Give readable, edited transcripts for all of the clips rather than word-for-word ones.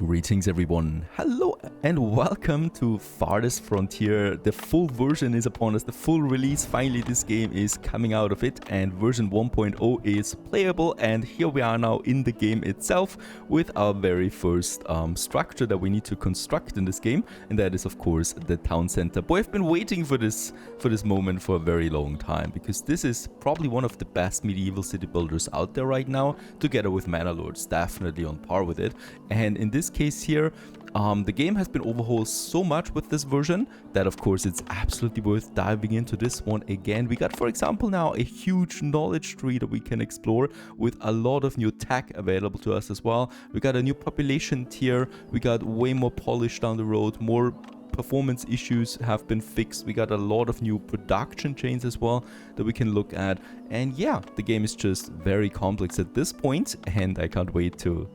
Greetings everyone, hello and welcome to Farthest Frontier. The full version is upon us, the full release. Finally this game is coming out of it and version 1.0 is playable, and here we are now in the game itself with our very first structure that we need to construct in this game, and that is of course the town center. Boy, I've been waiting for this moment for a very long time, because this is probably one of the best medieval city builders out there right now, together with Manor Lords, definitely on par with it. And in this case here, the game has been overhauled so much with this version that of course it's absolutely worth diving into this one again. We got, for example, now a huge knowledge tree that we can explore with a lot of new tech available to us as well. We got a new population tier, we got way more polish down the road, more performance issues have been fixed, we got a lot of new production chains as well that we can look at. And yeah, the game is just very complex at this point, and I can't wait to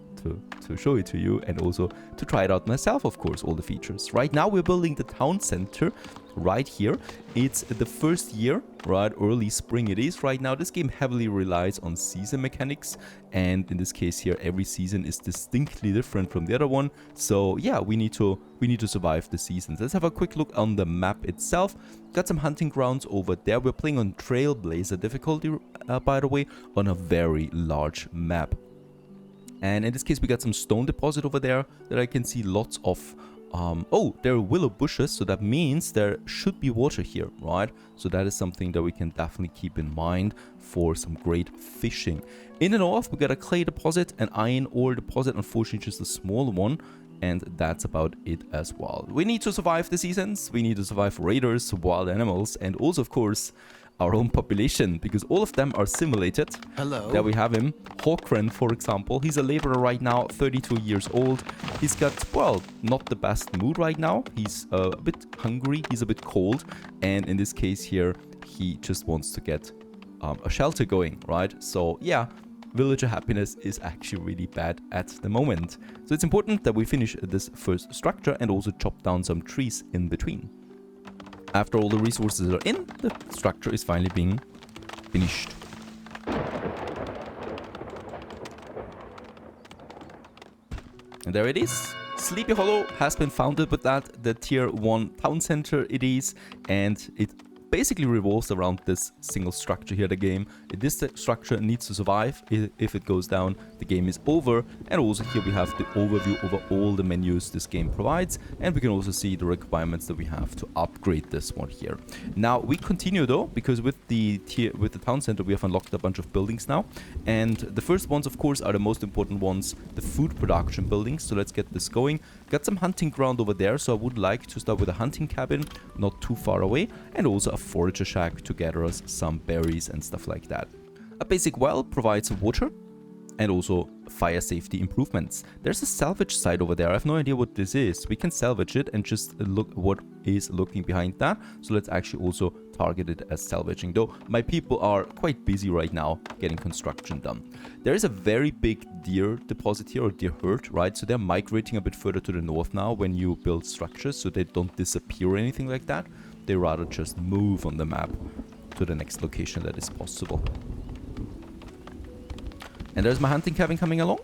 show it to you and also to try it out myself, of course, all the features. Right now we're building the town center right here. It's the first year, right? Early spring it is right now. This game heavily relies on season mechanics, and in this case here every season is distinctly different from the other one. So yeah, we need to survive the seasons. Let's have a quick look on the map itself. Got some hunting grounds over there. We're playing on Trailblazer difficulty, by the way, on a very large map. And in this case we got some stone deposit over there that I can see lots of. Oh, there are willow bushes, so that means there should be water here, right? So that is something that we can definitely keep in mind for some great fishing. In the north we got a clay deposit, an iron ore deposit, unfortunately just a small one, and that's about it as well. We need to survive the seasons, we need to survive raiders, wild animals, and also of course our own population, because all of them are simulated. Hello. There we have him. Hawkren, for example. He's a laborer right now, 32 years old. He's got, well, not the best mood right now. He's a bit hungry, he's a bit cold, and in this case here, he just wants to get a shelter going, right? So yeah, villager happiness is actually really bad at the moment. So it's important that we finish this first structure and also chop down some trees in between. After all the resources are in, the structure is finally being finished. And there it is. Sleepy Hollow has been founded with that, the tier 1 town center it is, and it basically revolves around this single structure here, the game. This structure needs to survive. If it goes down, the game is over. And also here we have the overview over all the menus this game provides, and we can also see the requirements that we have to upgrade this one here. Now we continue though, because with the town center we have unlocked a bunch of buildings now, and the first ones of course are the most important ones, the food production buildings. So let's get this going. Got some hunting ground over there, so I would like to start with a hunting cabin not too far away, and also a forager shack to gather us some berries and stuff like that. A basic well provides water and also fire safety improvements. There's a salvage site over there. I have no idea what this is. We can salvage it and just look what is looking behind that. So let's actually also target it as salvaging, though my people are quite busy right now getting construction done. There is a very big deer deposit here, or deer herd, right? So they're migrating a bit further to the north now when you build structures, so they don't disappear or anything like that. They rather just move on the map to the next location that is possible. And there's my hunting cabin coming along.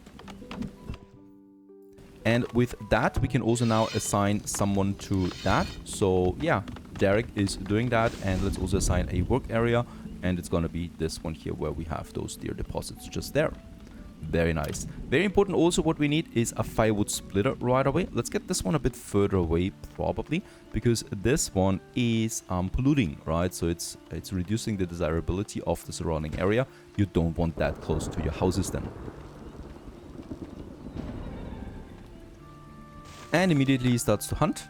And with that, we can also now assign someone to that. So yeah, Derek is doing that. And let's also assign a work area. And it's going to be this one here where we have those deer deposits just there. Very nice. Very important also, what we need is a firewood splitter right away. Let's get this one a bit further away probably, because this one is polluting, right? So it's reducing the desirability of the surrounding area. You don't want that close to your houses then. And immediately he starts to hunt.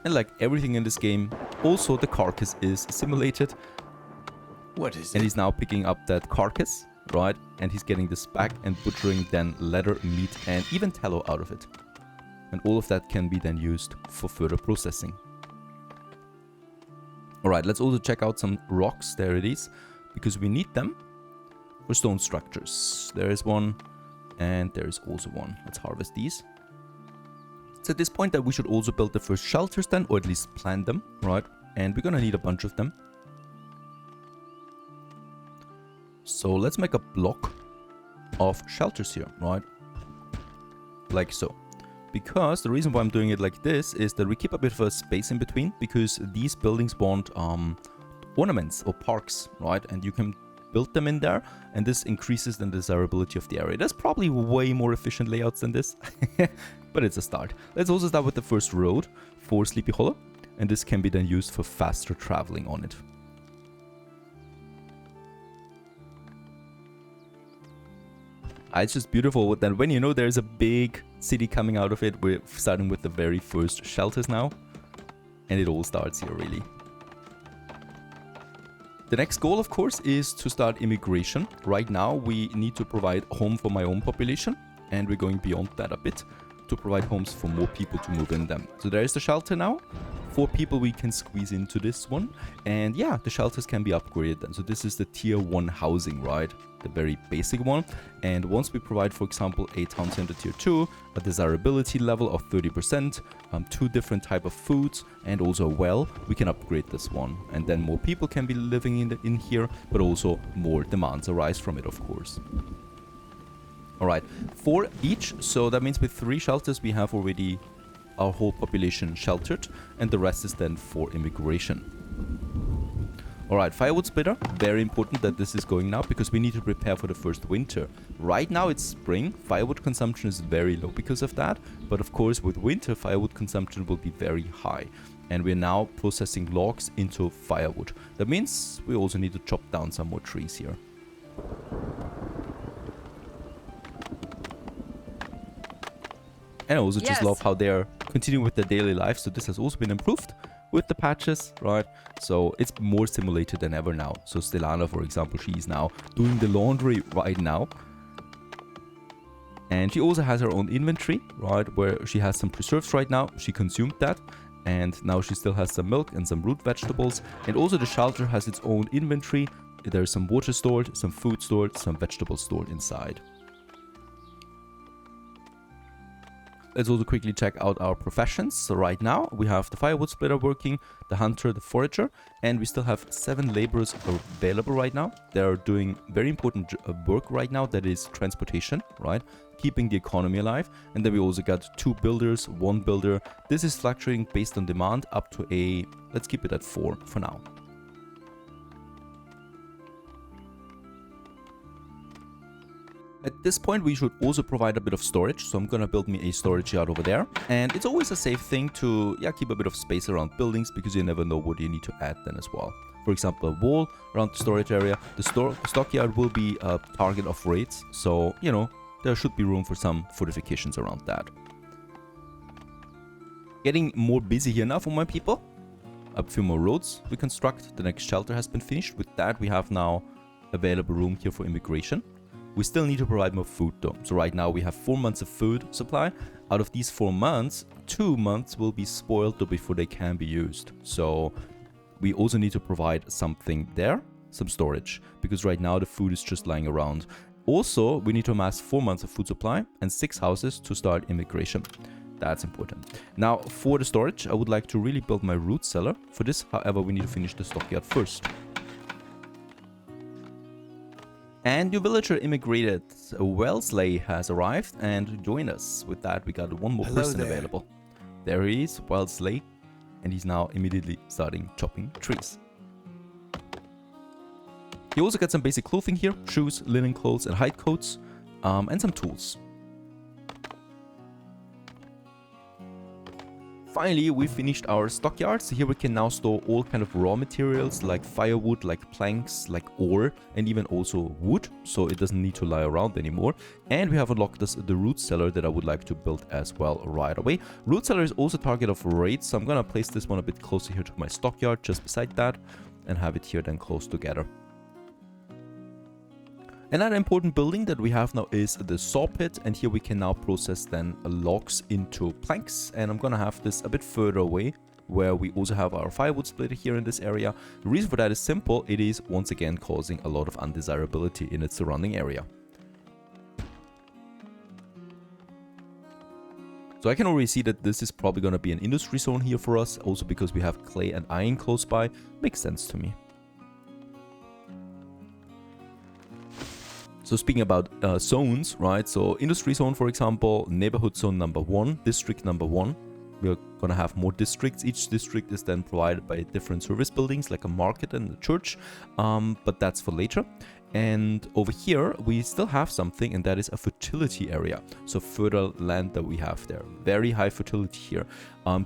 And like everything in this game, also the carcass is simulated. What is it? And he's now picking up that carcass, right? And he's getting this back and butchering then leather, meat, and even tallow out of it. And all of that can be then used for further processing. Alright, let's also check out some rocks. There it is, because we need them for stone structures. There is one, and there is also one. Let's harvest these. It's at this point that we should also build the first shelters then, or at least plan them, right? And we're gonna need a bunch of them. So let's make a block of shelters here, right? Like so. because the reason why I'm doing it like this is that we keep a bit of a space in between, because these buildings want ornaments or parks, right? And you can build them in there, and this increases the desirability of the area. There's probably way more efficient layouts than this, but it's a start. Let's also start with the first road for Sleepy Hollow, and this can be then used for faster traveling on it. It's just beautiful that when you know there's a big city coming out of it. We're starting with the very first shelters now, and it all starts here really. The next goal, of course, is to start immigration. Right now we need to provide home for my own population, and we're going beyond that a bit to provide homes for more people to move in them. So there is the shelter now. 4 people we can squeeze into this one, and yeah, the shelters can be upgraded then. So this is the tier 1 housing, right? The very basic one. And once we provide, for example, a town center tier 2, a desirability level of 30%, 2 different type of foods, and also a well, we can upgrade this one. And then more people can be living in here, but also more demands arise from it, of course. Alright, 4 each, so that means with 3 shelters we have already our whole population sheltered, and the rest is then for immigration. Alright, firewood splitter, very important that this is going now, because we need to prepare for the first winter. Right now it's spring, firewood consumption is very low because of that, but of course with winter firewood consumption will be very high. And we're now processing logs into firewood. That means we also need to chop down some more trees here. And I also just love how they're continuing with their daily life. So this has also been improved with the patches, right? So it's more simulated than ever now. So Stelana, for example, she's now doing the laundry right now. And she also has her own inventory, right? Where she has some preserves right now. She consumed that. And now she still has some milk and some root vegetables. And also the shelter has its own inventory. There's some water stored, some food stored, some vegetables stored inside. Let's also quickly check out our professions. So right now we have the firewood splitter working, the hunter, the forager, and we still have 7 laborers available right now. They're doing very important work right now, that is transportation, right? Keeping the economy alive. And then we also got 2 builders, 1 builder. This is fluctuating based on demand up to let's keep it at 4 for now. At this point, we should also provide a bit of storage. So I'm going to build me a storage yard over there. And it's always a safe thing to keep a bit of space around buildings, because you never know what you need to add then as well. For example, a wall around the storage area. The stockyard will be a target of raids. So, you know, there should be room for some fortifications around that. Getting more busy here now for my people. A few more roads we construct. The next shelter has been finished. With that, we have now available room here for immigration. We still need to provide more food though. So right now we have 4 months of food supply. Out of these 4 months, 2 months will be spoiled though before they can be used. So we also need to provide something there, some storage, because right now the food is just lying around. Also, we need to amass 4 months of food supply and 6 houses to start immigration. That's important. Now for the storage, I would like to really build my root cellar. For this, however, we need to finish the stockyard first. And your villager immigrated. Wellesley has arrived and joined us. With that, we got 1 more person available. There he is, Wellesley, and he's now immediately starting chopping trees. He also got some basic clothing here, shoes, linen clothes and hide coats, and some tools. Finally, we finished our stockyard. So here we can now store all kind of raw materials like firewood, like planks, like ore, and even also wood. So it doesn't need to lie around anymore. And we have unlocked the root cellar that I would like to build as well right away. Root cellar is also target of raids. So I'm going to place this one a bit closer here to my stockyard, just beside that, and have it here then close together. Another important building that we have now is the saw pit, and here we can now process then logs into planks, and I'm gonna have this a bit further away where we also have our firewood splitter here in this area. The reason for that is simple. It is once again causing a lot of undesirability in its surrounding area. So I can already see that this is probably gonna be an industry zone here for us, also because we have clay and iron close by. Makes sense to me. So speaking about zones, right? So industry zone, for example, neighborhood zone number 1, district number 1. We're gonna have more districts. Each district is then provided by different service buildings, like a market and a church, but that's for later. And over here, we still have something, and that is a fertility area. So fertile land that we have there. Very high fertility here.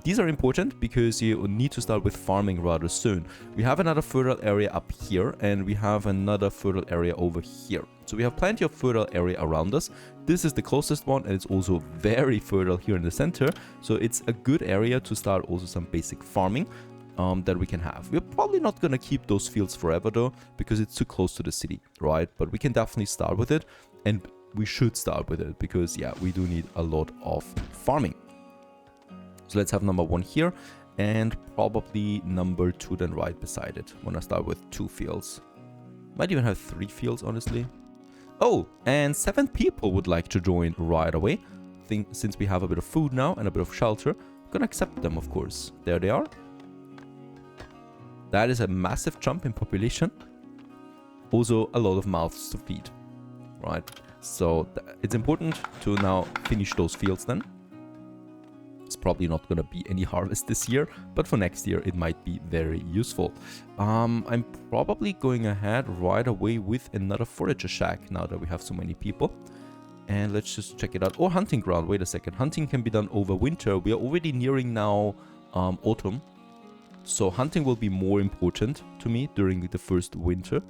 These are important because you need to start with farming rather soon. We have another fertile area up here, and we have another fertile area over here. So we have plenty of fertile area around us. This is the closest one, and it's also very fertile here in the center. So it's a good area to start also some basic farming that we can have. We're probably not going to keep those fields forever though, because it's too close to the city, right? But we can definitely start with it, and we should start with it because, yeah, we do need a lot of farming. So let's have number 1 here, and probably number 2 then right beside it. I'm going to start with 2 fields. Might even have 3 fields, honestly. Oh, and 7 people would like to join right away. Since we have a bit of food now and a bit of shelter, I'm going to accept them, of course. There they are. That is a massive jump in population. Also, a lot of mouths to feed, right? So it's important to now finish those fields then. It's probably not going to be any harvest this year, but for next year it might be very useful. I'm probably going ahead right away with another forager shack now that we have so many people. And let's just check it out. Oh, hunting ground. Wait a second. Hunting can be done over winter. We are already nearing now autumn. So hunting will be more important to me during the first winter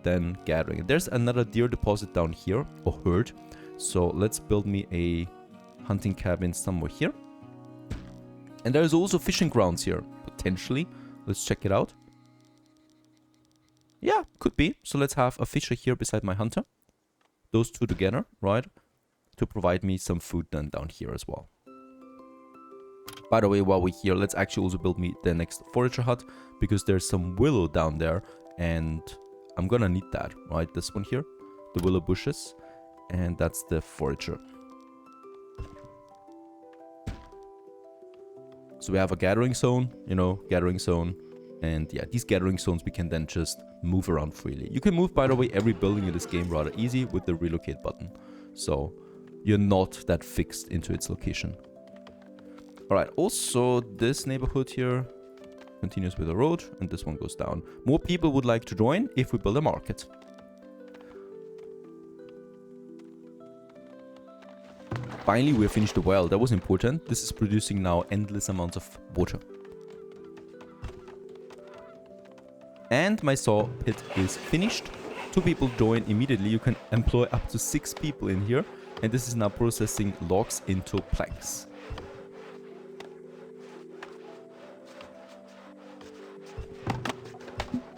than gathering. There's another deer deposit down here, or herd. So let's build me a hunting cabin somewhere here. And there's also fishing grounds here, potentially. Let's check it out. Yeah, could be. So let's have a fisher here beside my hunter. Those two together, right? To provide me some food then down here as well. By the way, while we're here, let's actually also build me the next forager hut, because there's some willow down there, and I'm gonna need that, right? This one here, the willow bushes, and that's the forager. So we have a gathering zone, you know, gathering zone, and yeah, these gathering zones we can then just move around freely. You can move, by the way, every building in this game rather easy with the relocate button. So you're not that fixed into its location. Alright, also this neighborhood here continues with a road, and this one goes down. More people would like to join if we build a market. Finally, we have finished the well. That was important. This is producing now endless amounts of water. And my saw pit is finished. 2 people join immediately. You can employ up to 6 people in here. And this is now processing logs into planks.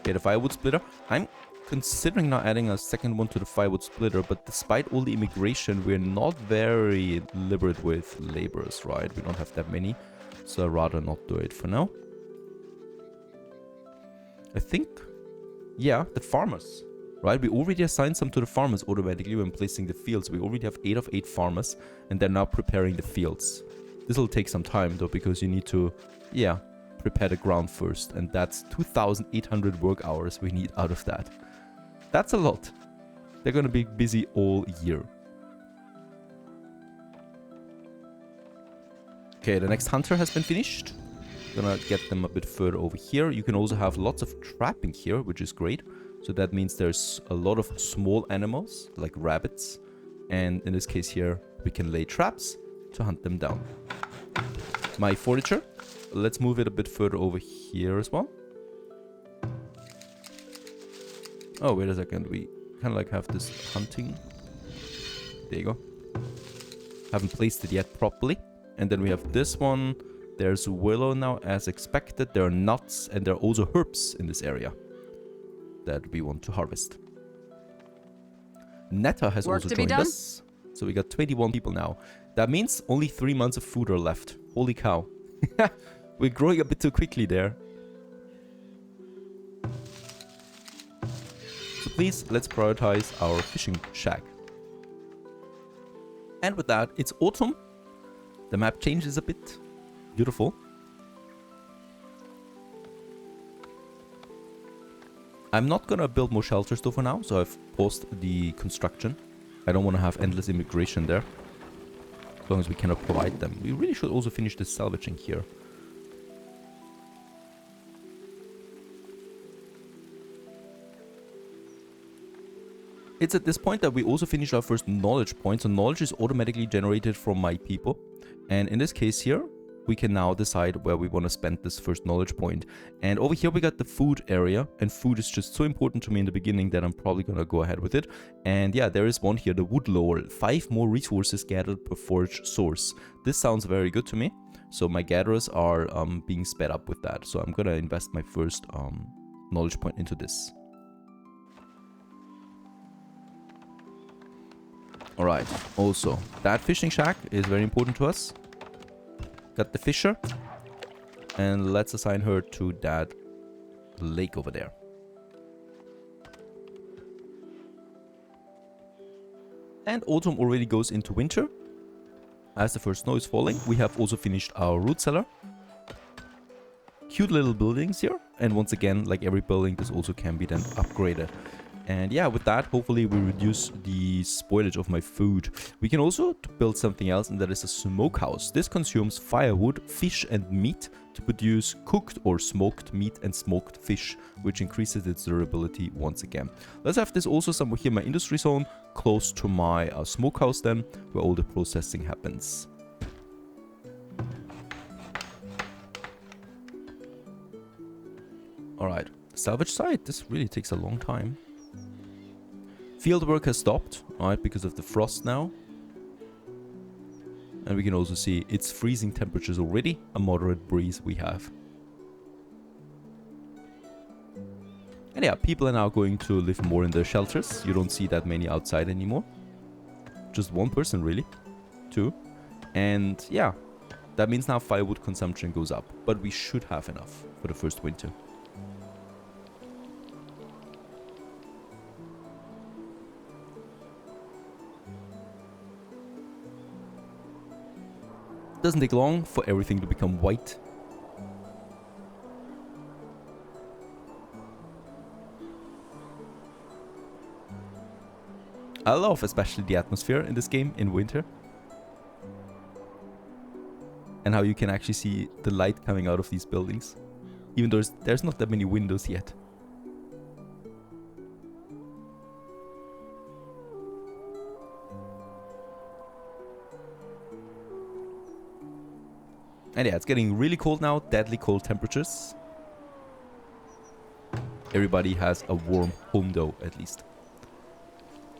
Okay, the firewood splitter. I'm considering now adding a second one to the firewood splitter, but despite all the immigration, we're not very liberal with laborers, right? We don't have that many, so I'd rather not do it for now. I think, yeah, the farmers, right? We already assigned some to the farmers automatically when placing the fields. We already have 8 of 8 farmers, and they're now preparing the fields. This will take some time though, because you need to, yeah, prepare the ground first, and that's 2,800 work hours we need out of that. That's a lot. They're gonna be busy all year. Okay, the next hunter has been finished. Gonna get them a bit further over here. You can also have lots of trapping here, which is great. So that means there's a lot of small animals, like rabbits. And in this case here, we can lay traps to hunt them down. My forager. Let's move it a bit further over here as well. Oh, wait a second. We kind of like have this hunting. There you go. Haven't placed it yet properly. And then we have this one. There's willow now as expected. There are nuts, and there are also herbs in this area that we want to harvest. Netta has also joined us. So we got 21 people now. That means only 3 months of food are left. Holy cow. We're growing a bit too quickly there. So please, let's prioritize our fishing shack. And with that, it's autumn. The map changes a bit. Beautiful. I'm not gonna build more shelters though for now, so I've paused the construction. I don't want to have endless immigration there, as long as we cannot provide them. We really should also finish the salvaging here. It's at this point that we also finished our first knowledge point. So knowledge is automatically generated from my people. And in this case here, we can now decide where we want to spend this first knowledge point. And over here we got the food area, and food is just so important to me in the beginning that I'm probably gonna go ahead with it. And yeah, there is one here, the wood lower, 5 more resources gathered per forage source. This sounds very good to me. So my gatherers are being sped up with that. So I'm gonna invest my first knowledge point into this. Alright, also that fishing shack is very important to us. Got the fisher, and let's assign her to that lake over there. And autumn already goes into winter. As the first snow is falling, we have also finished our root cellar. Cute little buildings here, and once again, like every building, this also can be then upgraded. And yeah, with that, hopefully we reduce the spoilage of my food. We can also build something else, and that is a smokehouse. This consumes firewood, fish and meat to produce cooked or smoked meat and smoked fish, which increases its durability once again. Let's have this also somewhere here in my industry zone, close to my smokehouse then, where all the processing happens. Alright, salvage site, this really takes a long time. Field work has stopped, right, because of the frost now. And we can also see it's freezing temperatures already, a moderate breeze we have. And yeah, people are now going to live more in their shelters. You don't see that many outside anymore. Just one person really, 2. And yeah, that means now firewood consumption goes up, but we should have enough for the first winter. Doesn't take long for everything to become white. I love especially the atmosphere in this game in winter. And how you can actually see the light coming out of these buildings. Even though there's not that many windows yet. And yeah, it's getting really cold now, deadly cold temperatures. Everybody has a warm home though, at least.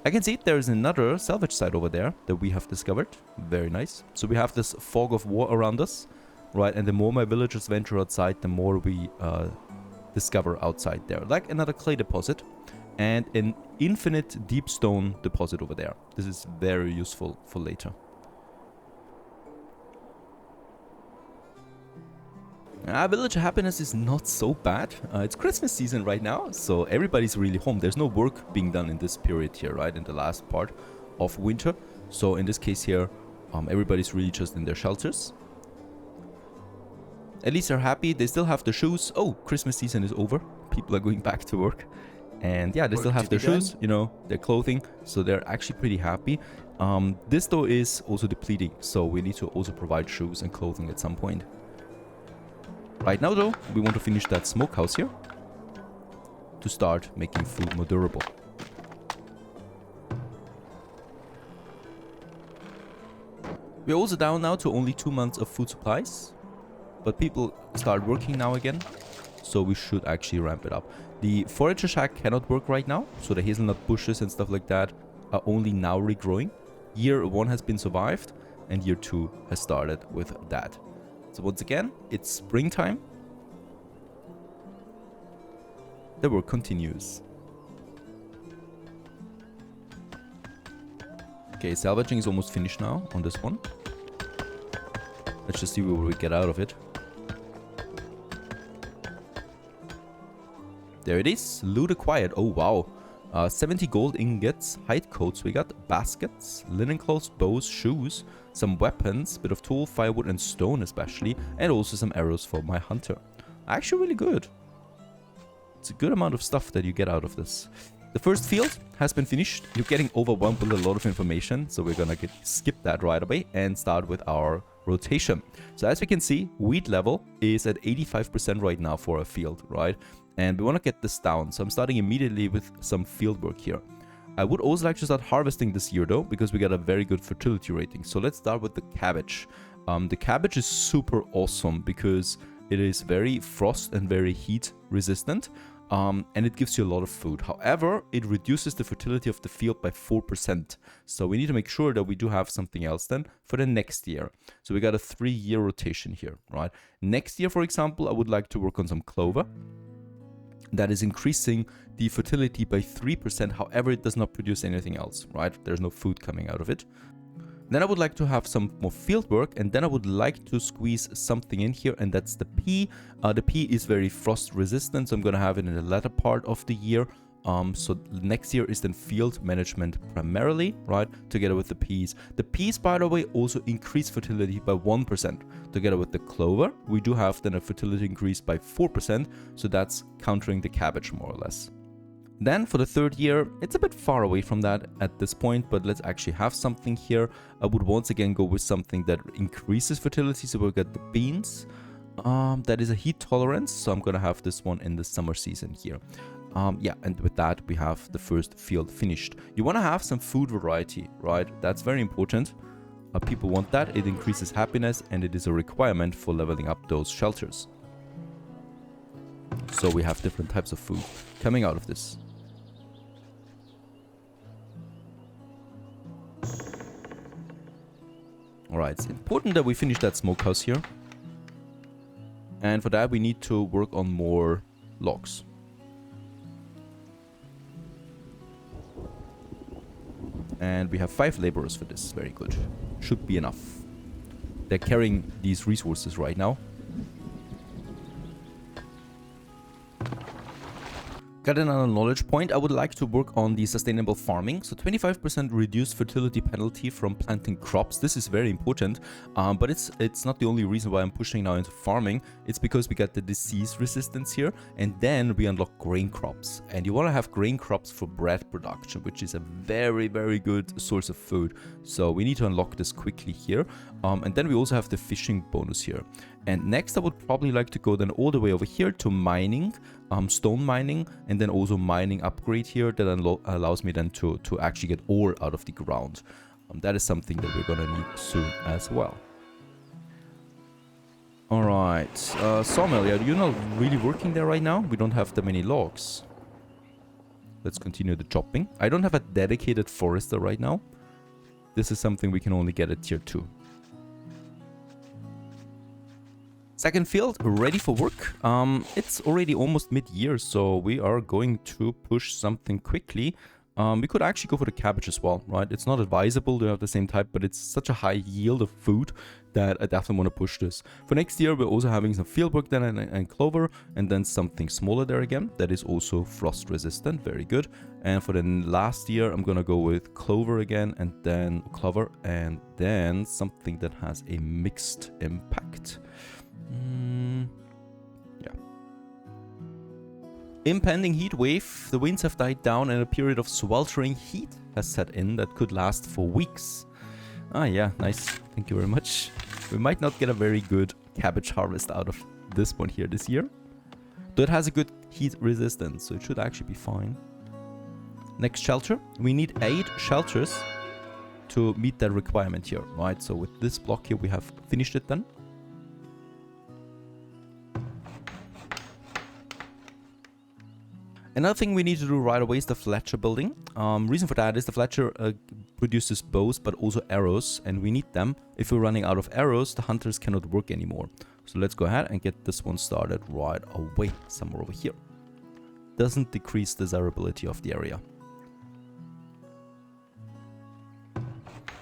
I can see there is another salvage site over there that we have discovered. Very nice. So we have this fog of war around us, right? And the more my villagers venture outside, the more we discover outside there. Like another clay deposit and an infinite deep stone deposit over there. This is very useful for later. Villager happiness is not so bad. It's Christmas season right now, so everybody's really home. There's no work being done in this period here, right? In the last part of winter. So in this case here, everybody's really just in their shelters. At least they're happy. They still have the shoes. Oh, Christmas season is over. People are going back to work. And yeah, they still have their shoes, you know, their clothing. So they're actually pretty happy. This though is also depleting. So we need to also provide shoes and clothing at some point. Right now though, we want to finish that smokehouse here to start making food more durable. We're also down now to only 2 months of food supplies, but people start working now again, so we should actually ramp it up. The forager shack cannot work right now, so the hazelnut bushes and stuff like that are only now regrowing. Year 1 has been survived, and year 2 has started with that. So once again, it's springtime. The work continues. Okay, salvaging is almost finished now on this one. Let's just see what we get out of it. There it is, loot acquired. Oh wow. 70 gold ingots, hide coats, we got baskets, linen clothes, bows, shoes, some weapons, bit of tool, firewood and stone especially, and also some arrows for my hunter. Actually really good. a good amount of stuff that you get out of this. The first field has been finished. You're getting overwhelmed with a lot of information, so we're gonna skip that right away and start with our rotation. So as we can see, wheat level is at 85% right now for a field, right? And we want to get this down, so I'm starting immediately with some field work here. I would also like to start harvesting this year though, because we got a very good fertility rating. So let's start with the cabbage. The cabbage is super awesome because it is very frost and very heat resistant. And it gives you a lot of food. However, it reduces the fertility of the field by 4%. So we need to make sure that we do have something else then for the next year. So we got a 3-year rotation here, right? Next year, for example, I would like to work on some clover. That is increasing the fertility by 3%. However, it does not produce anything else, right? There's no food coming out of it. Then I would like to have some more field work, and then I would like to squeeze something in here, and that's the pea. The pea is very frost resistant, so I'm going to have it in the latter part of the year. So next year is then field management primarily, right, together with the peas. The peas, by the way, also increase fertility by 1%. Together with the clover, we do have then a fertility increase by 4%, so that's countering the cabbage more or less. Then for the 3rd year, it's a bit far away from that at this point, but let's actually have something here. I would once again go with something that increases fertility. So we'll get the beans. That is a heat tolerance, so I'm going to have this one in the summer season here. Yeah, and with that, we have the first field finished. You want to have some food variety, right? That's very important. People want that. It increases happiness, and it is a requirement for leveling up those shelters. So we have different types of food coming out of this. Alright, it's important that we finish that smokehouse here. And for that we need to work on more logs. And we have 5 laborers for this. Very good. Should be enough. They're carrying these resources right now. Got another knowledge point. I would like to work on the sustainable farming. So 25% reduced fertility penalty from planting crops. This is very important, but it's not the only reason why I'm pushing now into farming. It's because we got the disease resistance here, and then we unlock grain crops. And you want to have grain crops for bread production, which is a very, very good source of food. So we need to unlock this quickly here. And then we also have the fishing bonus here. And next I would probably like to go then all the way over here to mining, stone mining, and then also mining upgrade here that allows me then to actually get ore out of the ground. That is something that we're gonna need soon as well. Alright, sawmill, yeah, you're not really working there right now. We don't have that many logs. Let's continue the chopping. I don't have a dedicated forester right now. This is something we can only get at tier 2. Second field, ready for work. It's already almost mid-year, so we are going to push something quickly. We could actually go for the cabbage as well, right? It's not advisable to have the same type, but it's such a high yield of food that I definitely want to push this. For next year, we're also having some field work then and clover, and then something smaller there again that is also frost resistant. Very good. And for the last year, I'm gonna go with clover again, and then clover, and then something that has a mixed impact. Yeah. Impending heat wave. The winds have died down and a period of sweltering heat has set in that could last for weeks. Ah, yeah, nice. Thank you very much. We might not get a very good cabbage harvest out of this one here this year. Though it has a good heat resistance, so it should actually be fine. Next shelter. We need 8 shelters to meet that requirement here, right? So with this block here, we have finished it then. Another thing we need to do right away is the Fletcher building. Reason for that is the Fletcher produces bows but also arrows, and we need them. If we're running out of arrows, the hunters cannot work anymore. So let's go ahead and get this one started right away, somewhere over here. Doesn't decrease the desirability of the area.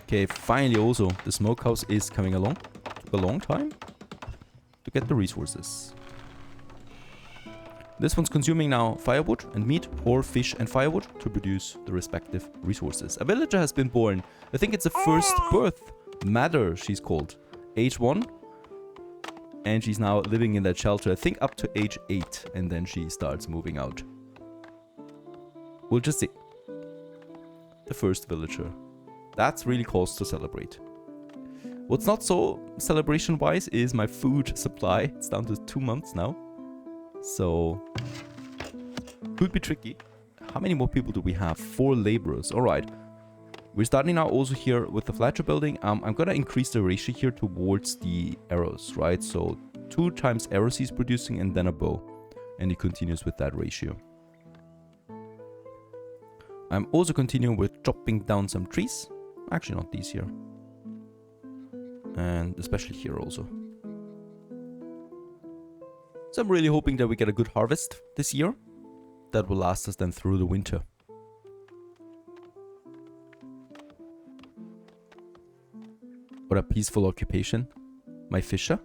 Okay, finally also the smokehouse is coming along. Took a long time to get the resources. This one's consuming now firewood and meat, or fish and firewood to produce the respective resources. A villager has been born. I think it's a first birth. Matter, she's called. Age 1. And she's now living in that shelter, I think up to age 8. And then she starts moving out. We'll just see. The first villager. That's really cause to celebrate. What's not so celebration-wise is my food supply. It's down to 2 months now. So, could be tricky. How many more people do we have? 4 laborers. Alright. We're starting now also here with the fletcher building. I'm gonna increase the ratio here towards the arrows, right? So 2 times arrows he's producing and then a bow. And he continues with that ratio. I'm also continuing with chopping down some trees. Actually not these here. And especially here also. So I'm really hoping that we get a good harvest this year. That will last us then through the winter. What a peaceful occupation. My fisher.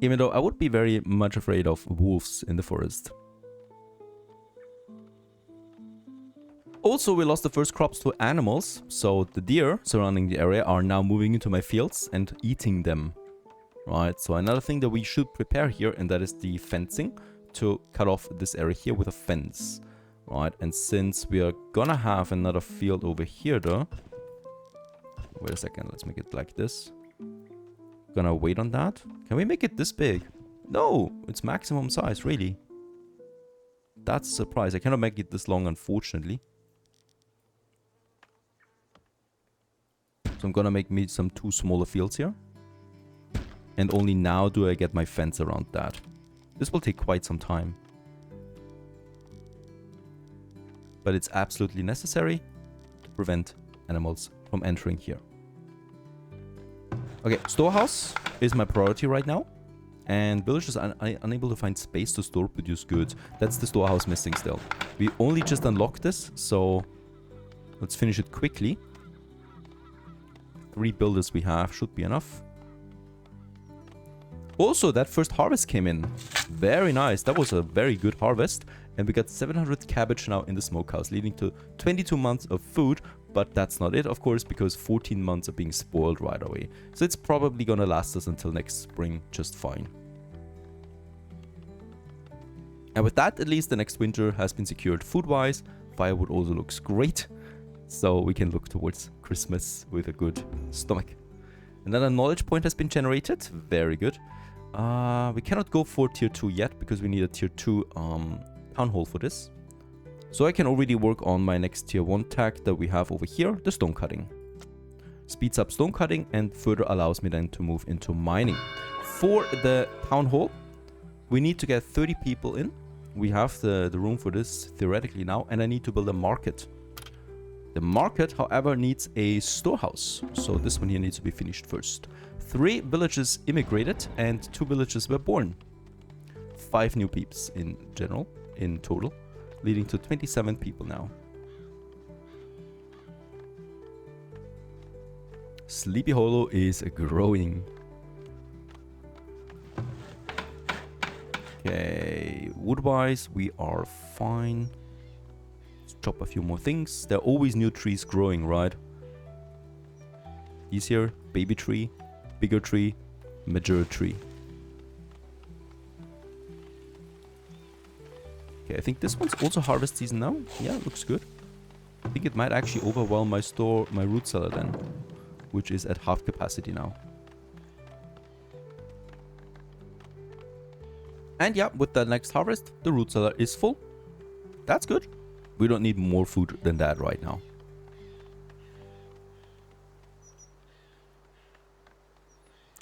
Even though I would be very much afraid of wolves in the forest. Also, we lost the first crops to animals. So the deer surrounding the area are now moving into my fields and eating them. Right, so another thing that we should prepare here, and that is the fencing. To cut off this area here with a fence. Right, and since we are gonna have another field over here though. Wait a second, let's make it like this. Gonna wait on that. Can we make it this big? No, it's maximum size, really. That's a surprise. I cannot make it this long, unfortunately. So I'm gonna make me some 2 smaller fields here. And only now do I get my fence around that. This will take quite some time. But it's absolutely necessary to prevent animals from entering here. Okay, storehouse is my priority right now. And villagers are unable to find space to store produce goods. That's the storehouse missing still. We only just unlocked this, so let's finish it quickly. 3 builders we have should be enough. Also, that first harvest came in. Very nice. That was a very good harvest. And we got 700 cabbage now in the smokehouse, leading to 22 months of food. But that's not it, of course, because 14 months are being spoiled right away. So it's probably gonna last us until next spring just fine. And with that, at least the next winter has been secured food-wise. Firewood also looks great. So we can look towards Christmas with a good stomach. Another knowledge point has been generated. Very good. We cannot go for tier 2 yet because we need a tier 2 town hall for this. So I can already work on my next tier 1 tag that we have over here, the stone cutting. Speeds up stone cutting and further allows me then to move into mining. For the town hall, we need to get 30 people in. We have the room for this theoretically now, and I need to build a market. The market, however, needs a storehouse. So this one here needs to be finished first. 3 villages immigrated and 2 villages were born. 5 new peeps in general, in total, leading to 27 people now. Sleepy Hollow is growing. Okay, wood-wise, we are fine. Let's chop a few more things. There are always new trees growing, right? These here, baby tree, bigger tree, mature tree. Okay, I think this one's also harvest season now. Yeah, looks good. I think it might actually overwhelm my root cellar then, which is at half capacity now. And yeah, with the next harvest, the root cellar is full. That's good. We don't need more food than that right now.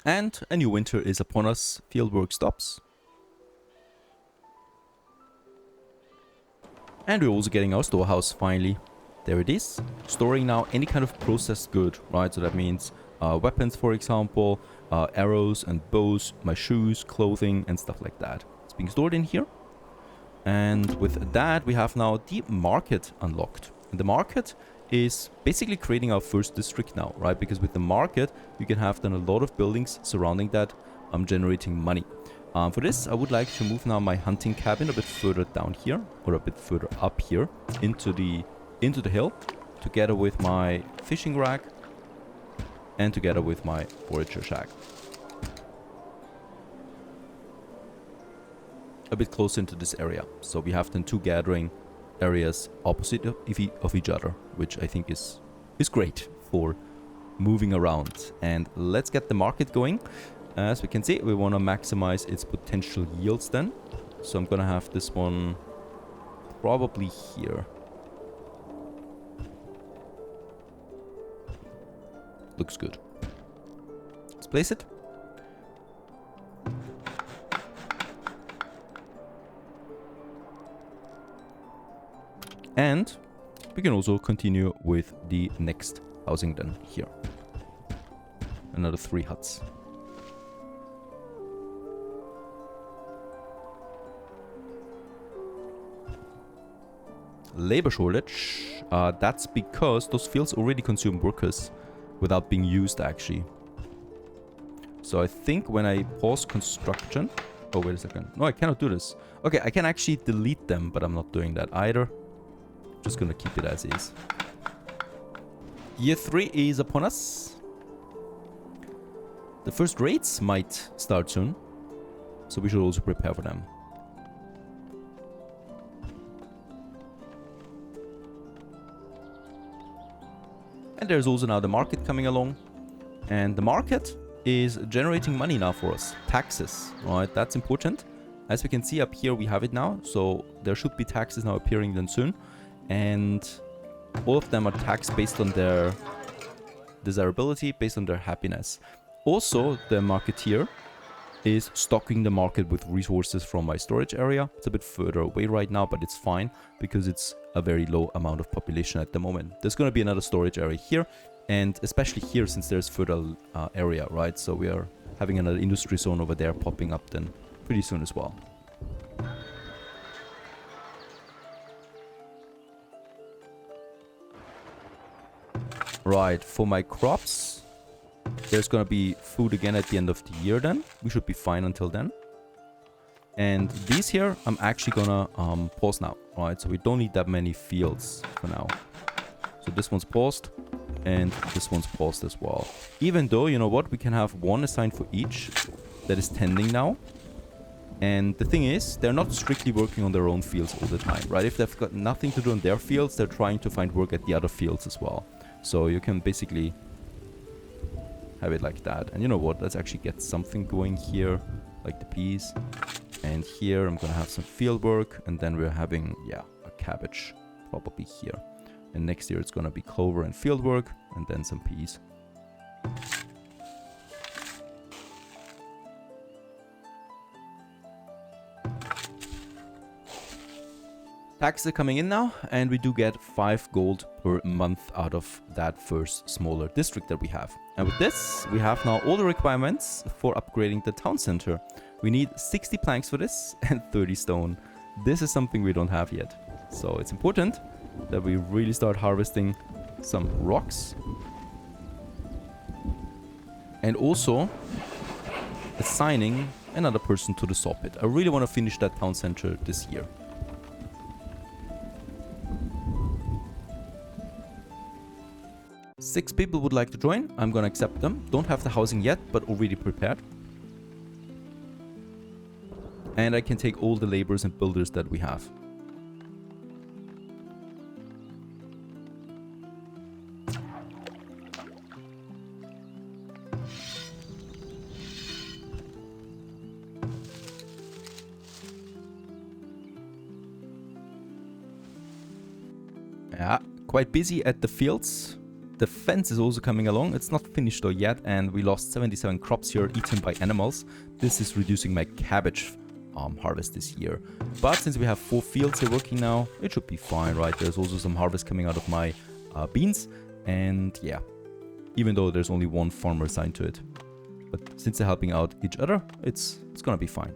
And a new winter is upon us. Fieldwork stops. And we're also getting our storehouse finally. There it is. Storing now any kind of processed good, right? So that means weapons, for example, arrows and bows, my shoes, clothing, and stuff like that. It's being stored in here. And with that, we have now the market unlocked. And the market is basically creating our first district now, right? Because with the market, you can have then a lot of buildings surrounding that, generating money. For this, I would like to move now my hunting cabin a bit further down here, or a bit further up here, into the hill, together with my fishing rack, and together with my forager shack. a bit closer into this area. So we have then 2 gathering areas opposite of each other, which I think is great for moving around. And let's get the market going. As we can see, we want to maximize its potential yields then. So I'm gonna have this one probably here. Looks good. Let's place it. And we can also continue with the next housing then here. Another 3 huts. Labor shortage. That's because those fields already consume workers without being used actually. So I think when I pause construction... Oh, wait a second. No, I cannot do this. Okay, I can actually delete them, but I'm not doing that either. Just gonna keep it as is. Year 3 is upon us. The first raids might start soon, so we should also prepare for them. And there's also now the market coming along. And the market is generating money now for us. Taxes, right? That's important. As we can see up here, we have it now. So there should be taxes now appearing then soon. And all of them are taxed based on their desirability, based on their happiness. Also, the marketeer is stocking the market with resources from my storage area. It's a bit further away right now, but it's fine because it's a very low amount of population at the moment. There's going to be another storage area here, and especially here since there's further area, right? So we are having another industry zone over there popping up then pretty soon as well. Right, for my crops, there's gonna be food again at the end of the year then. We should be fine until then. And these here, I'm actually gonna pause now, right? So we don't need that many fields for now. So this one's paused, and this one's paused as well. Even though, you know what, we can have 1 assigned for each that is tending now. And the thing is, they're not strictly working on their own fields all the time, right? If they've got nothing to do on their fields, they're trying to find work at the other fields as well. So you can basically have it like that. And you know what? Let's actually get something going here, like the peas. And here I'm going to have some field work. And then we're having, yeah, a cabbage probably here. And next year it's going to be clover and field work. And then some peas. Taxes are coming in now, and we do get 5 gold per month out of that first smaller district that we have. And with this, we have now all the requirements for upgrading the town center. We need 60 planks for this and 30 stone. This is something we don't have yet. So it's important that we really start harvesting some rocks. And also assigning another person to the saw pit. I really want to finish that town center this year. Six people would like to join. I'm gonna accept them. Don't have the housing yet, but already prepared. And I can take all the laborers and builders that we have. Yeah, quite busy at the fields. The fence is also coming along. It's not finished though yet, and we lost 77 crops here eaten by animals. This is reducing my cabbage harvest this year. But since we have 4 fields here working now, it should be fine, right? There's also some harvest coming out of my beans. And yeah, even though there's only 1 farmer assigned to it. But since they're helping out each other, it's gonna be fine.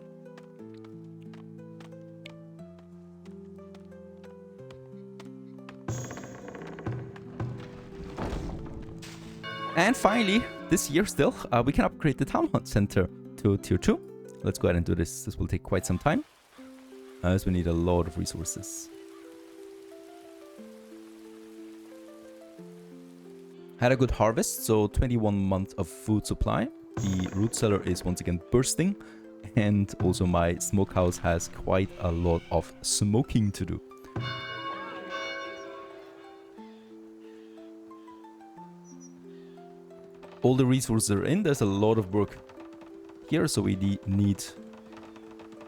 And finally, this year still, we can upgrade the town center to tier 2. Let's go ahead and do this. This will take quite some time, as we need a lot of resources. Had a good harvest, so 21 months of food supply. The root cellar is once again bursting, And also my smokehouse has quite a lot of smoking to do. All the resources are in. There's a lot of work here, so we need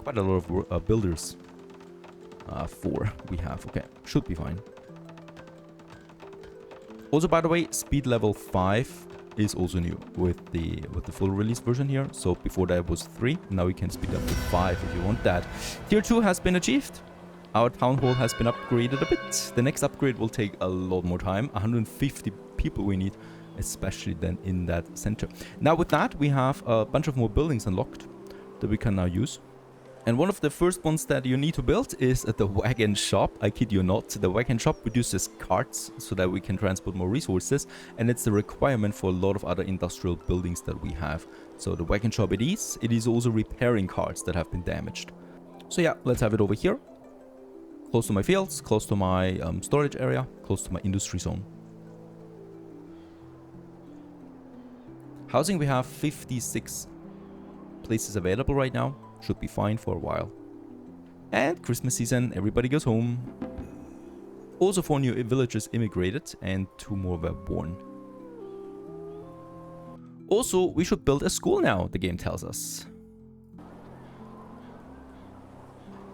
quite a lot of builders. 4 we have. Okay, should be fine. Also, by the way, speed level 5 is also new with the full release version here. So before that was 3. Now we can speed up to 5 if you want that. Tier 2 has been achieved. Our town hall has been upgraded a bit. The next upgrade will take a lot more time. 150 people we need, especially then in that center. Now with that, we have a bunch of more buildings unlocked that we can now use. And one of the first ones that you need to build is at the wagon shop. I kid you not. The wagon shop produces carts so that we can transport more resources. And it's the requirement for a lot of other industrial buildings that we have. So the wagon shop it is. It is also repairing carts that have been damaged. So yeah, let's have it over here. Close to my fields, close to my storage area, close to my industry zone. Housing, we have 56 places available right now. Should be fine for a while. And Christmas season, everybody goes home. Also 4 new villagers immigrated and 2 more were born. Also, we should build a school now, the game tells us.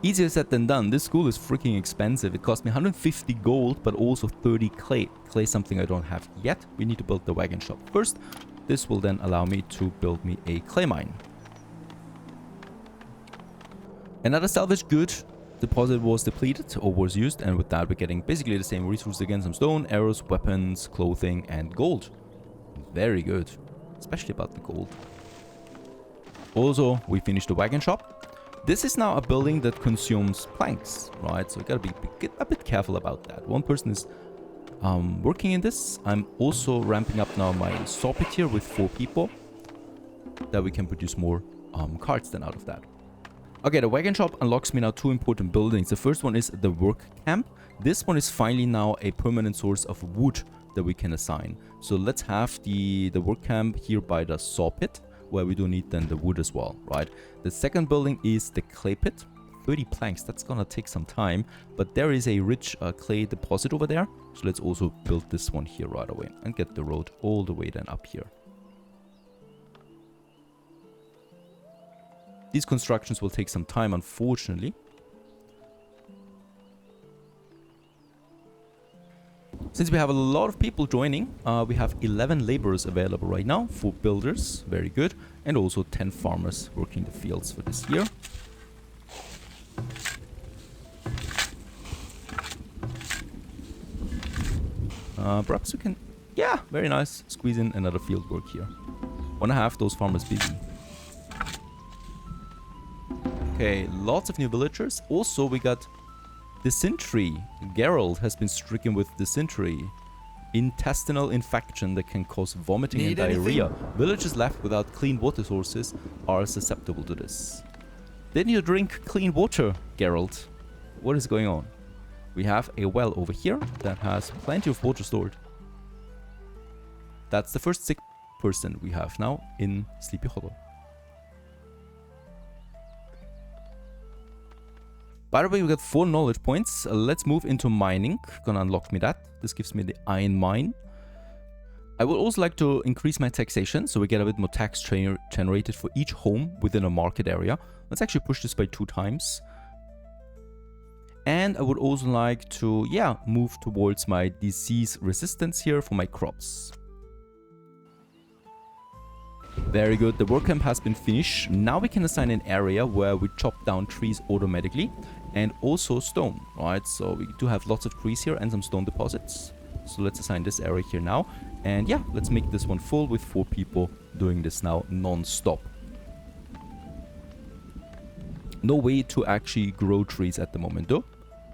Easier said than done. This school is freaking expensive. It cost me 150 gold, but also 30 clay. Clay is something I don't have yet. We need to build the wagon shop first. This will then allow me to build me a clay mine. Another salvage good deposit was depleted or was used, and with that we're getting basically the same resources again: some stone, arrows, weapons, clothing, and gold. Very good, especially about the gold. Also, we finished the wagon shop. This is now a building that consumes planks, right? So we gotta be a bit careful about that. One person is working in this. I'm also ramping up now my saw pit here with 4 people, that we can produce more carts then out of that. Okay, the wagon shop unlocks me now 2 important buildings. The first one is the work camp. This one is finally now a permanent source of wood that we can assign. So let's have the work camp here by the saw pit, where we do need then the wood as well, right? The second building is the clay pit. 30 planks, that's gonna take some time, but there is a rich clay deposit over there. So let's also build this one here right away and get the road all the way then up here. These constructions will take some time, unfortunately. Since we have a lot of people joining, we have 11 laborers available right now, 4 builders, very good, and also 10 farmers working the fields for this year. Perhaps we can, yeah, very nice, squeeze in another field work here. Wanna have those farmers busy. Okay, lots of new villagers. Also, we got dysentery. Geralt has been stricken with dysentery. Intestinal infection that can cause vomiting and diarrhea. Villagers left without clean water sources are susceptible to this. Didn't you drink clean water, Geralt? What is going on? We have a well over here that has plenty of water stored. That's the first sick person we have now in Sleepy Hollow. By the way, we got 4 knowledge points. Let's move into mining. Gonna unlock me that. This gives me the iron mine. I would also like to increase my taxation, so we get a bit more tax generated for each home within a market area. Let's actually push this by 2 times. And I would also like to, yeah, move towards my disease resistance here for my crops. Very good, the work camp has been finished. Now we can assign an area where we chop down trees automatically and also stone, right? So we do have lots of trees here and some stone deposits. So let's assign this area here now. And yeah, let's make this one full with 4 people doing this now non-stop. No way to actually grow trees at the moment though.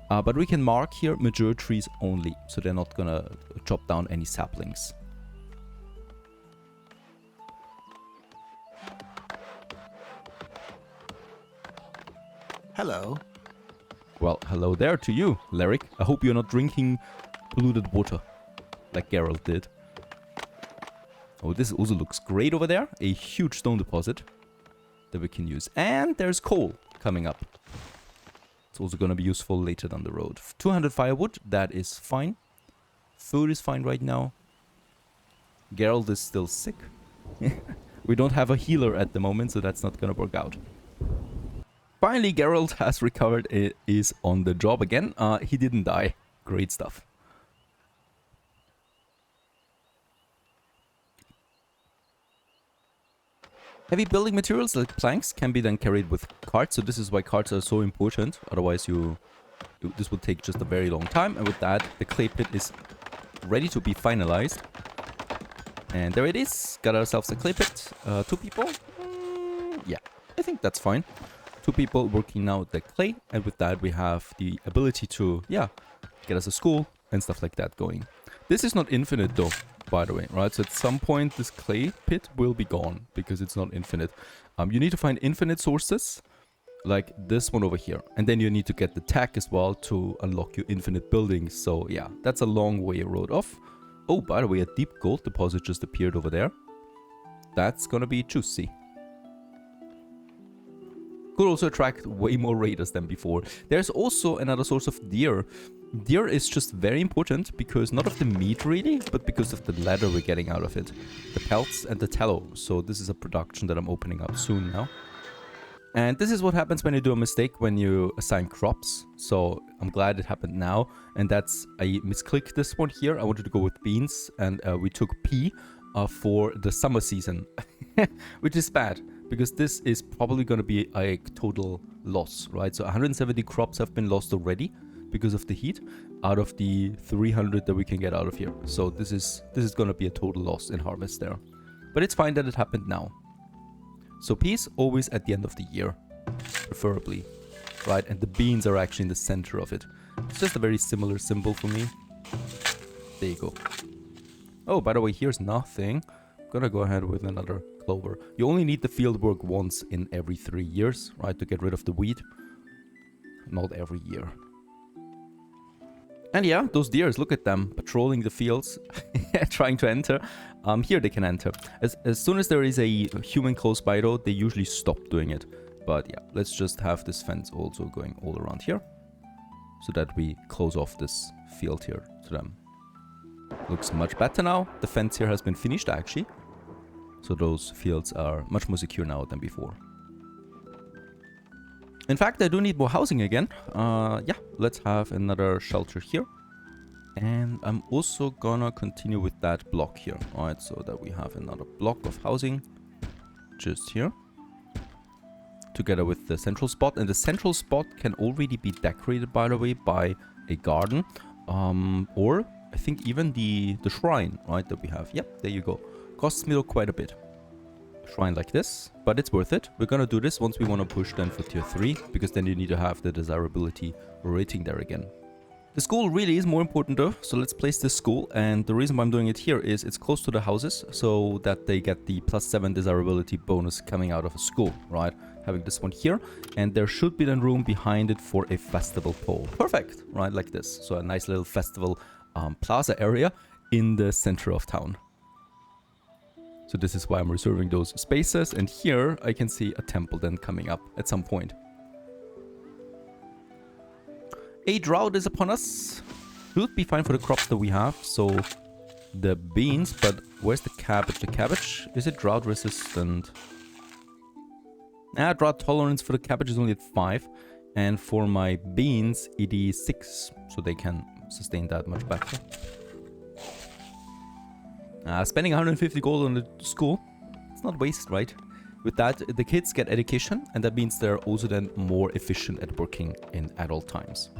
But we can mark here mature trees only, so they're not gonna chop down any saplings. Hello. Well, hello there to you, Lyric. I hope you're not drinking polluted water like Geralt did. Oh, this also looks great over there. A huge stone deposit. that we can use. And there's coal coming up. It's also going to be useful later down the road. 200 firewood, that is fine. Food is fine right now. Geralt is still sick. We don't have a healer at the moment, so that's not going to work out. Finally, Geralt has recovered, is on the job again. He didn't die. Great stuff. Heavy building materials like planks can be then carried with carts, so this is why carts are so important. Otherwise, this will take just a very long time. And with that, the clay pit is ready to be finalized. And there it is. Got ourselves a clay pit. 2 people. Yeah, I think that's fine. 2 people working now the clay, and with that we have the ability to, yeah, get us a school and stuff like that going. This is not infinite though, by the way, right? So at some point this clay pit will be gone because it's not infinite. You need to find infinite sources like this one over here, and then you need to get the tag as well to unlock your infinite buildings. So yeah, that's a long way road off. Oh, by the way, a deep gold deposit just appeared over there. That's gonna be juicy. Could also attract way more raiders than before. There's also another source of deer. Deer is just very important because not of the meat really, but because of the leather we're getting out of it. The pelts and the tallow. So this is a production that I'm opening up soon now. And this is what happens when you do a mistake when you assign crops. So I'm glad it happened now. And that's, I misclicked this one here. I wanted to go with beans, and we took pea for the summer season, which is bad. Because this is probably going to be a total loss, right? So 170 crops have been lost already because of the heat out of the 300 that we can get out of here. So this is going to be a total loss in harvest there. But it's fine that it happened now. So peas always at the end of the year, preferably, right? And the beans are actually in the center of it. It's just a very similar symbol for me. There you go. Oh, by the way, here's nothing. I'm gonna go ahead with another clover. You only need the field work once in every 3 years, right, to get rid of the weed. Not every year. And yeah, those deers, look at them, patrolling the fields, trying to enter. Here they can enter. As soon as there is a human close by though, they usually stop doing it. But yeah, let's just have this fence also going all around here, so that we close off this field here to them. Looks much better now. The fence here has been finished actually. So those fields are much more secure now than before. In fact, I do need more housing again. Yeah, let's have another shelter here. And I'm also gonna continue with that block here. Alright, so that we have another block of housing just here. Together with the central spot. And the central spot can already be decorated, by the way, by a garden. Or I think even the shrine, right, that we have. Yep, there you go. Costs me though quite a bit. Shrine like this, but it's worth it. We're gonna do this once we want to push then for tier 3, because then you need to have the desirability rating there again. The school really is more important though, so let's place this school, and the reason why I'm doing it here is it's close to the houses, so that they get the +7 desirability bonus coming out of a school, right? Having this one here, and there should be then room behind it for a festival pole. Perfect, right, like this. So a nice little festival plaza area in the center of town. So this is why I'm reserving those spaces, and here I can see a temple then coming up at some point. A drought is upon us. Should be fine for the crops that we have, so the beans, but where's the cabbage? The cabbage, is it drought resistant? Drought tolerance for the cabbage is only at 5, and for my beans it is 6, so they can sustain that much better. Spending 150 gold on the school, it's not waste, right? With that, the kids get education, and that means they're also then more efficient at working in adult times.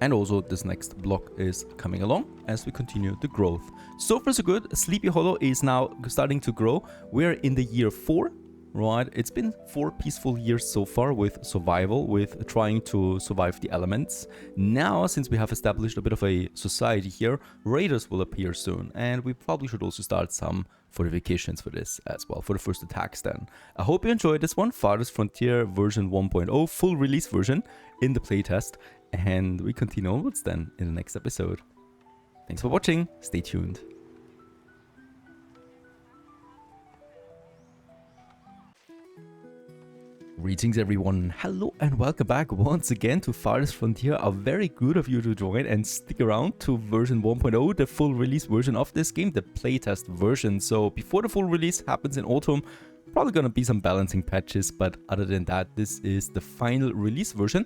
And also, this next block is coming along as we continue the growth. So far so good. Sleepy Hollow is now starting to grow. We're in the year 4. Right, it's been 4 peaceful years so far with survival, with trying to survive the elements. Now, since we have established a bit of a society here, raiders will appear soon, and we probably should also start some fortifications for this as well, for the first attacks then. I hope you enjoyed this one, Farthest Frontier version 1.0, full release version in the playtest, and we continue onwards then in the next episode. Thanks for watching, stay tuned. Greetings everyone, hello and welcome back once again to Farthest Frontier. A very good of you to join and stick around to version 1.0, the full release version of this game, the playtest version. So before the full release happens in autumn, probably gonna be some balancing patches, but other than that, this is the final release version.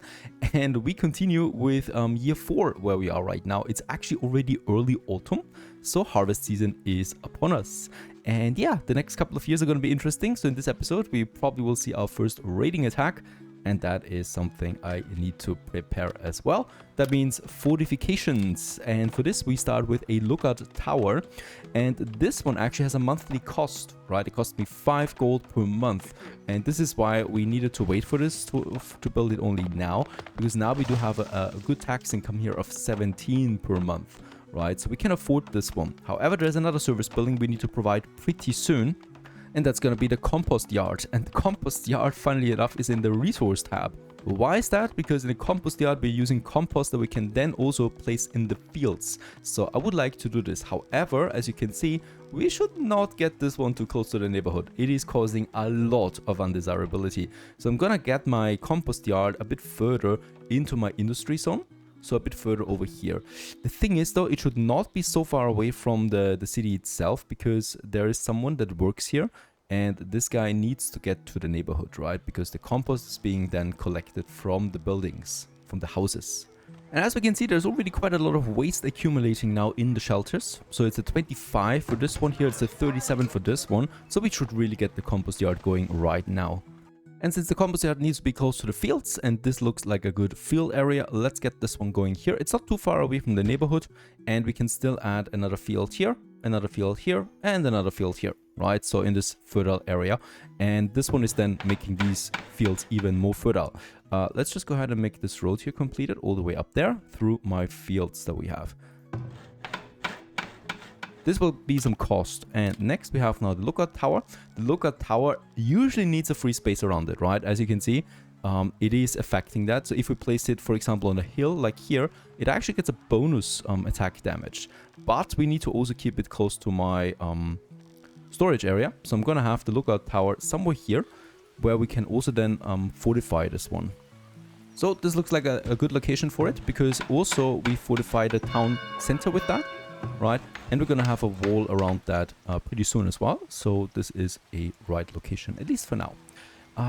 And we continue with year 4 where we are right now. It's actually already early autumn, so harvest season is upon us. And yeah, the next couple of years are going to be interesting. So in this episode, we probably will see our first raiding attack. And that is something I need to prepare as well. That means fortifications. And for this, we start with a lookout tower. And this one actually has a monthly cost, right? It cost me 5 gold per month. And this is why we needed to wait for this to build it only now. Because now we do have a good tax income here of 17 per month. Right, so we can afford this one. However, there's another service building we need to provide pretty soon, and that's going to be the compost yard. And the compost yard, funnily enough, is in the resource tab. Why is that? Because in the compost yard, we're using compost that we can then also place in the fields. So I would like to do this. However, as you can see, we should not get this one too close to the neighborhood. It is causing a lot of undesirability. So I'm going to get my compost yard a bit further into my industry zone. So a bit further over here. The thing is though, it should not be so far away from the city itself, because there is someone that works here and this guy needs to get to the neighborhood, right? Because the compost is being then collected from the buildings, from the houses. And as we can see, there's already quite a lot of waste accumulating now in the shelters. So it's a 25 for this one here, it's a 37 for this one. So we should really get the compost yard going right now. And since the compost yard needs to be close to the fields, and this looks like a good field area, let's get this one going here. It's not too far away from the neighborhood, and we can still add another field here, another field here, and another field here, right? So in this fertile area. And this one is then making these fields even more fertile. Let's just go ahead and make this road here completed all the way up there through my fields that we have. This will be some cost. And next we have now the lookout tower. The lookout tower usually needs a free space around it, right? As you can see, it is affecting that. So if we place it, for example, on a hill like here, it actually gets a bonus attack damage. But we need to also keep it close to my storage area. So I'm going to have the lookout tower somewhere here, where we can also then fortify this one. So this looks like a good location for it, because also we fortify the town center with that. Right, and we're gonna have a wall around that pretty soon as well. So this is a right location, at least for now.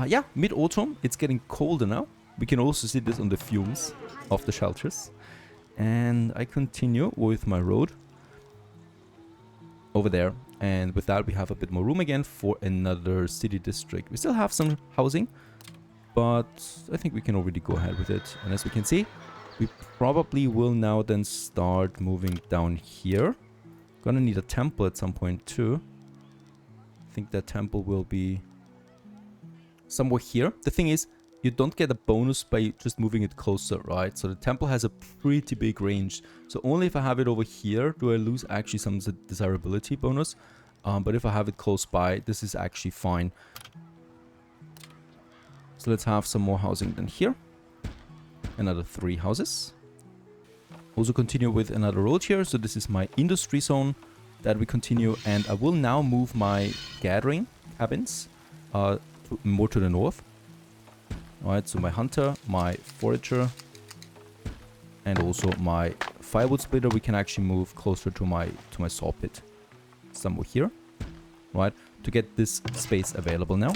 Yeah, mid-autumn, it's getting colder now. We can also see this on the fumes of the shelters. And I continue with my road over there. And with that, we have a bit more room again for another city district. We still have some housing, but I think we can already go ahead with it. And as we can see, we probably will now then start moving down here. Gonna need a temple at some point too. I think that temple will be somewhere here. The thing is, you don't get a bonus by just moving it closer, right? So the temple has a pretty big range. So only if I have it over here do I lose actually some desirability bonus. But if I have it close by, this is actually fine. So let's have some more housing than here. Another 3 houses. Also continue with another road here. So this is my industry zone that we continue. And I will now move my gathering cabins more to the north. Alright, so my hunter, my forager, and also my firewood splitter we can actually move closer to my saw pit. Somewhere here. Right, to get this space available now.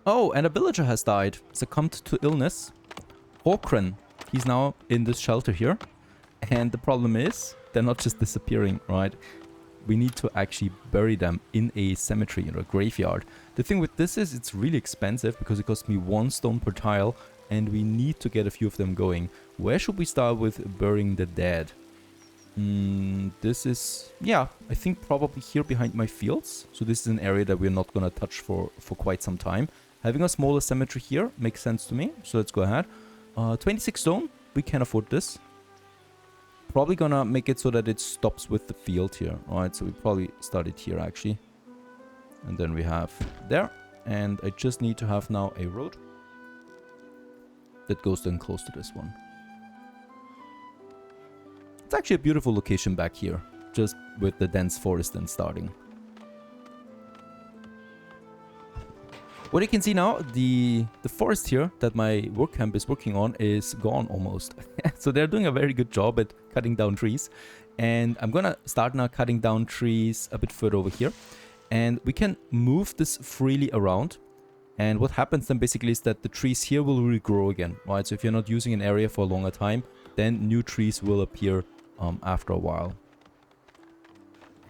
Oh, and a villager has died, succumbed to illness. Hawkren, he's now in this shelter here. And the problem is, they're not just disappearing, right? We need to actually bury them in a cemetery, in a graveyard. The thing with this is, it's really expensive because it costs me 1 stone per tile. And we need to get a few of them going. Where should we start with burying the dead? This is, yeah, I think probably here behind my fields. So this is an area that we're not going to touch for quite some time. Having a smaller cemetery here makes sense to me. So let's go ahead. 26 stone. We can afford this. Probably gonna make it so that it stops with the field here. Alright, so we probably start it here actually. And then we have there. And I just need to have now a road that goes then close to this one. It's actually a beautiful location back here. Just with the dense forest then starting. What you can see now, the forest here that my work camp is working on is gone almost. So they're doing a very good job at cutting down trees. And I'm gonna start now cutting down trees a bit further over here. And we can move this freely around. And what happens then basically is that the trees here will regrow again, right? So if you're not using an area for a longer time, then new trees will appear after a while.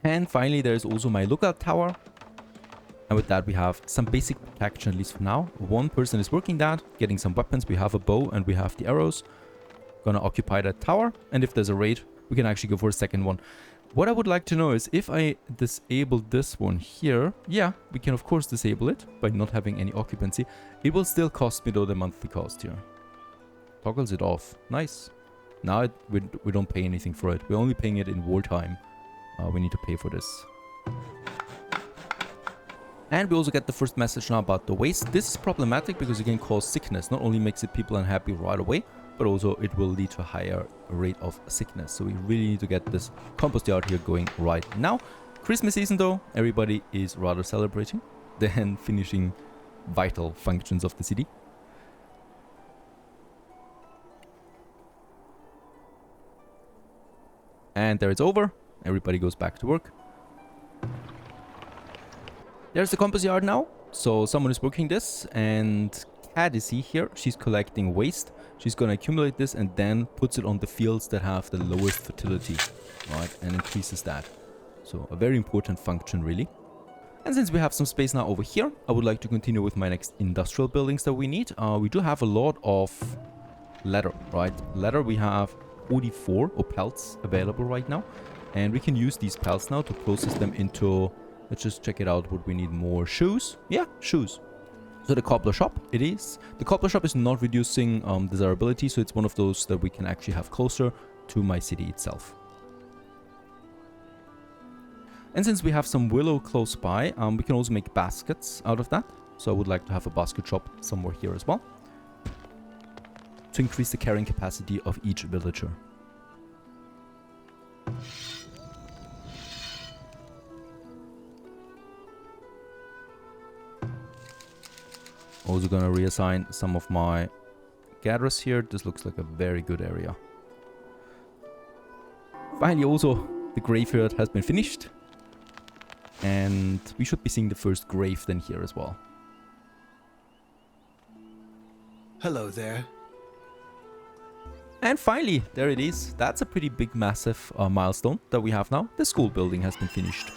And finally, there's also my lookout tower. And with that, we have some basic protection, at least for now. One person is working that, getting some weapons. We have a bow and we have the arrows. Gonna occupy that tower. And if there's a raid, we can actually go for a second one. What I would like to know is if I disable this one here, yeah, we can of course disable it by not having any occupancy. It will still cost me though the monthly cost here. Toggles it off. Nice. Now we don't pay anything for it. We're only paying it in wartime. We need to pay for this. And we also get the first message now about the waste. This is problematic because it can cause sickness. Not only makes it people unhappy right away, but also it will lead to a higher rate of sickness. So we really need to get this compost yard here going right now. Christmas season though, everybody is rather celebrating than finishing vital functions of the city. And there it's over. Everybody goes back to work. There's the compost yard now. So someone is working this, and Cadisy here, she's collecting waste. She's going to accumulate this and then puts it on the fields that have the lowest fertility, right? And increases that. So a very important function, really. And since we have some space now over here, I would like to continue with my next industrial buildings that we need. We do have a lot of leather, right? Leather, we have 44 or pelts available right now. And we can use these pelts now to process them into... Let's just check it out. Would we need more shoes? Yeah, shoes. So the cobbler shop, it is. The cobbler shop is not reducing desirability, so it's one of those that we can actually have closer to my city itself. And since we have some willow close by, we can also make baskets out of that. So I would like to have a basket shop somewhere here as well, to increase the carrying capacity of each villager. Also gonna reassign some of my gatherers here. This looks like a very good area. Finally, also the graveyard has been finished, and we should be seeing the first grave then here as well. Hello there. And finally, there it is. That's a pretty big, massive milestone that we have now. The school building has been finished.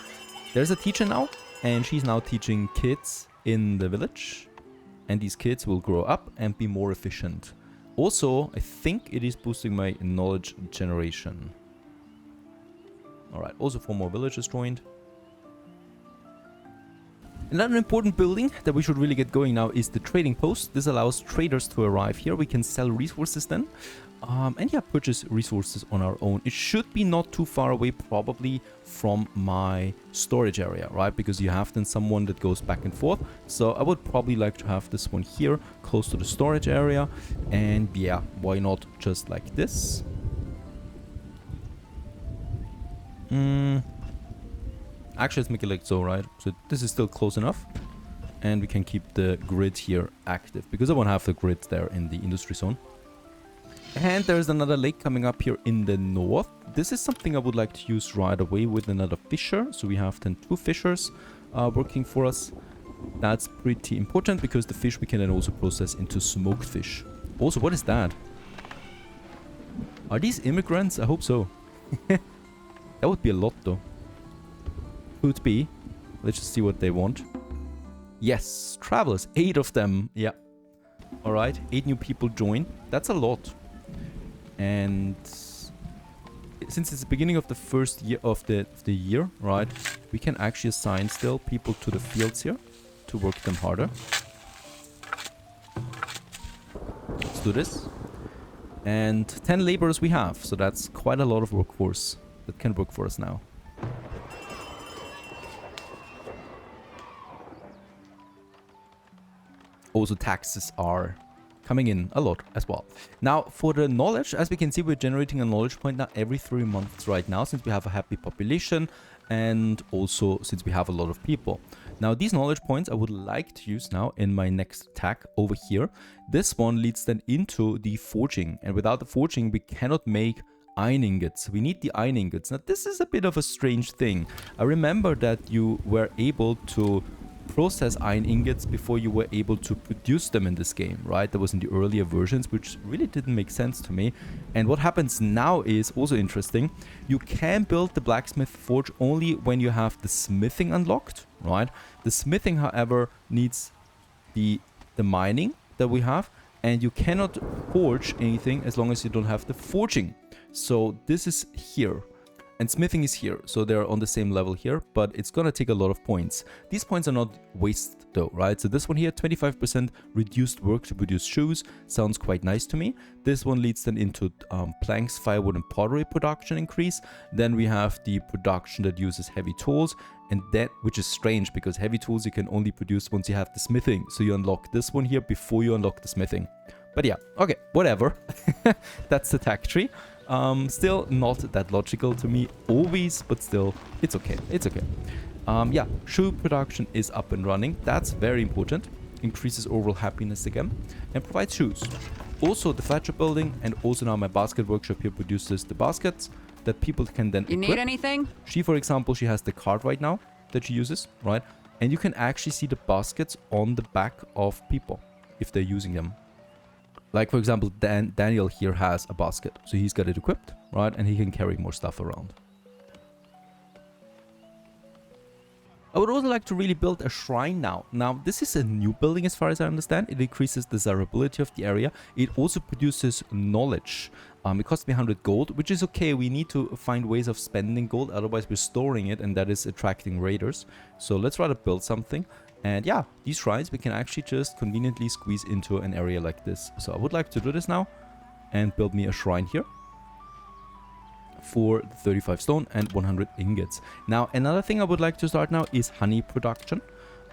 There's a teacher now, and she's now teaching kids in the village. And these kids will grow up and be more efficient. Also, I think it is boosting my knowledge generation. Alright, also 4 more villagers joined. Another important building that we should really get going now is the trading post. This allows traders to arrive here. We can sell resources then. And yeah, purchase resources on our own. It should be not too far away, probably from my storage area, right? Because you have then someone that goes back and forth. So I would probably like to have this one here, close to the storage area. And yeah, why not just like this? Actually, let's make it like so, right? So this is still close enough. And we can keep the grid here active, because I won't have the grid there in the industry zone. And there's another lake coming up here in the north. This is something I would like to use right away with another fisher. So we have then 2 fishers working for us. That's pretty important, because the fish we can then also process into smoked fish. Also, what is that? Are these immigrants? I hope so. That would be a lot though. Could be. Let's just see what they want. Yes, travelers. 8 of them. Yeah. Alright, 8 new people join. That's a lot. And since it's the beginning of the first year of the year, right, we can actually assign still people to the fields here to work them harder. Let's do this. And 10 laborers we have, so that's quite a lot of workforce that can work for us now. Also, taxes are coming in a lot as well. Now, for the knowledge, as we can see, we're generating a knowledge point now every 3 months right now, since we have a happy population and also since we have a lot of people. Now these knowledge points I would like to use now in my next attack over here. This one leads then into the forging, and without the forging we cannot make iron ingots. We need the iron ingots. Now this is a bit of a strange thing. I remember that you were able to process iron ingots before you were able to produce them in this game, right? That was in the earlier versions, which really didn't make sense to me. And what happens now is also interesting. You can build the blacksmith forge only when you have the smithing unlocked, right? The smithing, however, needs the mining that we have, and you cannot forge anything as long as you don't have the forging. So this is here. And smithing is here, so they're on the same level here, but it's gonna take a lot of points. These points are not waste though, right? So this one here, 25% reduced work to produce shoes, sounds quite nice to me. This one leads then into planks, firewood and pottery production increase. Then we have the production that uses heavy tools, and that, which is strange because heavy tools you can only produce once you have the smithing. So you unlock this one here before you unlock the smithing. But yeah, okay, whatever. That's the tech tree. Still not that logical to me always, but still it's okay, it's okay. Yeah, shoe production is up and running. That's very important. Increases overall happiness again and provides shoes. Also the fletcher building, and also now my basket workshop here produces the baskets that people can then equip. Need anything? She, for example, she has the cart right now that she uses, right? And you can actually see the baskets on the back of people if they're using them. Like, for example, Daniel here has a basket, so he's got it equipped, right? And he can carry more stuff around. I would also like to really build a shrine now. Now, this is a new building as far as I understand. It increases the desirability of the area. It also produces knowledge. It costs me 100 gold, which is okay. We need to find ways of spending gold, otherwise we're storing it, and that is attracting raiders. So let's rather build something. And yeah, these shrines we can actually just conveniently squeeze into an area like this. So I would like to do this now and build me a shrine here for 35 stone and 100 ingots. Now, another thing I would like to start now is honey production.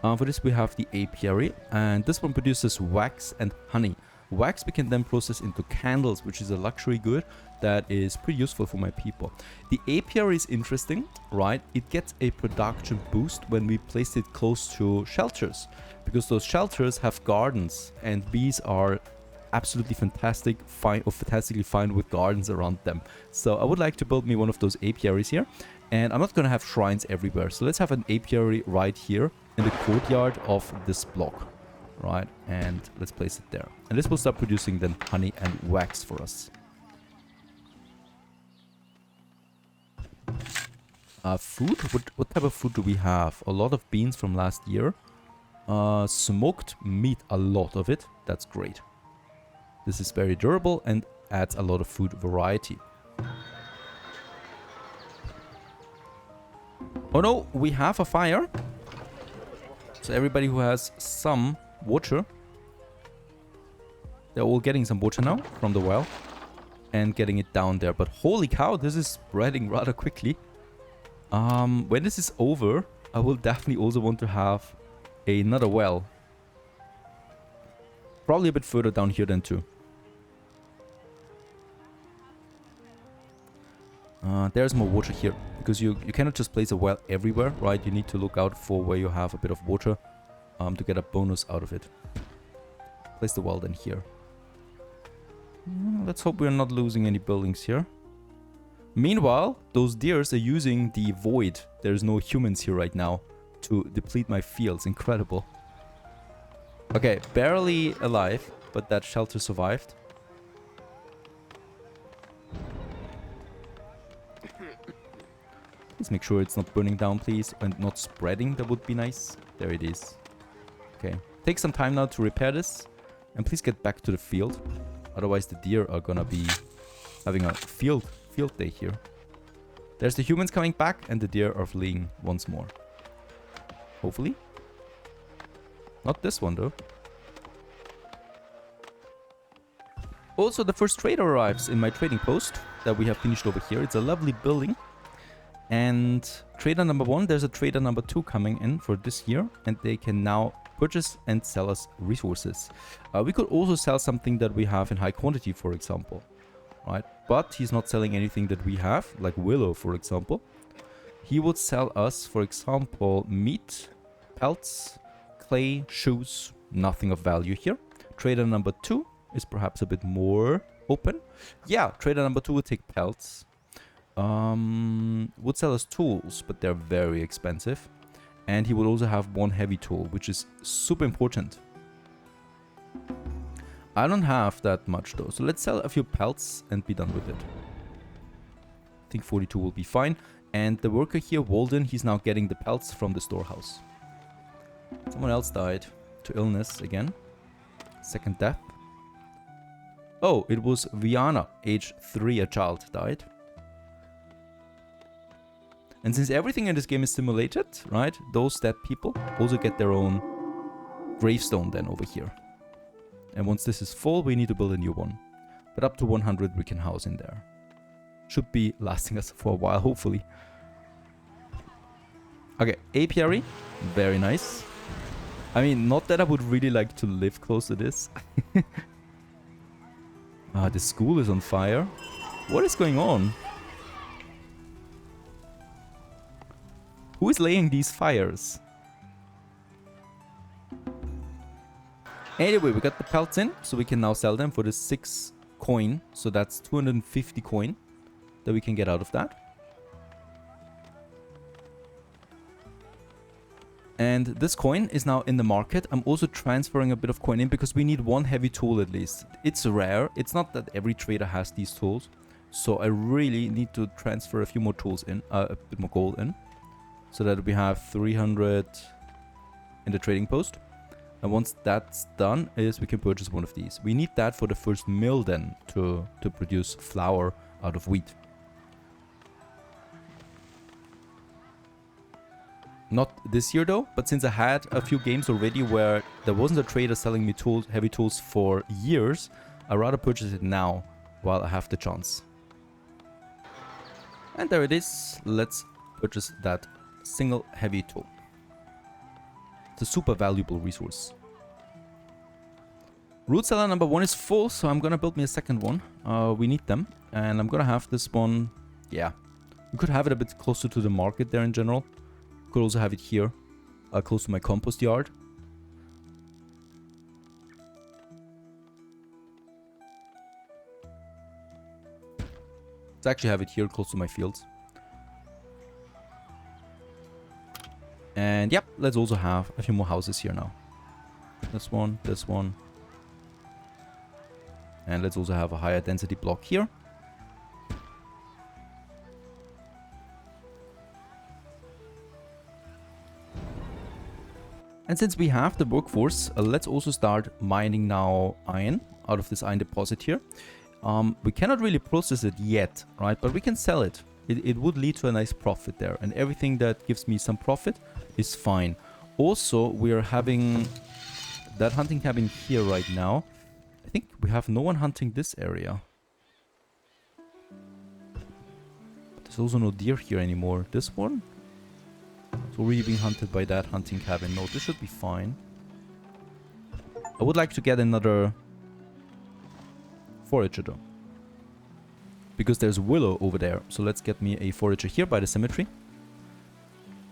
For this we have the apiary, and this one produces wax and honey. Wax we can then process into candles, which is a luxury good that is pretty useful for my people. The apiary is interesting, right? It gets a production boost when we place it close to shelters, because those shelters have gardens, and bees are absolutely fantastically fine with gardens around them. So I would like to build me one of those apiaries here, and I'm not going to have shrines everywhere. So let's have an apiary right here in the courtyard of this block. Right, and let's place it there. And this will start producing then honey and wax for us. Food? What type of food do we have? A lot of beans from last year. Smoked meat, a lot of it. That's great. This is very durable and adds a lot of food variety. Oh no, we have a fire. So everybody who has some water, they're all getting some water now from the well and getting it down there. But holy cow, this is spreading rather quickly. When this is over, I will definitely also want to have another well, probably a bit further down here then too. There's more water here, because you cannot just place a well everywhere, right? You need to look out for where you have a bit of water to get a bonus out of it. Place the well then here. Let's hope we're not losing any buildings here. Meanwhile, those deers are using the void. There's no humans here right now to deplete my fields. Incredible. Okay, barely alive, but that shelter survived. Please make sure it's not burning down, please, and not spreading. That would be nice. There it is. Okay. Take some time now to repair this, and please get back to the field. Otherwise, the deer are gonna be having a field day here. There's the humans coming back, and the deer are fleeing once more. Hopefully. Not this one, though. Also, the first trader arrives in my trading post that we have finished over here. It's a lovely building. And trader number 1, there's a trader number 2 coming in for this year, and they can now purchase and sell us resources. We could also sell something that we have in high quantity, for example, right? But he's not selling anything that we have, like willow, for example. He would sell us, for example, meat, pelts, clay, shoes, nothing of value here. Trader number 2 is perhaps a bit more open. Yeah, trader number 2 will take pelts. Would sell us tools, but they're very expensive. And he would also have one heavy tool, which is super important. I don't have that much though, so let's sell a few pelts and be done with it. I think 42 will be fine. And the worker here, Walden, he's now getting the pelts from the storehouse. Someone else died to illness again. Second death. Oh, it was Viana, age 3, a child, died. And since everything in this game is simulated, right, those dead people also get their own gravestone then over here. And once this is full, we need to build a new one. But up to 100 we can house in there. Should be lasting us for a while, hopefully. Okay, apiary. Very nice. I mean, not that I would really like to live close to this. The school is on fire. What is going on? Who is laying these fires? Anyway, we got the pelts in, so we can now sell them for the 6 coin. So that's 250 coin that we can get out of that. And this coin is now in the market. I'm also transferring a bit of coin in because we need one heavy tool at least. It's rare. It's not that every trader has these tools. So I really need to transfer a few more tools in, a bit more gold in. So that we have 300 in the trading post. And once that's done, we can purchase one of these. We need that for the first mill then to produce flour out of wheat. Not this year though, but since I had a few games already where there wasn't a trader selling me tools, heavy tools for years, I'd rather purchase it now while I have the chance. And there it is. Let's purchase that single heavy tool. It's a super valuable resource. Root cellar number 1 is full, so I'm gonna build me a second one. We need them. And I'm gonna have this one, yeah. We could have it a bit closer to the market there in general. Could also have it here, close to my compost yard. Let's actually have it here, close to my fields. And yep, let's also have a few more houses here now. This one, this one. And let's also have a higher density block here. And since we have the workforce, let's also start mining now iron out of this iron deposit here. We cannot really process it yet, right? But we can sell it. It would lead to a nice profit there. And everything that gives me some profit is fine. Also, we are having that hunting cabin here right now. I think we have no one hunting this area. But there's also no deer here anymore. This one? It's already being hunted by that hunting cabin. No, this should be fine. I would like to get another forager though. Because there's willow over there. So let's get me a forager here by the cemetery.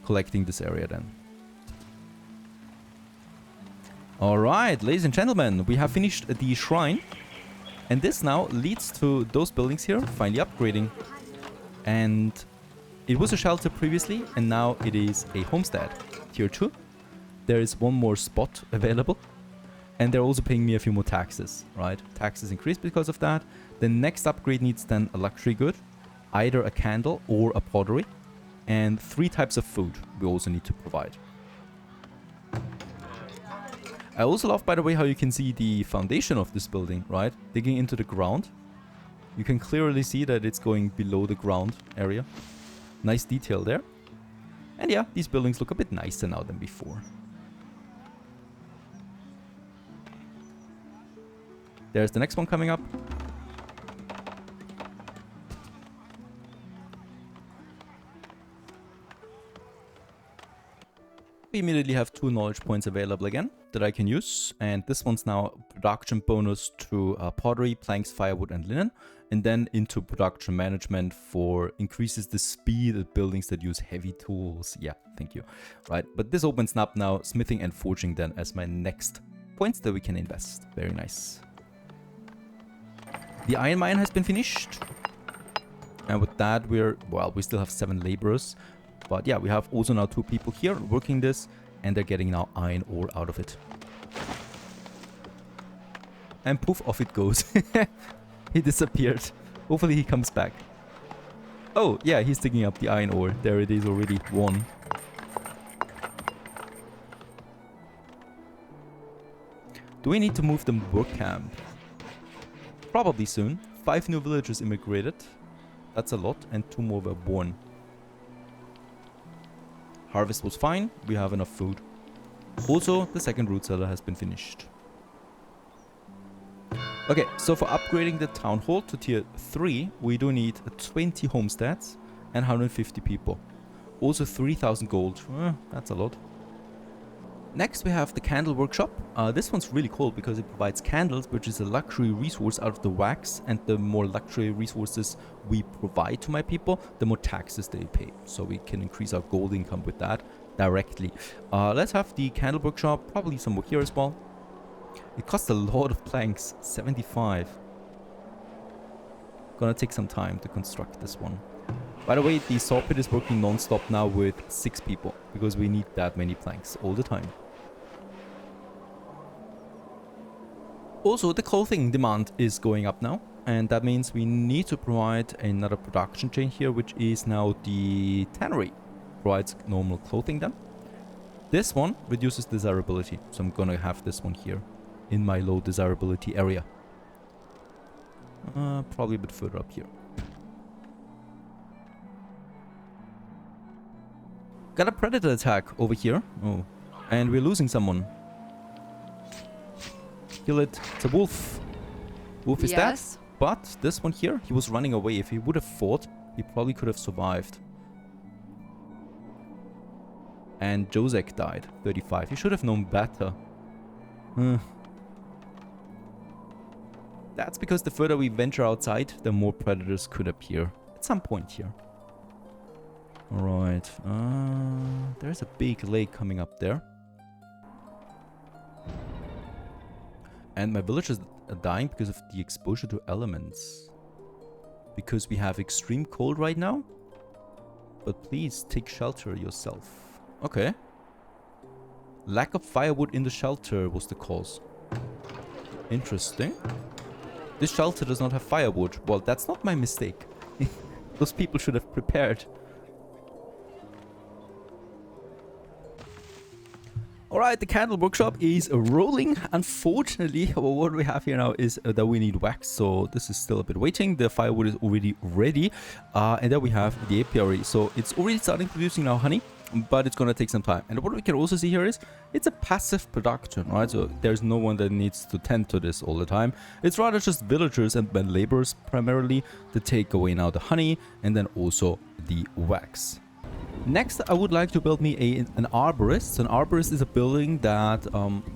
Collecting this area then. Alright, ladies and gentlemen, we have finished the shrine. And this now leads to those buildings here finally upgrading. And it was a shelter previously, and now it is a homestead. Tier 2. There is one more spot available. And they're also paying me a few more taxes, right? Taxes increased because of that. The next upgrade needs then a luxury good. Either a candle or a pottery. And 3 types of food we also need to provide. I also love, by the way, how you can see the foundation of this building, right? Digging into the ground. You can clearly see that it's going below the ground area. Nice detail there. And yeah, these buildings look a bit nicer now than before. There's the next one coming up. We immediately have 2 knowledge points available again. that I can use, and this one's now production bonus to pottery, planks, firewood, and linen, and then into production management for increases the speed of buildings that use heavy tools. Yeah, thank you. Right, but this opens up now smithing and forging then as my next points that we can invest. Very nice. The iron mine has been finished, and with that we still have 7 laborers, but yeah, we have also now 2 people here working this, and they're getting now iron ore out of it. And poof, off it goes. He disappeared. Hopefully he comes back. Oh, yeah, he's digging up the iron ore. There it is already. 1. Do we need to move the work camp? Probably soon. 5 new villagers immigrated. That's a lot. And 2 more were born. Harvest was fine. We have enough food. Also, the second root cellar has been finished. Okay, so for upgrading the town hall to tier 3, we do need 20 homesteads and 150 people. Also 3,000 gold. That's a lot. Next we have the candle workshop. This one's really cool because it provides candles, which is a luxury resource out of the wax, and the more luxury resources we provide to my people, the more taxes they pay. So we can increase our gold income with that directly. Let's have the candle workshop, probably somewhere here as well. It costs a lot of planks, 75. Gonna take some time to construct this one. By the way, the saw pit is working non-stop now with 6 people, because we need that many planks all the time. Also, the clothing demand is going up now, and that means we need to provide another production chain here, which is now the tannery. Provides normal clothing then. This one reduces desirability, so I'm gonna have this one here in my low desirability area. Probably a bit further up here. Got a predator attack over here. Oh, and we're losing someone. Kill it. It's a wolf. Wolf is dead. But this one here, he was running away. If he would have fought, he probably could have survived. And Josek died. 35. He should have known better. That's because the further we venture outside, the more predators could appear at some point here. Alright, there's a big lake coming up there. And my villagers are dying because of the exposure to elements. Because we have extreme cold right now. But please take shelter yourself. Okay. Lack of firewood in the shelter was the cause. Interesting. This shelter does not have firewood. Well, that's not my mistake. Those people should have prepared. Alright, the candle workshop is rolling. Unfortunately, what we have here now is that we need wax, so this is still a bit waiting. The firewood is already ready. And then we have the apiary. So it's already starting producing now honey, but it's going to take some time. And what we can also see here is it's a passive production, right? So there's no one that needs to tend to this all the time. It's rather just villagers and laborers primarily to take away now the honey and then also the wax. Next, I would like to build me an arborist. So an arborist is a building that,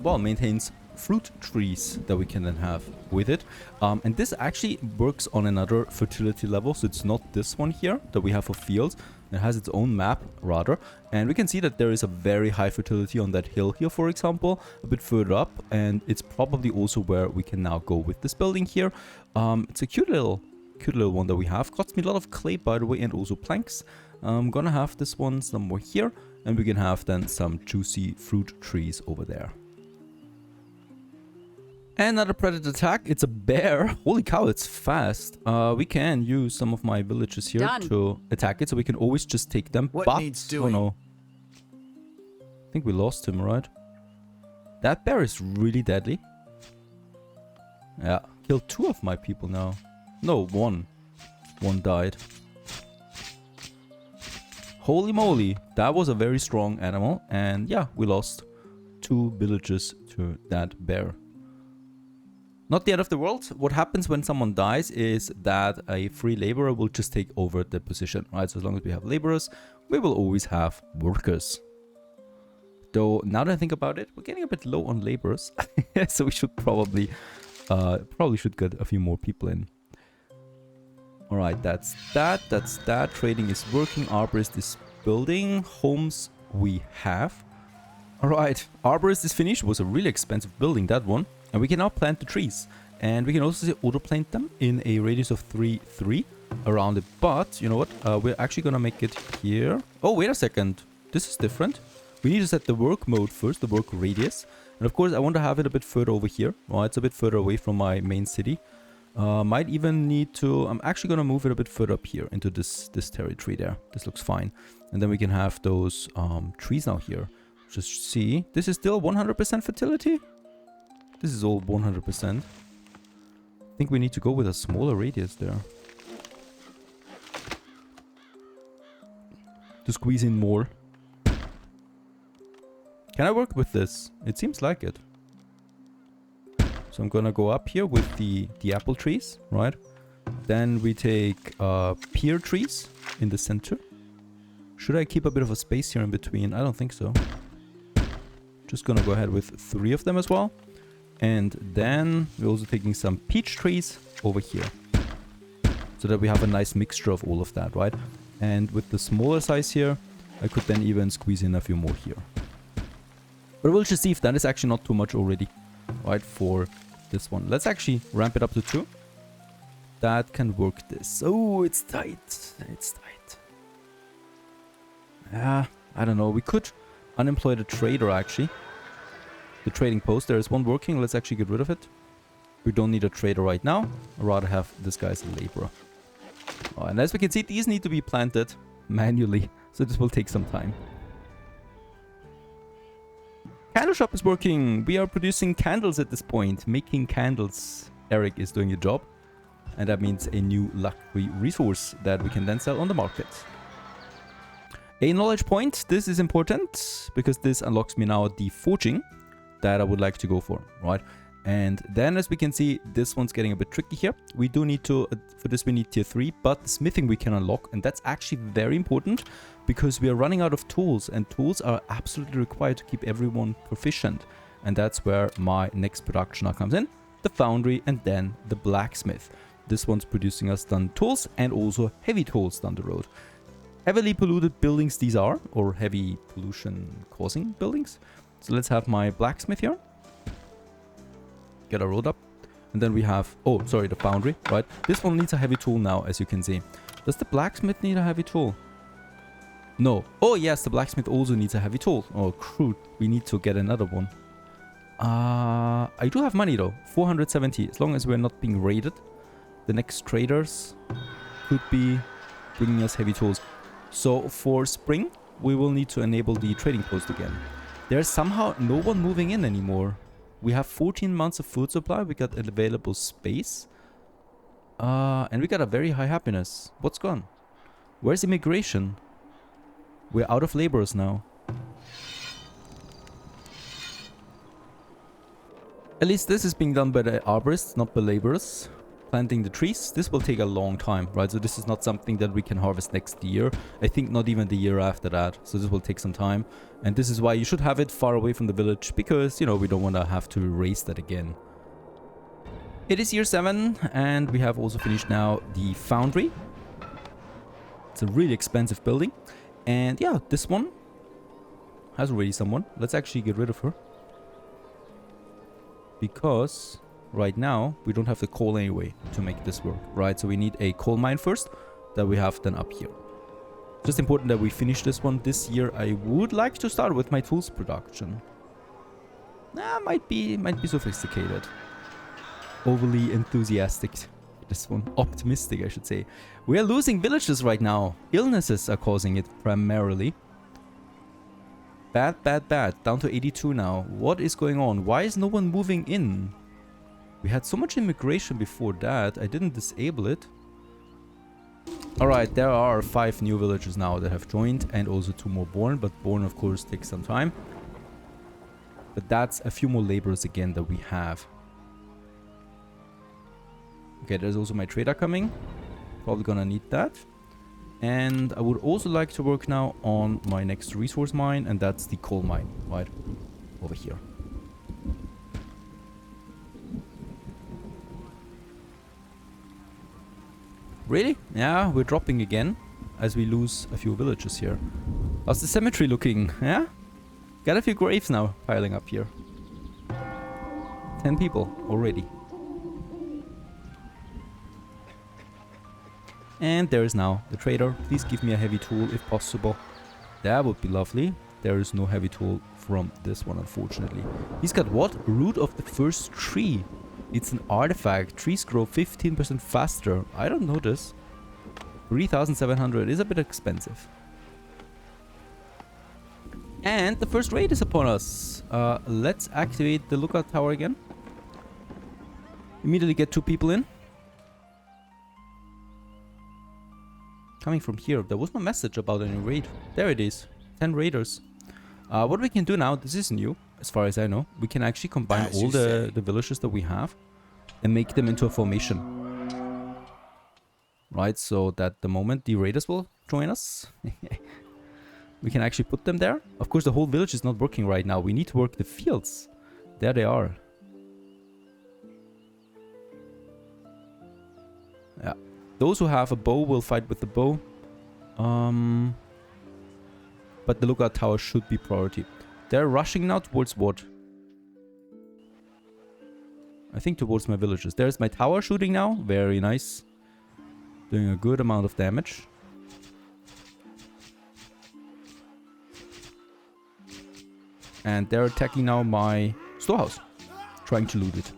well, maintains fruit trees that we can then have with it. And this actually works on another fertility level. So it's not this one here that we have for fields. It has its own map, rather. And we can see that there is a very high fertility on that hill here, for example, a bit further up. And it's probably also where we can now go with this building here. It's a cute little one that we have. Costs me a lot of clay, by the way, and also planks. I'm gonna have this one somewhere here, and we can have then some juicy fruit trees over there. Another predator attack. It's a bear. Holy cow, it's fast. We can use some of my villagers here to attack it, so we can always just take them. What needs doing? Oh no. I think we lost him, right? That bear is really deadly. Yeah, killed 2 of my people now. No, 1. 1 died. Holy moly, that was a very strong animal, and yeah, we lost 2 villagers to that bear. Not the end of the world. What happens when someone dies is that a free laborer will just take over the position, right? So as long as we have laborers, we will always have workers. Though, now that I think about it, we're getting a bit low on laborers. So we should probably should get a few more people in. Alright, that's that. That's that. Trading is working. Arborist is building. Homes we have. Alright, Arborist is finished. It was a really expensive building, that one. And we can now plant the trees. And we can also auto-plant them in a radius of 3 around it. But, you know what? We're actually gonna make it here. Oh, wait a second. This is different. We need to set the work mode first, the work radius. And of course, I want to have it a bit further over here. Well, it's a bit further away from my main city. Might even need to... I'm actually gonna move it a bit further up here into this territory there. This looks fine. And then we can have those trees now here. Just see. This is still 100% fertility? This is all 100%. I think we need to go with a smaller radius there. To squeeze in more. Can I work with this? It seems like it. So I'm gonna go up here with the apple trees, right? Then we take pear trees in the center. Should I keep a bit of a space here in between? I don't think so. Just gonna go ahead with 3 of them as well. And then we're also taking some peach trees over here. So that we have a nice mixture of all of that, right? And with the smaller size here, I could then even squeeze in a few more here. But we'll just see if that is actually not too much already, right, for this one. Let's actually ramp it up to 2. That can work this. Oh, it's tight. It's tight. Yeah, I don't know. We could unemploy the trader, actually. The trading post. There is one working. Let's actually get rid of it. We don't need a trader right now. I'd rather have this guy as a laborer. Oh, and as we can see, these need to be planted manually. So this will take some time. Candle shop is working. We are producing candles at this point. Making candles. Eric is doing the job. And that means a new luxury resource that we can then sell on the market. A knowledge point. This is important because this unlocks me now the forging that I would like to go for, right? And then as we can see, this one's getting a bit tricky here. We do need to, for this we need tier 3, but smithing we can unlock. And that's actually very important because we are running out of tools and tools are absolutely required to keep everyone proficient. And that's where my next production now comes in, the foundry and then the blacksmith. This one's producing us done tools and also heavy tools down the road. Heavily polluted buildings these are, or heavy pollution causing buildings. So let's have my blacksmith here. Get a road up. And then we have, oh, sorry, the foundry, right? This one needs a heavy tool now, as you can see. Does the blacksmith need a heavy tool? No. Oh, yes, the blacksmith also needs a heavy tool. Oh, crude. We need to get another one. I do have money, though. 470, as long as we're not being raided. The next traders could be bringing us heavy tools. So for spring, we will need to enable the trading post again. There's somehow no one moving in anymore. We have 14 months of food supply. We got an available space. And we got a very high happiness. What's gone? Where's immigration? We're out of laborers now. At least this is being done by the arborists, not by laborers. Planting the trees. This will take a long time, right? So this is not something that we can harvest next year. I think not even the year after that. So this will take some time. And this is why you should have it far away from the village. Because, you know, we don't want to have to erase that again. It is year 7. And we have also finished now the foundry. It's a really expensive building. And yeah, this one has already someone. Let's actually get rid of her. Because right now, we don't have the coal anyway to make this work, right? So we need a coal mine first that we have then up here. Just important that we finish this one this year. I would like to start with my tools production. Might be sophisticated. Overly enthusiastic. This one. Optimistic, I should say. We are losing villages right now. Illnesses are causing it primarily. Bad, bad, bad. Down to 82 now. What is going on? Why is no one moving in? We had so much immigration before that. I didn't disable it. Alright, there are 5 new villagers now that have joined. And also 2 more born. But born, of course, takes some time. But that's a few more laborers again that we have. Okay, there's also my trader coming. Probably gonna need that. And I would also like to work now on my next resource mine, and that's the coal mine, right over here. Really? Yeah, we're dropping again as we lose a few villages here. How's the cemetery looking? Yeah? Got a few graves now piling up here. 10 people already. And there is now the trader. Please give me a heavy tool if possible. That would be lovely. There is no heavy tool from this one, unfortunately. He's got what? Root of the first tree. It's an artifact. Trees grow 15% faster. I don't know this. 3,700 is a bit expensive. And the first raid is upon us. Let's activate the lookout tower again. Immediately get 2 people in. Coming from here. There was no message about any raid. There it is. 10 raiders. What we can do now, this is new, as far as I know. We can actually combine all the villages that we have and make them into a formation. Right, so that the moment the raiders will join us, we can actually put them there. Of course, the whole village is not working right now. We need to work the fields. There they are. Yeah. Those who have a bow will fight with the bow. But the lookout tower should be priority. They're rushing now towards what? I think towards my villages. There's my tower shooting now. Very nice. Doing a good amount of damage. And they're attacking now my storehouse. Trying to loot it.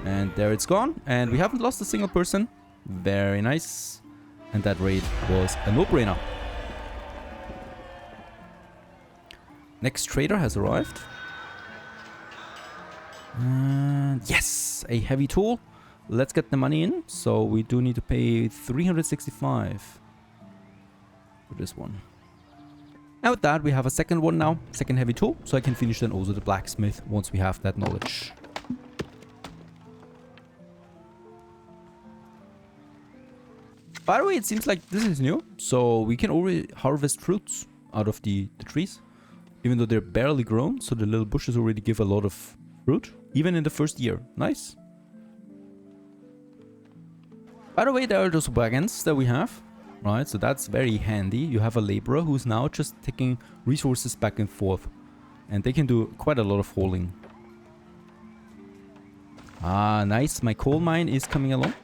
And there it's gone. And we haven't lost a single person. Very nice. And that raid was a no-brainer. Next trader has arrived. And yes! A heavy tool. Let's get the money in. So we do need to pay 365 for this one. And with that we have a second one now. Second heavy tool. So I can finish then also the blacksmith once we have that knowledge. By the way, it seems like this is new, so we can already harvest fruits out of the trees, even though they're barely grown, so the little bushes already give a lot of fruit, even in the first year. Nice. By the way, there are those wagons that we have, right, so that's very handy. You have a laborer who's now just taking resources back and forth, and they can do quite a lot of hauling. Ah, nice. My coal mine is coming along.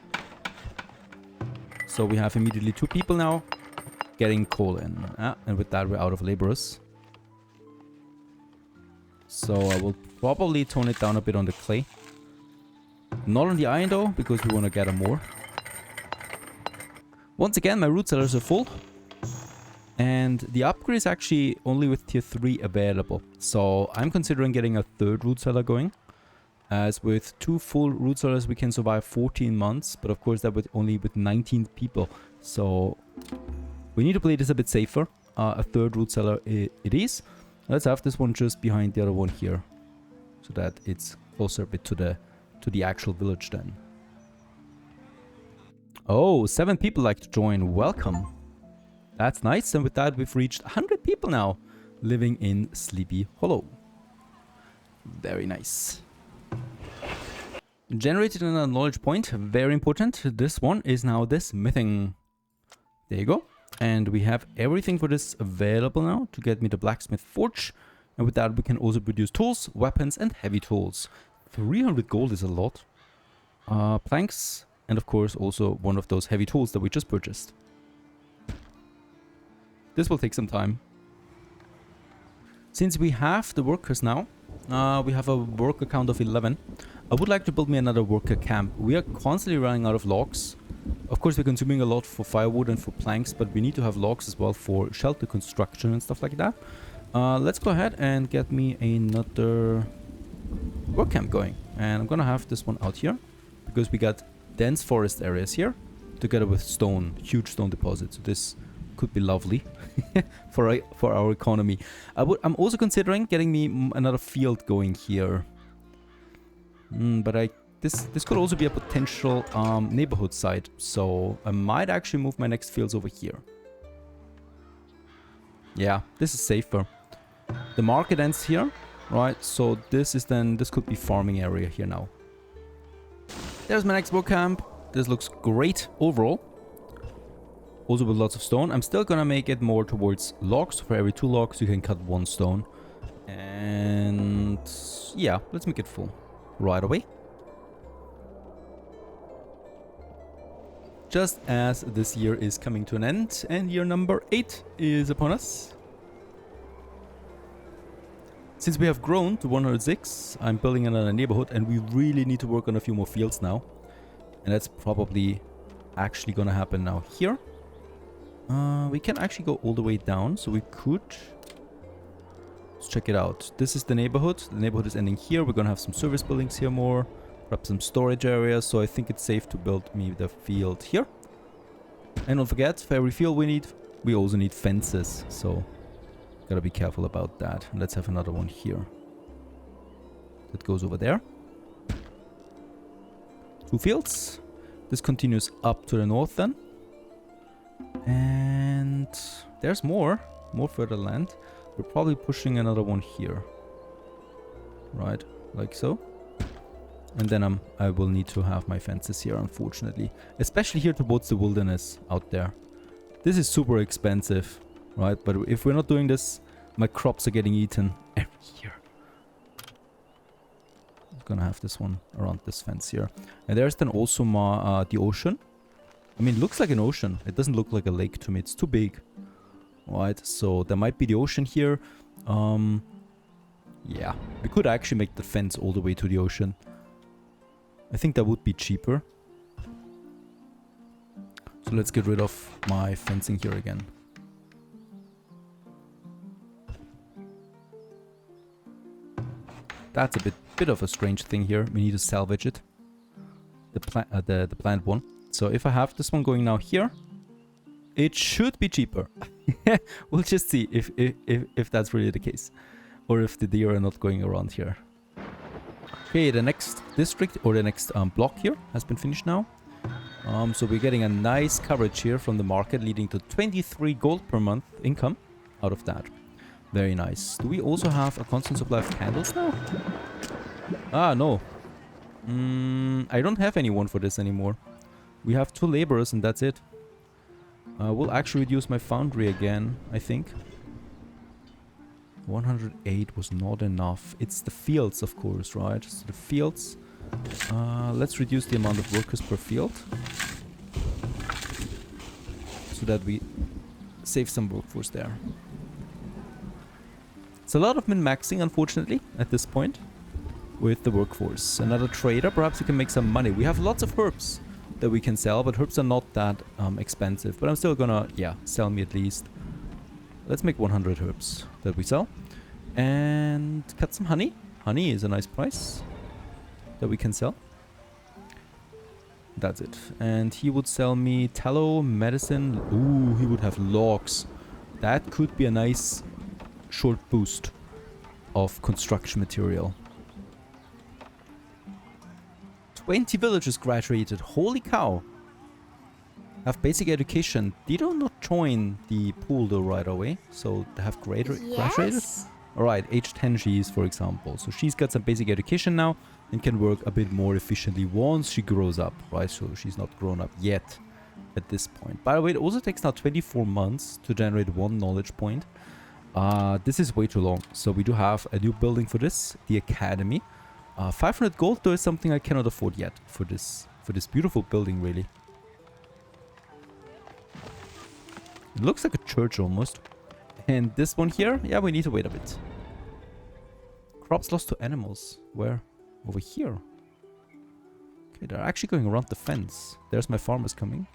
So we have immediately 2 people now getting coal in. And with that we're out of laborers. So I will probably tone it down a bit on the clay. Not on the iron though, because we want to gather more. Once again, my root cellars are full. And the upgrade is actually only with tier 3 available. So I'm considering getting a 3rd root cellar going. As with 2 full root cellars we can survive 14 months, but of course that would only with 19 people. So we need to play this a bit safer. A 3rd root cellar it is. Let's have this one just behind the other one here, so that it's closer a bit to the actual village then. Oh, 7 people like to join. Welcome. That's nice. And with that we've reached 100 people now living in Sleepy Hollow. Very nice. Generated another knowledge point, very important. This one is now the smithing. There you go. And we have everything for this available now to get me the blacksmith forge. And with that we can also produce tools, weapons and heavy tools. 300 gold is a lot. Planks and of course also one of those heavy tools that we just purchased. This will take some time. Since we have the workers now, we have a worker count of 11. I would like to build me another worker camp. We are constantly running out of logs. Of course, we're consuming a lot for firewood and for planks, but we need to have logs as well for shelter construction and stuff like that. Let's go ahead and get me another work camp going. And I'm gonna have this one out here because we got dense forest areas here together with stone, huge stone deposits. So this could be lovely for our economy. I'm also considering getting me another field going here. But this could also be a potential neighborhood site. So I might actually move my next fields over here. Yeah, this is safer. The market ends here, right? So this could be farming area here now. There's my next work camp. This looks great overall. Also with lots of stone. I'm still gonna make it more towards logs. For every 2 logs, you can cut 1 stone. And yeah, let's make it full right away. Just as this year is coming to an end and year number 8 is upon us. Since we have grown to 106, I'm building another neighborhood and we really need to work on a few more fields now. And that's probably actually gonna happen now here. We can actually go all the way down, so we could... Let's check it out. This is the neighborhood. The neighborhood is ending here. We're gonna have some service buildings here more. Perhaps some storage areas, so I think it's safe to build me the field here. And don't forget, for every field we also need fences, so gotta be careful about that. And let's have another one here. That goes over there. 2 fields. This continues up to the north then. And there's more further land. We're probably pushing another one here. Right, like so. And then I will need to have my fences here, unfortunately. Especially here towards the wilderness out there. This is super expensive, right? But if we're not doing this, my crops are getting eaten every year. I'm gonna have this one around this fence here. And there's then also the ocean. I mean, it looks like an ocean. It doesn't look like a lake to me. It's too big. Right, so there might be the ocean here. Yeah, we could actually make the fence all the way to the ocean. I think that would be cheaper. So let's get rid of my fencing here again. That's a bit of a strange thing here. We need to salvage it. The planned one. So if I have this one going now here, it should be cheaper. We'll just see if that's really the case. Or if the deer are not going around here. Okay, the next district or the next block here has been finished now. So we're getting a nice coverage here from the market, leading to 23 gold per month income out of that. Very nice. Do we also have a constant supply of candles now? Ah, no. I don't have anyone for this anymore. We have 2 laborers and that's it. We'll actually reduce my foundry again, I think. 108 was not enough. It's the fields, of course, right? So the fields. Let's reduce the amount of workers per field. So that we save some workforce there. It's a lot of min-maxing, unfortunately, at this point. With the workforce. Another trader, perhaps you can make some money. We have lots of herbs that we can sell, but herbs are not that expensive. But I'm still gonna, yeah, sell me at least. Let's make 100 herbs that we sell. And cut some honey. Honey is a nice price that we can sell. That's it. And he would sell me tallow, medicine. Ooh, he would have logs. That could be a nice short boost of construction material. 20 villagers graduated. Holy cow. Have basic education. They do not join the pool though right away. So they have graduated. Alright, age 10 she is, for example. So she's got some basic education now and can work a bit more efficiently once she grows up, right? So she's not grown up yet at this point. By the way, it also takes now 24 months to generate 1 knowledge point. This is way too long. So we do have a new building for this, the academy. 500 gold though is something I cannot afford yet for this beautiful building, really. It looks like a church almost. And this one here, yeah, we need to wait a bit. Crops lost to animals. Where? Over here. Okay, they're actually going around the fence. There's my farmers coming.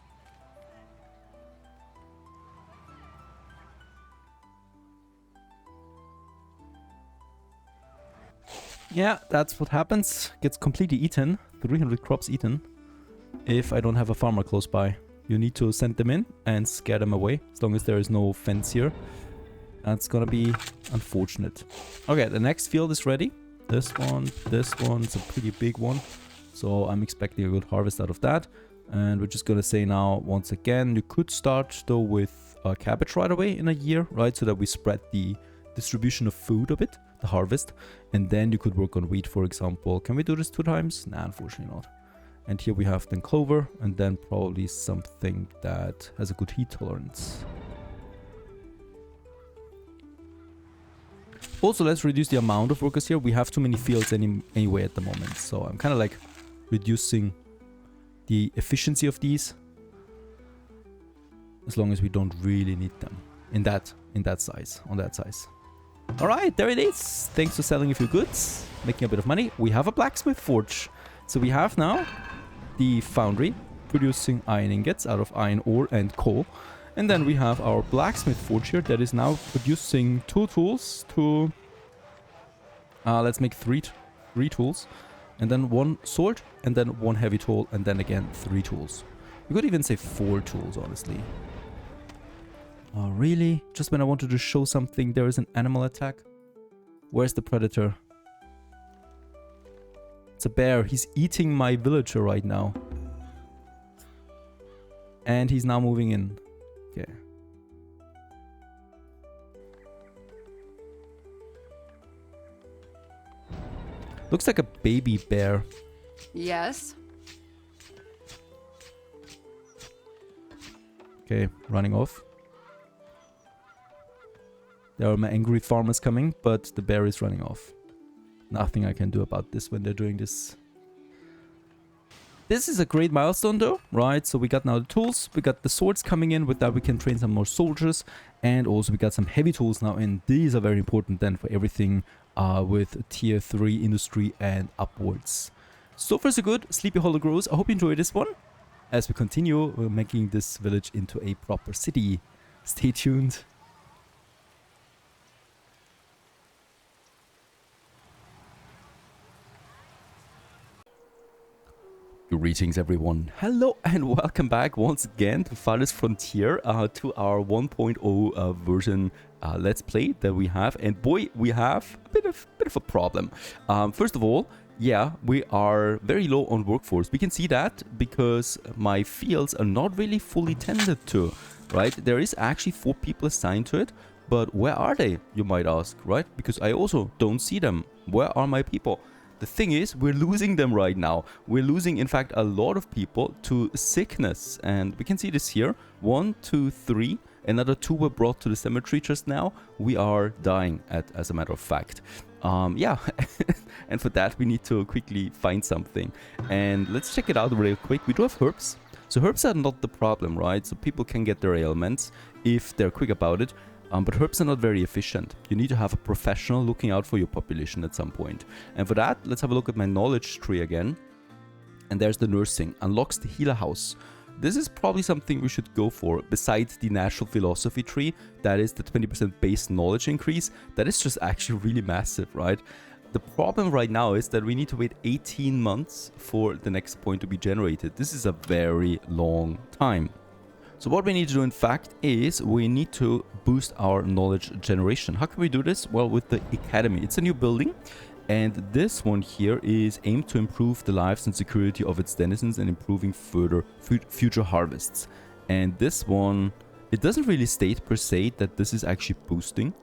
Yeah, that's what happens. Gets completely eaten. 300 crops eaten. If I don't have a farmer close by. You need to send them in and scare them away. As long as there is no fence here. That's gonna be unfortunate. Okay, the next field is ready. This one, it's a pretty big one. So I'm expecting a good harvest out of that. And we're just gonna say now, once again, you could start though with cabbage right away in a year, right? So that we spread the distribution of food a bit, the harvest. And then you could work on wheat, for example. Can we do this 2 times? Nah, unfortunately not. And here we have then clover, and then probably something that has a good heat tolerance. Also, let's reduce the amount of workers here. We have too many fields anyway at the moment. So I'm kind of like reducing the efficiency of these, as long as we don't really need them in that size, on that size. All right, there it is. Thanks for selling a few goods, making a bit of money. We have a blacksmith forge. So we have now the foundry producing iron ingots out of iron ore and coal. And then we have our blacksmith forge here that is now producing 2 tools to... let's make three tools. And then 1 sword, and then 1 heavy tool, and then again 3 tools. You could even say 4 tools, honestly. Oh, really? Just when I wanted to show something, there is an animal attack? Where's the predator? It's a bear. He's eating my villager right now. And he's now moving in. Okay. Looks like a baby bear. Yes. Okay, running off. There are my angry farmers coming, but the bear is running off. Nothing I can do about this when they're doing this. This is a great milestone though, right? So we got now the tools, we got the swords coming in. With that we can train some more soldiers, and also we got some heavy tools now in. These are very important then for everything with tier 3 industry and upwards. So far so good. Sleepy Hollow grows. I hope you enjoy this one. As we continue, we're making this village into a proper city. Stay tuned. Greetings everyone. Hello and welcome back once again to Farthest Frontier, to our 1.0 version let's play that we have. And boy, we have a bit of a problem. First of all, yeah, we are very low on workforce. We can see that because my fields are not really fully tended to, right? There is actually 4 people assigned to it, but where are they, you might ask, right? Because I also don't see them. Where are my people? The thing is, we're losing them right now. We're losing, in fact, a lot of people to sickness. And we can see this here. 1, 2, 3. Another 2 were brought to the cemetery just now. We are dying, as a matter of fact. Yeah, and for that, we need to quickly find something. And let's check it out real quick. We do have herbs. So herbs are not the problem, right? So people can get their ailments if they're quick about it. But herbs are not very efficient. You need to have a professional looking out for your population at some point. And for that, let's have a look at my knowledge tree again. And there's the nursing. Unlocks the healer house. This is probably something we should go for. Besides the natural philosophy tree, that is the 20% base knowledge increase. That is just actually really massive, right? The problem right now is that we need to wait 18 months for the next point to be generated. This is a very long time. So what we need to do, in fact, is we need to boost our knowledge generation. How can we do this? Well, with the academy. It's a new building, and this one here is aimed to improve the lives and security of its denizens and improving further future harvests. And this one, it doesn't really state per se that this is actually boosting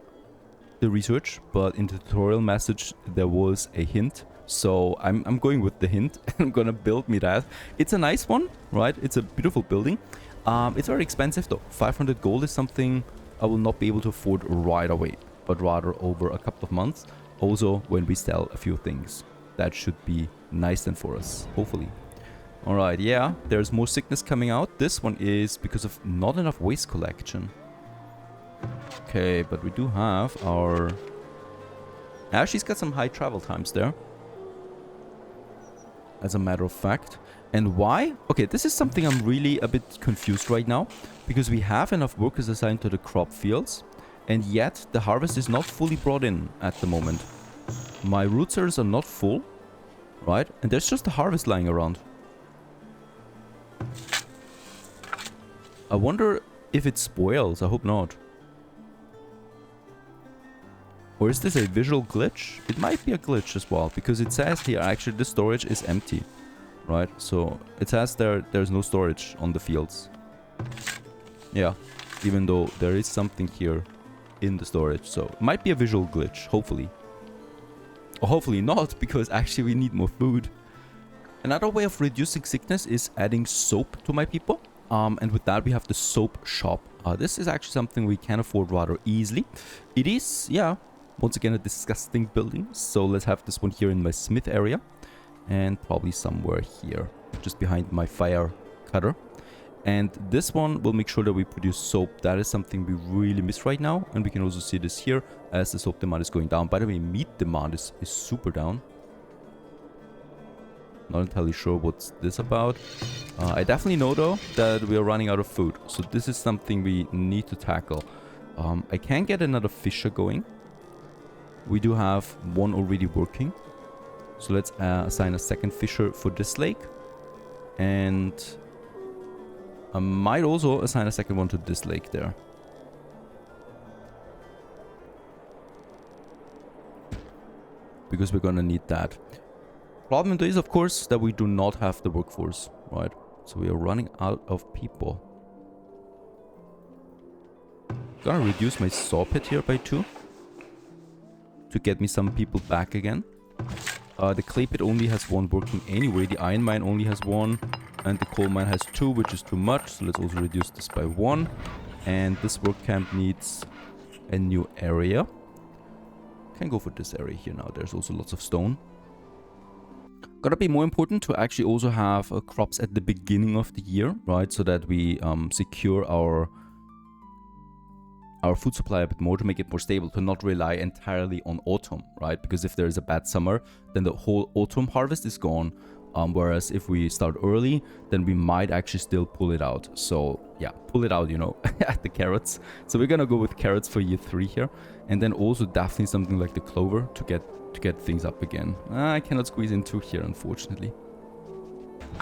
the research, but in the tutorial message there was a hint. So I'm going with the hint and I'm gonna build me that. It's a nice one, right? It's a beautiful building. It's very expensive though. 500 gold is something I will not be able to afford right away, but rather over a couple of months. Also, when we sell a few things. That should be nice then for us, hopefully. Alright, yeah, there's more sickness coming out. This one is because of not enough waste collection. Okay, but we do have our... she's got some high travel times there. As a matter of fact. And why? Okay, this is something I'm really a bit confused right now. Because we have enough workers assigned to the crop fields. And yet, the harvest is not fully brought in at the moment. My root cells are not full. Right? And there's just a harvest lying around. I wonder if it spoils. I hope not. Or is this a visual glitch? It might be a glitch as well. Because it says here, actually, the storage is empty. right? So it says there's no storage on the fields. Yeah, even though there is something here in the storage. So it might be a visual glitch, hopefully. Or hopefully not, because actually we need more food. Another way of reducing sickness is adding soap to my people. And with that we have the soap shop. This is actually something we can afford rather easily. It is, yeah, once again a disgusting building. So let's have this one here in my smith area. And probably somewhere here, just behind my fire cutter. And this one will make sure that we produce soap. That is something we really miss right now. And we can also see this here as the soap demand is going down. By the way, meat demand is super down. Not entirely sure what's this about. I definitely know though that we are running out of food. So this is something we need to tackle. I can get another fisher going. We do have one already working. So let's assign a second fisher for this lake. And I might also assign a second one to this lake there. Because we're gonna need that. Problem is, of course, that we do not have the workforce, right? So we are running out of people. Gonna reduce my saw pit here by 2. To get me some people back again. The clay pit only has 1 working anyway. The iron mine only has 1. And the coal mine has 2, which is too much. So let's also reduce this by 1. And this work camp needs a new area. Can go for this area here now. There's also lots of stone. Gonna be more important to actually also have crops at the beginning of the year, right? So that we secure our food supply a bit more, to make it more stable, to not rely entirely on autumn, right? Because if there is a bad summer, then the whole autumn harvest is gone. Whereas if we start early, then we might actually still pull it out. So yeah, pull it out, you know, at the carrots. So we're gonna go with carrots for year 3 here. And then also definitely something like the clover to get things up again. I cannot squeeze in 2 here, unfortunately.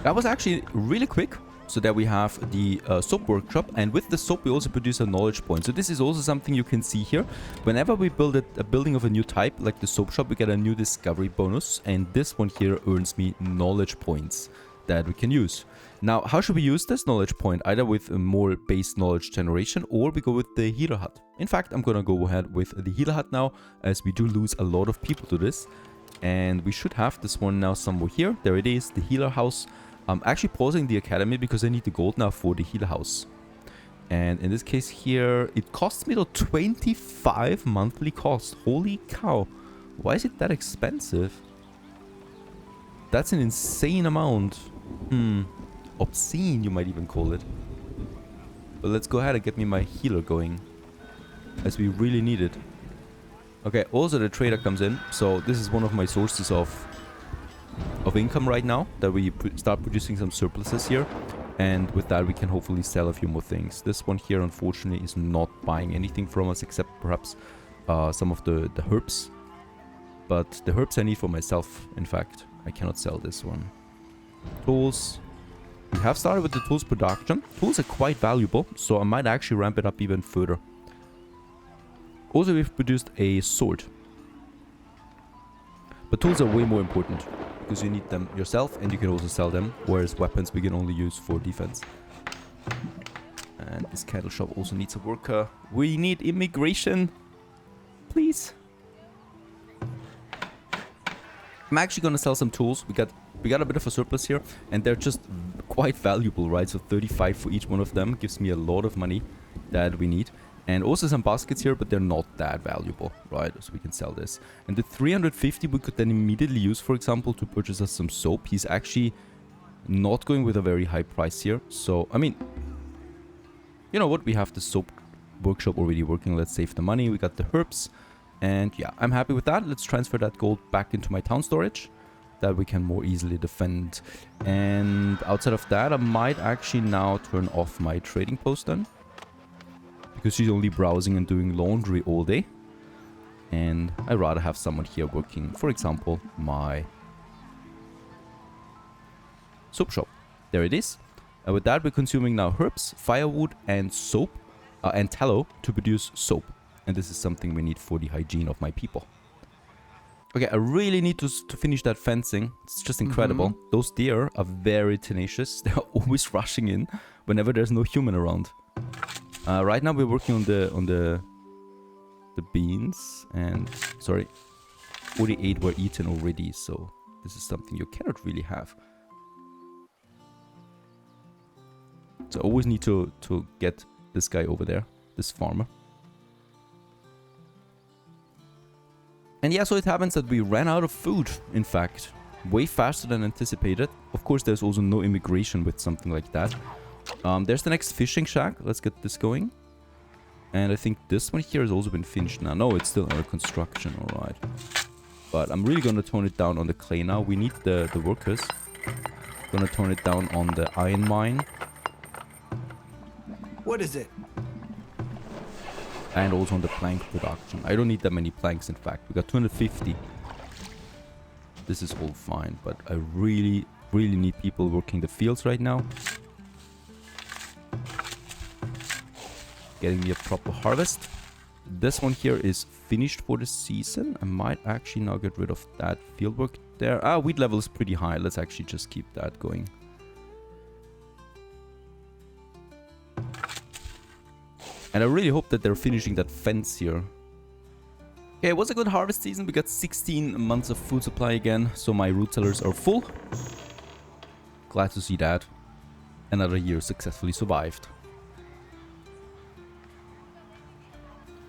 That was actually really quick. So there we have the soap workshop, and with the soap we also produce a knowledge point. So this is also something you can see here. Whenever we build a building of a new type, like the soap shop, we get a new discovery bonus, and this one here earns me knowledge points that we can use. Now, how should we use this knowledge point? Either with a more base knowledge generation, or we go with the healer hut. In fact, I'm gonna go ahead with the healer hut now, as we do lose a lot of people to this. And we should have this one now somewhere here. There it is, the healer house. I'm actually pausing the academy because I need the gold now for the healer house. And in this case here, it costs me the 25 monthly cost. Holy cow. Why is it that expensive? That's an insane amount. Obscene, you might even call it. But let's go ahead and get me my healer going, as we really need it. Okay, also the trader comes in. So this is one of my sources of income right now, that we start producing some surpluses here, and with that we can hopefully sell a few more things. This one here unfortunately is not buying anything from us, except perhaps some of the herbs, but the herbs I need for myself. In fact, I cannot sell this one. Tools, we have started with the tools production. Tools are quite valuable, so I might actually ramp it up even further. Also, we've produced a sword, but tools are way more important, because you need them yourself and you can also sell them, whereas weapons we can only use for defense. And this cattle shop also needs a worker. We need immigration, please. I'm actually gonna sell some tools. We got a bit of a surplus here, and they're just quite valuable, right? So 35 for each one of them gives me a lot of money that we need. And also some baskets here, but they're not that valuable, right? So we can sell this. And the 350 we could then immediately use, for example, to purchase us some soap. He's actually not going with a very high price here. So, I mean, you know what? We have the soap workshop already working. Let's save the money. We got the herbs. And yeah, I'm happy with that. Let's transfer that gold back into my town storage, that we can more easily defend. And outside of that, I might actually now turn off my trading post then, because she's only browsing and doing laundry all day. And I'd rather have someone here working, for example, my soap shop. There it is. And with that, we're consuming now herbs, firewood, and soap, and tallow to produce soap. And this is something we need for the hygiene of my people. Okay, I really need to finish that fencing. It's just incredible. Those deer are very tenacious. They're always rushing in whenever there's no human around. Right now we're working on the beans, and sorry, 48 were eaten already, so this is something you cannot really have. So I always need to get this guy over there, this farmer. And yeah, so it happens that we ran out of food, in fact, way faster than anticipated. Of course, there's also no immigration with something like that. There's the next fishing shack. Let's get this going. And I think this one here has also been finished now. No, it's still under construction, alright. But I'm really gonna tone it down on the clay now. We need the workers. Gonna tone it down on the iron mine. What is it? And also on the plank production. I don't need that many planks, in fact. We got 250. This is all fine, but I really need people working the fields right now. Getting me a proper harvest. This one here is finished for the season. I might actually now get rid of that fieldwork there. Wheat level is pretty high. Let's actually just keep that going. And I really hope that they're finishing that fence here. Okay, it was a good harvest season. We got 16 months of food supply again. So my root cellars are full. Glad to see that. Another year successfully survived.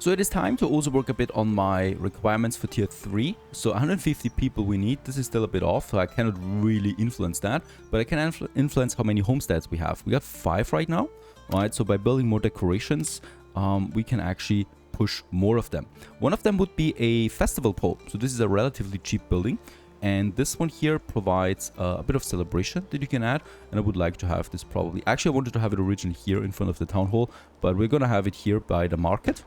So it is time to also work a bit on my requirements for tier 3. So 150 people we need. This is still a bit off, so I cannot really influence that. But I can influence how many homesteads we have. We got 5 right now. Right, so by building more decorations, we can actually push more of them. One of them would be a festival pole. So this is a relatively cheap building. And this one here provides a bit of celebration that you can add. And I would like to have this probably... Actually, I wanted to have it originally here in front of the town hall. But we're going to have it here by the market.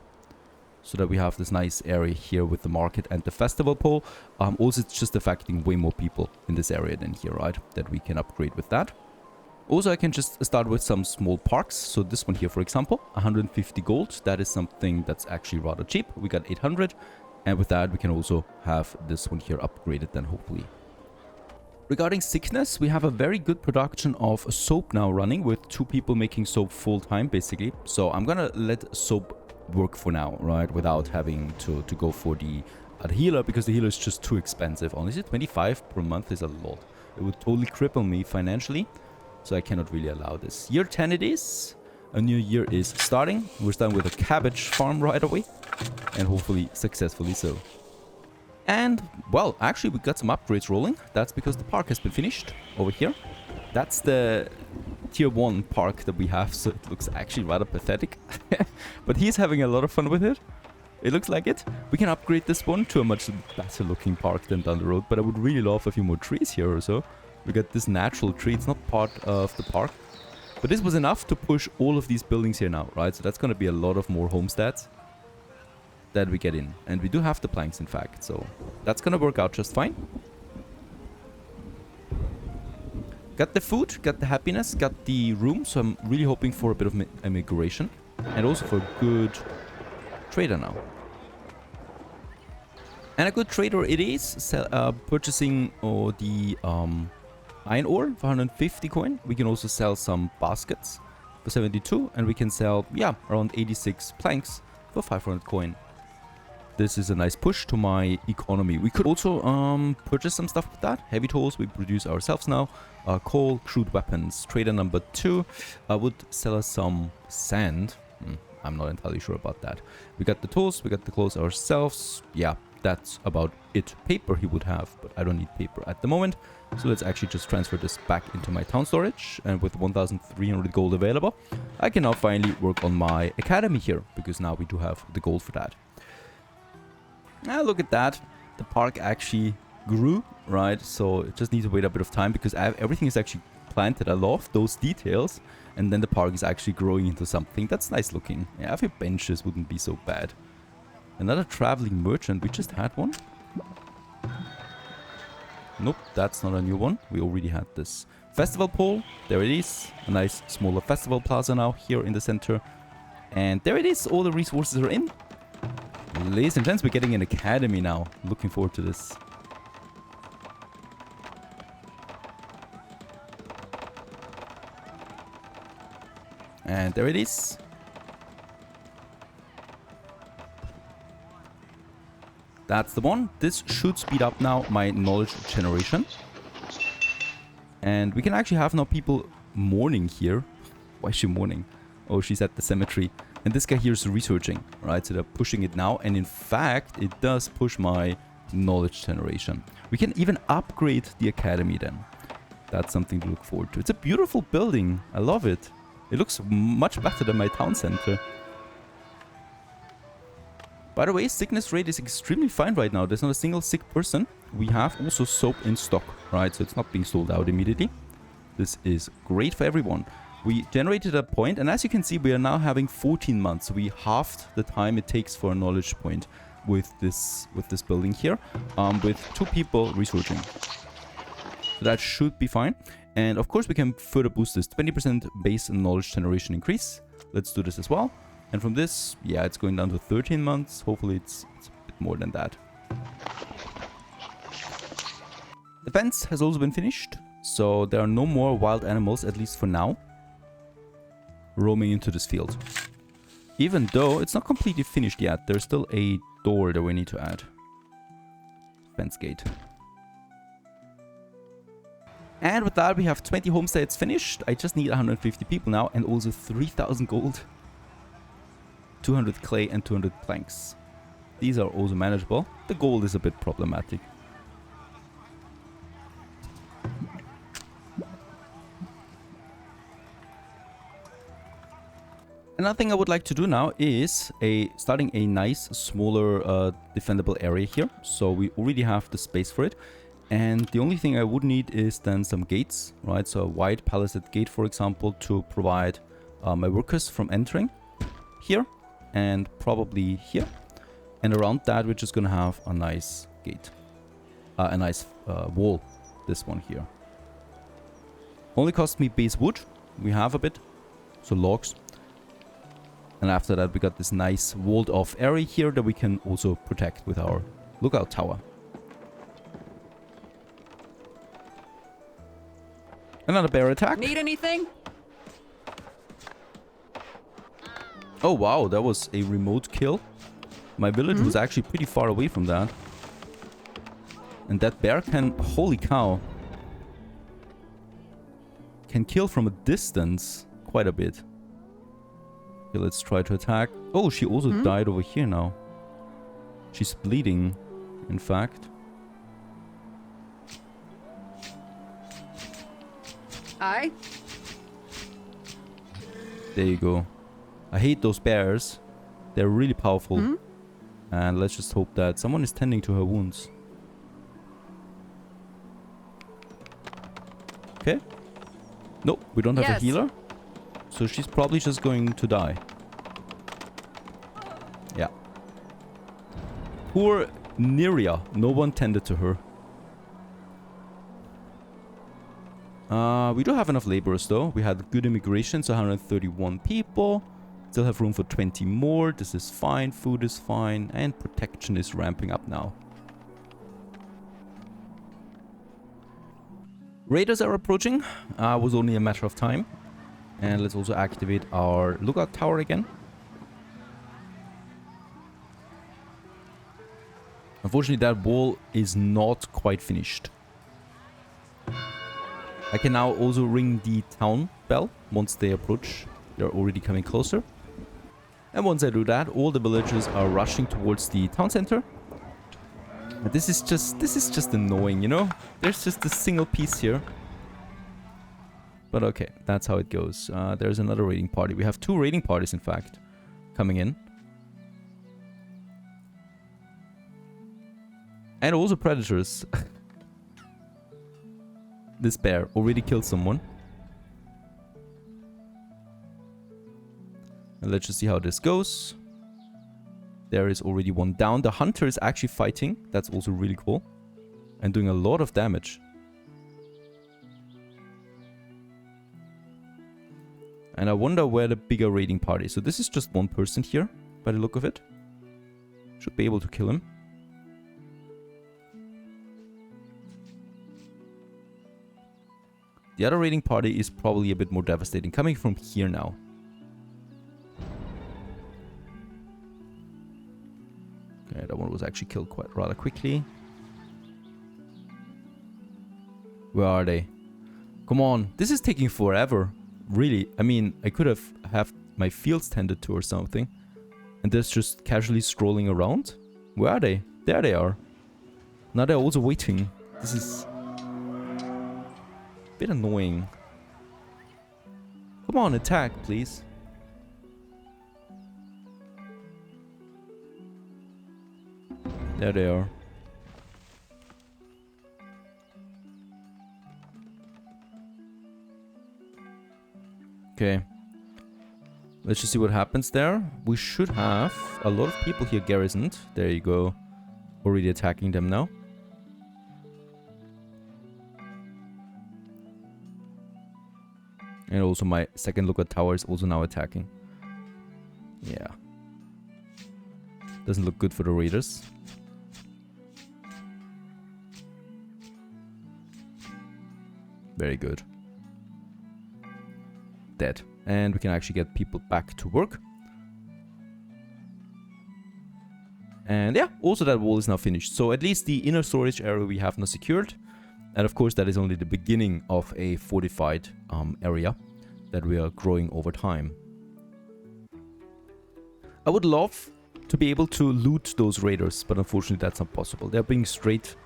So that we have this nice area here with the market and the festival pole. Also, it's just affecting way more people in this area than here, right? That we can upgrade with that. Also, I can just start with some small parks. So this one here, for example, 150 gold. That is something that's actually rather cheap. We got 800. And with that, we can also have this one here upgraded then, hopefully. Regarding sickness, we have a very good production of soap now running with 2 people making soap full time, basically. So I'm gonna let soap work for now, right? Without having to go for the healer, because the healer is just too expensive. Honestly, 25 per month is a lot. It would totally cripple me financially. So I cannot really allow this. Year 10 it is. A new year is starting. We're starting with a cabbage farm right away. And hopefully successfully so. And, well, actually we got some upgrades rolling. That's because the park has been finished over here. That's the tier 1 park that we have. So it looks actually rather pathetic. But he's having a lot of fun with it. It looks like it. We can upgrade this one to a much better looking park than down the road. But I would really love a few more trees here or so. We got this natural tree. It's not part of the park. But this was enough to push all of these buildings here now, right? So that's going to be a lot of more homesteads that we get in. And we do have the planks, in fact. So that's going to work out just fine. Got the food, got the happiness, got the room. So I'm really hoping for a bit of immigration. And also for a good trader now. And a good trader it is. Purchasing the... iron ore for 150 coin. We can also sell some baskets for 72, and we can sell, yeah, around 86 planks for 500 coin. This is a nice push to my economy. We could also purchase some stuff with that. Heavy tools we produce ourselves now. Coal, crude weapons. Trader number 2 would sell us some sand. I'm not entirely sure about that. We got the tools, we got the clothes ourselves. Yeah, that's about it. Paper he would have, but I don't need paper at the moment. So let's actually just transfer this back into my town storage. And with 1,300 gold available, I can now finally work on my academy here. Because now we do have the gold for that. Look at that. The park actually grew, right? So it just needs to wait a bit of time. Because everything is actually planted. I love those details. And then the park is actually growing into something that's nice looking. Yeah, I think benches wouldn't be so bad. Another traveling merchant. We just had one. Nope, that's not a new one. We already had this festival pole. There it is. A nice smaller festival plaza now here in the center. And there it is. All the resources are in. Ladies and gents, we're getting an academy now. Looking forward to this. And there it is. That's the one. This should speed up now my knowledge generation. And we can actually have now people mourning here. Why is she mourning? Oh, she's at the cemetery. And this guy here is researching, right? So they're pushing it now. And in fact, it does push my knowledge generation. We can even upgrade the academy then. That's something to look forward to. It's a beautiful building. I love it. It looks much better than my town center. By the way, sickness rate is extremely fine right now. There's not a single sick person. We have also soap in stock, right? So it's not being sold out immediately. This is great for everyone. We generated a point, and as you can see, we are now having 14 months. We halved the time it takes for a knowledge point with this building here, with 2 people researching. So that should be fine. And of course, we can further boost this 20% base knowledge generation increase. Let's do this as well. And from this, yeah, it's going down to 13 months. Hopefully, it's a bit more than that. The fence has also been finished. So there are no more wild animals, at least for now, roaming into this field. Even though it's not completely finished yet, there's still a door that we need to add. Fence gate. And with that, we have 20 homesteads finished. I just need 150 people now, and also 3,000 gold. 200 clay and 200 planks. These are also manageable. The gold is a bit problematic. Another thing I would like to do now is starting a nice, smaller, defendable area here. So we already have the space for it. And the only thing I would need is then some gates, right? So a wide palisade gate, for example, to provide my workers from entering here. And probably here. And around that, we're just going to have a nice gate. A nice wall. This one here. Only cost me base wood. We have a bit. So logs. And after that, we got this nice walled off area here that we can also protect with our lookout tower. Another bear attack. Need anything? Oh wow, that was a remote kill. My village was actually pretty far away from that. And that bear can, holy cow, can kill from a distance quite a bit. Okay, let's try to attack. Oh, she also died over here now. She's bleeding, in fact. Aye. There you go. I hate those bears. They're really powerful. And let's just hope that someone is tending to her wounds. Okay. Nope, we don't have a healer. So she's probably just going to die. Yeah. Poor Niria. No one tended to her. We do have enough laborers though. We had good immigration, so 131 people. Still have room for 20 more. This is fine. Food is fine. And protection is ramping up now. Raiders are approaching. Was only a matter of time. And let's also activate our lookout tower again. Unfortunately, that wall is not quite finished. I can now also ring the town bell once they approach. They're already coming closer. And once I do that, all the villagers are rushing towards the town center. And this is just annoying, you know? There's just a single piece here. But okay, that's how it goes. There's another raiding party. We have 2 raiding parties, in fact, coming in. And also predators. This bear already killed someone. And let's just see how this goes. There is already one down. The hunter is actually fighting. That's also really cool. And doing a lot of damage. And I wonder where the bigger raiding party is. So this is just one person here, by the look of it. Should be able to kill him. The other raiding party is probably a bit more devastating. Coming from here now. Yeah, that one was actually killed quite rather quickly. Where are they? Come on, this is taking forever. Really, I mean, I could have my fields tended to or something. And they're just casually strolling around. Where are they? There they are. Now they're also waiting. This is a bit annoying. Come on, attack, please. There they are. Okay. Let's just see what happens there. We should have a lot of people here garrisoned. There you go. Already attacking them now. And also my second lookout tower is also now attacking. Yeah. Doesn't look good for the raiders. Very good. Dead. And we can actually get people back to work. And yeah, also that wall is now finished. So at least the inner storage area we have now secured. And of course that is only the beginning of a fortified area that we are growing over time. I would love to be able to loot those raiders, but unfortunately that's not possible. They're being straight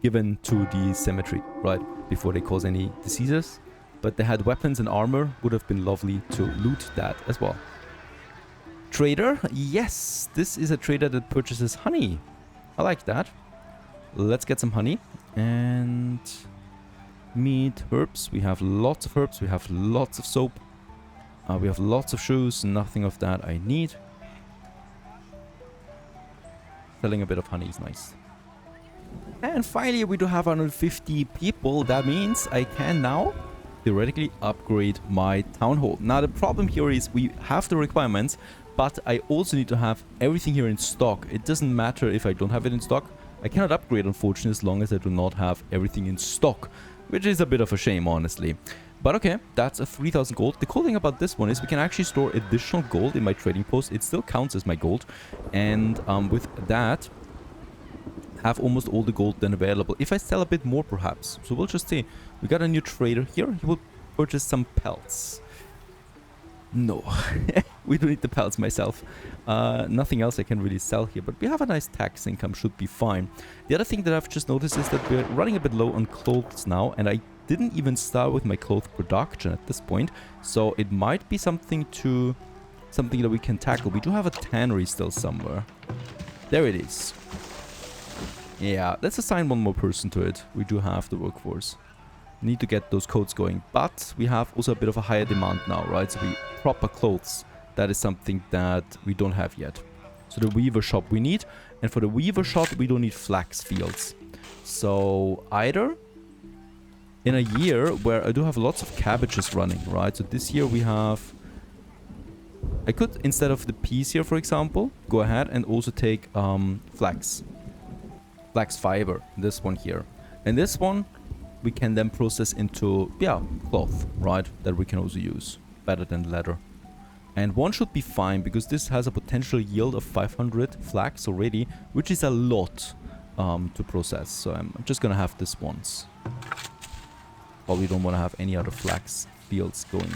given to the cemetery, right? Before they cause any diseases. But they had weapons and armor. Would have been lovely to loot that as well. Trader. Yes, this is a trader that purchases honey. I like that. Let's get some honey. And meat, herbs. We have lots of herbs. We have lots of soap. We have lots of shoes. Nothing of that I need. Selling a bit of honey is nice. And finally we do have 150 people. That means I can now theoretically upgrade my town hall. Now the problem here is we have the requirements, but I also need to have everything here in stock. It doesn't matter if I don't have it in stock. I cannot upgrade, unfortunately, as long as I do not have everything in stock, which is a bit of a shame, honestly. But okay, that's a 3000 gold. The cool thing about this one is we can actually store additional gold in my trading post. It still counts as my gold. And with that, have almost all the gold then available. If I sell a bit more, perhaps. So we'll just see. We got a new trader here. He will purchase some pelts. No. We don't need the pelts myself. Nothing else I can really sell here. But we have a nice tax income. Should be fine. The other thing that I've just noticed is that we're running a bit low on clothes now. And I didn't even start with my cloth production at this point. So it might be something that we can tackle. We do have a tannery still somewhere. There it is. Yeah, let's assign one more person to it. We do have the workforce. Need to get those coats going. But we have also a bit of a higher demand now, right? So we proper clothes. That is something that we don't have yet. So the weaver shop we need. And for the weaver shop, we don't need flax fields. So either in a year where I do have lots of cabbages running, right? So this year we have... I could, instead of the peas here, for example, go ahead and also take flax fiber, this one here. And this one we can then process into, yeah, cloth, right? That we can also use better than leather. And one should be fine because this has a potential yield of 500 flax already, which is a lot to process. So I'm just gonna have this once. Probably don't want to have any other flax fields going.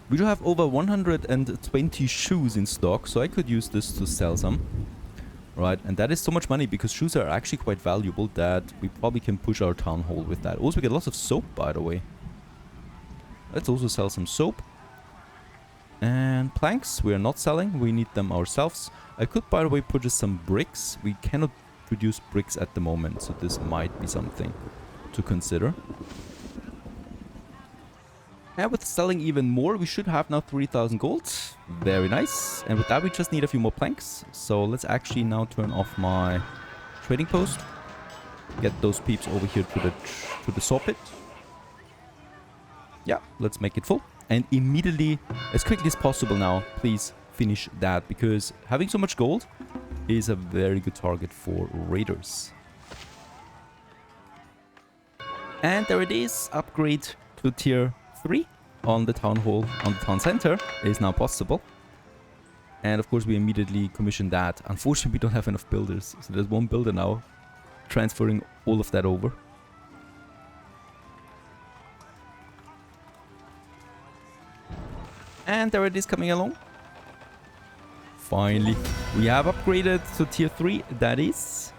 We do have over 120 shoes in stock, so I could use this to sell some. Right, and that is so much money because shoes are actually quite valuable that we probably can push our town hall with that. Also, we get lots of soap, by the way. Let's also sell some soap. And planks, we are not selling. We need them ourselves. I could, by the way, purchase some bricks. We cannot produce bricks at the moment, so this might be something to consider. And with selling even more, we should have now 3000 gold. Very nice. And with that, we just need a few more planks. So let's actually now turn off my trading post. Get those peeps over here to the saw pit. Yeah, let's make it full. And immediately, as quickly as possible now, please finish that. Because having so much gold is a very good target for raiders. And there it is. Upgrade to tier 3 on the town hall, on the town center is now possible. And of course we immediately commission that. Unfortunately we don't have enough builders, so there's one builder now transferring all of that over. And there it is coming along. Finally, we have upgraded to tier 3, that is.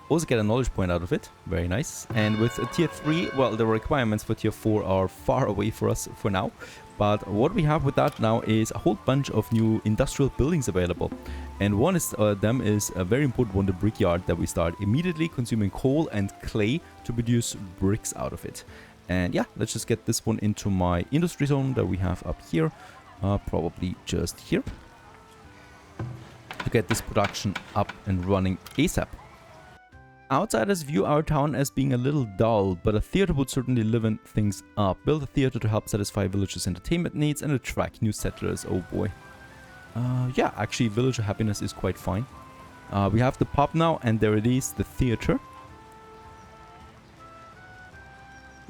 Also get a knowledge point out of it, very nice. And with a tier 3, well, the requirements for tier 4 are far away for us for now. But what we have with that now is a whole bunch of new industrial buildings available. And one is them is a very important one, the brickyard, that we start immediately consuming coal and clay to produce bricks out of it. And yeah, let's just get this one into my industry zone that we have up here, probably just here, to get this production up and running ASAP. Outsiders view our town as being a little dull, but a theater would certainly liven things up. Build a theater to help satisfy villagers' entertainment needs and attract new settlers. Oh boy. Yeah, actually villager happiness is quite fine. We have the pub now, and there it is, the theater.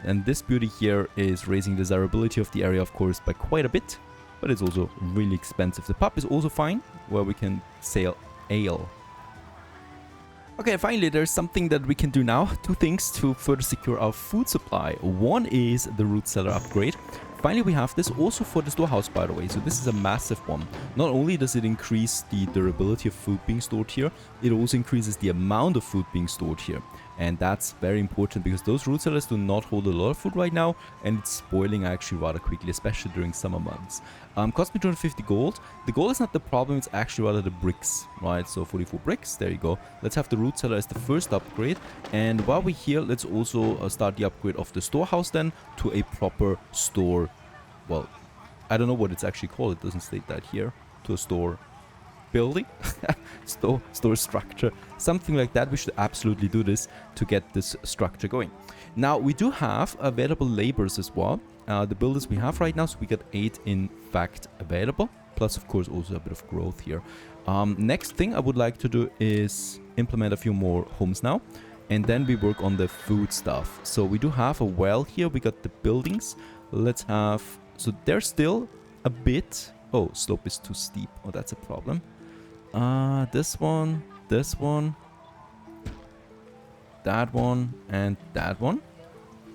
And this beauty here is raising the desirability of the area, of course, by quite a bit. But it's also really expensive. The pub is also fine, where we can sell ale. Okay, finally, there's something that we can do now. Two things to further secure our food supply. One is the root cellar upgrade. Finally, we have this also for the storehouse, by the way. So this is a massive one. Not only does it increase the durability of food being stored here, it also increases the amount of food being stored here. And that's very important because those root cellars do not hold a lot of food right now, and it's spoiling actually rather quickly, especially during summer months. Cost me 250 gold. The gold is not the problem, it's actually rather the bricks, right? So 44 bricks, there you go. Let's have the root cellar as the first upgrade. And while we're here, let's also start the upgrade of the storehouse then to a proper store. Well, I don't know what it's actually called, it doesn't state that here. To a store building, store structure, something like that. We should absolutely do this to get this structure going. Now we do have available laborers as well, the builders we have right now, so we got 8 in fact available, plus of course also a bit of growth here. Next thing I would like to do is implement a few more homes now, and then we work on the food stuff. So we do have a well here, we got the buildings. Let's have, so there's still a bit. Oh, slope is too steep. Oh, that's a problem. This one, that one, and that one.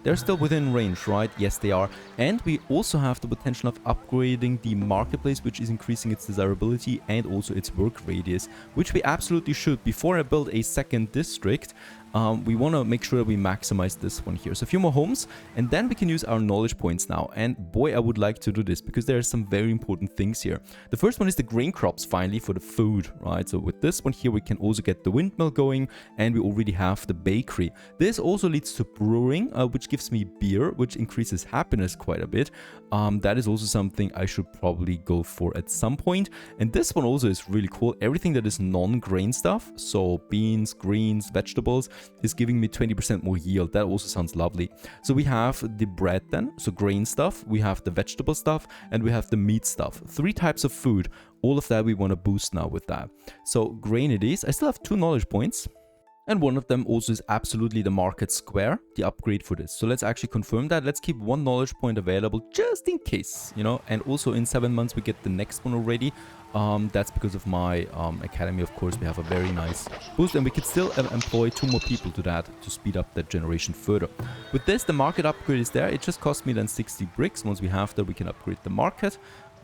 They're still within range, right? Yes, they are. And we also have the potential of upgrading the marketplace, which is increasing its desirability and also its work radius, which we absolutely should. Before I build a second district, we want to make sure that we maximize this one here. So a few more homes, and then we can use our knowledge points now. And boy, I would like to do this because there are some very important things here. The first one is the grain crops, finally, for the food, right? So with this one here, we can also get the windmill going, and we already have the bakery. This also leads to brewing, which gives me beer, which increases happiness quite a bit. That is also something I should probably go for at some point. And this one also is really cool. Everything that is non-grain stuff, so beans, greens, vegetables, is giving me 20% more yield. That also sounds lovely. So we have the bread then, so grain stuff, we have the vegetable stuff, and we have the meat stuff. 3 types of food. All of that we want to boost now with that. So grain it is. I still have 2 knowledge points. And one of them also is absolutely the market square, the upgrade for this. So let's actually confirm that. Let's keep 1 knowledge point available just in case, you know. And also in 7 months we get the next one already. That's because of my academy, of course. We have a very nice boost, and we could still employ 2 more people to that to speed up that generation further. With this, the market upgrade is there. It just cost me then 60 bricks. Once we have that, we can upgrade the market.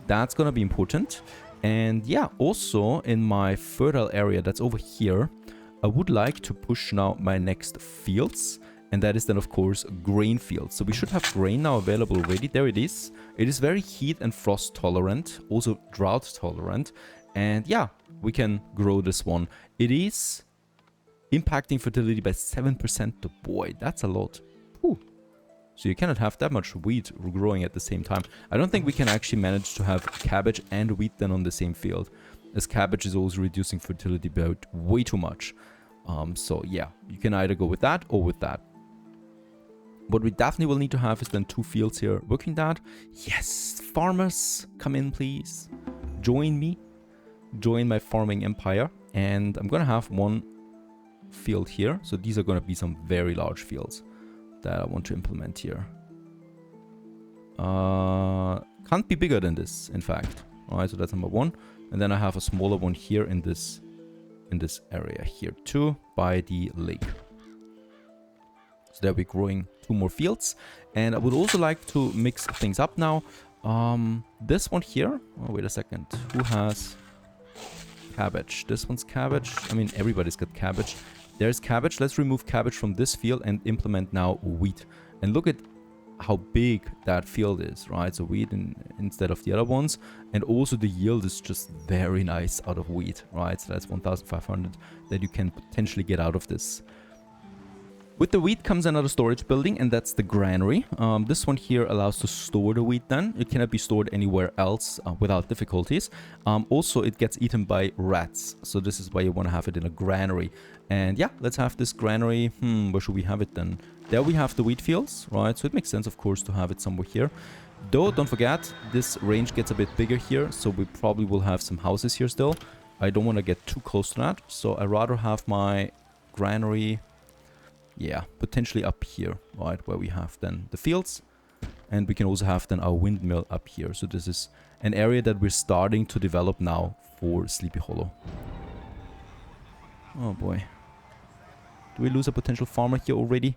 That's gonna be important. And yeah, also in my fertile area that's over here, I would like to push now my next fields, and that is then of course grain fields. So we should have grain now available already. There it is. It is very heat and frost tolerant, also drought tolerant, and yeah, we can grow this one. It is impacting fertility by 7%. Boy, that's a lot. Whew. So you cannot have that much wheat growing at the same time. I don't think we can actually manage to have cabbage and wheat then on the same field, as cabbage is also reducing fertility by way too much. So yeah, you can either go with that or with that. What we definitely will need to have is then 2 fields here working that. Yes, farmers, come in please. Join me. Join my farming empire. And I'm gonna have 1 field here. So these are gonna be some very large fields that I want to implement here. Can't be bigger than this, in fact. Alright, so that's number 1. And then I have a smaller one here in this area here too, by the lake. So there we're growing 2 more fields. And I would also like to mix things up now. This one here, oh wait a second, who has cabbage? This one's cabbage. I mean, everybody's got cabbage. There's cabbage. Let's remove cabbage from this field and implement now wheat. And look at how big that field is, right? So wheat instead of the other ones. And also the yield is just very nice out of wheat, right? So that's 1,500 that you can potentially get out of this. With the wheat comes another storage building, and that's the granary. This one here allows to store the wheat then. It cannot be stored anywhere else without difficulties. Also, it gets eaten by rats. So this is why you want to have it in a granary. And yeah, let's have this granary. Where should we have it then? There we have the wheat fields, right? So it makes sense, of course, to have it somewhere here. Though, don't forget, this range gets a bit bigger here. So we probably will have some houses here still. I don't want to get too close to that. So I'd rather have my granary... yeah, potentially up here, right, where we have then the fields. And we can also have then our windmill up here. So this is an area that we're starting to develop now for Sleepy Hollow. Oh boy. Do we lose a potential farmer here already?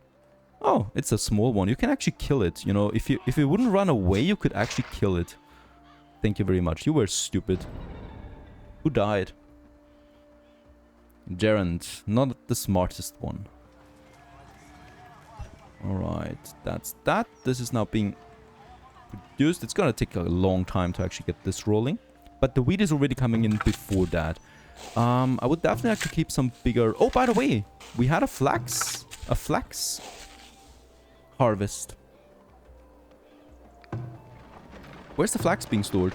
Oh, it's a small one. You can actually kill it. You know, if you wouldn't run away, you could actually kill it. Thank you very much. You were stupid. Who died? Gerund. Not the smartest one. Alright, that's that. This is now being produced. It's gonna take a long time to actually get this rolling. But the wheat is already coming in before that. I would definitely have to keep some bigger... oh, by the way, we had a flax harvest. Where's the flax being stored?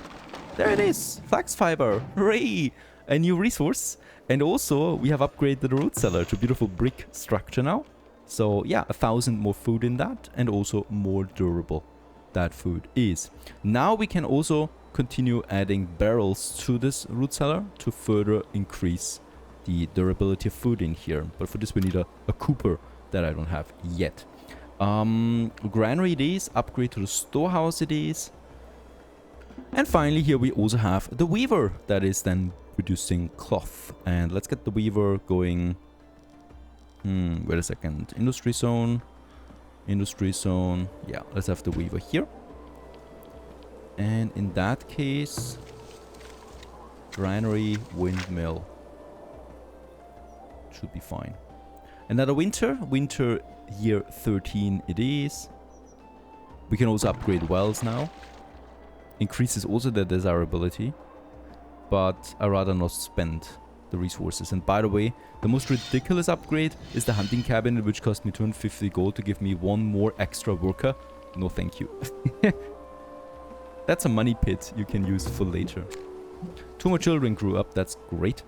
There it is! Flax fiber! Hooray! A new resource. And also, we have upgraded the root cellar to a beautiful brick structure now. So yeah, 1,000 more food in that, and also more durable that food is. Now we can also continue adding barrels to this root cellar to further increase the durability of food in here. But for this we need a cooper that I don't have yet. Granary it is, upgrade to the storehouse it is. And finally here we also have the weaver that is then producing cloth. And let's get the weaver going... wait a second. Industry zone. Industry zone. Yeah, let's have the weaver here. And in that case... granary, windmill. Should be fine. Another winter. Winter year 13 it is. We can also upgrade wells now. Increases also the desirability. But I'd rather not spend the resources. And by the way, the most ridiculous upgrade is the hunting cabinet, which cost me 250 gold to give me 1 more extra worker. No thank you. That's a money pit you can use for later. 2 more children grew up, that's great.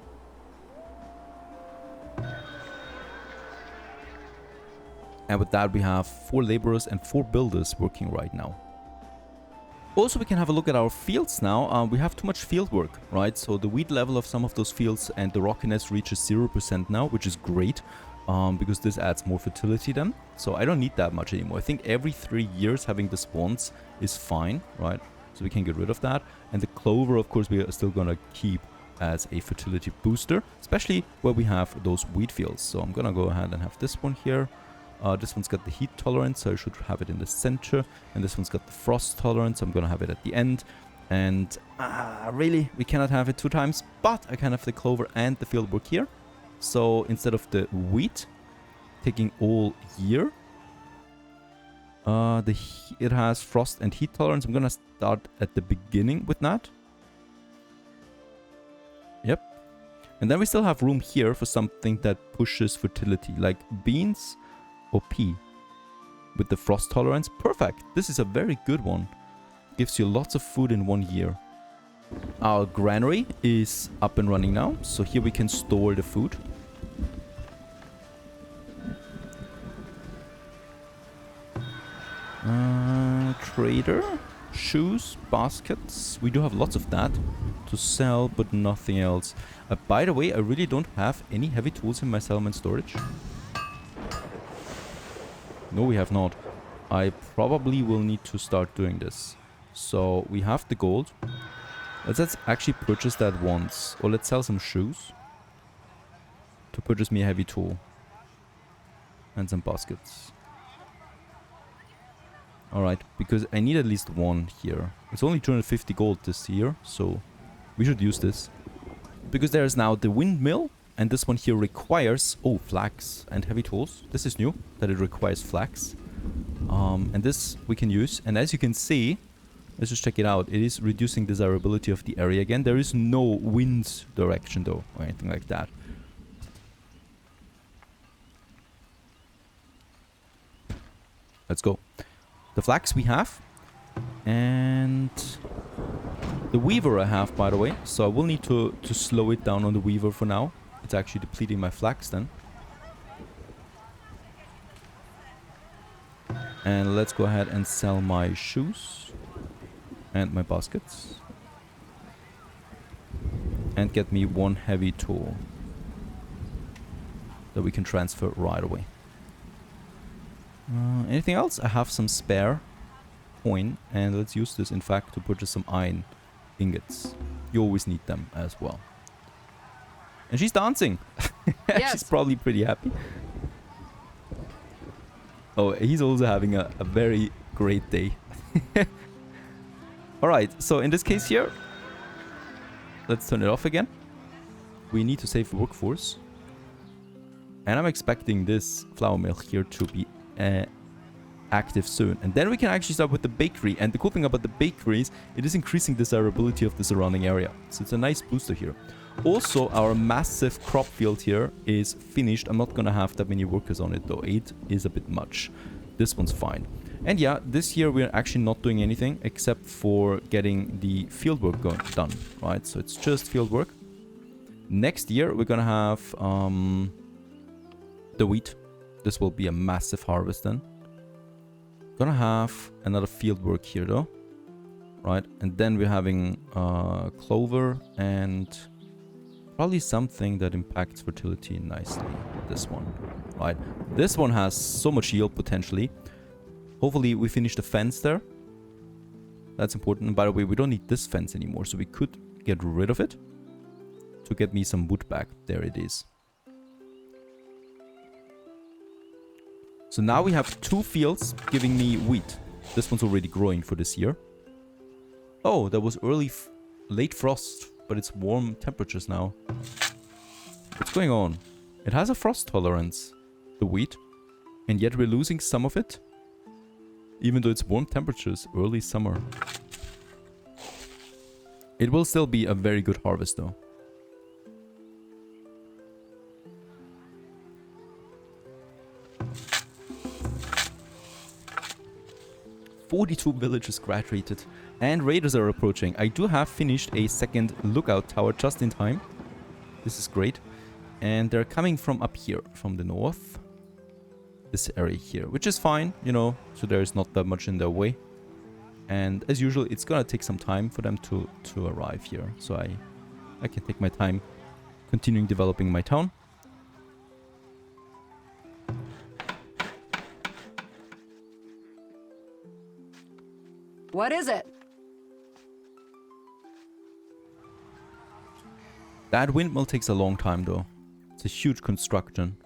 And with that we have 4 laborers and 4 builders working right now. Also, we can have a look at our fields now. We have too much field work, right? So the wheat level of some of those fields and the rockiness reaches 0% now, which is great. Because this adds more fertility then. So I don't need that much anymore. I think every 3 years having the spawns is fine, right? So we can get rid of that. And the clover, of course, we are still gonna keep as a fertility booster. Especially where we have those wheat fields. So I'm gonna go ahead and have this one here. This one's got the heat tolerance, so I should have it in the center. And this one's got the frost tolerance, so I'm gonna have it at the end. And really, we cannot have it 2 times, but I can have the clover and the field work here. So instead of the wheat taking all year, it has frost and heat tolerance. I'm gonna start at the beginning with that. Yep. And then we still have room here for something that pushes fertility, like beans or pea with the frost tolerance. Perfect. This is a very good one. Gives you lots of food in 1 year. Our granary is up and running now, so here we can store the food. Trader, shoes, baskets. We do have lots of that to sell, but nothing else. By the way, I really don't have any heavy tools in my settlement storage. No, we have not. I probably will need to start doing this. So we have the gold. Let's actually purchase that once. Or let's sell some shoes. To purchase me a heavy tool. And some baskets. Alright, because I need at least one here. It's only 250 gold this year, so we should use this. Because there is now the windmill, and this one here requires... Oh, flax and heavy tools. This is new, that it requires flax. And this we can use. And as you can see, let's just check it out. It is reducing desirability of the area again. There is no wind direction though, or anything like that. Let's go. The flax we have. And the weaver I have, by the way. So I will need to slow it down on the weaver for now. It's actually depleting my flax then. And let's go ahead and sell my shoes. And my baskets. And get me one heavy tool. That we can transfer right away. Anything else? I have some spare coin. And let's use this, in fact, to purchase some iron ingots. You always need them as well. And she's dancing. Yes. She's probably pretty happy. Oh, he's also having a very great day. Alright, so in this case here, let's turn it off again. We need to save workforce. And I'm expecting this flour mill here to be active soon. And then we can actually start with the bakery. And the cool thing about the bakery is it is increasing the desirability of the surrounding area. So it's a nice booster here. Also, our massive crop field here is finished. I'm not going to have that many workers on it though. 8 is a bit much. This one's fine. And yeah, this year we're actually not doing anything except for getting the field work done, right? So it's just field work. Next year we're going to have the wheat. This will be a massive harvest then. Gonna have another field work here though. Right, and then we're having clover and probably something that impacts fertility nicely. This one, right? This one has so much yield potentially. Hopefully we finish the fence there. That's important. And by the way, we don't need this fence anymore, so we could get rid of it to get me some wood back. There it is. So now we have 2 fields giving me wheat. This one's already growing for this year. Oh, that was late frost, but it's warm temperatures now. What's going on? It has a frost tolerance, the wheat, and yet we're losing some of it, even though it's warm temperatures, early summer. It will still be a very good harvest though. "42 villages graduated and raiders are approaching." I do have finished a second lookout tower just in time. This is great. And they're coming from up here, from the north. This area here, which is fine, you know, so there's not that much in their way. And as usual, it's gonna take some time for them to arrive here. So I can take my time continuing developing my town. What is it? That windmill takes a long time though. It's a huge construction.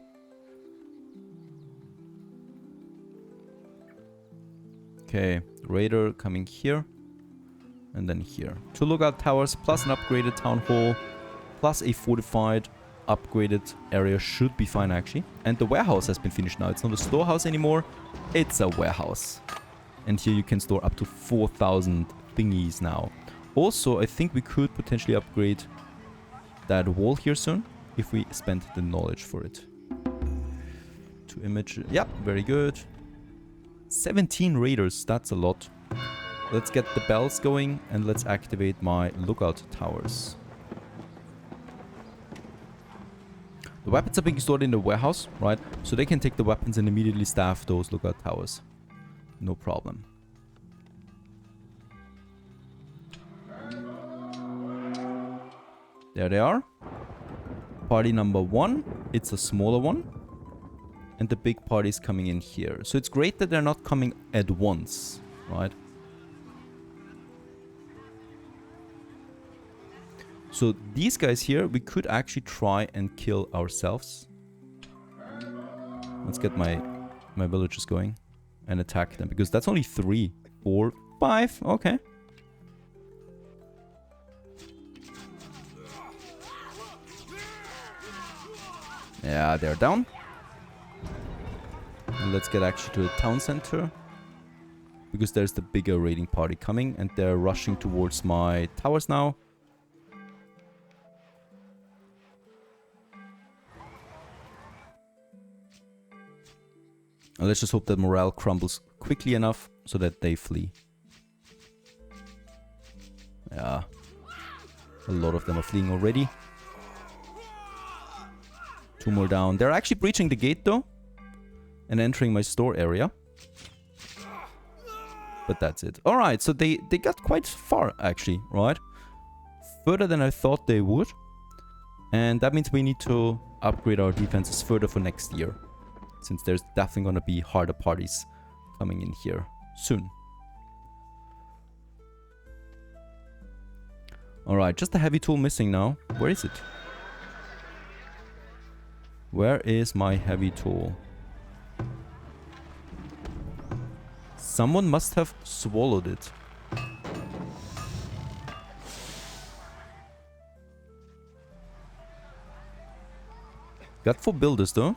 Okay, raider coming here. And then here. 2 lookout towers plus an upgraded town hall. Plus a fortified upgraded area should be fine actually. And the warehouse has been finished now. It's not a storehouse anymore. It's a warehouse. And here you can store up to 4,000 thingies now. Also, I think we could potentially upgrade that wall here soon, if we spend the knowledge for it. To image... Yep, very good. 17 raiders, that's a lot. Let's get the bells going, and let's activate my lookout towers. The weapons are being stored in the warehouse, right? So they can take the weapons and immediately staff those lookout towers. No problem. There they are. Party number 1. It's a smaller one. And the big party is coming in here. So it's great that they're not coming at once, right? So these guys here, we could actually try and kill ourselves. Let's get my villagers going and attack them, because that's only 3, 4, 5. Okay. Yeah, they're down. And let's get actually to the town center, because there's the bigger raiding party coming, and they're rushing towards my towers now. And let's just hope that morale crumbles quickly enough so that they flee. Yeah. A lot of them are fleeing already. 2 more down. They're actually breaching the gate though. And entering my store area. But that's it. Alright, so they got quite far actually, right? Further than I thought they would. And that means we need to upgrade our defenses further for next year. Since there's definitely going to be harder parties coming in here soon. Alright, just a heavy tool missing now. Where is it? Where is my heavy tool? Someone must have swallowed it. Got 4 builders though.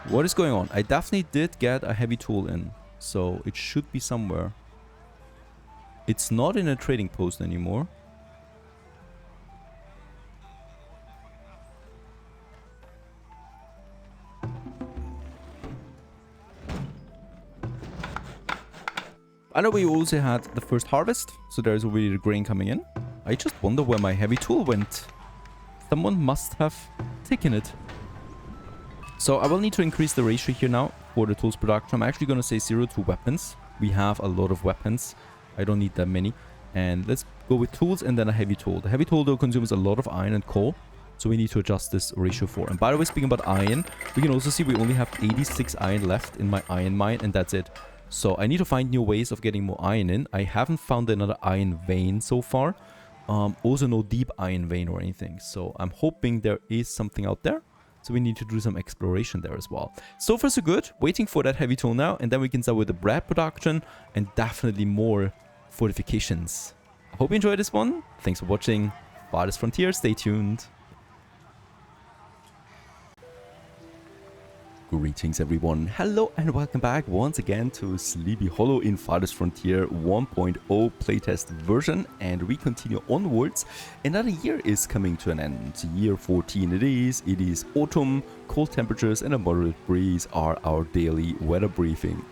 What is going on? I definitely did get a heavy tool in, so it should be somewhere. It's not in a trading post anymore. I know we also had the first harvest, so there's already the grain coming in. I just wonder where my heavy tool went. Someone must have taken it. So I will need to increase the ratio here now for the tools production. I'm actually going to say 0 to weapons. We have a lot of weapons. I don't need that many. And let's go with tools and then a heavy tool. The heavy tool though consumes a lot of iron and coal. So we need to adjust this ratio for. And by the way, speaking about iron, we can also see we only have 86 iron left in my iron mine, and that's it. So I need to find new ways of getting more iron in. I haven't found another iron vein so far. Also no deep iron vein or anything. So I'm hoping there is something out there. So we need to do some exploration there as well. So far so good. Waiting for that heavy tool now. And then we can start with the bread production. And definitely more fortifications. I hope you enjoyed this one. Thanks for watching. Farthest Frontier. Stay tuned. Greetings everyone, hello and welcome back once again to Sleepy Hollow in Farthest Frontier 1.0 playtest version, and we continue onwards. Another year is coming to an end. Year 14 it is autumn, cold temperatures and a moderate breeze are our daily weather briefing.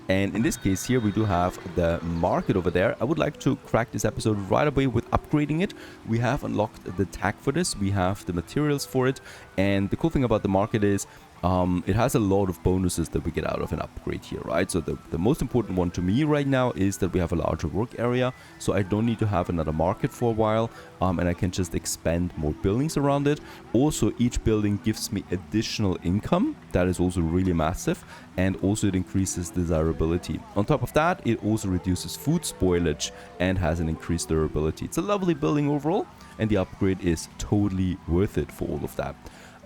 And in this case here we do have the market over there. I would like to crack this episode right away with upgrading it. We have unlocked the tag for this, we have the materials for it, and the cool thing about the market is it has a lot of bonuses that we get out of an upgrade here, right? So the most important one to me right now is that we have a larger work area, so I don't need to have another market for a while, and I can just expand more buildings around it. Also, each building gives me additional income. That is also really massive, and also it increases desirability. On top of that, it also reduces food spoilage and has an increased durability. It's a lovely building overall, and the upgrade is totally worth it for all of that.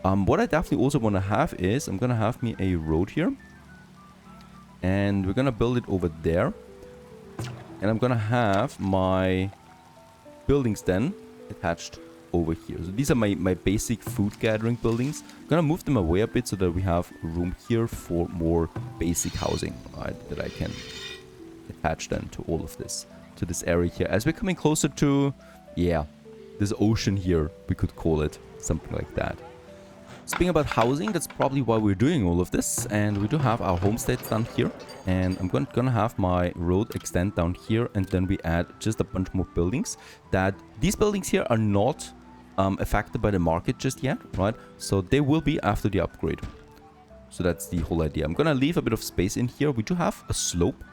What I definitely also want to have is, I'm going to have me a road here. And we're going to build it over there. And I'm going to have my buildings then attached over here. So these are my basic food gathering buildings. I'm going to move them away a bit so that we have room here for more basic housing, right? That I can attach then to all of this, to this area here. As we're coming closer to, yeah, this ocean here, we could call it something like that. Speaking about housing, that's probably why we're doing all of this, and we do have our homesteads down here, and I'm gonna have my road extend down here, and then we add just a bunch more buildings. That these buildings here are not affected by the market just yet, right? So they will be after the upgrade. So that's the whole idea. I'm gonna leave a bit of space in here. We do have a slope.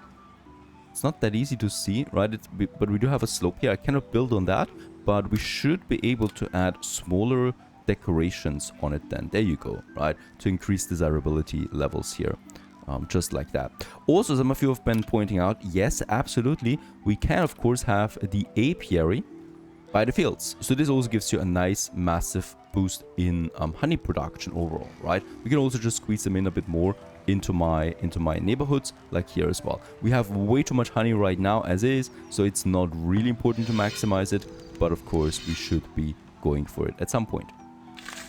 It's not that easy to see, right? But we do have a slope here. I cannot build on that, but we should be able to add smaller decorations on it then. There you go, right? To increase desirability levels here. just like that. Also, some of you have been pointing out, yes, absolutely, we can of course have the apiary by the fields. So this also gives you a nice massive boost in honey production overall, right? We can also just squeeze them in a bit more into my neighborhoods, like here as well. We have way too much honey right now as is, so it's not really important to maximize it, but of course we should be going for it at some point.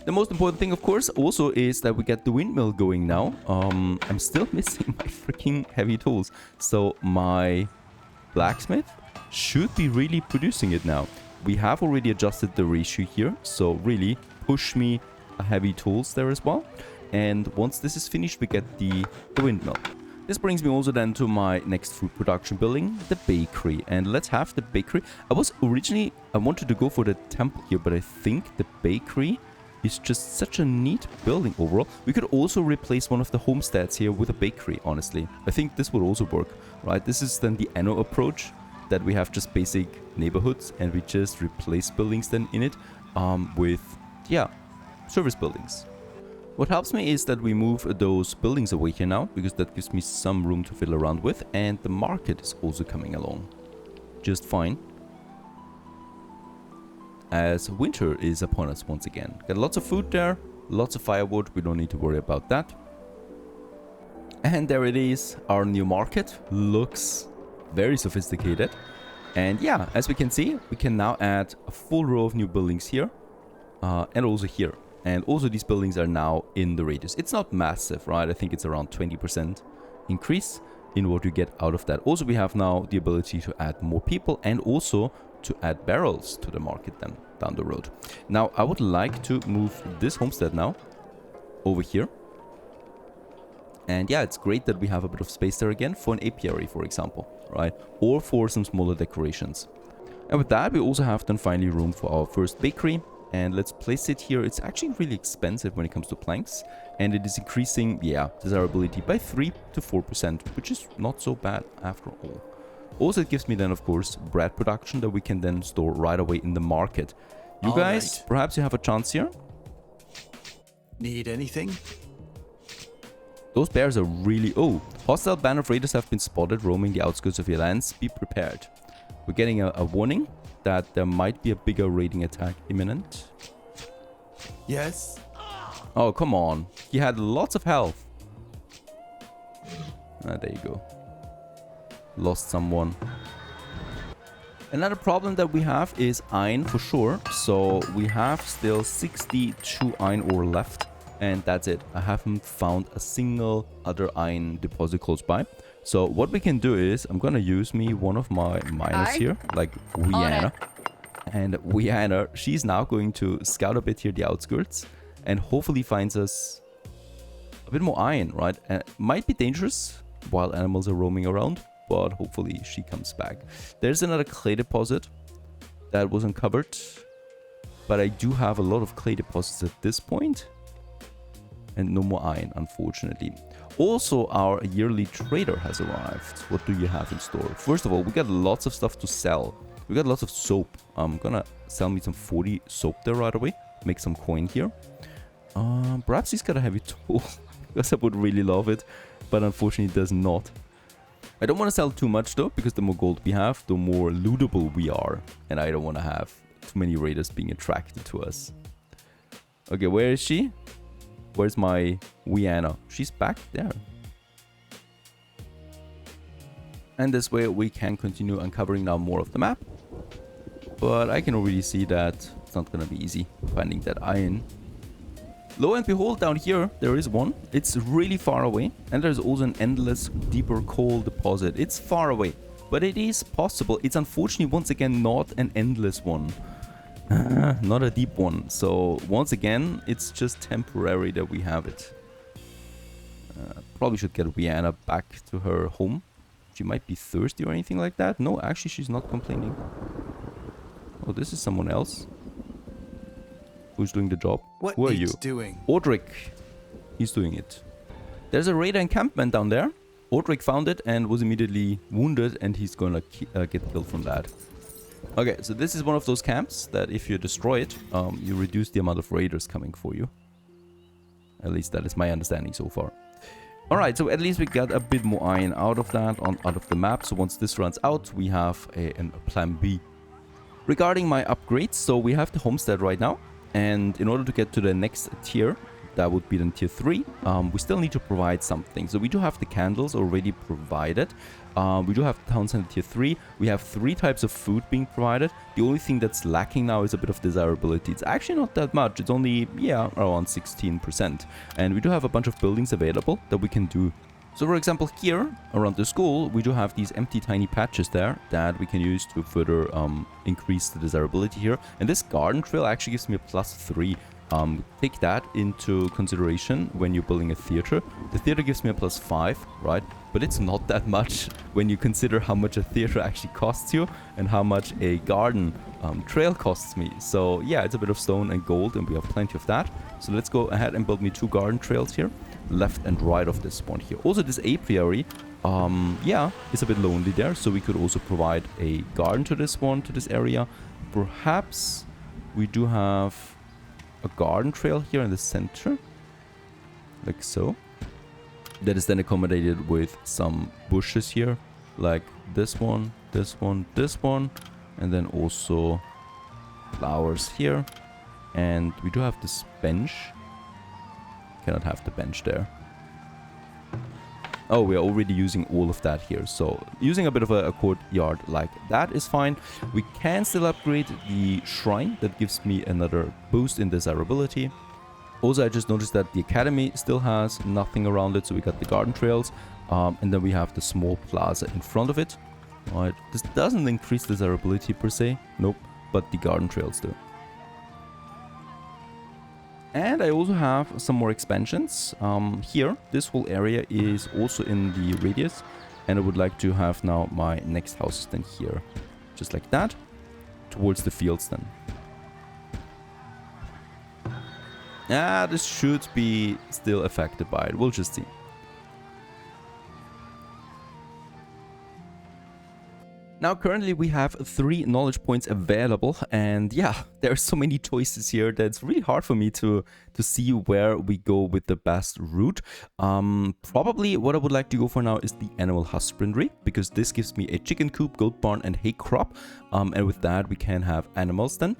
The most important thing, of course, also is that we get the windmill going now. I'm still missing my freaking heavy tools, so my blacksmith should be really producing it now. We have already adjusted the ratio here, so really push me heavy tools there as well. And once this is finished, we get the windmill. This brings me also then to my next food production building, the bakery. And let's have the bakery. I wanted to go for the temple here, but I think the bakery is just such a neat building overall. We could also replace one of the homesteads here with a bakery, honestly. I think this would also work, right? This is then the Anno approach, that we have just basic neighborhoods and we just replace buildings then in it with, yeah, service buildings. What helps me is that we move those buildings away here now, because that gives me some room to fiddle around with, and the market is also coming along just fine, as winter is upon us once again. Got lots of food there, lots of firewood, we don't need to worry about that. And there it is, our new market. Looks very sophisticated. And yeah, as we can see, we can now add a full row of new buildings here and also here. And also these buildings are now in the radius. It's not massive, right? I think it's around 20% increase in what you get out of that. Also, we have now the ability to add more people and also to add barrels to the market then down the road. Now, I would like to move this homestead now over here. And yeah, it's great that we have a bit of space there again for an apiary, for example, right? Or for some smaller decorations. And with that, we also have then finally room for our first bakery. And let's place it here. It's actually really expensive when it comes to planks. And it is increasing, yeah, desirability by 3 to 4%, which is not so bad after all. Also, it gives me then, of course, bread production that we can then store right away in the market. You guys, perhaps you have a chance here? Need anything? Those bears are really... Oh, hostile band of raiders have been spotted roaming the outskirts of your lands. Be prepared. We're getting a warning that there might be a bigger raiding attack imminent. Yes? Oh, come on. He had lots of health. Ah, there you go. Lost someone. Another problem that we have is iron for sure. So we have still 62 iron ore left. And that's it. I haven't found a single other iron deposit close by. So what we can do is, I'm gonna use one of my miners here, like Rihanna. And Rihanna, she's now going to scout a bit here the outskirts and hopefully finds us a bit more iron, right? Might be dangerous while animals are roaming around, but hopefully she comes back. There's another clay deposit that was uncovered, but I do have a lot of clay deposits at this point. And no more iron, unfortunately. Also, our yearly trader has arrived. What do you have in store? First of all, we got lots of stuff to sell. We got lots of soap. I'm gonna sell me some 40 soap there right away. Make some coin here. Perhaps he's got a heavy tool. Because I would really love it. But unfortunately, it does not. I don't want to sell too much though, because the more gold we have, the more lootable we are. And I don't want to have too many raiders being attracted to us. Okay, where is she? Where's my Rihanna? She's back there. And this way we can continue uncovering now more of the map. But I can already see that it's not gonna be easy finding that iron. Lo and behold, down here there is one. It's really far away. And there's also an endless deeper coal deposit. It's far away, but it is possible. It's unfortunately once again not an endless one. Not a deep one. So once again, it's just temporary that we have it. Probably should get Rihanna back to her home. She might be thirsty or anything like that. No, actually she's not complaining. Oh, this is someone else. Who's doing the job? Who are you? Doing? Ordric. He's doing it. There's a raider encampment down there. Ordric found it and was immediately wounded, and he's gonna get killed from that. Okay, so this is one of those camps that if you destroy it, you reduce the amount of raiders coming for you. At least that is my understanding so far. Alright, so at least we got a bit more iron out of that, out of the map. So once this runs out, we have a plan B. Regarding my upgrades, so we have the homestead right now. And in order to get to the next tier, that would be then tier 3, we still need to provide something. So we do have the candles already provided. We do have the town center tier 3. We have 3 types of food being provided. The only thing that's lacking now is a bit of desirability. It's actually not that much. It's only, yeah, around 16%. And we do have a bunch of buildings available that we can do. So for example, here around the school, we do have these empty tiny patches there that we can use to further increase the desirability here. And this garden trail actually gives me a +3. Take that into consideration when you're building a theater. The theater gives me a +5, right? But it's not that much when you consider how much a theater actually costs you and how much a garden trail costs me. So yeah, it's a bit of stone and gold, and we have plenty of that. So let's go ahead and build me 2 garden trails here, left and right of this one here. Also, this apiary, yeah, it's a bit lonely there, so we could also provide a garden to this one, to this area. Perhaps we do have a garden trail here in the center, like so. That is then accommodated with some bushes here, like this one, this one, this one, and then also flowers here. And we do have this bench. Cannot have the bench there. Oh, we are already using all of that here. So using a bit of a courtyard like that is fine. We can still upgrade the shrine. That gives me another boost in desirability. Also, I just noticed that the academy still has nothing around it. So we got the garden trails. And then we have the small plaza in front of it. Alright, this doesn't increase desirability per se. Nope, but the garden trails do. And I also have some more expansions. Here, this whole area is also in the radius. And I would like to have now my next houses then here. Just like that. Towards the fields then. This should be still affected by it. We'll just see. Now, currently we have 3 knowledge points available, and yeah, there are so many choices here that it's really hard for me to see where we go with the best route. Probably what I would like to go for now is the animal husbandry, because this gives me a chicken coop, goat barn, and hay crop. And with that, we can have animals then.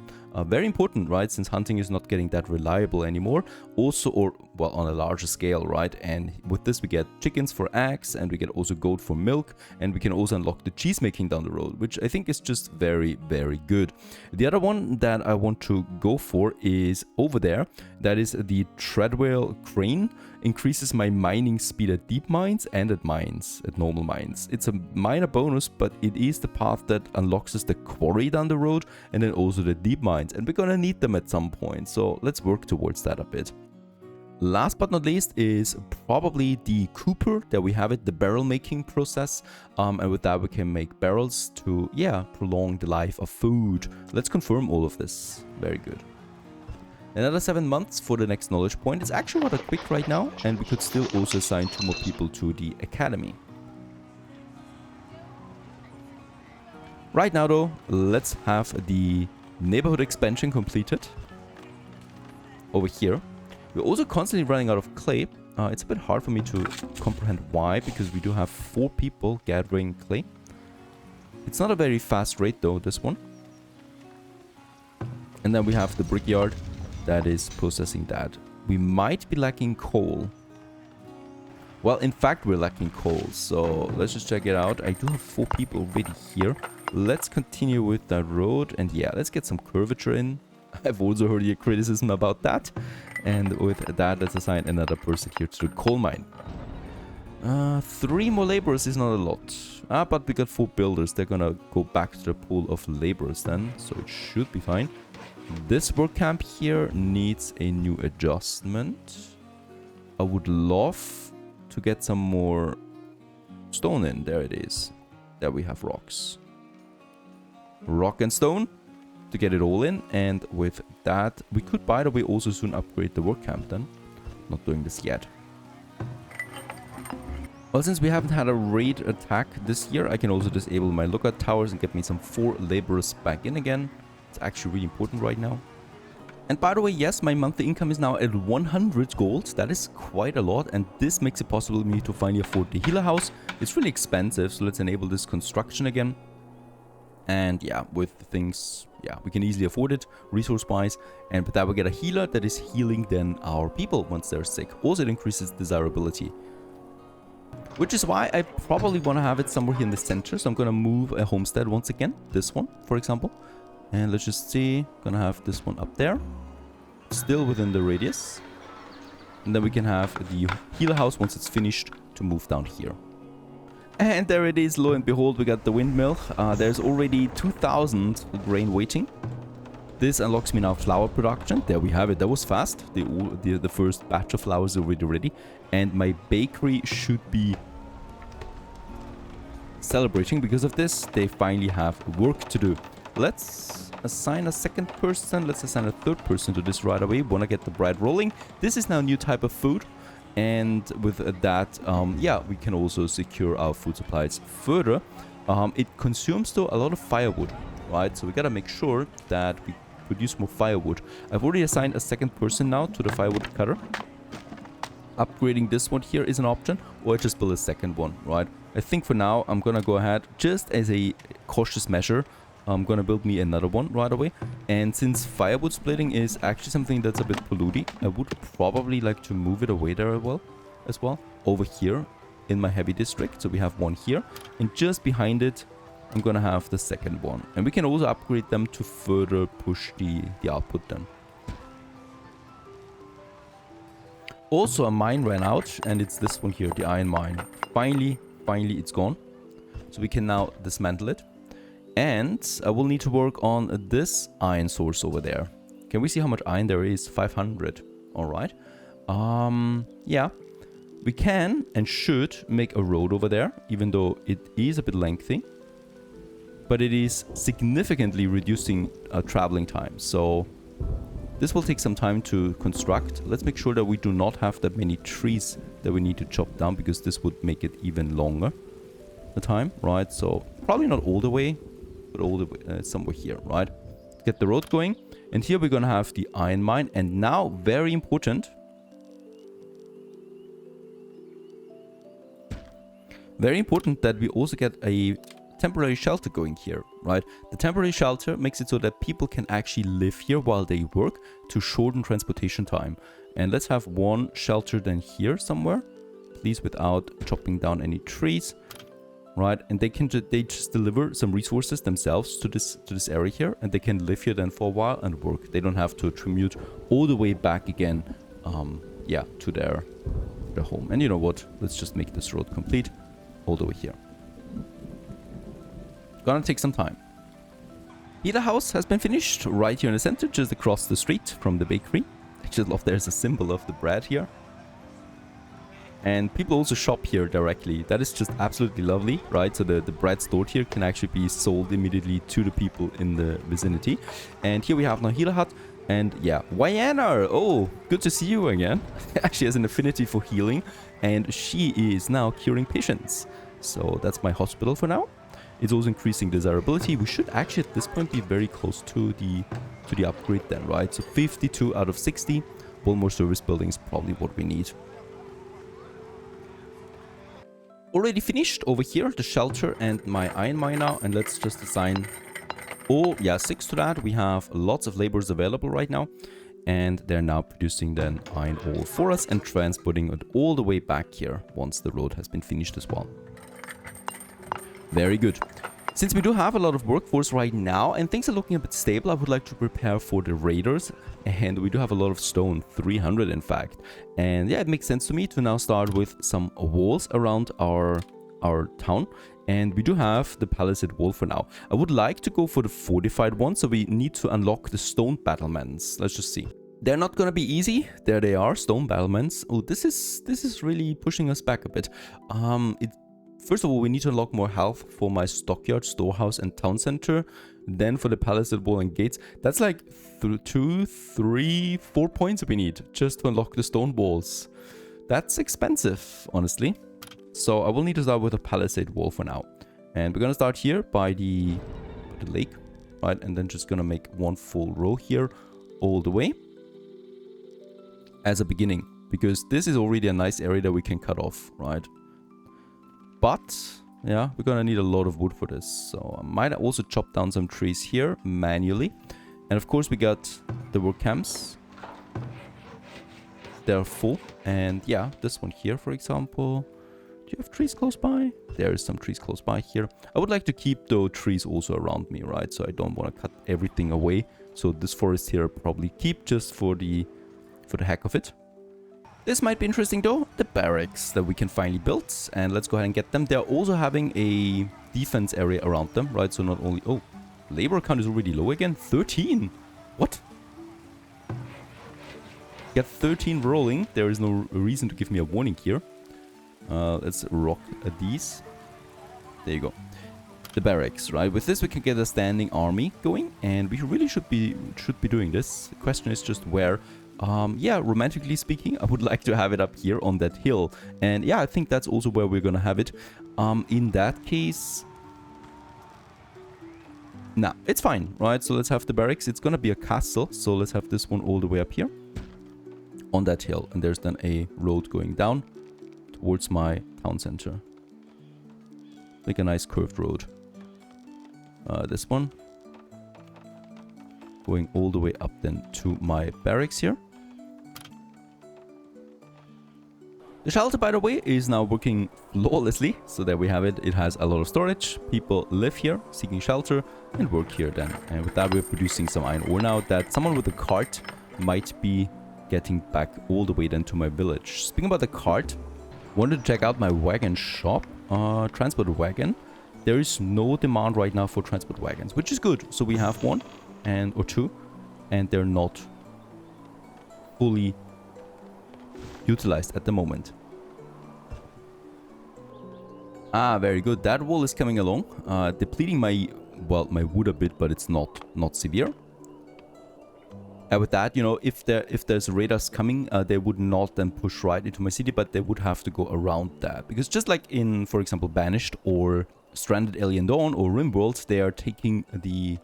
Very important, right? Since hunting is not getting that reliable anymore. Also, or well, on a larger scale, right? And with this, we get chickens for eggs, and we get also goat for milk, and we can also unlock the cheese making down the road, which I think is just very, very good. The other one that I want to go for is over there. That is the treadwheel crane. Increases my mining speed at deep mines and at mines, at normal mines. It's a minor bonus, but it is the path that unlocks us the quarry down the road and then also the deep mines. And we're gonna need them at some point, so let's work towards that a bit. Last but not least is probably the cooper that we have it, the barrel making process. And with that we can make barrels to, yeah, prolong the life of food. Let's confirm all of this. Very good. Another 7 months for the next knowledge point. It's actually rather quick right now, and we could still also assign 2 more people to the academy. Right now though, let's have the neighborhood expansion completed. Over here. We're also constantly running out of clay. It's a bit hard for me to comprehend why, because we do have 4 people gathering clay. It's not a very fast rate though, this one. And then we have the brickyard that is processing that. We might be lacking coal. Well, in fact, we're lacking coal. So let's just check it out. I do have 4 people already here. Let's continue with that road. And yeah, let's get some curvature in. I've also heard your criticism about that. And with that, let's assign another person here to the coal mine. 3 more laborers is not a lot. But we got 4 builders. They're gonna go back to the pool of laborers then. So it should be fine. This work camp here needs a new adjustment. I would love to get some more stone in. There it is. There we have rocks. Rock and stone to get it all in. And with that, we could, by the way, also soon upgrade the work camp then. Not doing this yet. Well, since we haven't had a raid attack this year, I can also disable my lookout towers and get me some 4 laborers back in again. It's actually really important right now. And by the way, yes, my monthly income is now at 100 gold. That is quite a lot, and this makes it possible for me to finally afford the healer house. It's really expensive, so let's enable this construction again. And yeah, with things, yeah, we can easily afford it resource-wise. And with that, we get a healer that is healing then our people once they're sick. Also, it increases desirability. Which is why I probably want to have it somewhere here in the center. So I'm going to move a homestead once again. This one, for example. And let's just see. Gonna have this one up there. Still within the radius. And then we can have the healer house once it's finished to move down here. And there it is, lo and behold, we got the windmill. There's already 2,000 grain waiting. This unlocks me now flour production. There we have it. That was fast. The first batch of flour is already ready. And my bakery should be celebrating because of this. They finally have work to do. Let's assign a second person. Let's assign a third person to this right away. Wanna get the bread rolling. This is now a new type of food. And with that, yeah, we can also secure our food supplies further. It consumes though a lot of firewood, right? So we gotta make sure that we produce more firewood. I've already assigned a second person now to the firewood cutter. Upgrading this one here is an option, or just build a second one, right? I think for now I'm gonna go ahead, just as a cautious measure, I'm gonna build me another one right away. And since firewood splitting is actually something that's a bit polluting, I would probably like to move it away there as well, over here in my heavy district. So we have one here, and just behind it I'm gonna have the second one. And we can also upgrade them to further push the output then. Also, a mine ran out, and it's this one here, the iron mine. Finally it's gone. So we can now dismantle it. And I will need to work on this iron source over there. Can we see how much iron there is? 500. Alright. Yeah. We can and should make a road over there, even though it is a bit lengthy. But it is significantly reducing traveling time. So this will take some time to construct. Let's make sure that we do not have that many trees that we need to chop down, because this would make it even longer the time, right? So probably not all the way, but all the way somewhere here, right? Get the road going. And here we're gonna have the iron mine. And now, very important, that we also get a temporary shelter going here, right? The temporary shelter makes it so that people can actually live here while they work, to shorten transportation time. And let's have one shelter then here somewhere, please, without chopping down any trees. Right, and they just deliver some resources themselves to this area here, and they can live here then for a while and work. They don't have to commute all the way back again, yeah, to their home. And you know what? Let's just make this road complete all the way here. Gonna take some time. Healer house has been finished right here in the center, just across the street from the bakery. I just love there's a symbol of the bread here. And people also shop here directly. That is just absolutely lovely, right? So the bread stored here can actually be sold immediately to the people in the vicinity. And here we have now healer hut. And yeah, Wyana, oh, good to see you again. She has an affinity for healing, and she is now curing patients. So that's my hospital for now. It's also increasing desirability. We should actually at this point be very close to the upgrade then, right? So 52 out of 60. One more service building is probably what we need. Already finished over here, the shelter and my iron mine now, and let's just assign 6 to that. We have lots of laborers available right now, and they're now producing then iron ore for us and transporting it all the way back here once the road has been finished as well. Very good. Since we do have a lot of workforce right now and things are looking a bit stable, I would like to prepare for the raiders. And we do have a lot of stone, 300 in fact. And yeah, it makes sense to me to now start with some walls around our town. And we do have the palisade wall for now. I would like to go for the fortified one, so we need to unlock the stone battlements. Let's just see. They're not gonna be easy. There they are, stone battlements. Oh, this is really pushing us back a bit. First of all, we need to unlock more health for my stockyard, storehouse, and town center. Then for the palisade wall and gates. That's like 2, 3, 4 points we need just to unlock the stone walls. That's expensive, honestly. So I will need to start with a palisade wall for now. And we're gonna start here by the lake, right? And then just gonna make one full row here all the way as a beginning, because this is already a nice area that we can cut off, right? But yeah, we're gonna need a lot of wood for this, so I might also chop down some trees here manually. And of course we got the work camps. They're full. And yeah, this one here, for example. Do you have trees close by? There is some trees close by here. I would like to keep those trees also around me, right? So I don't want to cut everything away. So this forest here I'll probably keep just for the heck of it. This might be interesting though, the barracks that we can finally build, and let's go ahead and get them. They're also having a defense area around them, right? So not only... Oh, labor count is already low again. 13. What? Got 13 rolling. There is no reason to give me a warning here. Let's rock these. There you go. The barracks, right? With this we can get a standing army going, and we really should be doing this. The question is just where. Yeah, romantically speaking, I would like to have it up here on that hill. And yeah, I think that's also where we're gonna have it. In that case... Nah, it's fine, right? So let's have the barracks. It's gonna be a castle, so let's have this one all the way up here. On that hill. And there's then a road going down towards my town center. Like a nice curved road. This one. Going all the way up then to my barracks here. The shelter, by the way, is now working flawlessly. So there we have it. It has a lot of storage. People live here, seeking shelter, and work here then. And with that, we're producing some iron ore now that someone with a cart might be getting back all the way then to my village. Speaking about the cart, wanted to check out my wagon shop. Transport wagon. There is no demand right now for transport wagons, which is good. So we have one or two, and they're not fully utilized at the moment. Ah, very good. That wall is coming along, depleting my wood a bit, but it's not severe. With that, you know, if there's radars coming, they would not then push right into my city, but they would have to go around that, because just like in, for example, Banished or Stranded Alien Dawn or RimWorld, they are taking the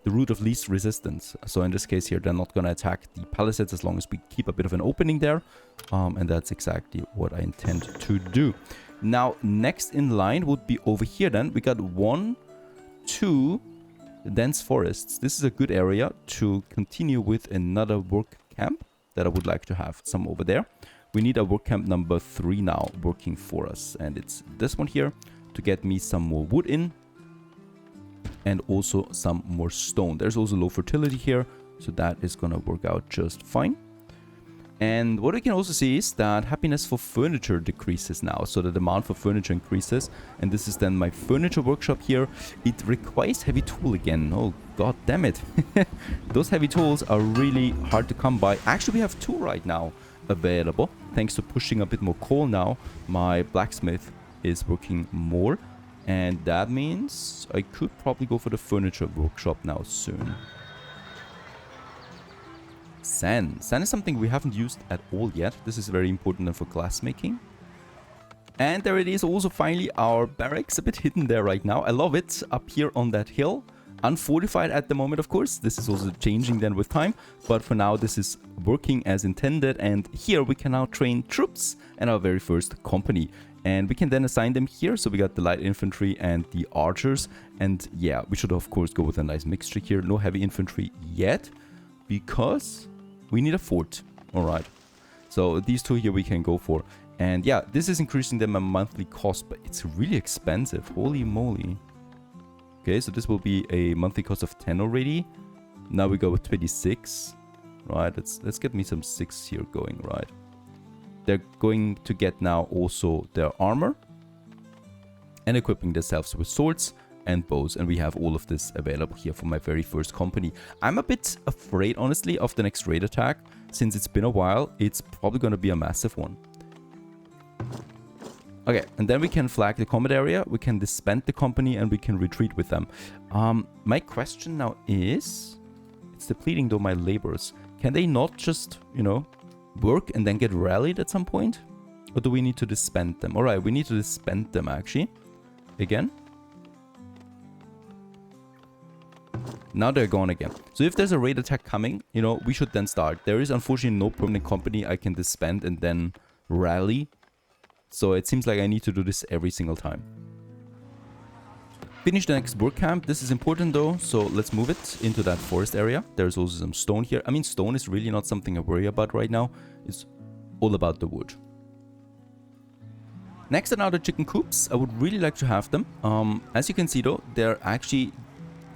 route of least resistance. So in this case here, they're not going to attack the palisades as long as we keep a bit of an opening there. And that's exactly what I intend to do. Now, next in line would be over here then. We got 1, 2 dense forests. This is a good area to continue with another work camp that I would like to have some over there. We need a work camp number 3 now working for us. And it's this one here to get me some more wood in. And also some more stone. There's also low fertility here, so that is gonna work out just fine. And what we can also see is that happiness for furniture decreases now, so the demand for furniture increases. And this is then my furniture workshop here. It requires heavy tool again. Oh god damn it. Those heavy tools are really hard to come by. Actually, we have 2 right now available. Thanks to pushing a bit more coal now, my blacksmith is working more. And that means I could probably go for the furniture workshop now soon. Sand. Sand is something we haven't used at all yet. This is very important for glass making. And there it is, also finally our barracks, a bit hidden there right now. I love it, up here on that hill. Unfortified at the moment, of course. This is also changing then with time. But for now, this is working as intended. And here we can now train troops and our very first company. And we can then assign them here. So we got the light infantry and the archers. And yeah, we should of course go with a nice mixture here. No heavy infantry yet, because we need a fort. All right. So these 2 here we can go for. And yeah, this is increasing them a monthly cost, but it's really expensive. Holy moly. Okay, so this will be a monthly cost of 10 already. Now we go with 26. Right, let's get me some 6 here going, right? They're going to get now also their armor and equipping themselves with swords and bows. And we have all of this available here for my very first company. I'm a bit afraid, honestly, of the next raid attack. Since it's been a while, it's probably going to be a massive one. Okay, and then we can flag the combat area. We can disband the company and we can retreat with them. My question now is, it's depleting though my laborers. Can they not just, you know, work and then get rallied at some point? Or do we need to disband them? All right, we need to disband them actually. Again. Now they're gone again. So if there's a raid attack coming, you know, we should then start. There is unfortunately no permanent company I can disband and then rally. So it seems like I need to do this every single time. Finish the next work camp. This is important though, so let's move it into that forest area. There's also some stone here. I mean, stone is really not something I worry about right now. It's all about the wood. Next are now the chicken coops. I would really like to have them. As you can see though, they're actually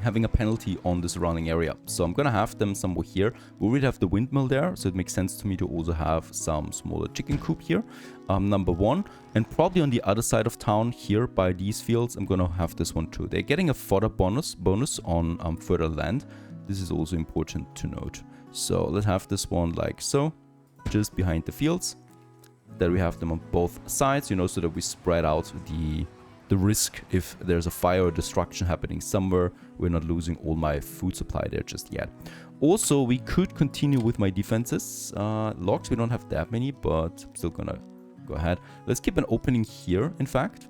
having a penalty on the surrounding area. So I'm gonna have them somewhere here. We already have the windmill there, so it makes sense to me to also have some smaller chicken coop here. Number one, and probably on the other side of town here by these fields, I'm gonna have this one too. They're getting a fodder bonus on further land. This is also important to note. So let's have this one like so, just behind the fields. That we have them on both sides, you know, so that we spread out the risk if there's a fire or destruction happening somewhere. We're not losing all my food supply there just yet. Also, we could continue with my defenses. Logs, we don't have that many, but I'm still gonna go ahead. Let's keep an opening here, in fact.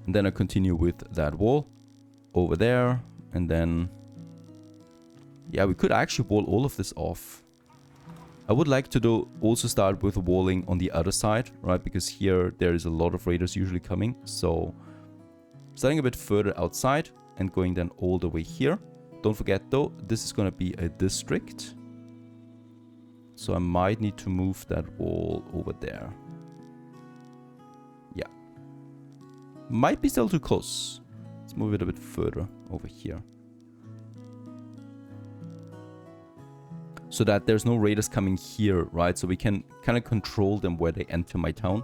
And then I continue with that wall over there. And then, yeah, we could actually wall all of this off. I would like to also start with walling on the other side, right? Because here there is a lot of raiders usually coming. So starting a bit further outside and going then all the way here. Don't forget though, this is going to be a district. So I might need to move that wall over there. Yeah. Might be still too close. Let's move it a bit further over here. So that there's no raiders coming here, right? So we can kind of control them where they enter my town.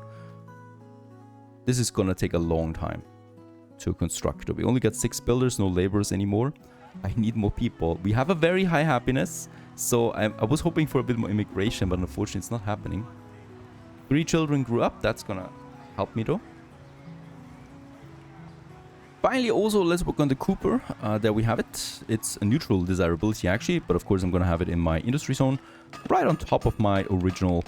This is gonna take a long time to construct. We only got 6 builders, no laborers anymore. I need more people. We have a very high happiness. So I was hoping for a bit more immigration, but unfortunately it's not happening. 3 children grew up. That's gonna help me though. Finally, also, let's work on the Cooper. There we have it. It's a neutral desirability, actually. But of course, I'm going to have it in my industry zone. Right on top of my original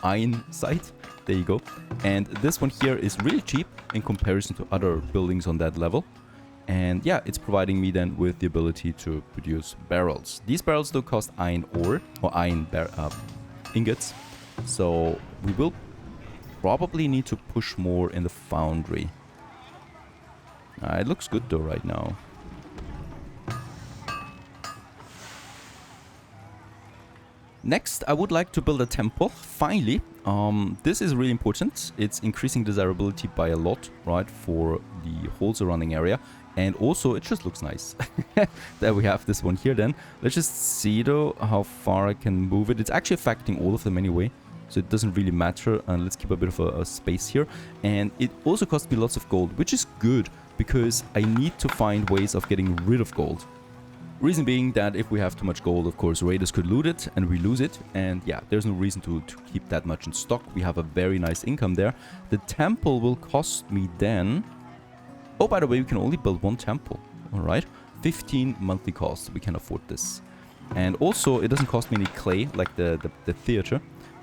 iron site. There you go. And this one here is really cheap in comparison to other buildings on that level. And yeah, it's providing me then with the ability to produce barrels. These barrels do cost iron ore or iron ingots. So we will probably need to push more in the foundry. It looks good though right now. Next, I would like to build a temple, finally. This is really important. It's increasing desirability by a lot, right, for the whole surrounding area. And also, it just looks nice. There we have this one here then. Let's just see though how far I can move it. It's actually affecting all of them anyway. So it doesn't really matter. And let's keep a bit of a space here. And it also costs me lots of gold, which is good. Because I need to find ways of getting rid of gold. Reason being that if we have too much gold, of course, raiders could loot it and we lose it. And yeah, there's no reason to keep that much in stock. We have a very nice income there. The temple will cost me then... Oh, by the way, we can only build 1 temple. All right. 15 monthly costs. We can afford this. And also, it doesn't cost me any clay like the theater.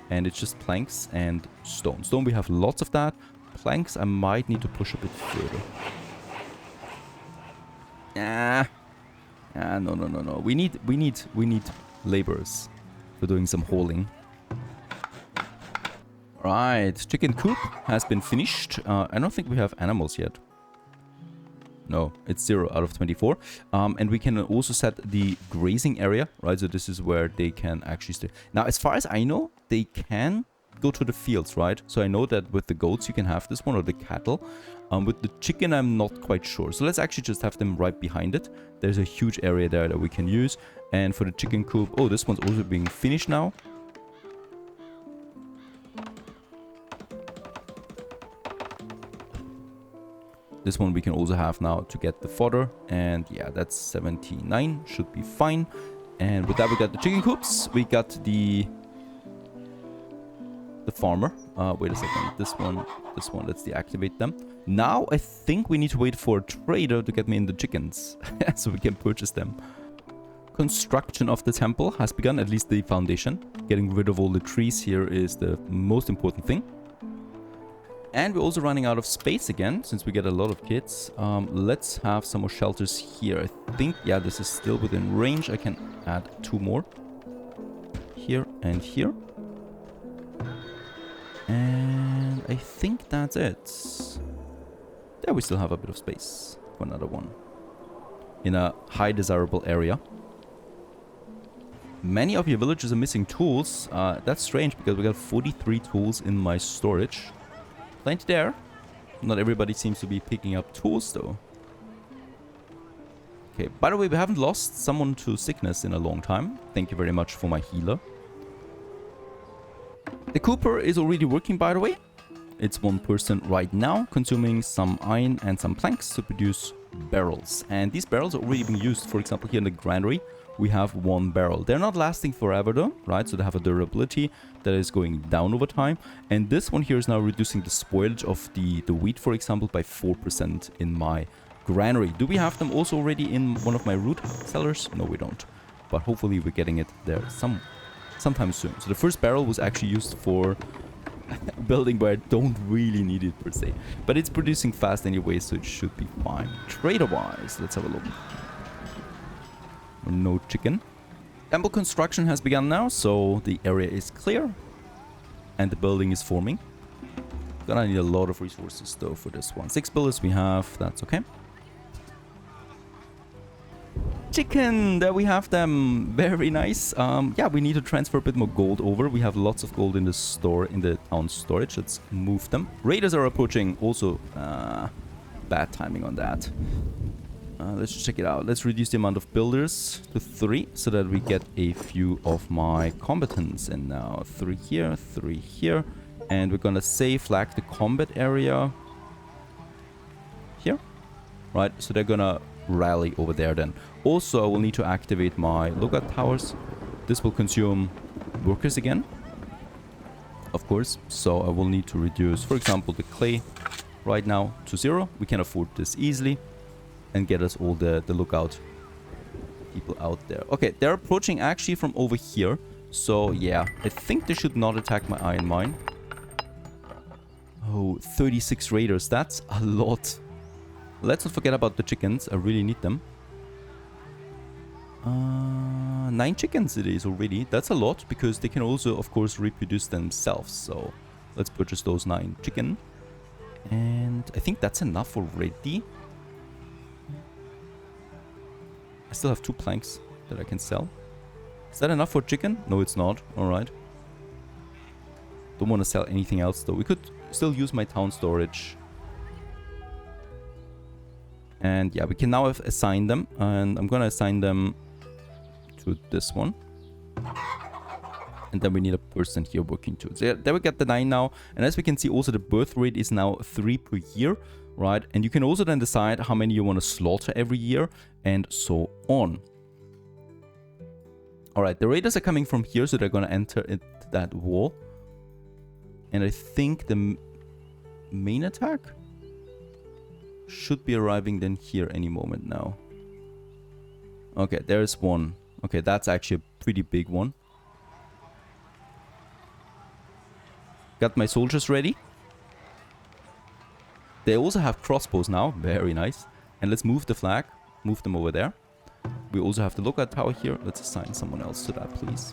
And it's just planks and stone. Stone, we have lots of that. Planks, I might need to push a bit further. No. We need laborers for doing some hauling. Right, chicken coop has been finished. I don't think we have animals yet. No, it's 0 out of 24. And we can also set the grazing area, right? So this is where they can actually stay. Now, as far as I know, they can go to the fields, right? So I know that with the goats you can have this one, or the cattle. With the chicken I'm not quite sure. So let's actually just have them right behind it. There's a huge area there that we can use. And for the chicken coop, oh, this one's also being finished now. This one we can also have now to get the fodder. And yeah, that's 79, should be fine. And with that we got the chicken coops. We got the farmer. Wait a second, this one, let's deactivate them. Now I think we need to wait for a trader to get me in the chickens so we can purchase them. Construction of the temple has begun, at least the foundation. Getting rid of all the trees here is the most important thing. And we're also running out of space again, since we get a lot of kids. Let's have some more shelters here. I think, yeah, this is still within range. I can add 2 more. Here and here. And I think that's it. There we still have a bit of space for another one. In a high desirable area. Many of your villagers are missing tools. That's strange because we got 43 tools in my storage. Plenty there. Not everybody seems to be picking up tools though. Okay, by the way, we haven't lost someone to sickness in a long time. Thank you very much for my healer. The Cooper is already working, by the way. It's 1 person right now, consuming some iron and some planks to produce barrels. And these barrels are already being used. For example, here in the granary, we have 1 barrel. They're not lasting forever though, right? So they have a durability that is going down over time. And this one here is now reducing the spoilage of the wheat, for example, by 4% in my granary. Do we have them also already in one of my root cellars? No, we don't. But hopefully we're getting it there sometime soon. So the first barrel was actually used for building where I don't really need it per se. But it's producing fast anyway, so it should be fine. Trader-wise, let's have a look. No chicken. Temple construction has begun now, so the area is clear. And the building is forming. Gonna need a lot of resources though for this one. 6 builders we have, that's okay. Chicken, there we have them. Very nice. Yeah, we need to transfer a bit more gold over. We have lots of gold in the store, in the town storage. Let's move them. Raiders are approaching. Also, bad timing on that. Let's check it out. Let's reduce the amount of builders to 3 so that we get a few of my combatants. And now 3 here, 3 here. And we're gonna flag the combat area here. Right, so they're gonna rally over there then. Also, I will need to activate my lookout towers. This will consume workers again, of course. So I will need to reduce, for example, the clay right now to 0. We can afford this easily. And get us all the lookout people out there. Okay, they're approaching actually from over here. So, yeah, I think they should not attack my iron mine. Oh, 36 raiders. That's a lot. Let's not forget about the chickens. I really need them. 9 chickens it is already. That's a lot because they can also, of course, reproduce themselves. So, let's purchase those 9 chicken. And I think that's enough already. I still have 2 planks that I can sell. Is that enough for chicken? No, it's not. Alright. Don't want to sell anything else though. We could still use my town storage. And yeah, we can now assign them. And I'm gonna assign them to this one. And then we need a person here working too. So yeah, there we get the 9 now. And as we can see, also the birth rate is now 3 per year. Right, and you can also then decide how many you want to slaughter every year, and so on. Alright, the raiders are coming from here, so they're going to enter into that wall. And I think the main attack should be arriving then here any moment now. Okay, there's one. Okay, that's actually a pretty big one. Got my soldiers ready. They also have crossbows now. Very nice. And let's move the flag. Move them over there. We also have the lookout tower here. Let's assign someone else to that, please.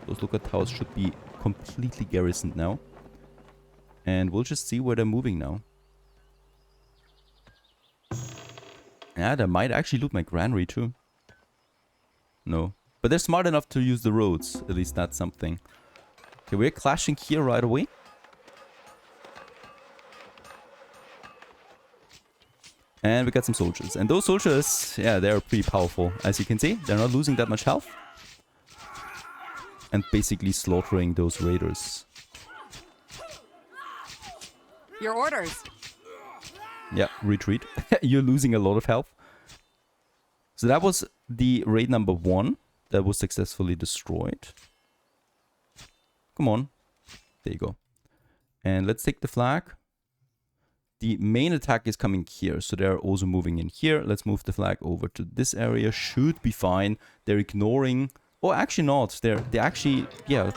Those lookout towers should be completely garrisoned now. And we'll just see where they're moving now. Yeah, they might actually loot my granary too. No. But they're smart enough to use the roads. At least that's something. Okay, we're clashing here right away. And we got some soldiers. And those soldiers, yeah, they're pretty powerful. As you can see, they're not losing that much health. And basically slaughtering those raiders. Your orders. Yeah, retreat. You're losing a lot of health. So that was the raid number 1 that was successfully destroyed. Come on. There you go. And let's take the flag. The main attack is coming here, so they're also moving in here. Let's move the flag over to this area. Should be fine. They're ignoring... Oh, actually not. They actually, yeah,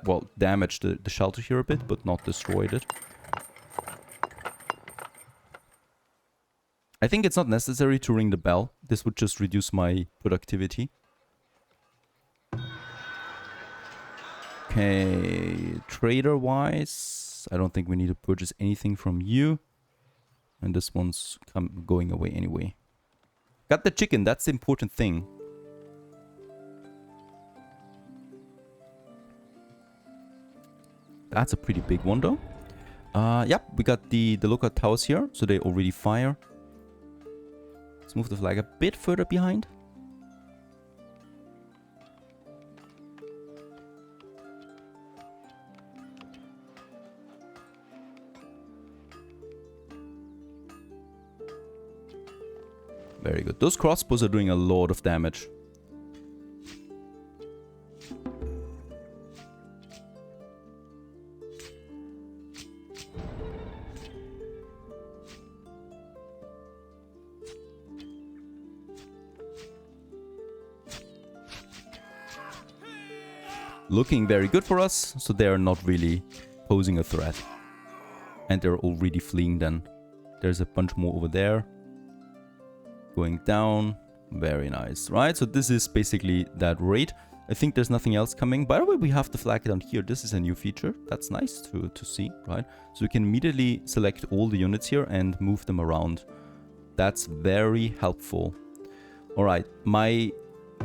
well, damaged the shelter here a bit, but not destroyed it. I think it's not necessary to ring the bell. This would just reduce my productivity. Okay, trader-wise, I don't think we need to purchase anything from you. And this one's going away anyway. Got the chicken, that's the important thing. That's a pretty big one though. Yep, we got the lookout towers here, so they already fire. Let's move the flag a bit further behind. Very good. Those crossbows are doing a lot of damage. Looking very good for us, so they are not really posing a threat. And they're already fleeing then. There's a bunch more over there. Going down. Very nice, right? So this is basically that raid. I think there's nothing else coming. By the way, we have the flag down here. This is a new feature. That's nice to see, right? So we can immediately select all the units here and move them around. That's very helpful. All right, my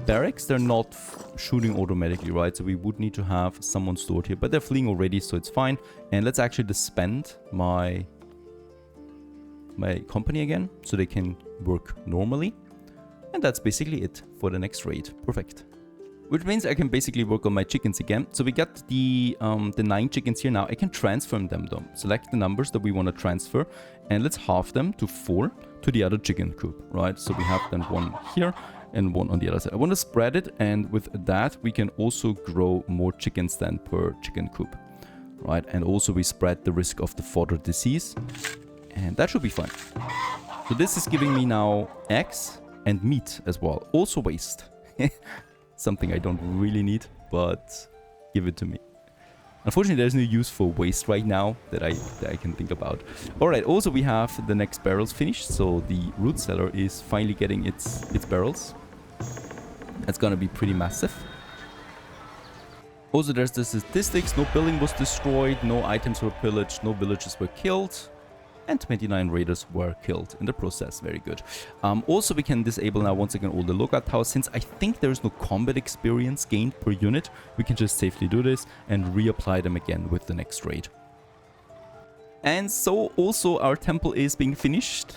barracks, they're not shooting automatically, right? So we would need to have someone stored here, but they're fleeing already, so it's fine. And let's actually disband my company again, so they can work normally. And that's basically it for the next raid. Perfect. Which means I can basically work on my chickens again. So we got the 9 chickens here now. I can transform them though. Select the numbers that we want to transfer, and let's halve them to 4 to the other chicken coop, right? So we have then 1 here and 1 on the other side. I want to spread it, and with that we can also grow more chickens than per chicken coop, right? And also we spread the risk of the fodder disease, and that should be fine. So this is giving me now eggs and meat as well. Also waste. Something I don't really need, but give it to me. Unfortunately, there's no use for waste right now that I can think about. Alright, also we have the next barrels finished, so the root cellar is finally getting its barrels. That's gonna be pretty massive. Also, there's the statistics. No building was destroyed, no items were pillaged, no villages were killed, and 29 raiders were killed in the process. Very good. Also, we can disable now once again all the lookout towers. Since I think there is no combat experience gained per unit, we can just safely do this and reapply them again with the next raid. And so also our temple is being finished.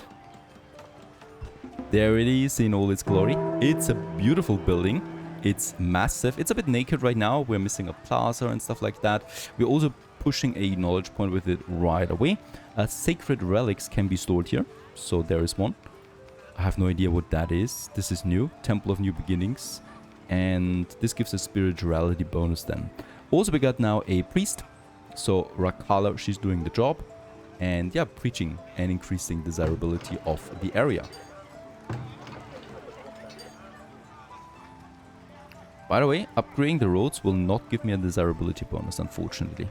There it is in all its glory. It's a beautiful building. It's massive. It's a bit naked right now. We're missing a plaza and stuff like that. We're also pushing a knowledge point with it right away. Sacred relics can be stored here. So there is one. I have no idea what that is. This is new. Temple of New Beginnings. And this gives a spirituality bonus then. Also, we got now a priest. So Rakala, she's doing the job. And yeah, preaching and increasing desirability of the area. By the way, upgrading the roads will not give me a desirability bonus, unfortunately.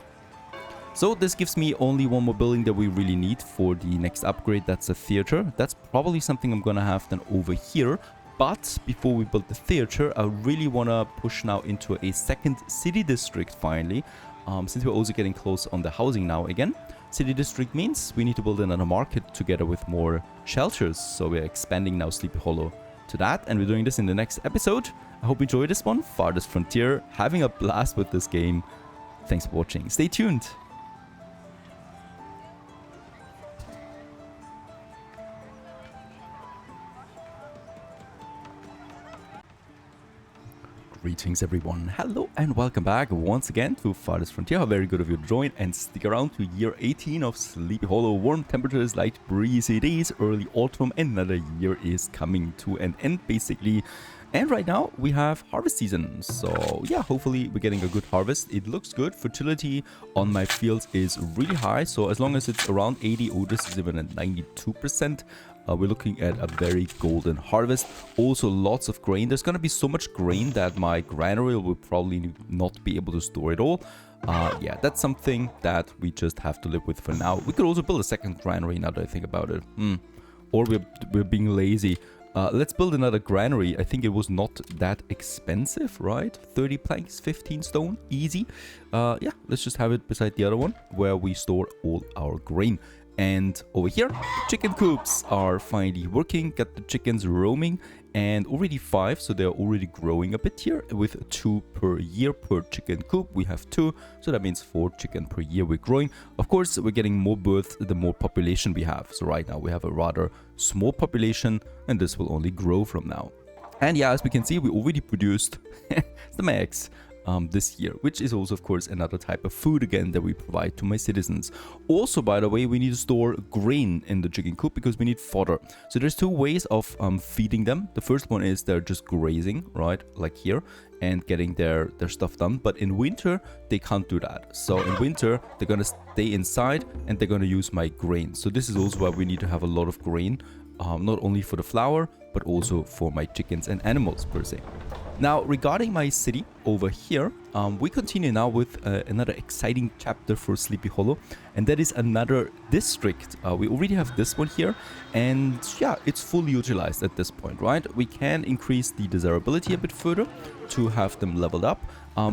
So this gives me only one more building that we really need for the next upgrade. That's a theater. That's probably something I'm gonna have then over here. But before we build the theater, I really wanna push now into a second city district finally. Since we're also getting close on the housing now again. City district means we need to build another market together with more shelters. So we're expanding now Sleepy Hollow to that, and we're doing this in the next episode. I hope you enjoyed this one. Farthest Frontier, having a blast with this game. Thanks for watching. Stay tuned. Greetings everyone, hello and welcome back once again to Farthest Frontier. How very good of you to join and stick around to year 18 of Sleepy Hollow. Warm temperatures, light breezy days, early autumn, and another year is coming to an end basically. And right now we have harvest season, so yeah, hopefully we're getting a good harvest. It looks good. Fertility on my fields is really high, so as long as it's around 80, oh this is even at 92%. We're looking at a very golden harvest. Also lots of grain. There's gonna be so much grain that my granary will probably not be able to store it all. Yeah, that's something that we just have to live with for now. We could also build a second granary now that I think about it. or we're being lazy. Let's build another granary. I think it was not that expensive, right? 30 planks, 15 stone, easy. Yeah, let's just have it beside the other one where we store all our grain. And over here, chicken coops are finally working. Got the chickens roaming, and already 5, so they're already growing a bit here. With 2 per year per chicken coop, we have 2, so that means 4 chicken per year we're growing. Of course, we're getting more births the more population we have. So right now we have a rather small population, and this will only grow from now. And yeah, as we can see, we already produced some eggs this year, which is also, of course, another type of food again that we provide to my citizens. Also, by the way, we need to store grain in the chicken coop because we need fodder. So there's 2 ways of feeding them. The first one is they're just grazing, right, like here, and getting their stuff done. But in winter, they can't do that. So in winter, they're gonna stay inside and they're gonna use my grain. So this is also why we need to have a lot of grain, not only for the flour, but also for my chickens and animals per se. Now, regarding my city over here, we continue now with another exciting chapter for Sleepy Hollow, and that is another district. We already have this one here, and yeah, it's fully utilized at this point, right? We can increase the desirability a bit further to have them leveled up.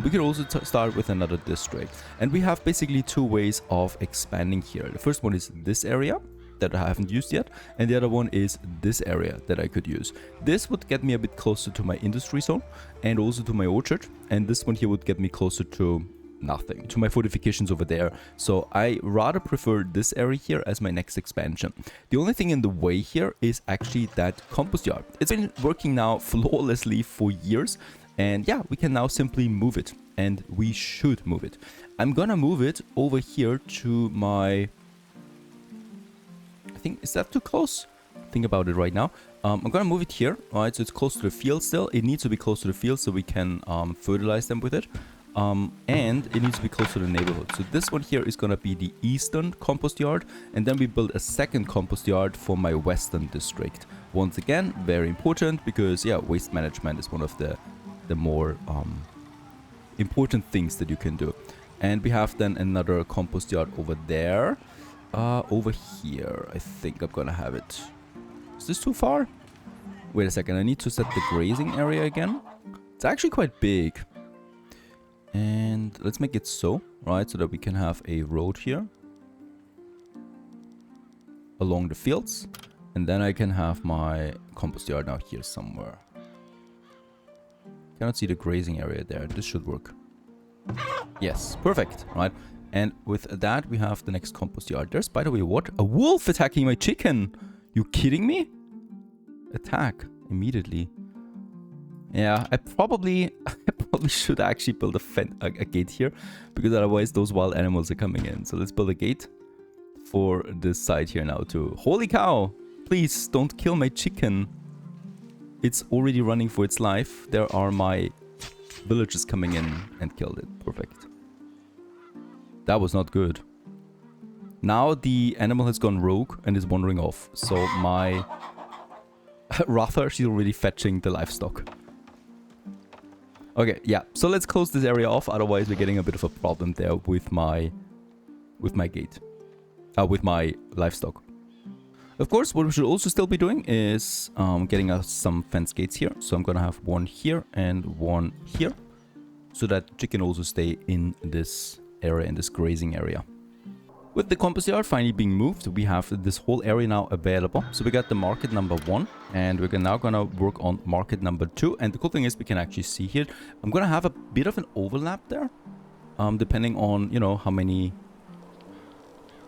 We can also start with another district, and we have basically 2 ways of expanding here. The first one is this area that I haven't used yet, and the other one is this area that I could use. This would get me a bit closer to my industry zone and also to my orchard, and this one here would get me closer to nothing, to my fortifications over there. So I rather prefer this area here as my next expansion. The only thing in the way here is actually that compost yard. It's been working now flawlessly for years, and yeah, we can now simply move it, and we should move it. I'm gonna move it over here to my... is that too close? Think about it right now. I'm gonna move it here, alright, so it's close to the field still. It needs to be close to the field so we can fertilize them with it. And it needs to be close to the neighborhood. So this one here is gonna be the eastern compost yard, and then we build a second compost yard for my western district. Once again, very important because yeah, waste management is one of the more important things that you can do. And we have then another compost yard over there. Over here, I think I'm gonna have it. Is this too far? Wait a second, I need to set the grazing area again. It's actually quite big. And let's make it so, right, so that we can have a road here along the fields. And then I can have my compost yard now here somewhere. Cannot see the grazing area there. This should work. Yes, perfect, right? And with that, we have the next compost yard. There's, by the way, what? A wolf attacking my chicken. You kidding me? Attack immediately. Yeah, I probably should actually build a gate here, because otherwise those wild animals are coming in. So let's build a gate for this side here now too. Holy cow! Please don't kill my chicken. It's already running for its life. There are my villagers coming in and killed it. Perfect. That was not good. Now the animal has gone rogue and is wandering off. So my Ratha, she's already fetching the livestock. Okay, yeah. So let's close this area off. Otherwise, we're getting a bit of a problem there with my gate, with my livestock. Of course, what we should also still be doing is getting us some fence gates here. So I'm gonna have one here and one here, so that chicken also stay in this area, in this grazing area. With the compost yard finally being moved, we have this whole area now available. So we got the market number 1, and we're now gonna work on market number 2. And the cool thing is we can actually see here, I'm gonna have a bit of an overlap there, depending on, you know, how many.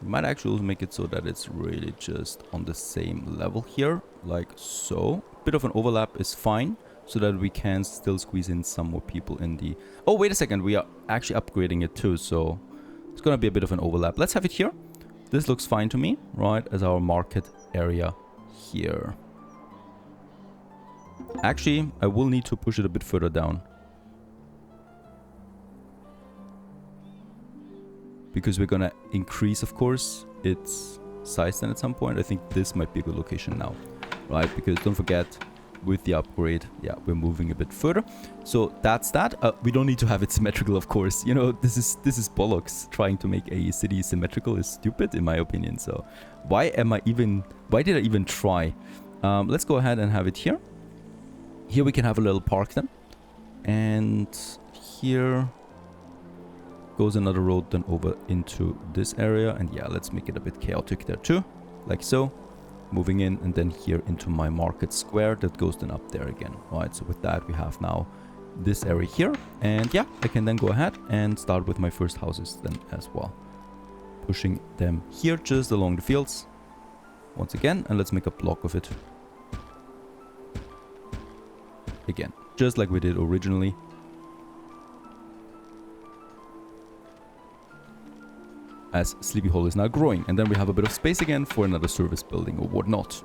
We might actually also make it so that it's really just on the same level here, like so. Bit of an overlap is fine, so that we can still squeeze in some more people in the... Oh, wait a second. We are actually upgrading it too, so it's going to be a bit of an overlap. Let's have it here. This looks fine to me, right, as our market area here. Actually, I will need to push it a bit further down, because we're going to increase, of course, its size then at some point. I think this might be a good location now, right? Because don't forget, with the upgrade, yeah, we're moving a bit further. So that's that. We don't need to have it symmetrical, of course. You know, this is bollocks. Trying to make a city symmetrical is stupid, in my opinion. So why did I even try? Let's go ahead and have it here. Here we can have a little park then. And here goes another road then over into this area. And yeah, let's make it a bit chaotic there too, like so. Moving in, and then here into my market square that goes then up there again. All right, so with that we have now this area here, and yeah, I can then go ahead and start with my first houses then as well, pushing them here just along the fields once again. And let's make a block of it again, just like we did originally. As Sleepy Hollow is now growing, and then we have a bit of space again for another service building or whatnot.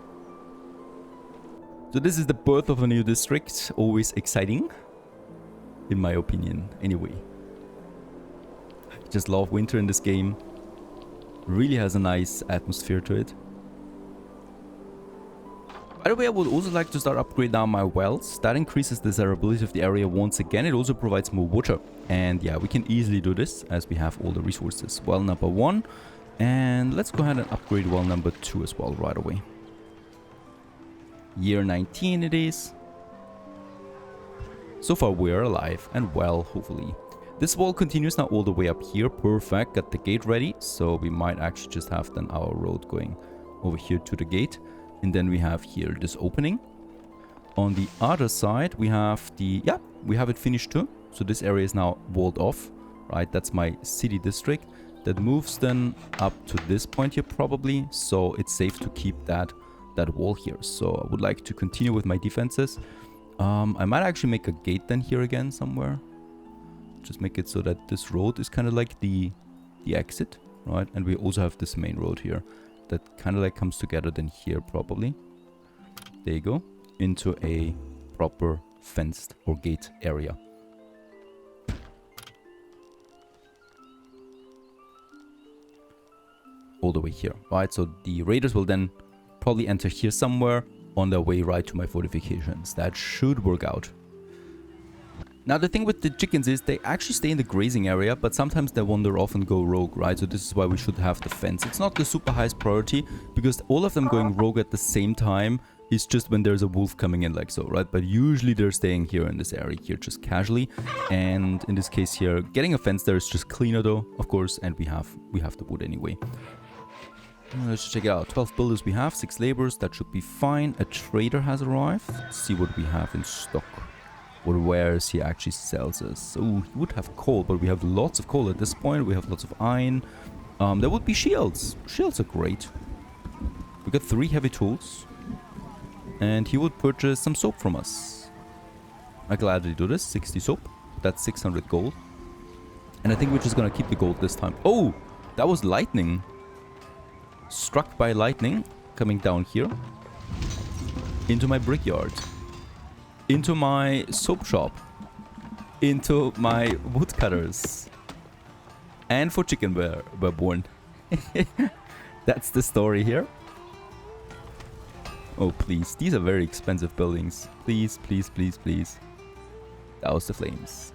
So this is the birth of a new district, always exciting, in my opinion, anyway. I just love winter in this game. Really has a nice atmosphere to it. By the way, I would also like to start upgrade now my wells. That increases the desirability of the area once again. It also provides more water. And yeah, we can easily do this as we have all the resources. Well number 1. And let's go ahead and upgrade well number 2 as well right away. Year 19 it is. So far we're alive and well, hopefully. This wall continues now all the way up here. Perfect. Got the gate ready. So we might actually just have then our road going over here to the gate. And then we have here this opening. On the other side, we have the... yeah, we have it finished too. So this area is now walled off, right? That's my city district. That moves then up to this point here probably. So it's safe to keep that wall here. So I would like to continue with my defenses. I might actually make a gate then here again somewhere. Just make it so that this road is kind of like the exit, right? And we also have this main road here. That kind of like comes together then here probably. There you go. Into a proper fenced or gate area. All the way here, right? So the raiders will then probably enter here somewhere on their way right to my fortifications. That should work out. Now the thing with the chickens is they actually stay in the grazing area, but sometimes they wander off and go rogue, right? So this is why we should have the fence. It's not the super highest priority because all of them going rogue at the same time is just when there's a wolf coming in like so, right? But usually they're staying here in this area here just casually. And in this case here, getting a fence there is just cleaner though, of course, and we have the wood anyway. Let's check it out. 12 builders we have, 6 laborers, that should be fine. A trader has arrived. Let's see what we have in stock. What wares he actually sells us. So he would have coal, but we have lots of coal at this point. We have lots of iron. There would be shields. Shields are great. We got 3 heavy tools. And he would purchase some soap from us. I gladly do this. 60 soap. That's 600 gold. And I think we're just gonna keep the gold this time. Oh! That was lightning. Struck by lightning. Coming down here. Into my brickyard. Into my soap shop. Into my woodcutters. And for chicken were born. That's the story here. Oh, please. These are very expensive buildings. Please, please, please, please. Douse the flames.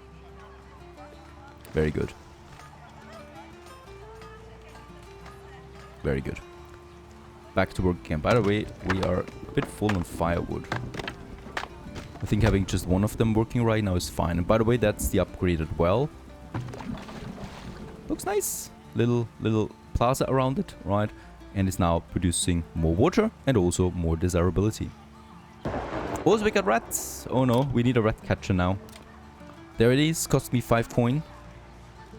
Very good. Very good. Back to work again. By the way, we are a bit full on firewood. I think having just one of them working right now is fine. And by the way, that's the upgraded well. Looks nice. Little plaza around it, right? And it's now producing more water and also more desirability. Also, we got rats. Oh no, we need a rat catcher now. There it is. Cost me 5 coin.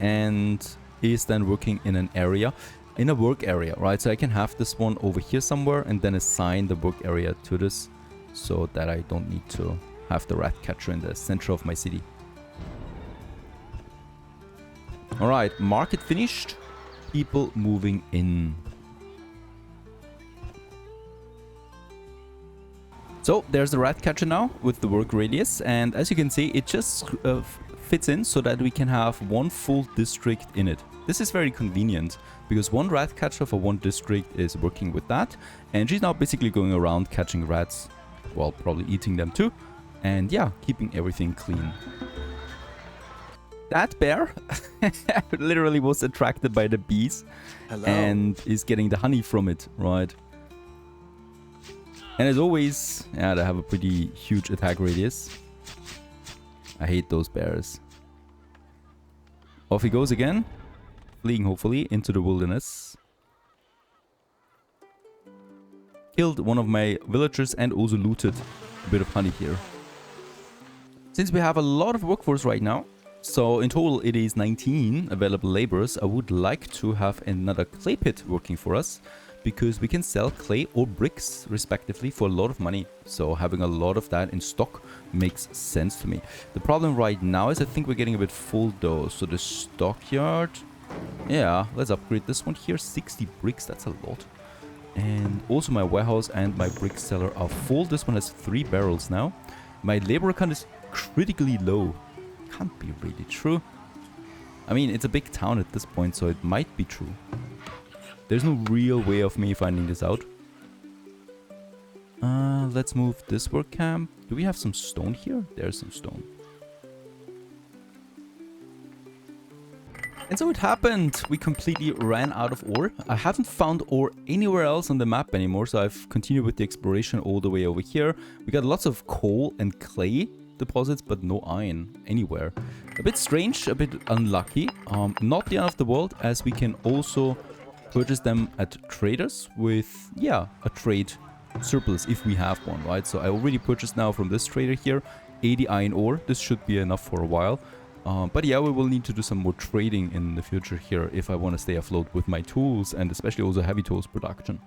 And is then working in an area. In a work area, right? So I can have this one over here somewhere and then assign the work area to this. So that I don't need to have the rat catcher in the center of my city. Alright, market finished. People moving in. So there's the rat catcher now with the work radius. And as you can see, it just fits in so that we can have one full district in it. This is very convenient because one rat catcher for one district is working with that. And she's now basically going around catching rats well, probably eating them too. And yeah, keeping everything clean. That bear literally was attracted by the bees. Hello. And is getting the honey from it, right? And as always, yeah, they have a pretty huge attack radius. I hate those bears. Off he goes again, fleeing hopefully into the wilderness. Killed one of my villagers and also looted a bit of honey here. Since we have a lot of workforce right now, so in total it is 19 available laborers, I would like to have another clay pit working for us, because we can sell clay or bricks respectively for a lot of money. So having a lot of that in stock makes sense to me. The problem right now is I think we're getting a bit full though. So the stockyard, yeah, let's upgrade this one here. 60 bricks, that's a lot. And also my warehouse and my brick cellar are full. This one has 3 barrels now. My labor count is critically low. Can't be really true. I mean, it's a big town at this point, so it might be true. There's no real way of me finding this out. Let's move this work camp. Do we have some stone here? There's some stone. And so it happened. We completely ran out of ore. I haven't found ore anywhere else on the map anymore, so I've continued with the exploration all the way over here. We got lots of coal and clay deposits, but no iron anywhere. A bit strange, a bit unlucky. Not the end of the world, as we can also purchase them at traders with, yeah, a trade surplus if we have one, right? So I already purchased now from this trader here 80 iron ore. This should be enough for a while. But yeah, we will need to do some more trading in the future here if I want to stay afloat with my tools and especially also heavy tools production.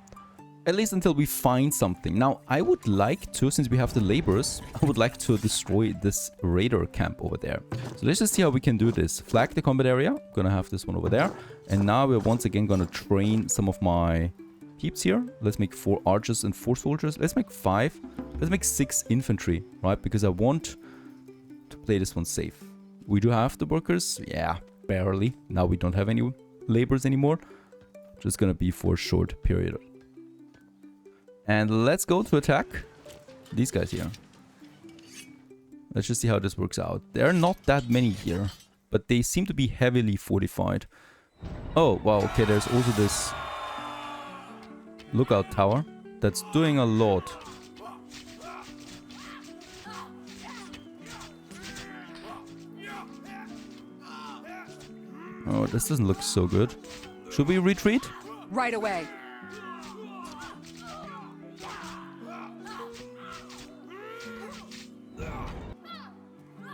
At least until we find something. Now, I would like to, since we have the laborers, I would like to destroy this raider camp over there. So let's just see how we can do this. Flag the combat area. Gonna have this one over there. And now we're once again gonna train some of my peeps here. Let's make 4 archers and 4 soldiers. Let's make 5. Let's make 6 infantry, right? Because I want to play this one safe. We do have the workers. Yeah, barely. Now we don't have any laborers anymore. Just gonna be for a short period. And let's go to attack these guys here. Let's just see how this works out. There are not that many here, but they seem to be heavily fortified. Oh, wow, okay, there's also this lookout tower that's doing a lot. Oh, this doesn't look so good. Should we retreat? Right away.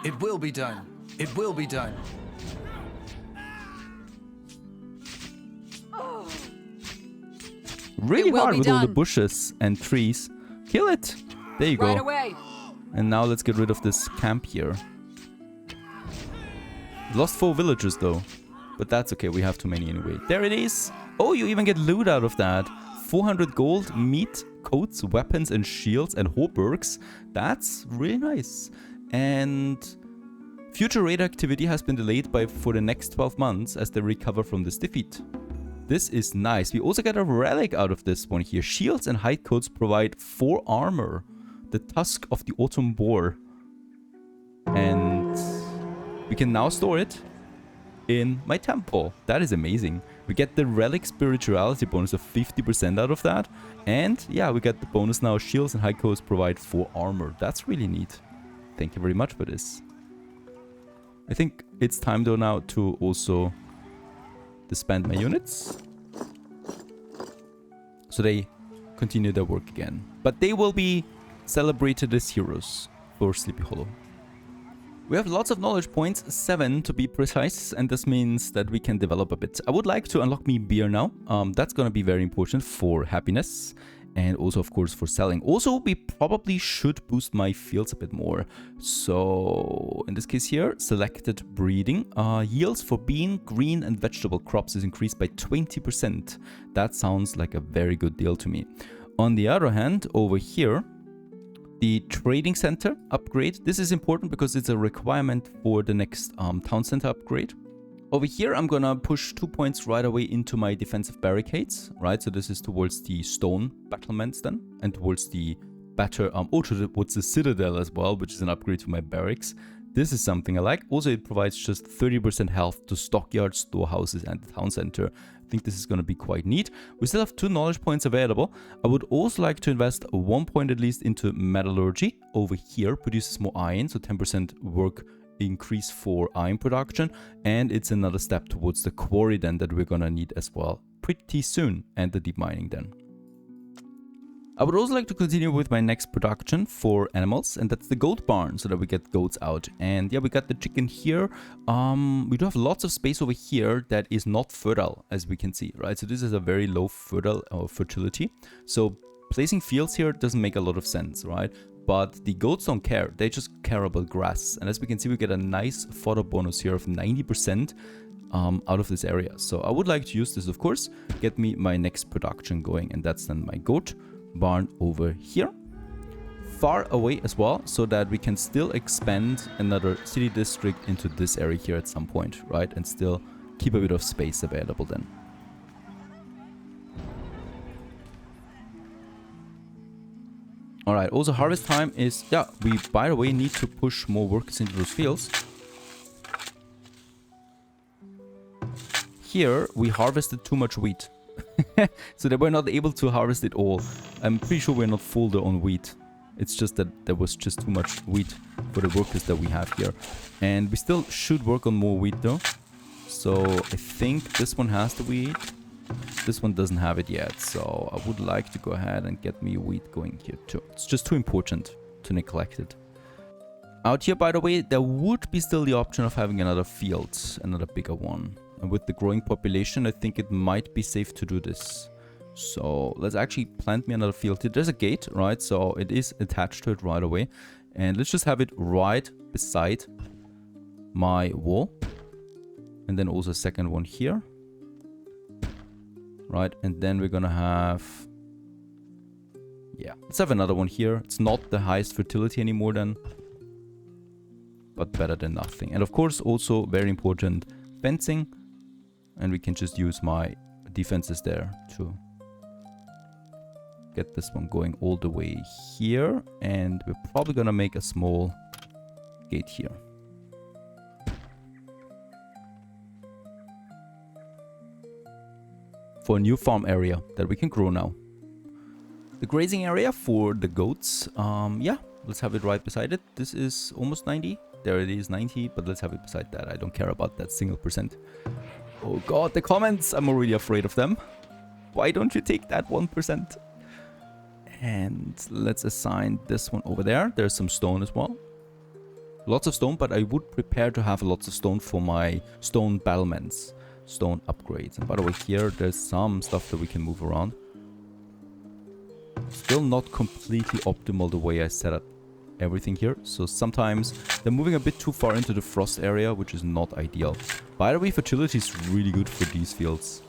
It will be done. It will be done. Really will hard be with all the done. bushes and trees. Kill it. There you Right go. away. And now let's get rid of this camp here. Lost 4 villagers though. But that's okay, we have too many anyway. There it is. Oh, you even get loot out of that. 400 gold, meat, coats, weapons and shields and hauberks. That's really nice. And future raid activity has been delayed for the next 12 months as they recover from this defeat. This is nice. We also get a relic out of this one here. Shields and hide coats provide 4 armor. The tusk of the autumn boar. And we can now store it in my temple. That is amazing. We get the relic spirituality bonus of 50% out of that. And yeah, we get the bonus now. Shields and hide coats provide 4 armor. That's really neat. Thank you very much for this. I think it's time though now to also disband my units, so they continue their work again. But they will be celebrated as heroes for Sleepy Hollow. We have lots of knowledge points, 7 to be precise, and this means that we can develop a bit. I would like to unlock me beer now. That's gonna be very important for happiness. And also, of course, for selling. Also, we probably should boost my fields a bit more. So, in this case here, selected breeding. Yields for bean, green, and vegetable crops is increased by 20%. That sounds like a very good deal to me. On the other hand, over here, the trading center upgrade. This is important because it's a requirement for the next town center upgrade. Over here, I'm gonna push 2 points right away into my defensive barricades, right? So this is towards the stone battlements then, and towards the better towards the Citadel as well, which is an upgrade to my barracks. This is something I like. Also, it provides just 30% health to stockyards, storehouses, and the town center. I think this is going to be quite neat. We still have 2 knowledge points available. I would also like to invest 1 point at least into metallurgy. Over here, produces more iron, so 10% work increase for iron production. And it's another step towards the quarry then that we're going to need as well pretty soon, and the deep mining then. I would also like to continue with my next production for animals, and that's the goat barn, so that we get goats out. And yeah, we got the chicken here. We do have lots of space over here that is not fertile, as we can see, right? So this is a very low fertility. So placing fields here doesn't make a lot of sense, right? But the goats don't care. They just care about grass. And as we can see, we get a nice fodder bonus here of 90% out of this area. So I would like to use this, of course, get me my next production going, and that's then my goat barn over here, far away as well, so that we can still expand another city district into this area here at some point, right? And still keep a bit of space available then. All right, also harvest time is, yeah, we, by the way, need to push more workers into those fields. Here, we harvested too much wheat. So they were not able to harvest it all. I'm pretty sure we're not full there on wheat. It's just that there was just too much wheat for the workers that we have here. And we still should work on more wheat though. So I think this one has the wheat. This one doesn't have it yet. So I would like to go ahead and get me wheat going here too. It's just too important to neglect it. Out here, by the way, there would be still the option of having another field, another bigger one. And with the growing population, I think it might be safe to do this. So let's actually plant me another field here. There's a gate, right? So it is attached to it right away. And let's just have it right beside my wall. And then also a second one here. Right, and then we're gonna have... yeah, let's have another one here. It's not the highest fertility anymore then, but better than nothing. And of course, also very important, fencing. And we can just use my defenses there to get this one going all the way here. And we're probably gonna make a small gate here. For a new farm area that we can grow now. The grazing area for the goats, yeah, let's have it right beside it. This is almost 90. There it is, 90, but let's have it beside that. I don't care about that single percent. Oh god, the comments, I'm already afraid of them. Why don't you take that 1%? And let's assign this one over there. There's some stone as well. Lots of stone, but I would prepare to have lots of stone for my stone battlements. Stone upgrades. And by the way, here there's some stuff that we can move around. Still not completely optimal the way I set up everything here. So sometimes they're moving a bit too far into the frost area, which is not ideal. By the way, fertility is really good for these fields.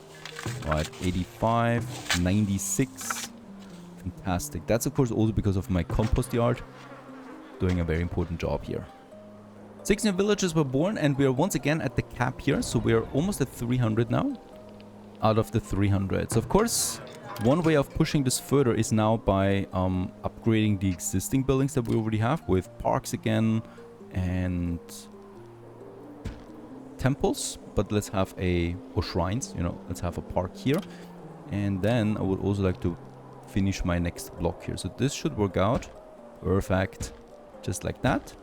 Right, 85, 96. Fantastic. That's of course also because of my compost yard. Doing a very important job here. 6 new villages were born, and we are once again at the cap here. So we are almost at 300 now. Out of the 300. So of course, one way of pushing this further is now by upgrading the existing buildings that we already have with parks again and temples. But let's have or shrines, you know, let's have a park here. And then I would also like to finish my next block here. So this should work out. Perfect. Just like that.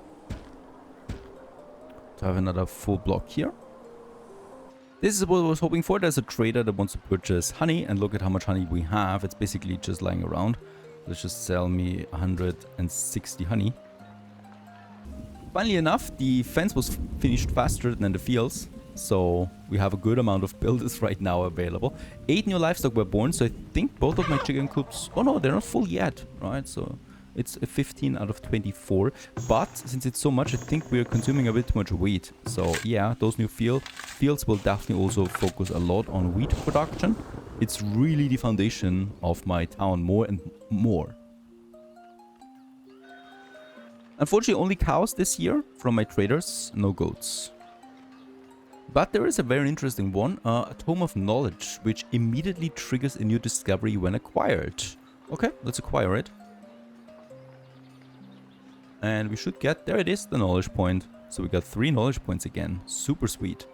To have another full block here. This is what I was hoping for. There's a trader that wants to purchase honey, and look at how much honey we have. It's basically just lying around. Let's just sell me 160 honey. Funnily enough, the fence was finished faster than the fields, so we have a good amount of builders right now available. 8 new livestock were born, so I think both of my chicken coops... oh no, they're not full yet, right? So it's a 15 out of 24. But since it's so much, I think we're consuming a bit too much wheat. So yeah, those new fields will definitely also focus a lot on wheat production. It's really the foundation of my town, more and more. Unfortunately, only cows this year from my traders, no goats. But there is a very interesting one, a Tome of Knowledge, which immediately triggers a new discovery when acquired. Okay, let's acquire it. And we should get... There it is, the knowledge point. So we got 3 knowledge points again. Super sweet.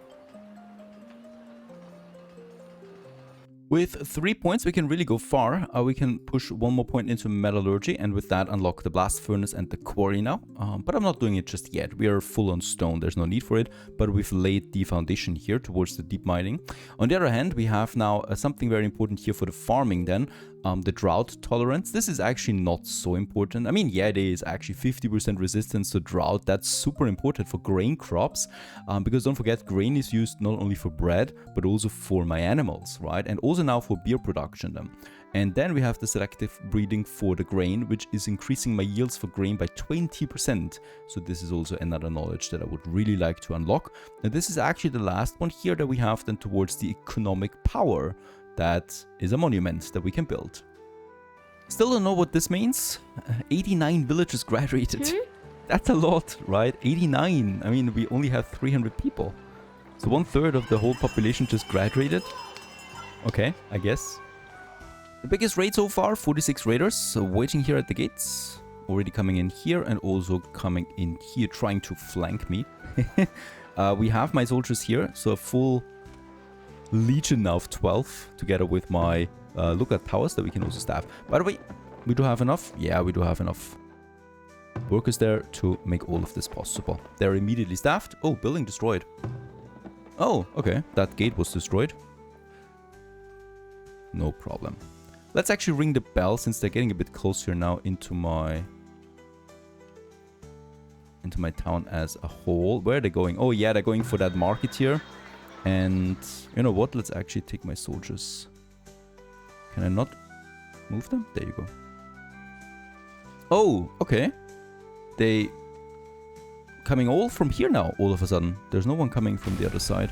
With 3 points, we can really go far. We can push 1 more point into metallurgy, and with that unlock the blast furnace and the quarry now. But I'm not doing it just yet. We are full on stone. There's no need for it, but we've laid the foundation here towards the deep mining. On the other hand, we have now something very important here for the farming then. The drought tolerance. This is actually not so important. I mean, yeah, it is actually 50% resistance to drought. That's super important for grain crops, because don't forget, grain is used not only for bread, but also for my animals, right? And also now for beer production then. And then we have the selective breeding for the grain, which is increasing my yields for grain by 20%. So this is also another knowledge that I would really like to unlock. And this is actually the last one here that we have then towards the economic power. That is a monument that we can build. Still don't know what this means. 89 villagers graduated. That's a lot, right? 89. I mean, we only have 300 people. So 1/3 of the whole population just graduated. Okay, I guess. The biggest raid so far, 46 raiders. So waiting here at the gates. Already coming in here and also coming in here, trying to flank me. We have my soldiers here, so a full legion now of 12 together with my lookout towers that we can also staff. By the way, we do have enough. Yeah, we do have enough workers there to make all of this possible. They're immediately staffed. Oh, building destroyed. Oh, okay. That gate was destroyed. No problem. Let's actually ring the bell since they're getting a bit closer now into my town as a whole. Where are they going? Oh yeah, they're going for that market here. And you know what? Let's actually take my soldiers. Can I not move them? There you go. Oh, okay. They coming all from here now, all of a sudden. There's no one coming from the other side.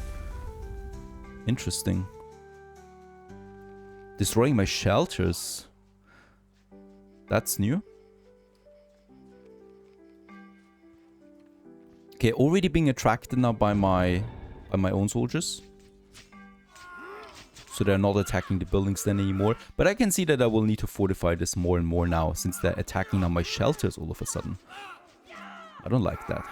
Interesting. Destroying my shelters. That's new. Okay, already being attracted now by my own soldiers. So they're not attacking the buildings then anymore. But I can see that I will need to fortify this more and more now, since they're attacking now my shelters all of a sudden. I don't like that.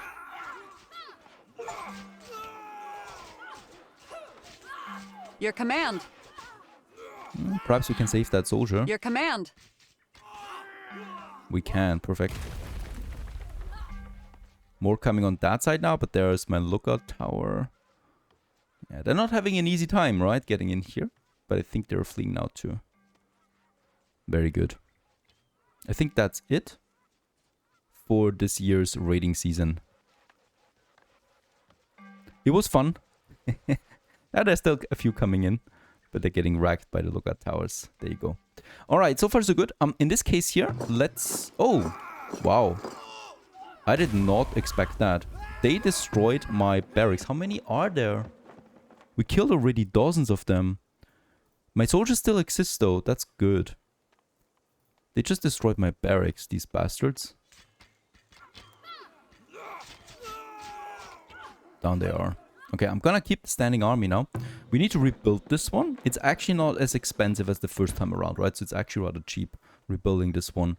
Your command. Perhaps we can save that soldier. Your command. We can, perfect. More coming on that side now, but there's my lookout tower. Yeah, they're not having an easy time, right? Getting in here. But I think they're fleeing now too. Very good. I think that's it for this year's raiding season. It was fun. There's still a few coming in, but they're getting wrecked by the lookout towers. There you go. All right, so far so good. In this case here, let's... Oh, wow. I did not expect that. They destroyed my barracks. How many are there? We killed already dozens of them. My soldiers still exist though. That's good. They just destroyed my barracks, these bastards. Down they are. Okay, I'm gonna keep the standing army now. We need to rebuild this one. It's actually not as expensive as the first time around, right? So it's actually rather cheap rebuilding this one.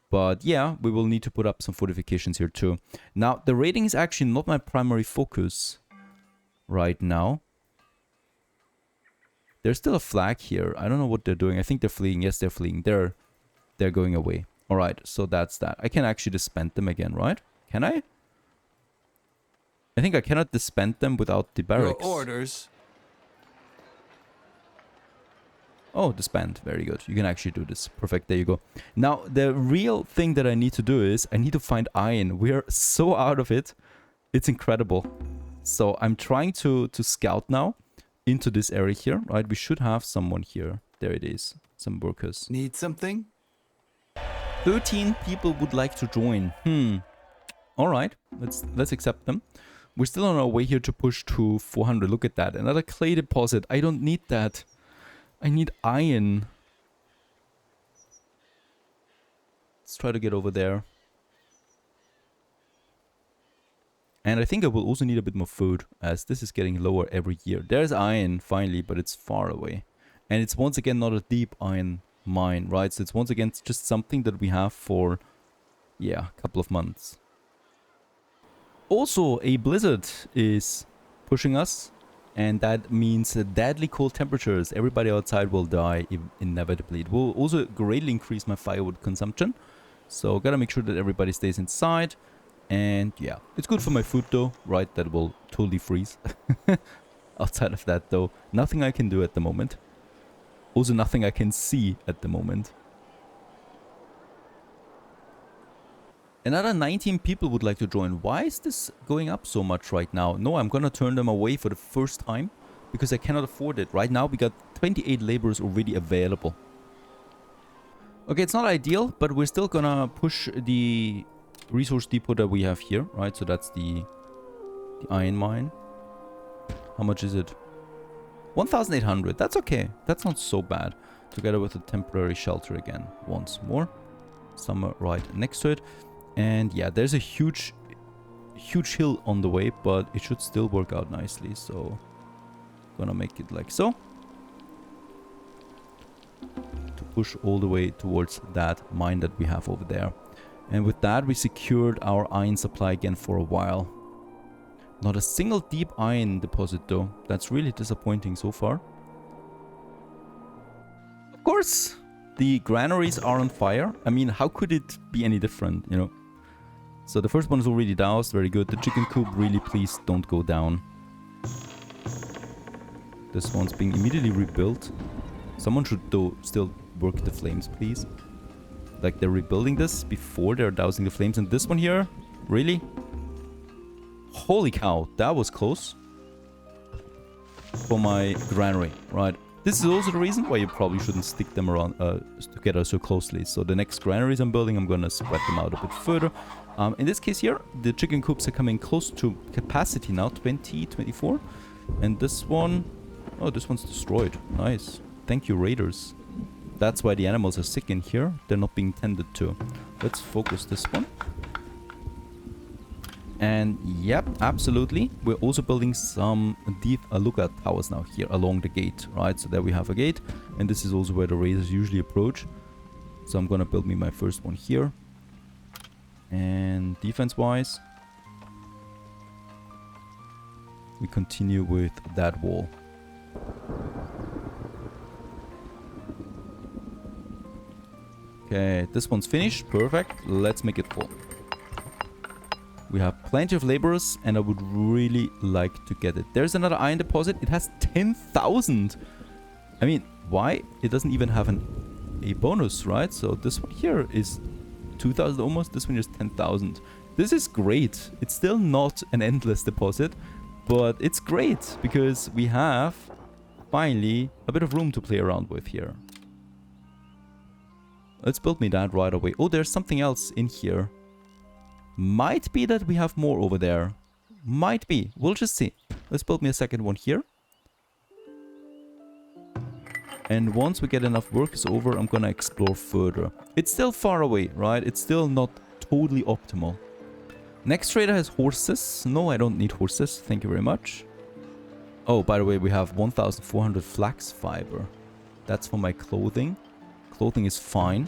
But yeah, we will need to put up some fortifications here too. Now, the raiding is actually not my primary focus right now. There's still a flag here. I don't know what they're doing. I think they're fleeing. Yes, they're fleeing. They're going away. All right, so that's that. I can actually disband them again, right? Can I? I think I cannot disband them without the barracks. Your orders. Oh, disband. Very good. You can actually do this. Perfect. There you go. Now, the real thing that I need to do is I need to find iron. We're so out of it. It's incredible. So I'm trying to scout now into this area here, right? We should have someone here. There it is. Some workers. Need something? 13 people would like to join. All right. Let's accept them. We're still on our way here to push to 400. Look at that. Another clay deposit. I don't need that. I need iron. Let's try to get over there. And I think I will also need a bit more food, as this is getting lower every year. There's iron, finally, but it's far away. And it's once again not a deep iron mine, right? So it's once again just something that we have for, yeah, a couple of months. Also, a blizzard is pushing us, and that means deadly cold temperatures. Everybody outside will die inevitably. It will also greatly increase my firewood consumption. So gotta make sure that everybody stays inside. And yeah, it's good for my food though, right? That will totally freeze. Outside of that though, nothing I can do at the moment. Also nothing I can see at the moment. Another 19 people would like to join. Why is this going up so much right now? No, I'm gonna turn them away for the first time because I cannot afford it. Right now we got 28 laborers already available. Okay, it's not ideal, but we're still gonna push the resource depot that we have here, right? So that's the iron mine. How much is it? 1,800. That's okay. That's not so bad. Together with a temporary shelter again. Once more. Somewhere right next to it. And yeah, there's a huge hill on the way, but it should still work out nicely. So, gonna make it like so. To push all the way towards that mine that we have over there. And with that, we secured our iron supply again for a while. Not a single deep iron deposit though. That's really disappointing so far. Of course, the granaries are on fire. I mean, how could it be any different, you know? So the first one is already doused. Very good. The chicken coop, really please don't go down. This one's being immediately rebuilt. Someone should though still work the flames, please. Like they're rebuilding this before they're dousing the flames. And this one here, really? Holy cow, that was close. For my granary, right? This is also the reason why you probably shouldn't stick them around together so closely. So the next granaries I'm building, I'm gonna spread them out a bit further. In this case here, the chicken coops are coming close to capacity now, 20, 24. And this one, oh, this one's destroyed. Nice. Thank you, raiders. That's why the animals are sick in here. They're not being tended to. Let's focus this one. And yep, absolutely. We're also building some deep lookout towers now here along the gate, right? So there we have a gate. And this is also where the raiders usually approach. So I'm gonna build me my first one here. And defense-wise, we continue with that wall. Okay, this one's finished. Perfect. Let's make it full. We have plenty of laborers, and I would really like to get it. There's another iron deposit. It has 10,000. I mean, why? It doesn't even have a bonus, right? So this one here is 2,000 almost. This one is 10,000. This is great. It's still not an endless deposit, but it's great because we have finally a bit of room to play around with here. Let's build me that right away. Oh, there's something else in here. Might be that we have more over there. Might be. We'll just see. Let's build me a second one here. And once we get enough workers over, I'm gonna explore further. It's still far away, right? It's still not totally optimal. Next trader has horses. No, I don't need horses. Thank you very much. Oh, by the way, we have 1,400 flax fiber. That's for my clothing. Clothing is fine.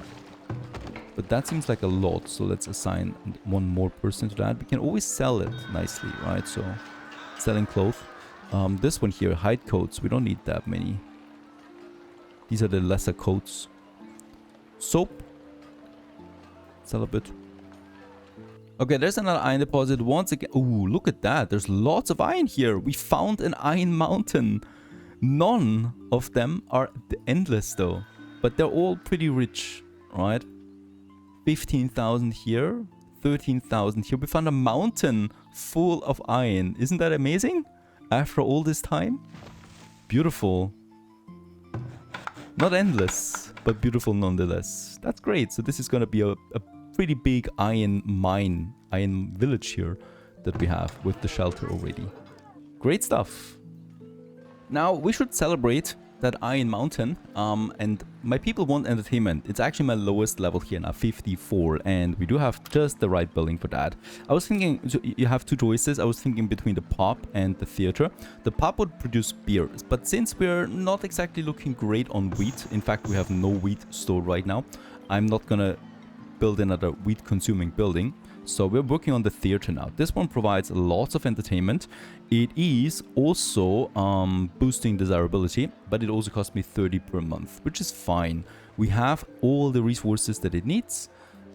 But that seems like a lot, so let's assign one more person to that. We can always sell it nicely, right? So, selling clothes. This one here, hide coats. We don't need that many. These are the lesser coats. Soap. Sell a bit. Okay, there's another iron deposit once again. Ooh, look at that. There's lots of iron here. We found an iron mountain. None of them are endless though. But they're all pretty rich, right? 15,000 here, 13,000 here. We found a mountain full of iron. Isn't that amazing? After all this time? Beautiful. Not endless, but beautiful nonetheless. That's great. So this is going to be a pretty big iron mine, iron village here that we have with the shelter already. Great stuff. Now we should celebrate that iron mountain, and my people want entertainment. It's actually my lowest level here now, 54, and we do have just the right building for that. I was thinking, so you have two choices. I was thinking between the pub and the theater. The pub would produce beers, but since we're not exactly looking great on wheat, in fact we have no wheat stored right now, I'm not gonna build another wheat consuming building. So we're working on the theater now. This one provides lots of entertainment. It is also boosting desirability, but it also cost me 30 per month, which is fine. We have all the resources that it needs.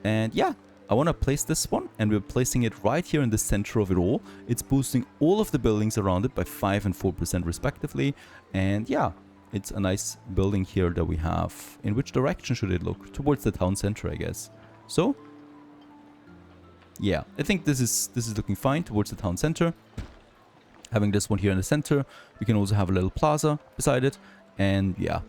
And yeah, I want to place this one, and we're placing it right here in the center of it all. It's boosting all of the buildings around it by 5 and 4% respectively. And yeah, it's a nice building here that we have. In which direction should it look? Towards the town center, I guess. So yeah, I think this is looking fine towards the town center. Having this one here in the center, we can also have a little plaza beside it, and yeah,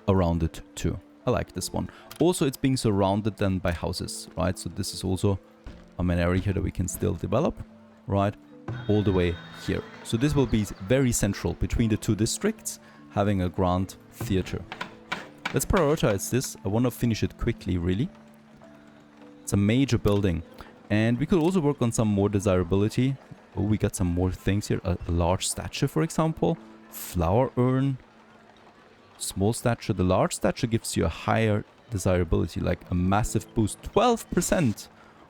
around it too. I like this one. Also, it's being surrounded then by houses, right? So this is also an area here that we can still develop, right? All the way here. So this will be very central between the two districts, having a grand theater. Let's prioritize this. I want to finish it quickly, really. It's a major building. And we could also work on some more desirability. Oh, we got some more things here. A large statue, for example. Flower urn. Small statue. The large statue gives you a higher desirability, like a massive boost. 12%!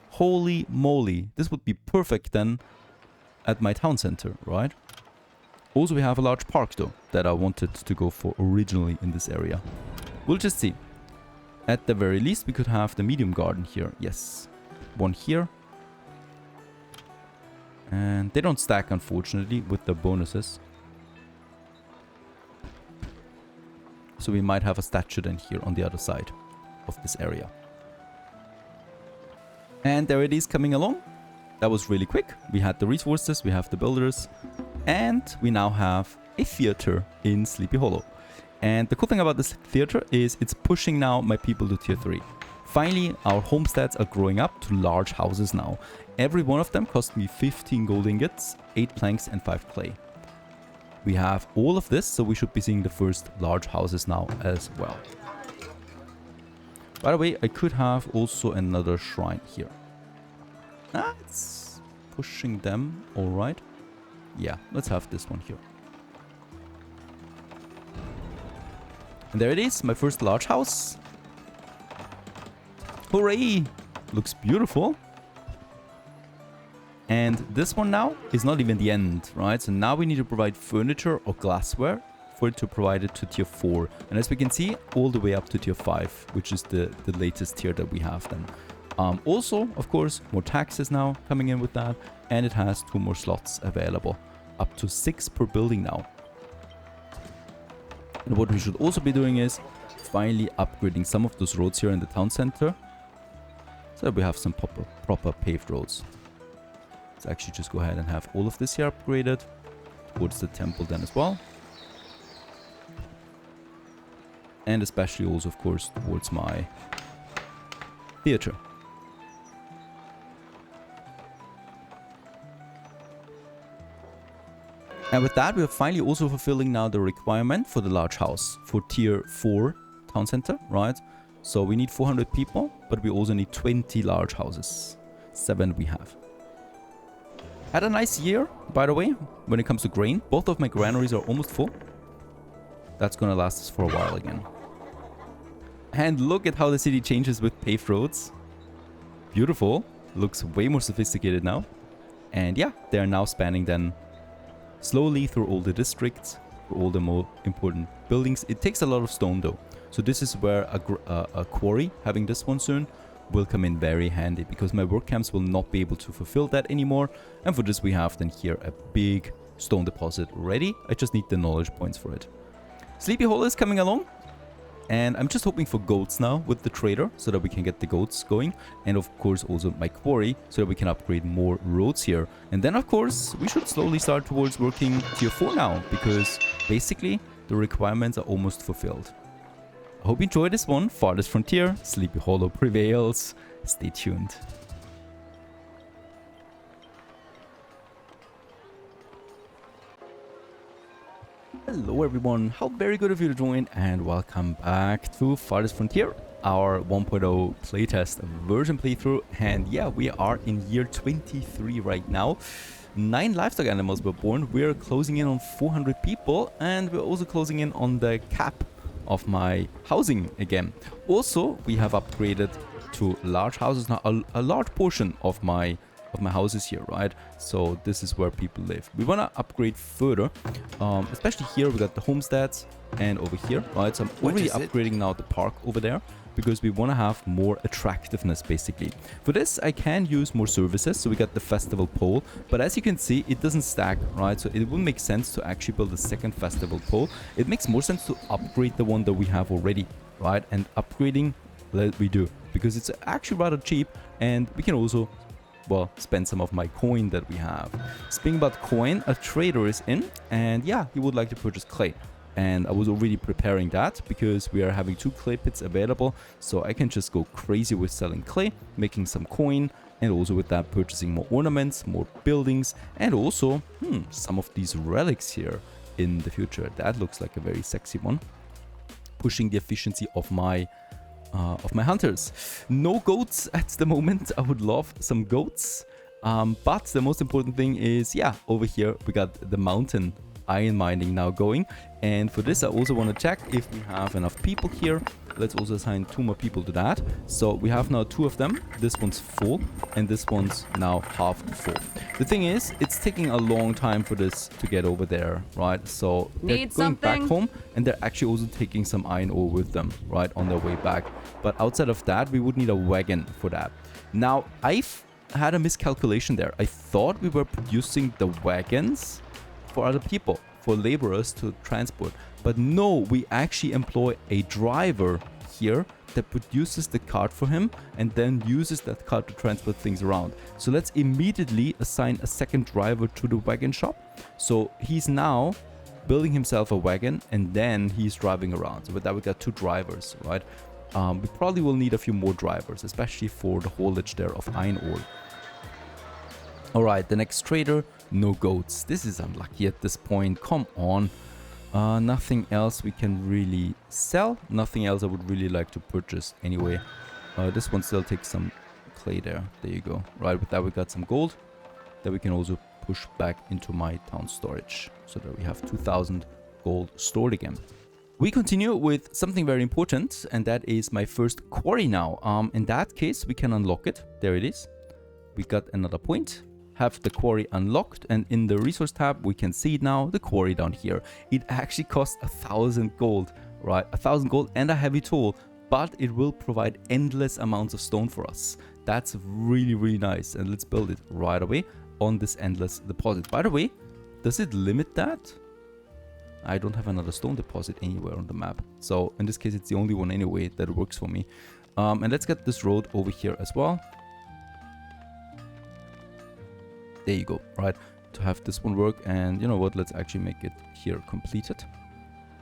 Holy moly. This would be perfect then at my town center, right? Also, we have a large park, though, that I wanted to go for originally in this area. We'll just see. At the very least, we could have the medium garden here. Yes. One here. And they don't stack, unfortunately, with the bonuses. So we might have a statue then here on the other side of this area. And there it is coming along. That was really quick. We had the resources, we have the builders, and we now have a theater in Sleepy Hollow. And the cool thing about this theater is it's pushing now my people to tier 3. Finally, our homesteads are growing up to large houses now. Every one of them cost me 15 gold ingots, 8 planks and 5 clay. We have all of this, so we should be seeing the first large houses now as well. By the way, I could have also another shrine here. It's pushing them, alright. Yeah, let's have this one here. And there it is, my first large house. Hooray! Looks beautiful. And this one now is not even the end, right? So now we need to provide furniture or glassware for it to provide it to tier 4. And as we can see, all the way up to tier 5, which is the latest tier that we have then. Also, of course, more taxes now coming in with that. And it has 2 more slots available. Up to 6 per building now. And what we should also be doing is finally upgrading some of those roads here in the town center. So we have some proper paved roads. Let's actually just go ahead and have all of this here upgraded towards the temple then as well. And especially also, of course, towards my theater. And with that, we are finally also fulfilling now the requirement for the large house for tier 4 town center, right? So we need 400 people, but we also need 20 large houses. 7 we have. Had a nice year, by the way, when it comes to grain. Both of my granaries are almost full. That's gonna last us for a while again. And look at how the city changes with paved roads. Beautiful. Looks way more sophisticated now. And yeah, they are now spanning then slowly through all the districts, for all the more important buildings. It takes a lot of stone though. So this is where a quarry, having this one soon, will come in very handy, because my work camps will not be able to fulfill that anymore. And for this we have then here a big stone deposit ready. I just need the knowledge points for it. Sleepy Hollow is coming along. And I'm just hoping for goats now with the trader, so that we can get the goats going. And of course also my quarry, so that we can upgrade more roads here. And then of course we should slowly start towards working tier 4 now, because basically the requirements are almost fulfilled. I hope you enjoyed this one. Farthest Frontier, Sleepy Hollow prevails. Stay tuned. Hello everyone, how very good of you to join, and welcome back to Farthest Frontier, our 1.0 playtest version playthrough. And yeah, we are in year 23 right now. 9 livestock animals were born. We're closing in on 400 people, and we're also closing in on the cap of my housing again. Also, we have upgraded to large houses now. A large portion of my houses here, right? So this is where people live. We want to upgrade further, especially here. We got the homesteads and over here, right? So I'm already upgrading now the park over there, because we want to have more attractiveness basically. For this I can use more services, so we got the festival pole, but as you can see it doesn't stack, right? So it wouldn't make sense to actually build a second festival pole. It makes more sense to upgrade the one that we have already, right? And upgrading that we do, because it's actually rather cheap, and we can also, well, spend some of my coin that we have. Speaking about coin, a trader is in, and yeah, he would like to purchase clay. And I was already preparing that because we are having 2 clay pits available, so I can just go crazy with selling clay, making some coin, and also with that purchasing more ornaments, more buildings, and also some of these relics here in the future. That looks like a very sexy one, pushing the efficiency of my hunters. No goats at the moment. I would love some goats, but the most important thing is, yeah, over here we got the mountain iron mining now going, and for this I also want to check if we have enough people here. Let's also assign 2 more people to that. So we have now 2 of them. This one's full and this one's now half full. The thing is, it's taking a long time for this to get over there, right? So they're going back home, and they're actually also taking some iron ore with them, right, on their way back. But outside of that, we would need a wagon for that. Now I've had a miscalculation there. I thought we were producing the wagons for other people, for laborers to transport, but no, we actually employ a driver here that produces the cart for him and then uses that cart to transport things around. So let's immediately assign a second driver to the wagon shop. So he's now building himself a wagon and then he's driving around. So with that we got 2 drivers, right? We probably will need a few more drivers, especially for the haulage there of iron ore. Alright, the next trader, no goats. This is unlucky at this point. Come on. Nothing else we can really sell. Nothing else I would really like to purchase anyway. This one still takes some clay there. There you go. Right, with that we got some gold that we can also push back into my town storage, so that we have 2,000 gold stored again. We continue with something very important, and that is my first quarry now. In that case, we can unlock it. There it is. We got another point. Have the quarry unlocked, and in the resource tab we can see now the quarry down here. It actually costs 1,000 gold, right? 1,000 gold and a heavy tool, but it will provide endless amounts of stone for us. That's really, really nice, and let's build it right away on this endless deposit. By the way, does it limit that? I don't have another stone deposit anywhere on the map, so in this case it's the only one anyway that works for me. And let's get this road over here as well. There you go, right, to have this one work. And you know what, let's actually make it here completed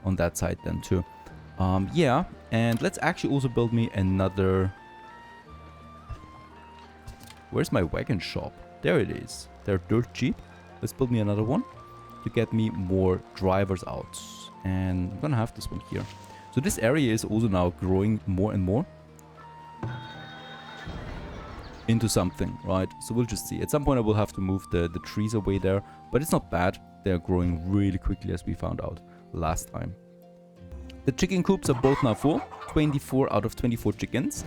on that side then too. Yeah, and let's actually also build me another... Where's my wagon shop? There it is. They're dirt cheap. Let's build me another one to get me more drivers out. And I'm gonna have this one here. So this area is also now growing more and more into something, right? So we'll just see. At some point I will have to move the trees away there, but it's not bad. They're growing really quickly, as we found out last time. The chicken coops are both now full. 24 out of 24 chickens.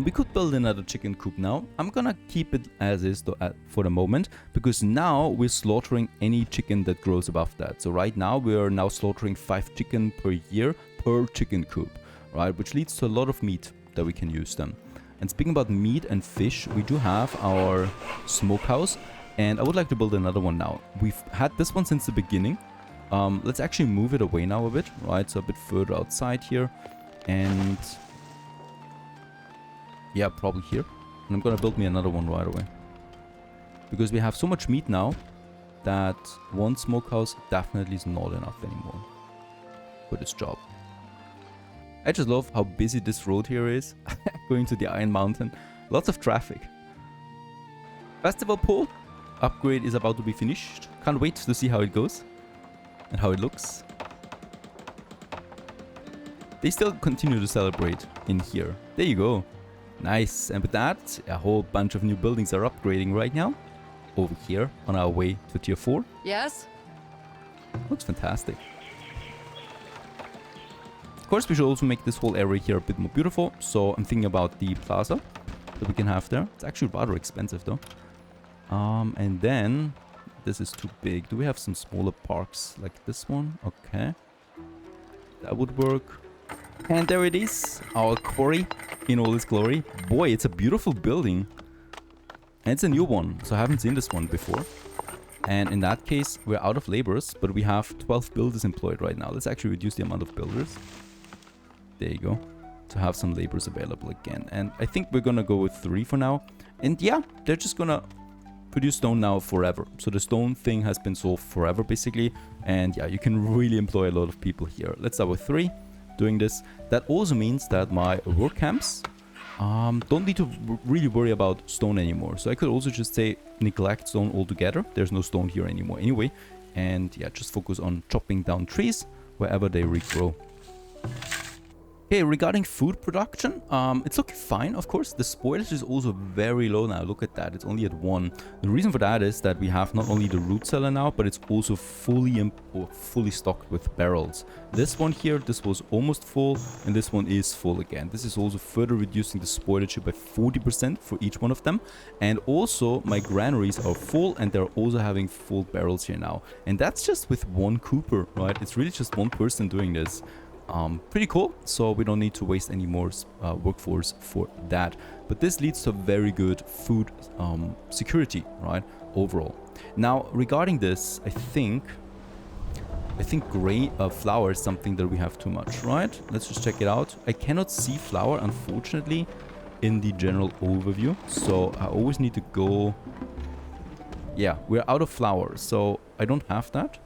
We could build another chicken coop now. I'm gonna keep it as is for the moment, because now we're slaughtering any chicken that grows above that. So right now we are now slaughtering 5 chicken per year per chicken coop, right? Which leads to a lot of meat that we can use then. And speaking about meat and fish, we do have our smokehouse, and I would like to build another one now. We've had this one since the beginning. Let's actually move it away now a bit, right? So a bit further outside here, and yeah, probably here. And I'm gonna build me another one right away, because we have so much meat now that one smokehouse definitely is not enough anymore for this job. I just love how busy this road here is, going to the Iron Mountain. Lots of traffic. Festival pole upgrade is about to be finished. Can't wait to see how it goes and how it looks. They still continue to celebrate in here. There you go. Nice. And with that, a whole bunch of new buildings are upgrading right now. Over here on our way to tier 4. Yes? Looks fantastic. Of course, we should also make this whole area here a bit more beautiful. So I'm thinking about the plaza. that we can have there. It's actually rather expensive though. And then this is too big. Do we have some smaller parks like this one? Okay. That would work. And there it is, our quarry in all its glory. Boy, it's a beautiful building. And it's a new one, so I haven't seen this one before. And in that case, we're out of laborers, but we have 12 builders employed right now. Let's actually reduce the amount of builders. There you go. To have some laborers available again. And I think we're gonna go with 3 for now. And yeah, they're just gonna produce stone now forever. So the stone thing has been solved forever, basically. And yeah, you can really employ a lot of people here. Let's start with 3 doing this. That also means that my work camps don't need to really worry about stone anymore. So I could also just say neglect stone altogether. There's no stone here anymore anyway. And yeah, just focus on chopping down trees wherever they regrow. Okay, regarding food production, it's looking fine, of course. The spoilage is also very low now. Look at that, it's only at 1. The reason for that is that we have not only the root cellar now, but it's also fully stocked with barrels. This one here, this was almost full, and this one is full again. This is also further reducing the spoilage by 40% for each one of them. And also, my granaries are full, and they're also having full barrels here now. And that's just with 1 cooper, right? It's really just 1 person doing this. Pretty cool, so we don't need to waste any more workforce for that. But this leads to very good food security, right, overall. Now, regarding this, I think gray flour is something that we have too much, right? Let's just check it out. I cannot see flour, unfortunately, in the general overview, so I always need to go... Yeah, we're out of flour, so I don't have that.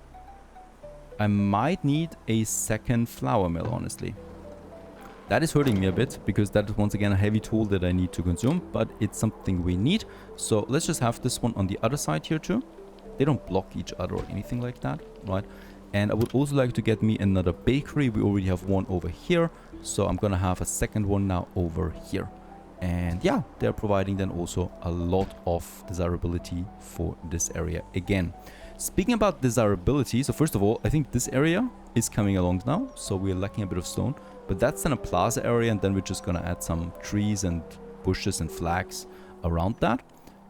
I might need a second flour mill, honestly. That is hurting me a bit, because that is once again a heavy tool that I need to consume, but it's something we need. So let's just have this one on the other side here too. They don't block each other or anything like that, right? And I would also like to get me another bakery. We already have one over here, so I'm gonna have a second one now over here. And yeah, they're providing then also a lot of desirability for this area again. Speaking about desirability, so first of all, I think this area is coming along now, so we're lacking a bit of stone, but that's then a plaza area, and then we're just gonna add some trees and bushes and flags around that.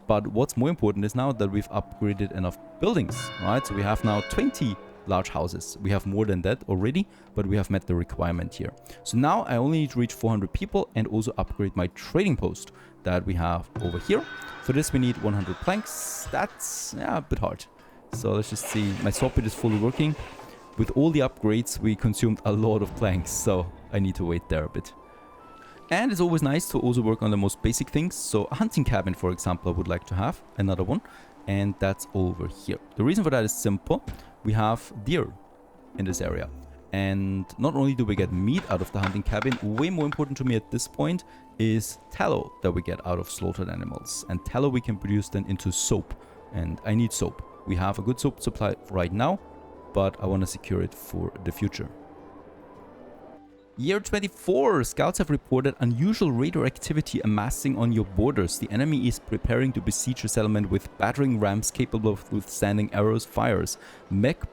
But what's more important is now that we've upgraded enough buildings, right? So we have now 20 large houses. We have more than that already, but we have met the requirement here. So now I only need to reach 400 people and also upgrade my trading post that we have over here. For this we need 100 planks. That's a bit hard. So let's just see, my socket is fully working. With all the upgrades, we consumed a lot of planks, so I need to wait there a bit. And it's always nice to also work on the most basic things. So a hunting cabin, for example, I would like to have another one, and that's over here. The reason for that is simple. We have deer in this area. And not only do we get meat out of the hunting cabin, way more important to me at this point is tallow that we get out of slaughtered animals. And tallow we can produce then into soap, and I need soap. We have a good soap supply right now, but I want to secure it for the future. Year 24, scouts have reported unusual radar activity amassing on your borders. The enemy is preparing to besiege your settlement with battering rams capable of withstanding arrows' fires. Make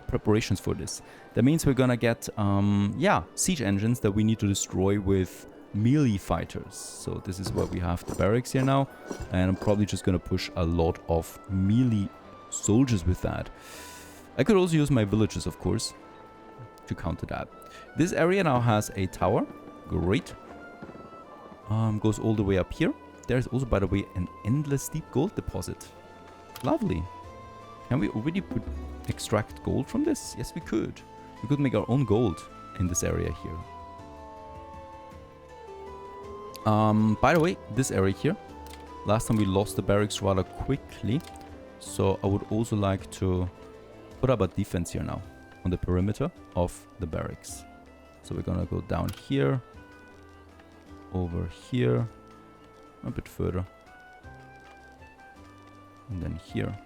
preparations for this. That means we're gonna get, siege engines that we need to destroy with melee fighters. So this is where we have the barracks here now, and I'm probably just gonna push a lot of melee soldiers with that. I could also use my villages, of course, to counter that. This area now has a tower. Great. Goes all the way up here. There's also, by the way, an endless deep gold deposit. Lovely. Can we already extract gold from this? Yes, we could. We could make our own gold in this area here. By the way, this area here, last time we lost the barracks rather quickly. So I would also like to put up a defense here now on the perimeter of the barracks. So we're gonna go down here, over here, a bit further, and then here.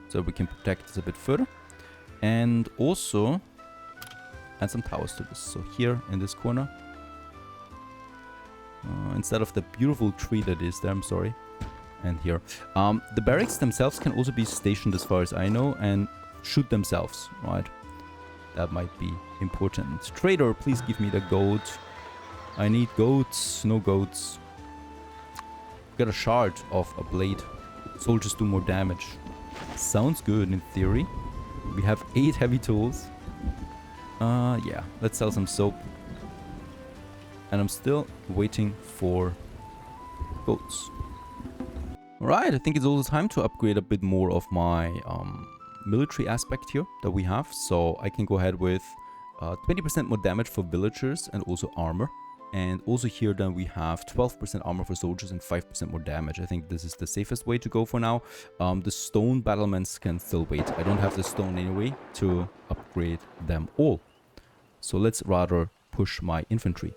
So we can protect this a bit further. And also add some towers to this. So here in this corner, instead of the beautiful tree that is there, I'm sorry. And here. The barracks themselves can also be stationed as far as I know and shoot themselves, right? That might be important. Trader, please give me the gold. I need goats. No goats. Got a shard of a blade. Soldiers do more damage. Sounds good in theory. We have 8 heavy tools. Yeah. Let's sell some soap. And I'm still waiting for goats. Alright, I think it's also time to upgrade a bit more of my military aspect here that we have. So I can go ahead with 20% more damage for villagers and also armor. And also here then we have 12% armor for soldiers and 5% more damage. I think this is the safest way to go for now. The stone battlements can still wait. I don't have the stone anyway to upgrade them all. So let's rather push my infantry.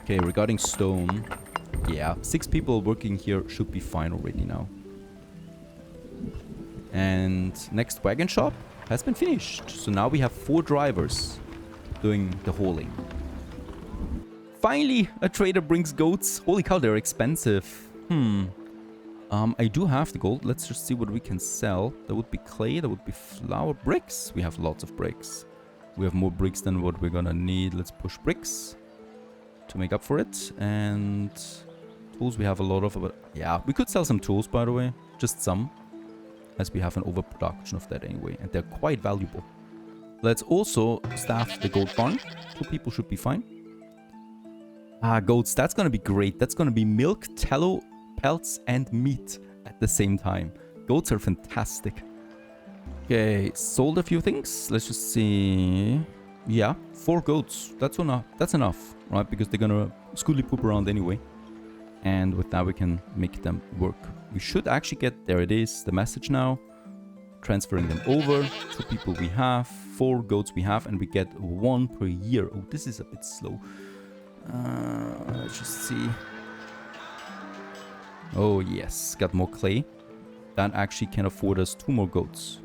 Okay, regarding stone, yeah, 6 people working here should be fine already now. And next wagon shop has been finished. So now we have 4 drivers doing the hauling. Finally, a trader brings goats. Holy cow, they're expensive. I do have the gold. Let's just see what we can sell. That would be clay, that would be flour. Bricks. We have lots of bricks. We have more bricks than what we're gonna need. Let's push bricks to make up for it. And tools we have a lot of. But yeah, we could sell some tools, by the way. Just some, as we have an overproduction of that anyway, and they're quite valuable. Let's also staff the goat barn. 2 people should be fine. Goats, that's gonna be great. That's gonna be milk, tallow, pelts, and meat at the same time. Goats are fantastic. Okay, sold a few things. Let's just see. Yeah, 4 goats. That's enough, right? Because they're gonna schooly poop around anyway. And with that we can make them work. We should actually get, there it is, the message now. Transferring them over. 2 people we have, 4 goats we have, and we get 1 per year. Oh, this is a bit slow. Let's just see. Oh yes, got more clay. That actually can afford us 2 more goats.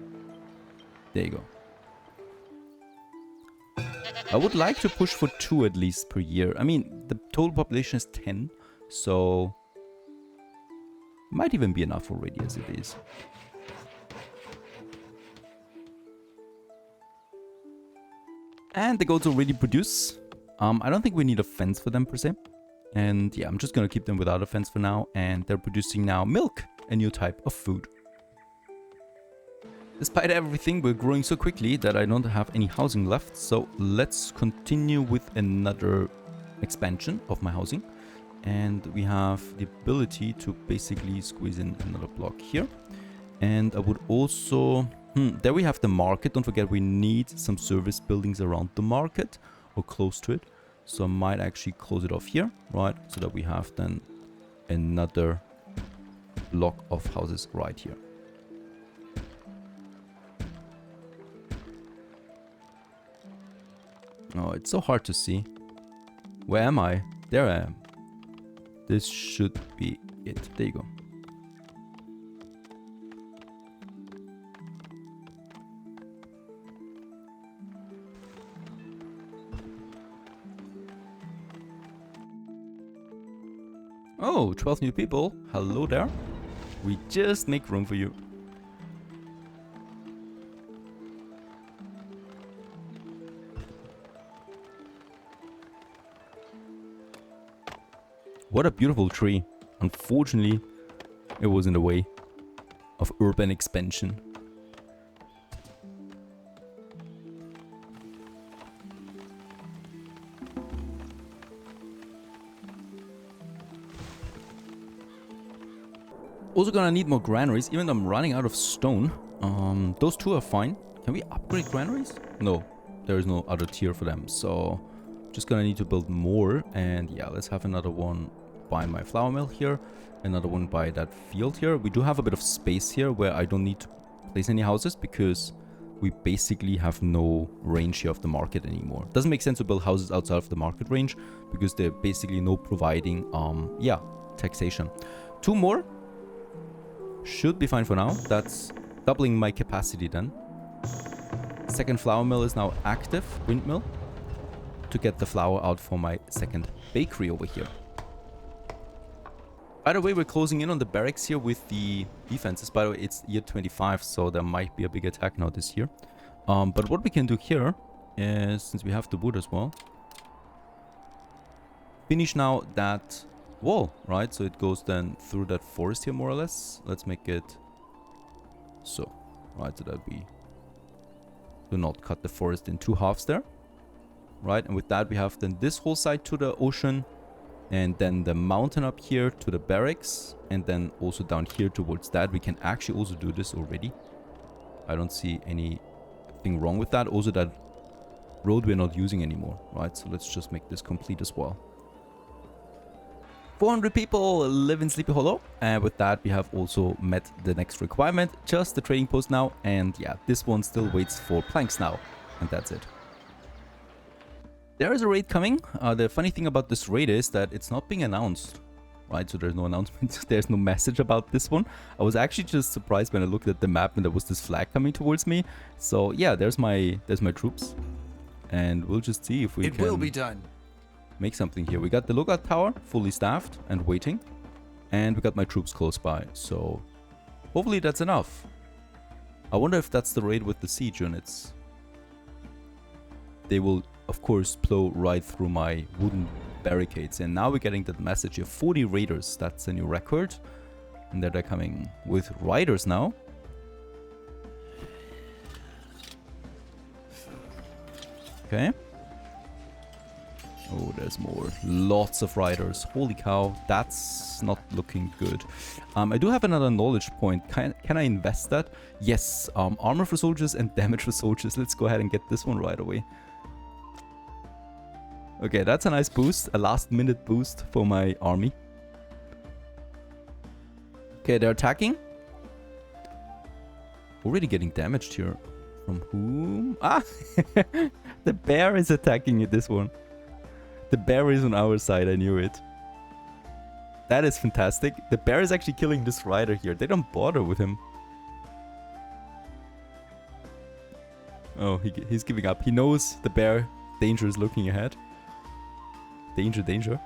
There you go. I would like to push for 2 at least per year. I mean, the total population is 10, so might even be enough already as it is. And the goats already produce. I don't think we need a fence for them per se. And yeah, I'm just gonna keep them without a fence for now. And they're producing now milk, a new type of food. Despite everything, we're growing so quickly that I don't have any housing left. So let's continue with another expansion of my housing. And we have the ability to basically squeeze in another block here. And I would also... there we have the market. Don't forget we need some service buildings around the market or close to it. So I might actually close it off here, right? So that we have then another block of houses right here. Oh, it's so hard to see. Where am I? There I am. This should be it. There you go. Oh, 12 new people. Hello there. We just make room for you. What a beautiful tree. Unfortunately, it was in the way of urban expansion. Also gonna need more granaries, even though I'm running out of stone. Those 2 are fine. Can we upgrade granaries? No, there is no other tier for them. So just gonna need to build more. And yeah, let's have another one by my flour mill here. Another one by that field here. We do have a bit of space here where I don't need to place any houses because we basically have no range here of the market anymore. Doesn't make sense to build houses outside of the market range because they're basically no providing, taxation. 2 more. Should be fine for now. That's doubling my capacity then. Second flour mill is now active, windmill, to get the flour out for my second bakery over here. By the way, we're closing in on the barracks here with the defenses. By the way, it's year 25, so there might be a big attack now this year. But what we can do here since we have the wood as well, finish now that wall, right? So it goes then through that forest here, more or less. Let's make it so, right? So that we do not cut the forest in two halves there, right? And with that, we have then this whole side to the ocean, and then the mountain up here to the barracks, and then also down here towards that. We can actually also do this already. I don't see anything wrong with that. Also, that road we're not using anymore, right? So let's just make this complete as well. 400 people live in Sleepy Hollow, and with that we have also met the next requirement, just the trading post now. And yeah, this one still waits for planks now, and that's it. There is a raid coming. The funny thing about this raid is that it's not being announced, right? So there's no announcement, there's no message about this one. I was actually just surprised when I looked at the map and there was this flag coming towards me. So yeah, there's my troops, and we'll just see if we can... It will be done. Make something here. We got the lookout tower fully staffed and waiting, and we got my troops close by, so hopefully that's enough. I wonder if that's the raid with the siege units. They will of course plow right through my wooden barricades, and now we're getting that message here. 40 raiders, that's a new record, and they're coming with riders now. Okay. Oh, there's more. Lots of riders. Holy cow, that's not looking good. I do have another knowledge point. Can I invest that? Yes. Armor for soldiers and damage for soldiers. Let's go ahead and get this one right away. Okay, that's a nice boost. A last minute boost for my army. Okay, they're attacking. Already getting damaged here. From whom? Ah! The bear is attacking it, this one. The bear is on our side, I knew it. That is fantastic. The bear is actually killing this rider here. They don't bother with him. Oh, he's giving up. He knows the bear danger is looking ahead. Danger, danger.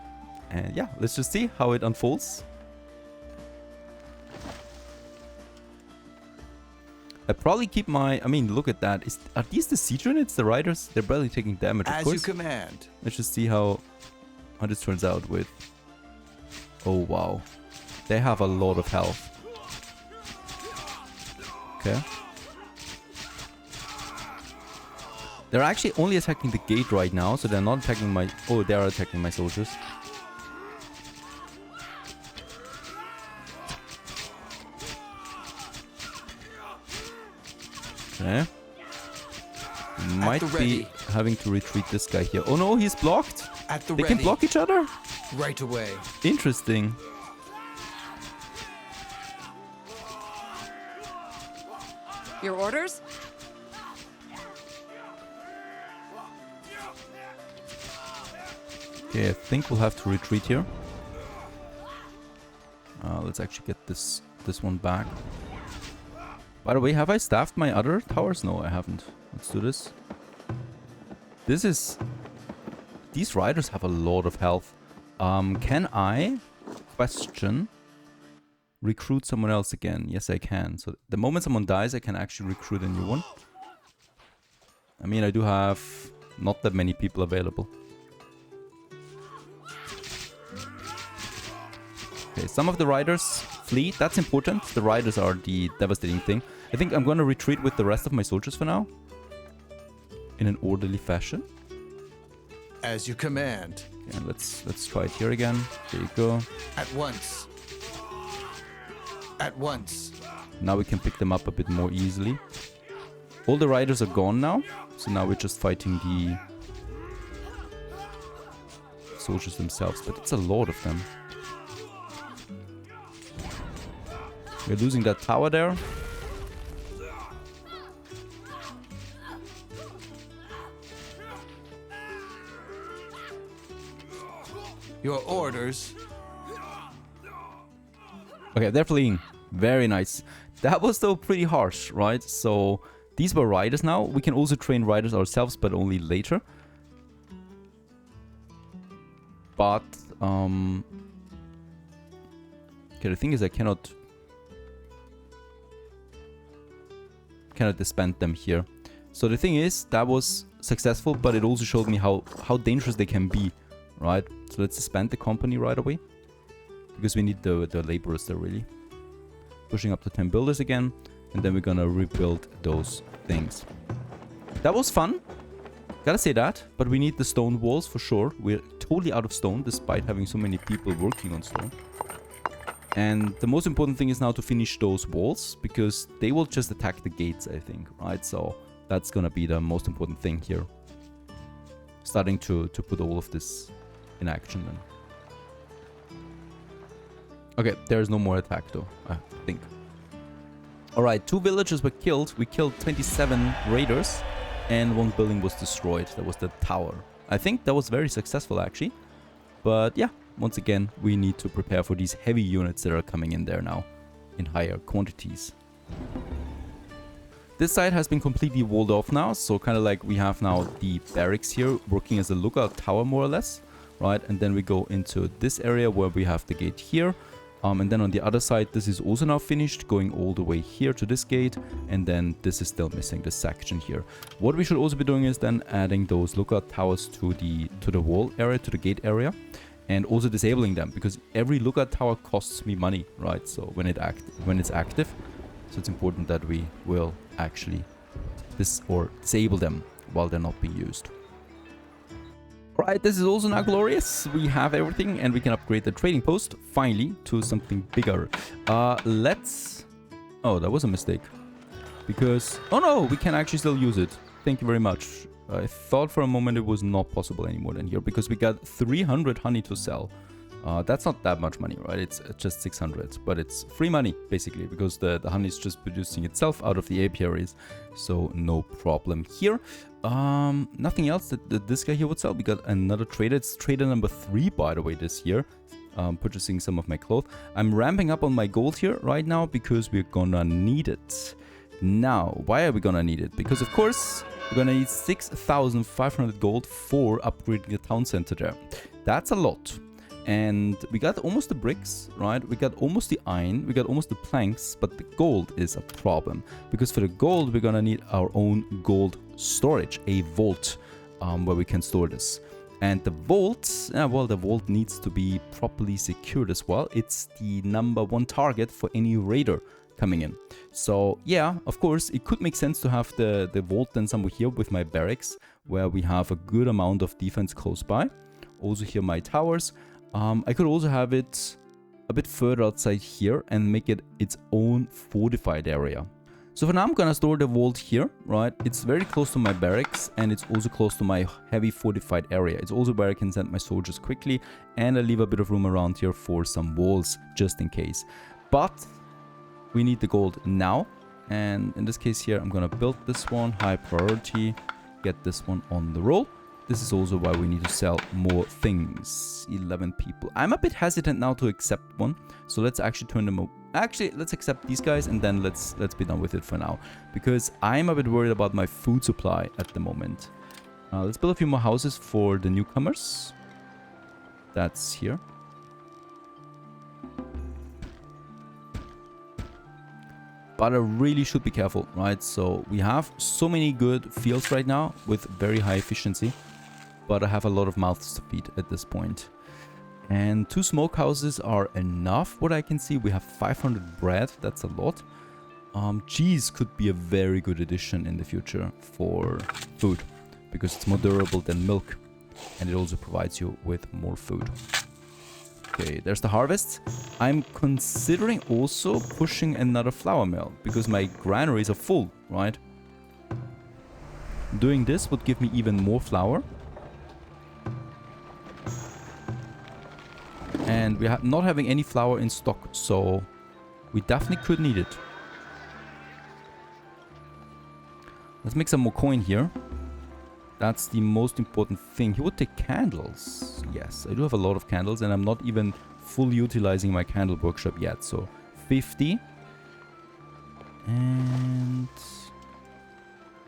And yeah, let's just see how it unfolds. I probably keep my... I mean, look at that. Are these the siege units, the riders? They're barely taking damage, of course. As you command. Let's just see how this turns out with... Oh, wow. They have a lot of health. Okay. They're actually only attacking the gate right now, so they're not attacking my... Oh, they are attacking my soldiers. Okay. Might be having to retreat this guy here. Oh no, he's blocked. They can block each other? Right away. Interesting. Your orders? Okay, I think we'll have to retreat here. Let's actually get this one back. By the way, have I staffed my other towers? No, I haven't. Let's do this. These riders have a lot of health. Can I, question, recruit someone else again? Yes, I can. So the moment someone dies, I can actually recruit a new one. I mean, I do have not that many people available. Okay, some of the riders flee. That's important. The riders are the devastating thing. I think I'm going to retreat with the rest of my soldiers for now. In an orderly fashion. As you command. Okay, and let's try it here again. There you go. At once. At once. Now we can pick them up a bit more easily. All the riders are gone now. So now we're just fighting the soldiers themselves. But it's a lot of them. We're losing that tower there. Your orders. Okay, they're fleeing. Very nice. That was though pretty harsh, right? So these were riders now. We can also train riders ourselves, but only later. But, okay, the thing is I cannot disband them here. So the thing is, that was successful, but it also showed me how dangerous they can be, right? So let's disband the company right away, because we need the laborers there, really. Pushing up to 10 builders again, and then we're gonna rebuild those things. That was fun, gotta say that, but we need the stone walls for sure. We're totally out of stone, despite having so many people working on stone. And the most important thing is now to finish those walls, because they will just attack the gates, I think, right? So that's gonna be the most important thing here. Starting to put all of this in action then. Okay, there's no more attack though, I think. Alright, 2 villagers were killed. We killed 27 raiders, and 1 building was destroyed. That was the tower. I think that was very successful actually. But yeah, once again, we need to prepare for these heavy units that are coming in there now in higher quantities. This side has been completely walled off now, so kind of like we have now the barracks here working as a lookout tower more or less, right? And then we go into this area where we have the gate here. And then on the other side, this is also now finished, going all the way here to this gate. And then this is still missing, this section here. What we should also be doing is then adding those lookout towers to the wall area, to the gate area. And also disabling them, because every lookout tower costs me money, right? So when it's active. So it's important that we will actually disable them while they're not being used. Alright, this is also now glorious. We have everything and we can upgrade the trading post finally to something bigger. Oh, that was a mistake. Because, oh no, we can actually still use it. Thank you very much. I thought for a moment it was not possible anymore than here, because we got 300 honey to sell. That's not that much money, right? It's just 600, but it's free money basically, because the honey is just producing itself out of the apiaries, so no problem here. Nothing else that this guy here would sell. We got another trader. It's trader number 3, by the way, this year. Purchasing some of my clothes. I'm ramping up on my gold here right now because we're gonna need it. Now, why are we gonna need it? Because of course we're gonna need 6,500 gold for upgrading the town center there. That's a lot. And we got almost the bricks, right? We got almost the iron, we got almost the planks, but the gold is a problem. Because for the gold, we're gonna need our own gold storage, a vault, where we can store this. And the vault, well, the vault needs to be properly secured as well. It's the #1 target for any raider coming in. So yeah, of course, it could make sense to have the vault then somewhere here with my barracks, where we have a good amount of defense close by. Also here my towers. I could also have it a bit further outside here and make it its own fortified area. So for now, I'm gonna store the vault here, right? It's very close to my barracks and it's also close to my heavy fortified area. It's also where I can send my soldiers quickly, and I leave a bit of room around here for some walls just in case. But we need the gold now, and in this case here, I'm gonna build this one, high priority, get this one on the roll. This is also why we need to sell more things. 11 people. I'm a bit hesitant now to accept one. So let's actually turn them over. Actually, let's accept these guys and then let's be done with it for now. Because I'm a bit worried about my food supply at the moment. Let's build a few more houses for the newcomers. That's here. But I really should be careful, right? So we have so many good fields right now with very high efficiency. But I have a lot of mouths to feed at this point. And 2 smokehouses are enough, what I can see. We have 500 bread, that's a lot. Cheese could be a very good addition in the future for food, because it's more durable than milk. And it also provides you with more food. Okay, there's the harvest. I'm considering also pushing another flour mill, because my granaries are full, right? Doing this would give me even more flour. And we are not having any flour in stock, so we definitely could need it. Let's make some more coin here. That's the most important thing. He would take candles. Yes, I do have a lot of candles, and I'm not even fully utilizing my candle workshop yet. So 50. And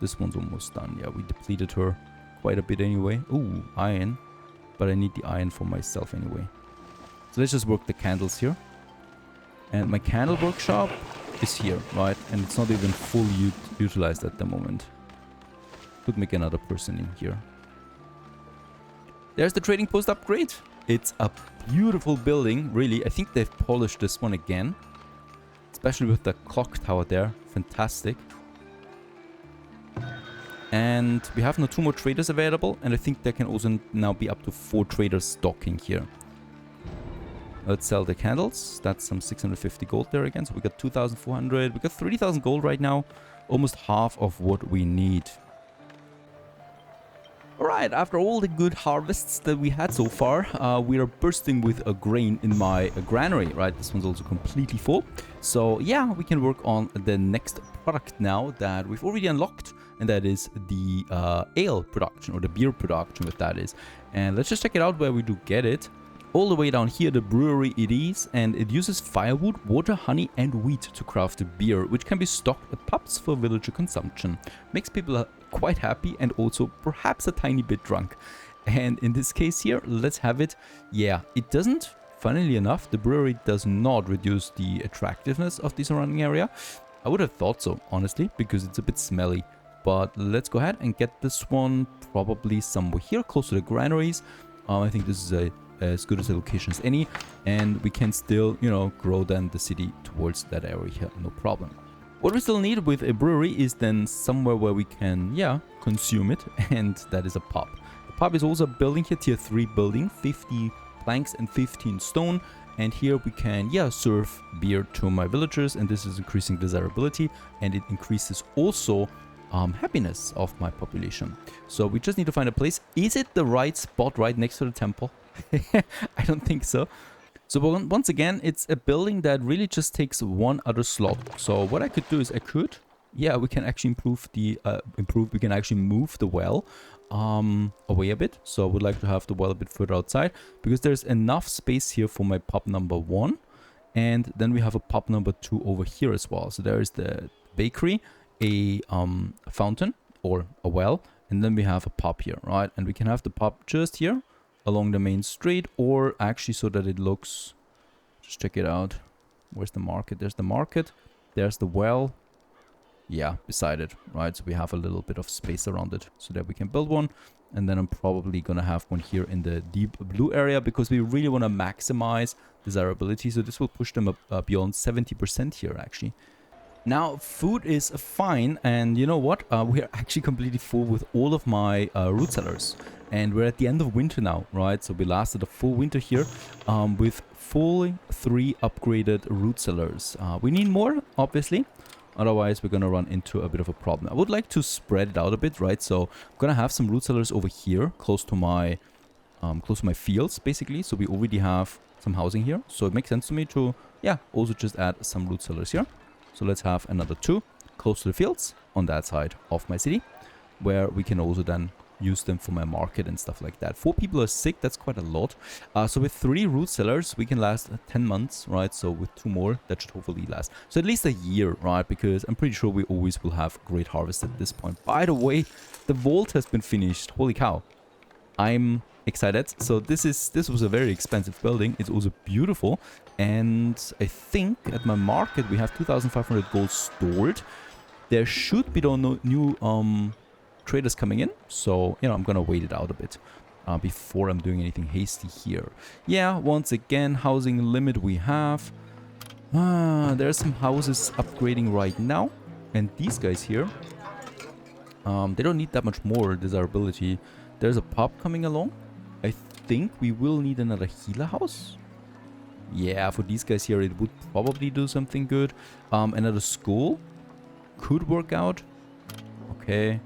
this one's almost done. Yeah, we depleted her quite a bit anyway. Ooh, iron. But I need the iron for myself anyway. So let's just work the candles here. And my candle workshop is here, right? And it's not even fully utilized at the moment. Could make another person in here. There's the trading post upgrade. It's a beautiful building, really. I think they've polished this one again. Especially with the clock tower there. Fantastic. And we have now 2 more traders available. And I think there can also now be up to 4 traders stocking here. Let's sell the candles. That's some 650 gold there again. So we got 2,400. We got 30,000 gold right now. Almost half of what we need. Alright, after all the good harvests that we had so far, we are bursting with a grain in my granary, right? This one's also completely full. So yeah, we can work on the next product now that we've already unlocked. And that is the ale production, or the beer production, what that is. And let's just check it out where we do get it. All the way down here, the brewery it is, and it uses firewood, water, honey and wheat to craft a beer, which can be stocked at pubs for villager consumption. Makes people quite happy and also perhaps a tiny bit drunk. And in this case here, let's have it. Yeah, it doesn't, funnily enough, the brewery does not reduce the attractiveness of the surrounding area. I would have thought so, honestly, because it's a bit smelly. But let's go ahead and get this one probably somewhere here, close to the granaries. I think this is as good as a location as any, and we can still, you know, grow then the city towards that area here, no problem. What we still need with a brewery is then somewhere where we can, yeah, consume it, and that is a pub. The pub is also a building here, tier 3 building, 50 planks and 15 stone, and here we can, yeah, serve beer to my villagers, and this is increasing desirability, and it increases also happiness of my population. So we just need to find a place. Is it the right spot right next to the temple? I don't think so. So once again, it's a building that really just takes one other slot. So what I could do is yeah, we can actually improve the we can actually move the well away a bit. So I would like to have the well a bit further outside, because there's enough space here for my pub number 1, and then we have a pub number 2 over here as well. So there is the bakery, a fountain or a well, and then we have a pub here, right? And we can have the pub just here along the main street, or actually so that it looks, just check it out. Where's the market? There's the market, there's the well, yeah, beside it, right? So we have a little bit of space around it so that we can build one. And then I'm probably gonna have one here in the deep blue area, because we really want to maximize desirability. So this will push them up beyond 70% here actually. Now, food is fine, and you know what? We are actually completely full with all of my root cellars. And we're at the end of winter now, right? So we lasted a full winter here with fully 3 upgraded root cellars. We need more, obviously. Otherwise, we're going to run into a bit of a problem. I would like to spread it out a bit, right? So I'm going to have some root cellars over here, close to my fields, basically. So we already have some housing here. So it makes sense to me to, yeah, also just add some root cellars here. So let's have another 2 close to the fields on that side of my city, where we can also then use them for my market and stuff like that. 4 people are sick, that's quite a lot. So with 3 root cellars, we can last 10 months, right? So with 2 more, that should hopefully last. So at least a year, right? Because I'm pretty sure we always will have great harvest at this point. By the way, the vault has been finished. Holy cow. I'm excited. So this was a very expensive building. It's also beautiful. And I think at my market, we have 2,500 gold stored. There should be no new traders coming in, so you know, I'm gonna wait it out a bit before I'm doing anything hasty here. Yeah, once again, housing limit we have. There are some houses upgrading right now, and these guys here, they don't need that much more desirability. There's a pub coming along. I think we will need another healer house. Yeah, for these guys here, it would probably do something good. Another school could work out. Okay.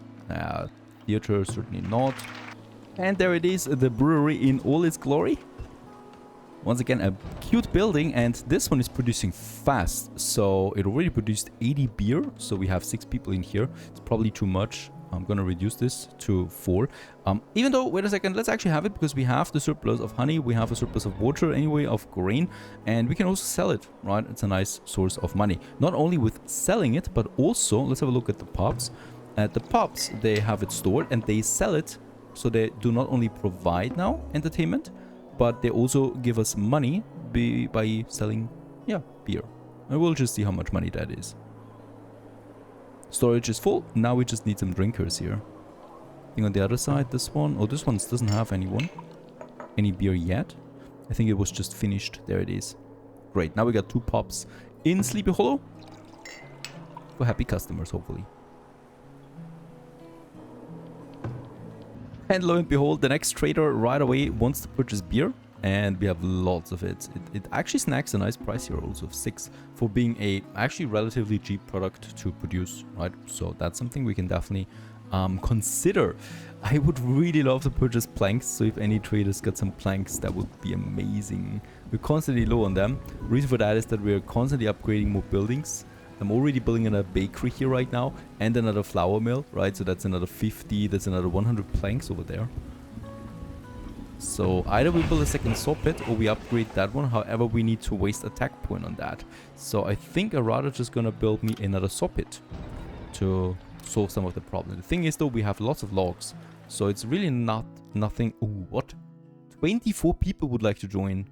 Theater, certainly not. And there it is, the brewery in all its glory. Once again, a cute building, and this one is producing fast. So it already produced 80 beer, so we have 6 people in here. It's probably too much. I'm gonna reduce this to 4. Even though, wait a second, let's actually have it, because we have the surplus of honey, we have a surplus of water anyway, of grain, and we can also sell it, right? It's a nice source of money. Not only with selling it, but also, let's have a look at the pubs. At the pubs, they have it stored and they sell it, so they do not only provide now entertainment, but they also give us money by selling, yeah, beer. And we'll just see how much money that is. Storage is full, now we just need some drinkers here. Anything on the other side? This one? Oh, this one doesn't have any beer yet. I think it was just finished. There it is. Great. Now we got 2 pops in Sleepy Hollow. For happy customers, hopefully. And lo and behold, the next trader right away wants to purchase beer. And we have lots of it. It actually snacks a nice price here also of 6 for being a actually relatively cheap product to produce, right? So that's something we can definitely consider. I would really love to purchase planks, so if any traders got some planks, that would be amazing. We're constantly low on them. Reason for that is that we're constantly upgrading more buildings. I'm already building another bakery here right now and another flour mill, right? So that's another 50, that's another 100 planks over there. So either we build a second saw pit or we upgrade that one. However, we need to waste attack point on that. So I think I'm rather just gonna build me another saw pit to solve some of the problem. The thing is though, we have lots of logs. So it's really nothing. Ooh, what? 24 people would like to join.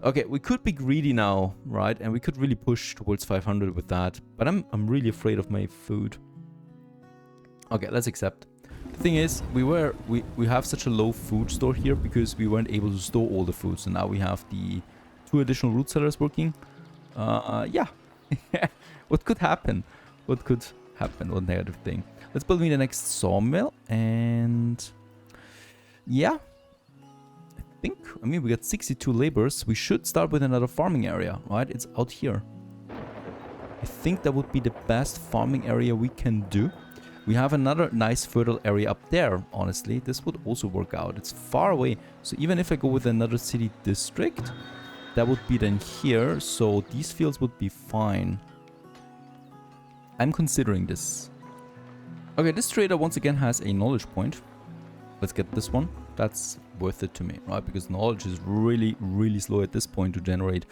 Okay, we could be greedy now, right? And we could really push towards 500 with that. But I'm really afraid of my food. Okay, let's accept. The thing is, we have such a low food store here because we weren't able to store all the food. So now we have the 2 additional root cellars working. Yeah. What could happen? What could happen? What negative thing? Let's build me the next sawmill. And yeah. I mean, we got 62 laborers. We should start with another farming area, right? It's out here. I think that would be the best farming area we can do. We have another nice fertile area up there, honestly. This would also work out. It's far away. So even if I go with another city district, that would be then here. So these fields would be fine. I'm considering this. Okay, this trader once again has a knowledge point. Let's get this one. That's worth it to me, right? Because knowledge is really, really slow at this point to generate.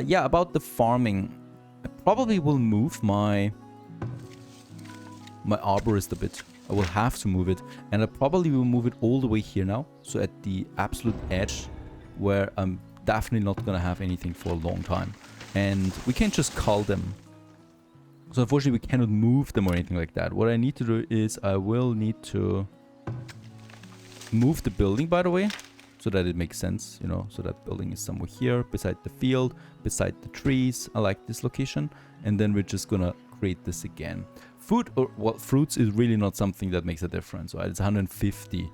Yeah, about the farming. I probably will move my arborist a bit. I will have to move it. And I probably will move it all the way here now. So at the absolute edge where I'm definitely not going to have anything for a long time. And we can't just cull them. So unfortunately we cannot move them or anything like that. What I need to do is I will need to move the building, by the way, so that it makes sense, you know, so that building is somewhere here beside the field, beside the trees. I like this location. And then we're just gonna create this again. Food, or well, fruits is really not something that makes a difference, right? It's 150.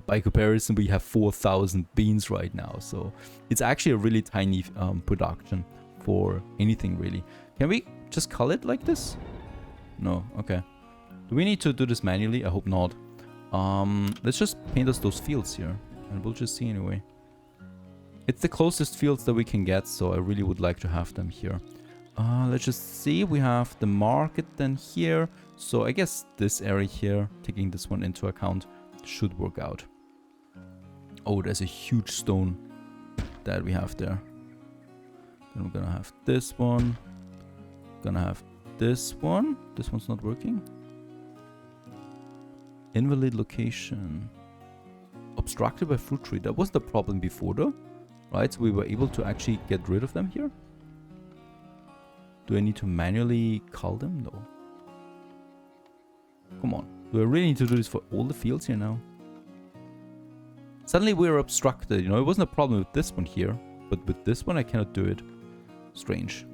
By comparison, we have 4,000 beans right now. So it's actually a really tiny production for anything, really. Can we just cull it like this? No, okay. Do we need to do this manually? I hope not. Let's just paint us those fields here. And we'll just see anyway. It's the closest fields that we can get, so I really would like to have them here. Let's just see. We have the market then here. So I guess this area here, taking this one into account, should work out. Oh, there's a huge stone that we have there. Then we're gonna have this one. Gonna have this one. This one's not working. Invalid location. Obstructed by fruit tree. That was the problem before though. Right, so we were able to actually get rid of them here. Do I need to manually cull them? No. Come on. Do I really need to do this for all the fields here now? Suddenly we're obstructed. You know, it wasn't a problem with this one here. But with this one I cannot do it. Strange.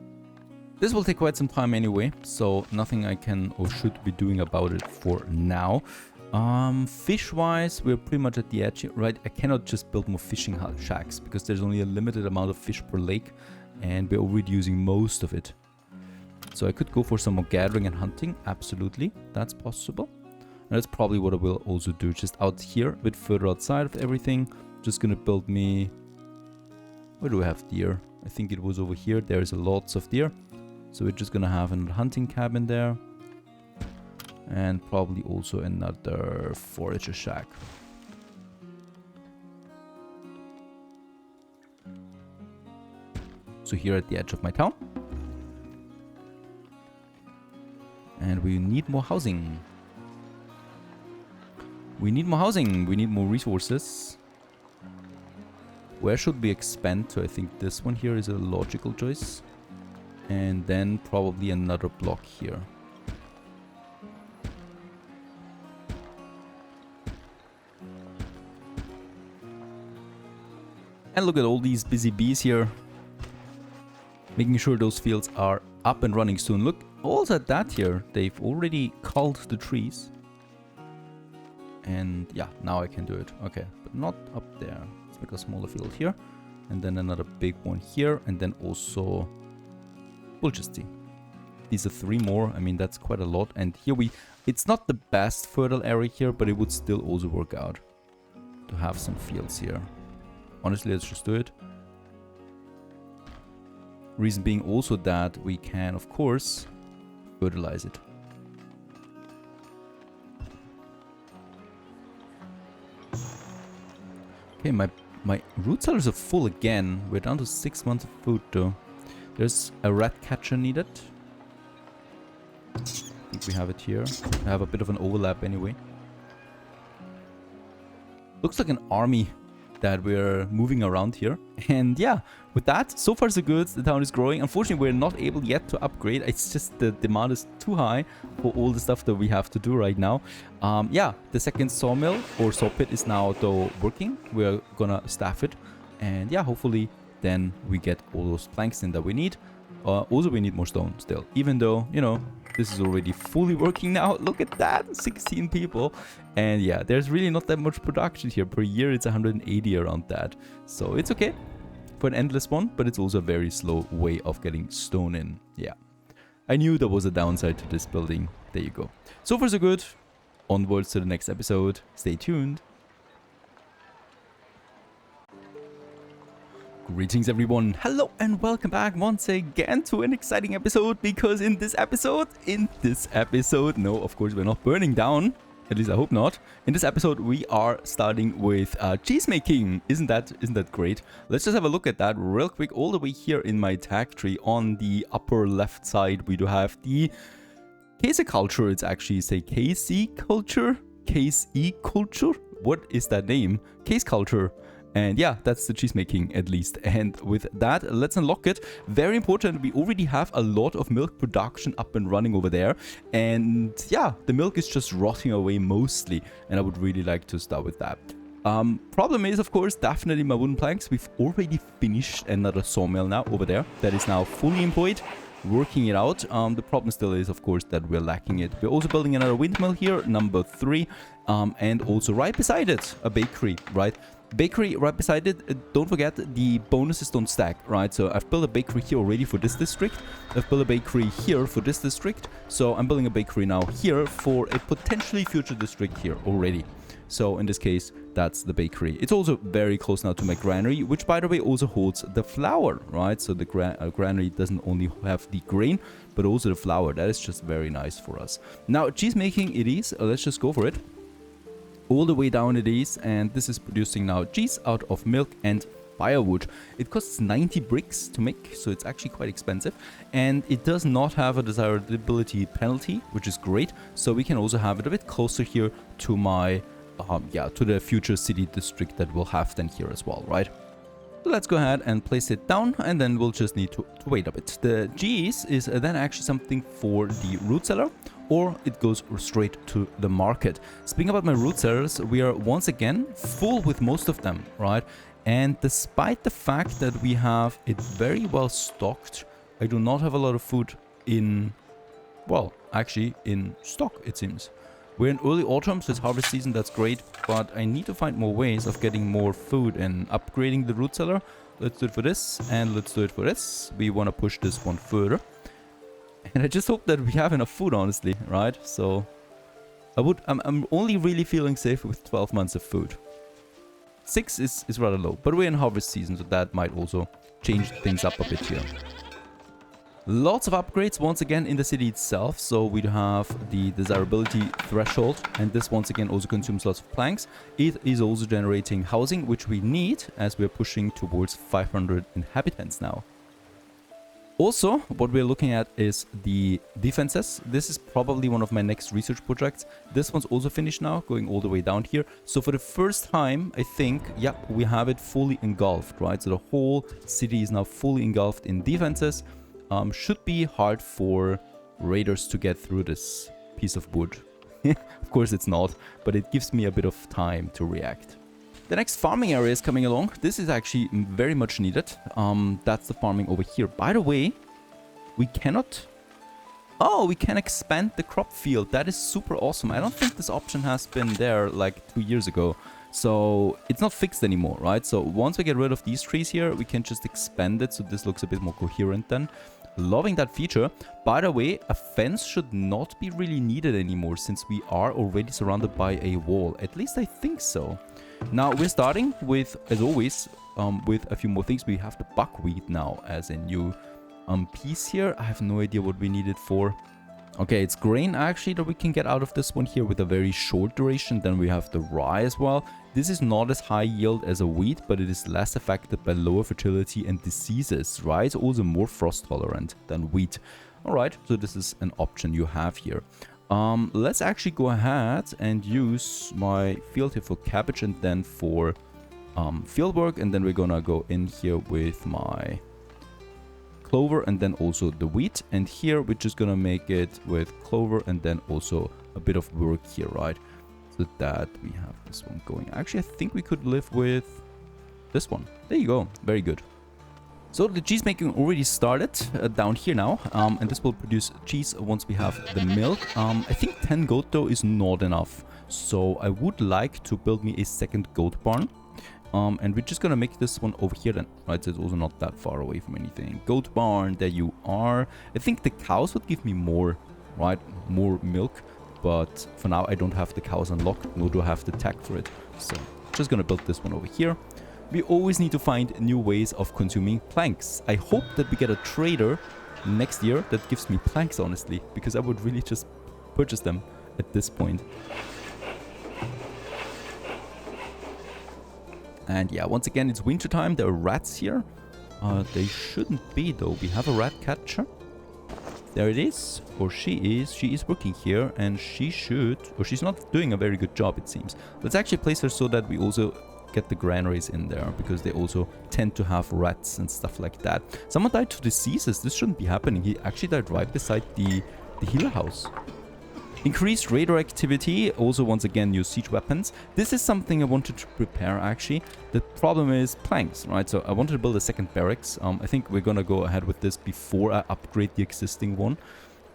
This will take quite some time anyway. So nothing I can or should be doing about it for now. Fish-wise, we're pretty much at the edge here, right? I cannot just build more fishing shacks because there's only a limited amount of fish per lake. And we're already using most of it. So I could go for some more gathering and hunting. Absolutely. That's possible. And that's probably what I will also do. Just out here, a bit further outside of everything. Just gonna build me... Where do we have deer? I think it was over here. There's lots of deer. So we're just gonna have another hunting cabin there. And probably also another forager shack. So here at the edge of my town. And we need more housing. We need more housing. We need more resources. Where should we expand to? I think this one here is a logical choice. And then probably another block here. And look at all these busy bees here. Making sure those fields are up and running soon. Look, also at that here. They've already culled the trees. And yeah, now I can do it. Okay, but not up there. Let's make a smaller field here. And then another big one here. And then also... we'll just see. These are 3 more. I mean, that's quite a lot. And here it's not the best fertile area here, but it would still also work out to have some fields here. Honestly, let's just do it. Reason being also that we can, of course, fertilize it. Okay, my root cellars are full again. We're down to 6 months of food though. There's a rat catcher needed. I think we have it here. I have a bit of an overlap anyway. Looks like an army that we're moving around here. And yeah, with that, so far so good. The town is growing. Unfortunately, we're not able yet to upgrade. It's just the demand is too high for all the stuff that we have to do right now. Yeah, the second sawmill or saw pit is now though working. We're gonna staff it. And yeah, hopefully then we get all those planks in that we need. Also, we need more stone still. Even though, you know, this is already fully working now. Look at that, 16 people. And yeah, there's really not that much production here. Per year, it's 180 around that. So it's okay for an endless one, but it's also a very slow way of getting stone in. Yeah, I knew there was a downside to this building. There you go. So far, so good. Onwards to the next episode. Stay tuned. Greetings everyone, hello and welcome back once again to an exciting episode, because in this episode, no, of course we're not burning down, at least I hope not. In this episode we are starting with cheese making. Isn't that great? Let's just have a look at that real quick. All the way here in my tag tree on the upper left side we do have the case culture. It's actually say KC culture, case E culture. What is that name? Case culture. And yeah, that's the cheese making at least. And with that, let's unlock it. Very important, we already have a lot of milk production up and running over there. And yeah, the milk is just rotting away mostly. And I would really like to start with that. Problem is, of course, definitely my wooden planks. We've already finished another sawmill now over there. That is now fully employed, working it out. The problem still is, of course, that we're lacking it. We're also building another windmill here, number 3. And also right beside it, a bakery, right? Bakery right beside it, don't forget the bonuses don't stack, right? So I've built a bakery here already for this district. I've built a bakery here for this district. So I'm building a bakery now here for a potentially future district here already. So in this case, that's the bakery. It's also very close now to my granary, which by the way also holds the flour, right? So the granary doesn't only have the grain, but also the flour. That is just very nice for us. Now, cheese making it is. Let's just go for it. All the way down it is, and this is producing now cheese out of milk and firewood. It costs 90 bricks to make, so it's actually quite expensive, and it does not have a desirability penalty, which is great. So we can also have it a bit closer here to my to the future city district that we'll have then here as well, right? So let's go ahead and place it down, and then we'll just need to wait a bit. The cheese is then actually something for the root cellar, or it goes straight to the market. Speaking about my root cellars, we are once again full with most of them, right? And despite the fact that we have it very well stocked, I do not have a lot of food in, well, actually in stock, it seems. We're in early autumn, so it's harvest season, that's great, but I need to find more ways of getting more food and upgrading the root cellar. Let's do it for this, and let's do it for this. We want to push this one further. And I just hope that we have enough food, honestly, right? So I'm only really feeling safe with 12 months of food. 6 is rather low, but we're in harvest season, so that might also change things up a bit here. Lots of upgrades once again in the city itself. So we have the desirability threshold, and this once again also consumes lots of planks. It is also generating housing, which we need as we're pushing towards 500 inhabitants now. Also, what we're looking at is the defenses. This is probably one of my next research projects. This one's also finished now, going all the way down here. So for the first time, I think, yeah, we have it fully engulfed, right? So the whole city is now fully engulfed in defenses. Should be hard for raiders to get through this piece of wood. Of course it's not, but it gives me a bit of time to react. The next farming area is coming along. This is actually very much needed. That's the farming over here. By the way, we cannot... Oh, we can expand the crop field. That is super awesome. I don't think this option has been there like 2 years ago. So it's not fixed anymore, right? So once we get rid of these trees here, we can just expand it so this looks a bit more coherent then. Loving that feature. By the way, a fence should not be really needed anymore since we are already surrounded by a wall. At least I think so. Now we're starting with, as always, with a few more things. We have the buckwheat now as a new piece here. I have no idea what we need it for. Okay, it's grain actually that we can get out of this one here with a very short duration. Then we have the rye as well. This is not as high yield as a wheat, but it is less affected by lower fertility and diseases. Rye is also more frost tolerant than wheat. Alright, so this is an option you have here. Let's actually go ahead and use my field here for cabbage and then for field work. And then we're gonna go in here with my clover and then also the wheat. And here we're just gonna make it with clover and then also a bit of work here, right? So that we have this one going. Actually, I think we could live with this one. There you go. Very good. So the cheese making already started down here now. And this will produce cheese once we have the milk. I think 10 goat though is not enough. So I would like to build me a second goat barn. And we're just gonna make this one over here then, right? So it's also not that far away from anything. Goat barn, there you are. I think the cows would give me more, right? More milk. But for now, I don't have the cows unlocked, nor do I have the tag for it. So just gonna build this one over here. We always need to find new ways of consuming planks. I hope that we get a trader next year that gives me planks, honestly, because I would really just purchase them at this point. And yeah, once again, it's winter time. There are rats here. They shouldn't be though. We have a rat catcher. There it is, or she is working here, and she should, or she's not doing a very good job, it seems. Let's actually place her so that we also get the granaries in there, because they also tend to have rats and stuff like that. Someone died to diseases. This shouldn't be happening. He actually died right beside the healer house. Increased radar activity, also once again new siege weapons. This is something I wanted to prepare actually. The problem is planks, right? So I wanted to build a second barracks. I think we're gonna go ahead with this before I upgrade the existing one.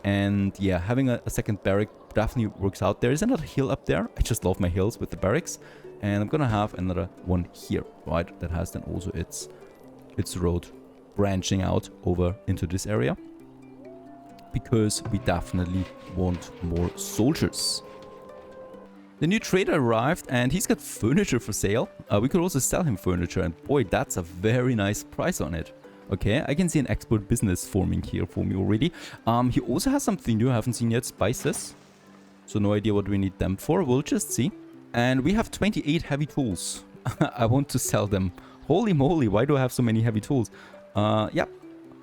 And yeah, having a second barrack definitely works out. There is another hill up there. I just love my hills with the barracks. And I'm gonna have another one here, right? That has then also its road branching out over into this area. Because we definitely want more soldiers. The new trader arrived and he's got furniture for sale. We could also sell him furniture and boy, that's a very nice price on it. Okay, I can see an export business forming here for me already. He also has something new I haven't seen yet, spices. So no idea what we need them for, we'll just see. And we have 28 heavy tools. I want to sell them. Holy moly, why do I have so many heavy tools? Yep.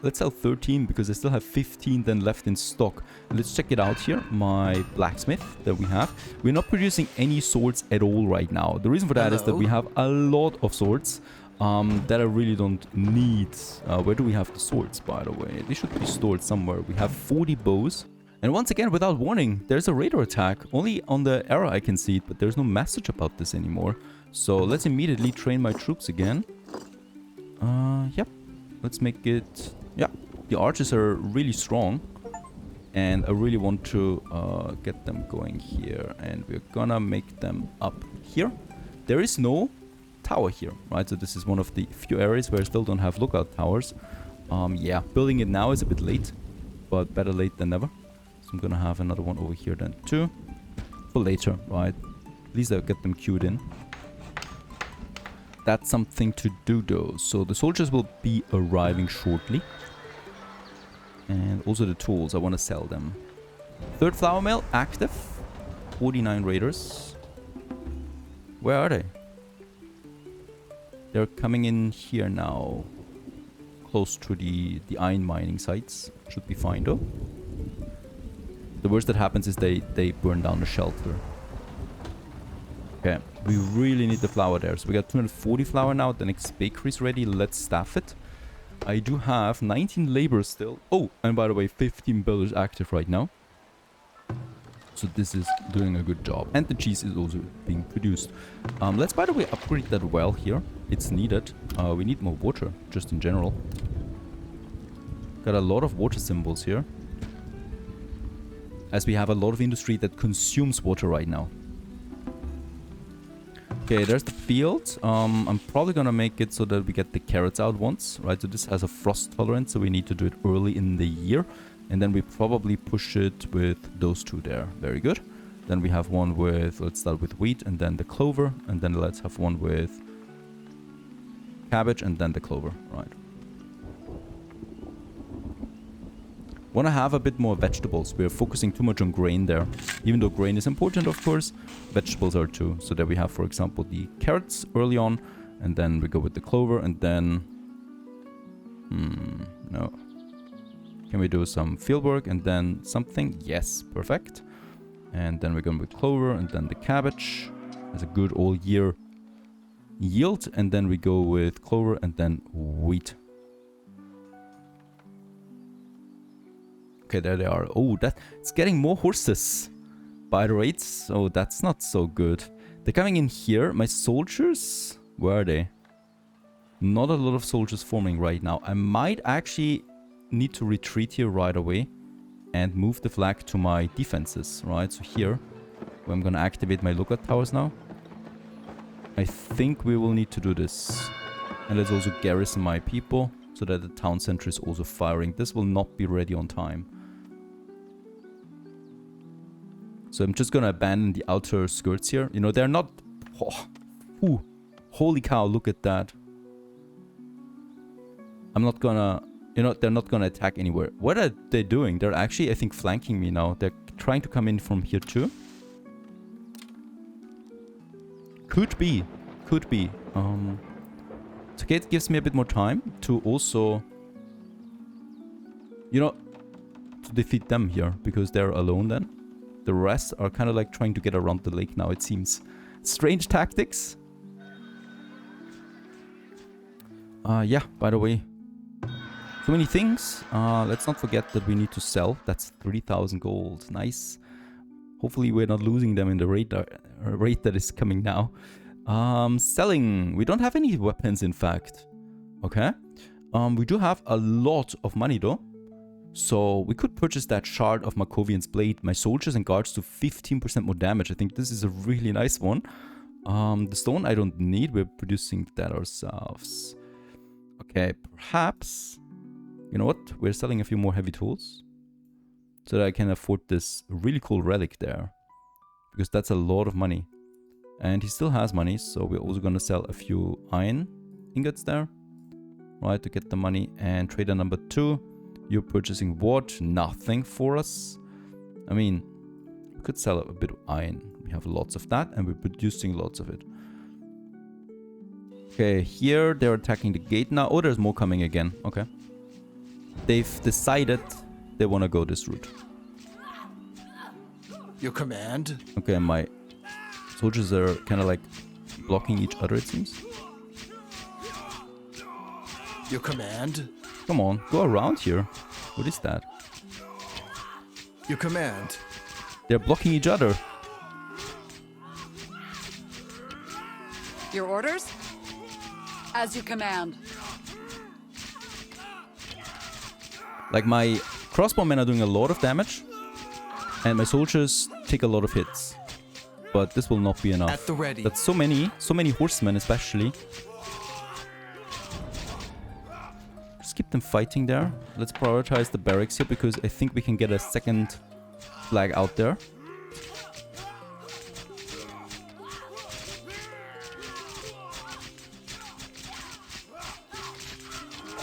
Let's sell 13 because I still have 15 then left in stock. Let's check it out here. My blacksmith that we have. We're not producing any swords at all right now. The reason for that is that we have a lot of swords that I really don't need. Where do we have the swords, by the way? They should be stored somewhere. We have 40 bows. And once again, without warning, there's a radar attack. Only on the arrow I can see it, but there's no message about this anymore. So let's immediately train my troops again. Yep. Let's make it... Yeah, the archers are really strong. And I really want to get them going here. And we're gonna make them up here. There is no tower here, right? So this is one of the few areas where I still don't have lookout towers. Yeah, building it now is a bit late. But better late than never. So I'm gonna have another one over here then too. For later, right? At least I'll get them queued in. That's something to do though. So the soldiers will be arriving shortly. And also the tools, I want to sell them. Third flour mill, active. 49 raiders. Where are they? They're coming in here now. Close to the iron mining sites. Should be fine though. The worst that happens is they burn down the shelter. Okay, we really need the flour there. So we got 240 flour now. The next bakery is ready. Let's staff it. I do have 19 laborers still. Oh, and by the way, 15 builders active right now. So this is doing a good job. And the cheese is also being produced. Let's, by the way, upgrade that well here. It's needed. We need more water, just in general. Got a lot of water symbols here. As we have a lot of industry that consumes water right now. Okay, there's the field. I'm probably gonna make it so that we get the carrots out once, right? So this has a frost tolerance, so we need to do it early in the year. And then we probably push it with those two there. Very good. Then we have one with, let's start with wheat and then the clover. And then let's have one with cabbage and then the clover, right? Want to have a bit more vegetables. We're focusing too much on grain there. Even though grain is important, of course, vegetables are too. So there we have, for example, the carrots early on. And then we go with the clover and then... no. Can we do some field work and then something? Yes, perfect. And then we're going with clover and then the cabbage. That's a good all year yield. And then we go with clover and then wheat. Okay, there they are. Oh, it's getting more horses by the rates. So that's not so good. They're coming in here. My soldiers, where are they? Not a lot of soldiers forming right now. I might actually need to retreat here right away and move the flag to my defenses, right? So here, where I'm gonna activate my lookout towers now. I think we will need to do this. And let's also garrison my people so that the town center is also firing. This will not be ready on time. So I'm just gonna abandon the outer skirts here. You know, they're not... Oh, holy cow, look at that. I'm not gonna... You know, they're not gonna attack anywhere. What are they doing? They're actually, I think, flanking me now. They're trying to come in from here too. Could be. Could be. It's okay, it gives me a bit more time to also... You know, to defeat them here. Because they're alone then. The rest are kind of like trying to get around the lake now, it seems. Strange tactics. Yeah, by the way. So many things. Let's not forget that we need to sell. That's 3,000 gold. Nice. Hopefully we're not losing them in the rate that is coming now. Selling. We don't have any weapons, in fact. Okay. We do have a lot of money, though. So we could purchase that shard of Markovian's blade. My soldiers and guards do 15% more damage. I think this is a really nice one. The stone I don't need. We're producing that ourselves. Okay, perhaps... You know what? We're selling a few more heavy tools. So that I can afford this really cool relic there. Because that's a lot of money. And he still has money. So we're also going to sell a few iron ingots there. Right, to get the money. And trader number 2. You're purchasing what? Nothing for us. I mean, we could sell a bit of iron. We have lots of that. And we're producing lots of it. Okay, here they're attacking the gate now. Oh, there's more coming again. Okay. They've decided they want to go this route. Your command? Okay, my soldiers are kind of like blocking each other, it seems. Your command? Come on, go around here. What is that? Your command? They're blocking each other. Your orders? As you command. Like my crossbowmen are doing a lot of damage. And my soldiers take a lot of hits. But this will not be enough. At the ready. That's so many horsemen especially. Just keep them fighting there. Let's prioritize the barracks here because I think we can get a second flag out there.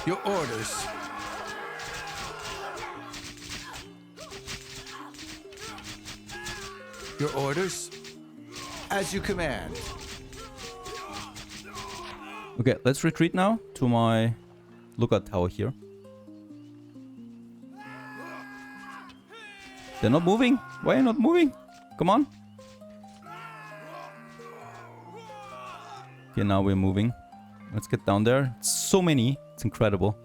Your orders. Your orders? As you command. Okay, let's retreat now to my lookout tower here. They're not moving. Why are you not moving? Come on. Okay, now we're moving. Let's get down there. So many. It's incredible.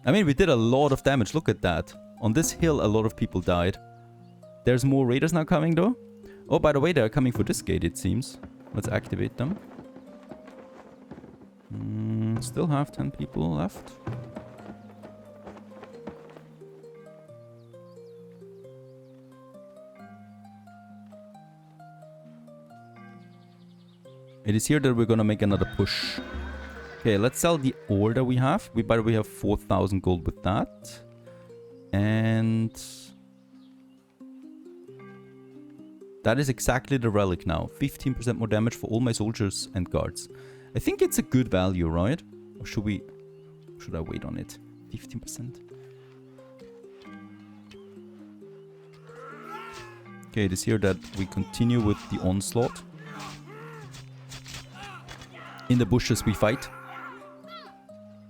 I mean, we did a lot of damage. Look at that. On this hill, a lot of people died. There's more raiders now coming though. Oh, by the way, they're coming for this gate, it seems. Let's activate them. Still have 10 people left. It is here that we're gonna make another push. Okay, let's sell the ore that we have. By the way, have 4,000 gold with that. And that is exactly the relic now. 15% more damage for all my soldiers and guards. I think it's a good value, right? Or should I wait on it? 15%. Okay, it is here that we continue with the onslaught. In the bushes we fight.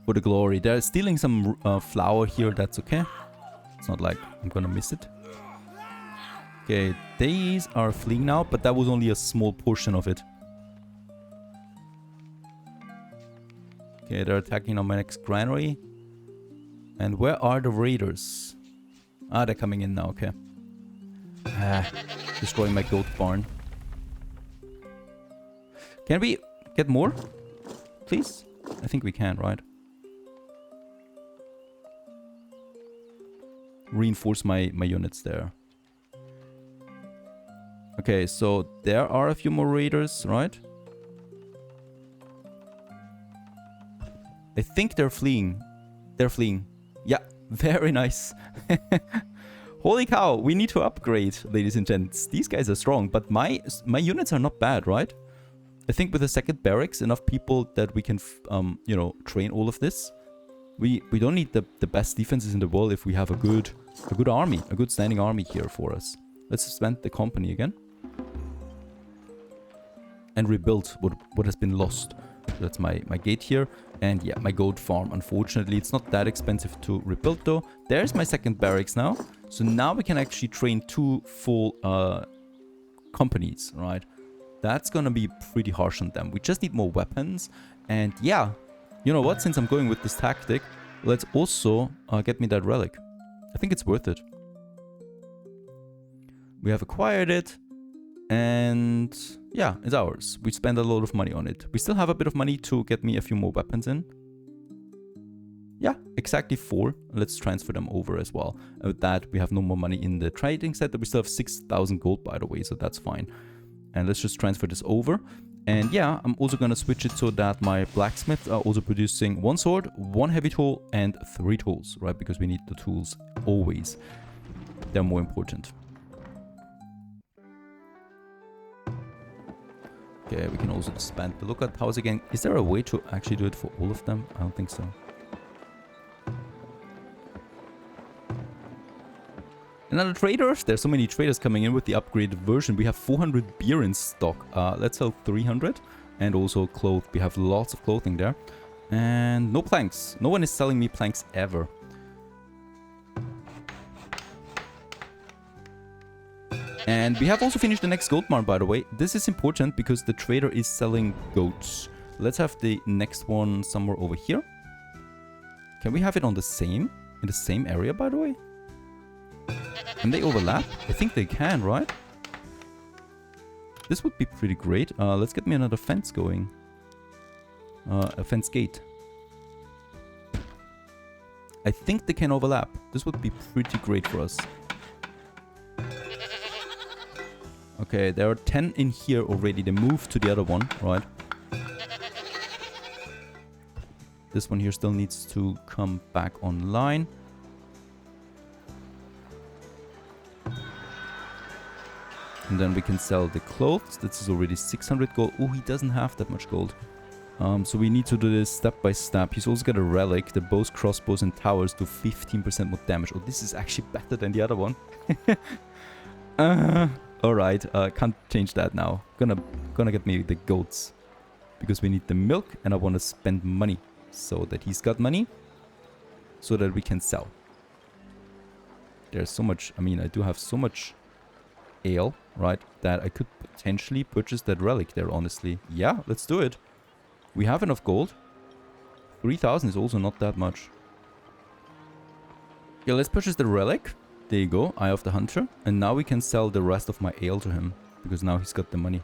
For the glory. They're stealing some flour here, that's okay. It's not like I'm gonna miss it. Okay, these are fleeing now, but that was only a small portion of it. Okay, they're attacking on my next granary. And where are the raiders? Ah, they're coming in now, okay. Destroying my goat barn. Can we get more? Please? I think we can, right? Reinforce my units there. Okay, so there are a few more raiders, right? I think they're fleeing. They're fleeing. Yeah, very nice. Holy cow, we need to upgrade, ladies and gents. These guys are strong, but my units are not bad, right? I think with the second barracks, enough people that we can, you know, train all of this. We don't need the best defenses in the world if we have a good army, a good standing army here for us. Let's spend the company again. And rebuild what has been lost. That's my gate here. And yeah, my goat farm. Unfortunately, it's not that expensive to rebuild though. There's my second barracks now. So now we can actually train 2 full companies, right? That's gonna be pretty harsh on them. We just need more weapons. And yeah, you know what? Since I'm going with this tactic, let's also get me that relic. I think it's worth it. We have acquired it. And yeah, it's ours. We spend a lot of money on it. We still have a bit of money to get me a few more weapons in. Yeah, exactly 4. Let's transfer them over as well. And with that, we have no more money in the trading set. We still have 6,000 gold, by the way, so that's fine. And let's just transfer this over. And yeah, I'm also going to switch it so that my blacksmiths are also producing 1 sword, 1 heavy tool, and 3 tools, right? Because we need the tools always. They're more important. Okay, we can also expand the lookout towers again. Is there a way to actually do it for all of them? I don't think so. Another trader? There's so many traders coming in with the upgraded version. We have 400 beer in stock. Let's sell 300. And also clothes. We have lots of clothing there. And no planks. No one is selling me planks ever. And we have also finished the next goat barn, by the way. This is important because the trader is selling goats. Let's have the next one somewhere over here. Can we have it on the same? In the same area, by the way? Can they overlap? I think they can, right? This would be pretty great. Let's get me another fence going. A fence gate. I think they can overlap. This would be pretty great for us. Okay, there are 10 in here already. They moved to the other one, right? This one here still needs to come back online. And then we can sell the clothes. This is already 600 gold. Oh, he doesn't have that much gold. So we need to do this step by step. He's also got a relic. The bows, crossbows, and towers do 15% more damage. Oh, this is actually better than the other one. Alright, can't change that now. Gonna get me the goats. Because we need the milk and I want to spend money. So that he's got money. So that we can sell. There's so much, I mean, I do have so much ale, right? That I could potentially purchase that relic there, honestly. Yeah, let's do it. We have enough gold. 3,000 is also not that much. Yeah, let's purchase the relic. There you go, Eye of the Hunter. And now we can sell the rest of my ale to him, because now he's got the money.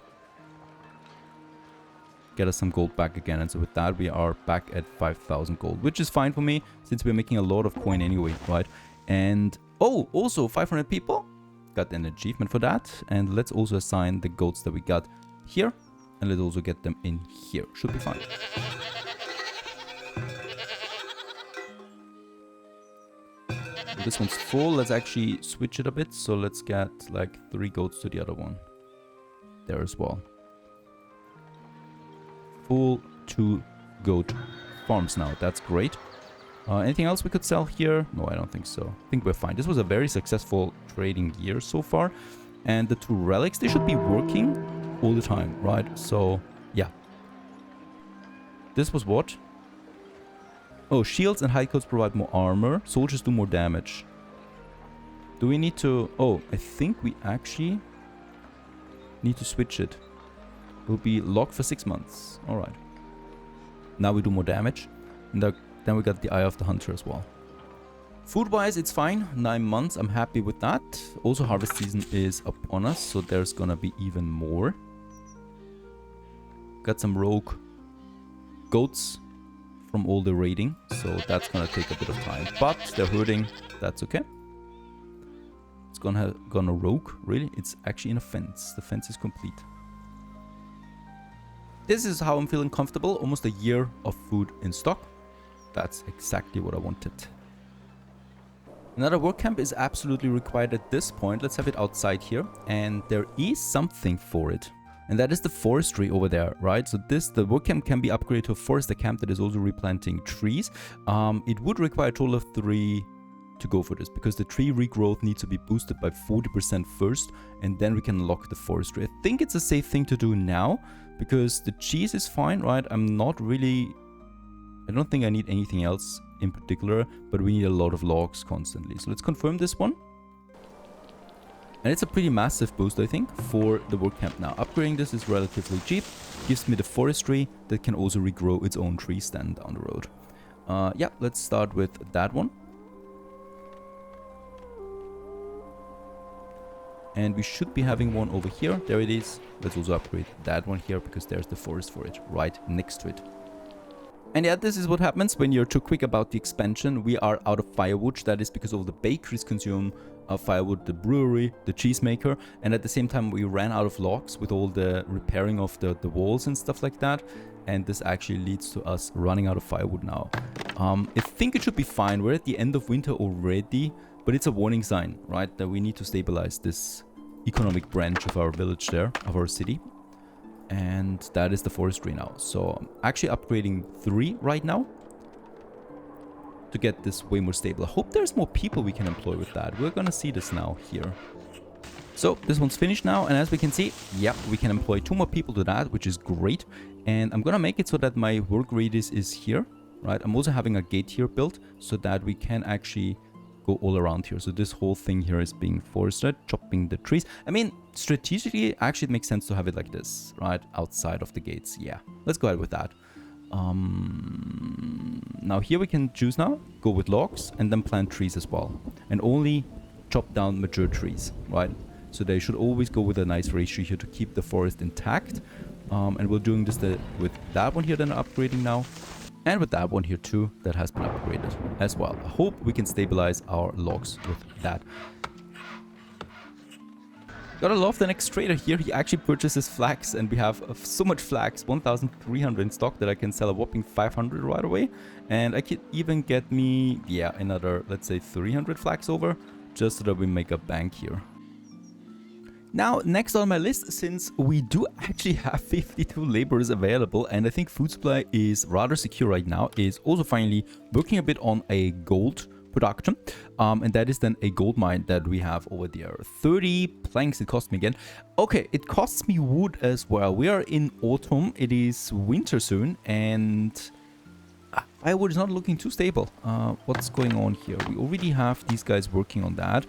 Get us some gold back again, and so with that we are back at 5,000 gold, which is fine for me, since we're making a lot of coin anyway, right? And, oh, also 500 people. Got an achievement for that. And let's also assign the goats that we got here. And let's also get them in here. Should be fine. This one's full. Let's actually switch it a bit. So let's get like 3 goats to the other one. There as well. Full 2 goat farms now. That's great. Anything else we could sell here? No, I don't think so. I think we're fine. This was a very successful trading year so far. And the 2 relics, they should be working all the time, right? So, yeah. This was what? Oh, shields and hide coats provide more armor. Soldiers do more damage. Do we need to... Oh, I think we actually need to switch it. It will be locked for 6 months. Alright. Now we do more damage. And then we got the Eye of the Hunter as well. Food-wise, it's fine. 9 months. I'm happy with that. Also, harvest season is upon us, so there's gonna be even more. Got some rogue goats from all the raiding, so that's gonna take a bit of time. But they're herding. That's okay. It's gonna rogue. Really? It's actually in a fence. The fence is complete. This is how I'm feeling comfortable. Almost a year of food in stock. That's exactly what I wanted. Another work camp is absolutely required at this point. Let's have it outside here. And there is something for it. And that is the forestry over there, right? So the work camp can be upgraded to a forester camp that is also replanting trees. It would require a total of 3 to go for this, because the tree regrowth needs to be boosted by 40% first, and then we can unlock the forestry. I think it's a safe thing to do now, because the cheese is fine, right? I don't think I need anything else in particular, but we need a lot of logs constantly. So let's confirm this one. And it's a pretty massive boost, I think, for the work camp now. Upgrading this is relatively cheap. Gives me the forestry that can also regrow its own tree stand down the road. Yeah, let's start with that one. And we should be having one over here. There it is. Let's also upgrade that one here, because there's the forest for it right next to it. And yeah, this is what happens when you're too quick about the expansion. We are out of firewood. That is because all the bakeries consume firewood, the brewery, the cheesemaker. And at the same time, we ran out of logs with all the repairing of the walls and stuff like that. And this actually leads to us running out of firewood now. I think it should be fine. We're at the end of winter already, but it's a warning sign, right? That we need to stabilize this economic branch of our village there, of our city. And that is the forestry now. So I'm actually upgrading 3 right now to get this way more stable. I hope there's more people we can employ with that. We're gonna see this now here. So this one's finished now, and as we can see, yeah, we can employ 2 more people to that, which is great. And I'm gonna make it so that my work radius is here, right? I'm also having a gate here built so that we can actually go all around here. So this whole thing here is being forested, chopping the trees. I mean, strategically, actually it makes sense to have it like this, right? Outside of the gates. Yeah, let's go ahead with that. Now here we can choose now, go with logs, and then plant trees as well. And only chop down mature trees, right? So they should always go with a nice ratio here to keep the forest intact. And we're doing this with that one here that I'm upgrading now. And with that one here too, that has been upgraded as well. I hope we can stabilize our logs with that. Gotta love the next trader here. He actually purchases flax, and we have so much flax, 1,300 in stock, that I can sell a whopping 500 right away. And I could even get me, yeah, another, let's say 300 flax over, just so that we make a bank here. Now, next on my list, since we do actually have 52 laborers available, and I think food supply is rather secure right now, is also finally working a bit on a gold production. And that is then a gold mine that we have over there. 30 planks it cost me again. Okay, it costs me wood as well. We are in autumn, it is winter soon, and firewood is not looking too stable. What's going on here? We already have these guys working on that.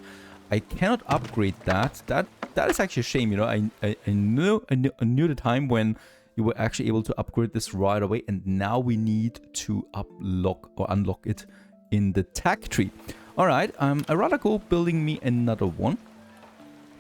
I cannot upgrade that. That is actually a shame, you know. I knew the time when you were actually able to upgrade this right away, and now we need to unlock it in the tag tree. Alright, I'd rather go building me another one.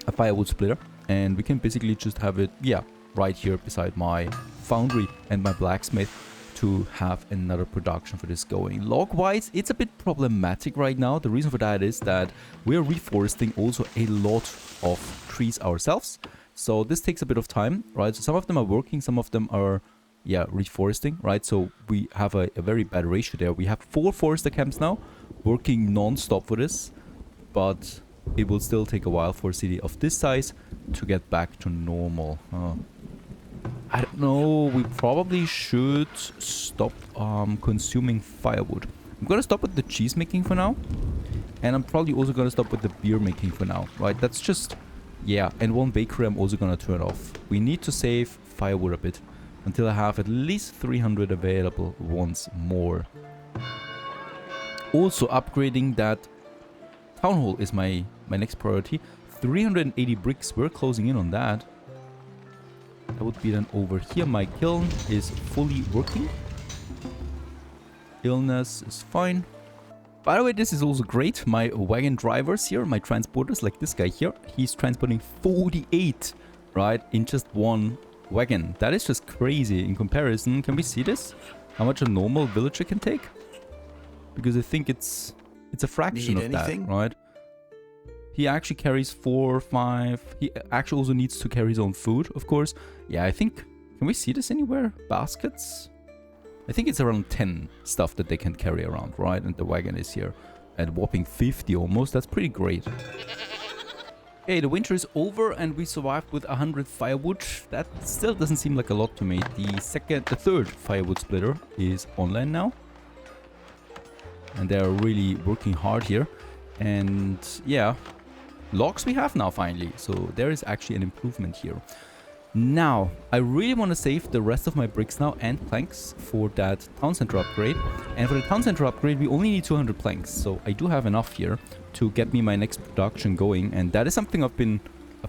A firewood splitter. And we can basically just have it, yeah, right here beside my foundry and my blacksmith to have another production for this going. Log-wise, it's a bit problematic right now. The reason for that is that we're reforesting also a lot of trees ourselves. So this takes a bit of time, right? So some of them are working, some of them are, yeah, reforesting, right? So we have a very bad ratio there. We have 4 forester camps now working non-stop for this, but it will still take a while for a city of this size to get back to normal. I don't know, we probably should stop consuming firewood. I'm gonna stop with the cheese making for now. And I'm probably also gonna stop with the beer making for now, right? That's just, yeah, and one bakery I'm also gonna turn off. We need to save firewood a bit until I have at least 300 available once more. Also upgrading that town hall is my next priority. 380 bricks, we're closing in on that. That would be then over here. My kiln is fully working. Illness is fine. By the way, this is also great. My wagon drivers here, my transporters, like this guy here, he's transporting 48, right, in just one wagon. That is just crazy in comparison. Can we see this? How much a normal villager can take? Because I think it's a fraction of that, right? He actually carries 4, 5. He actually also needs to carry his own food, of course. Yeah, I think... Can we see this anywhere? Baskets? I think it's around 10 stuff that they can carry around, right? And the wagon is here at whopping 50 almost. That's pretty great. Okay, the winter is over and we survived with 100 firewood. That still doesn't seem like a lot to me. The third firewood splitter is online now. And they're really working hard here. And yeah, logs we have now finally. So there is actually an improvement here. Now, I really want to save the rest of my bricks now and planks for that town center upgrade. And for the town center upgrade, we only need 200 planks. So I do have enough here to get me my next production going. And that is something I've been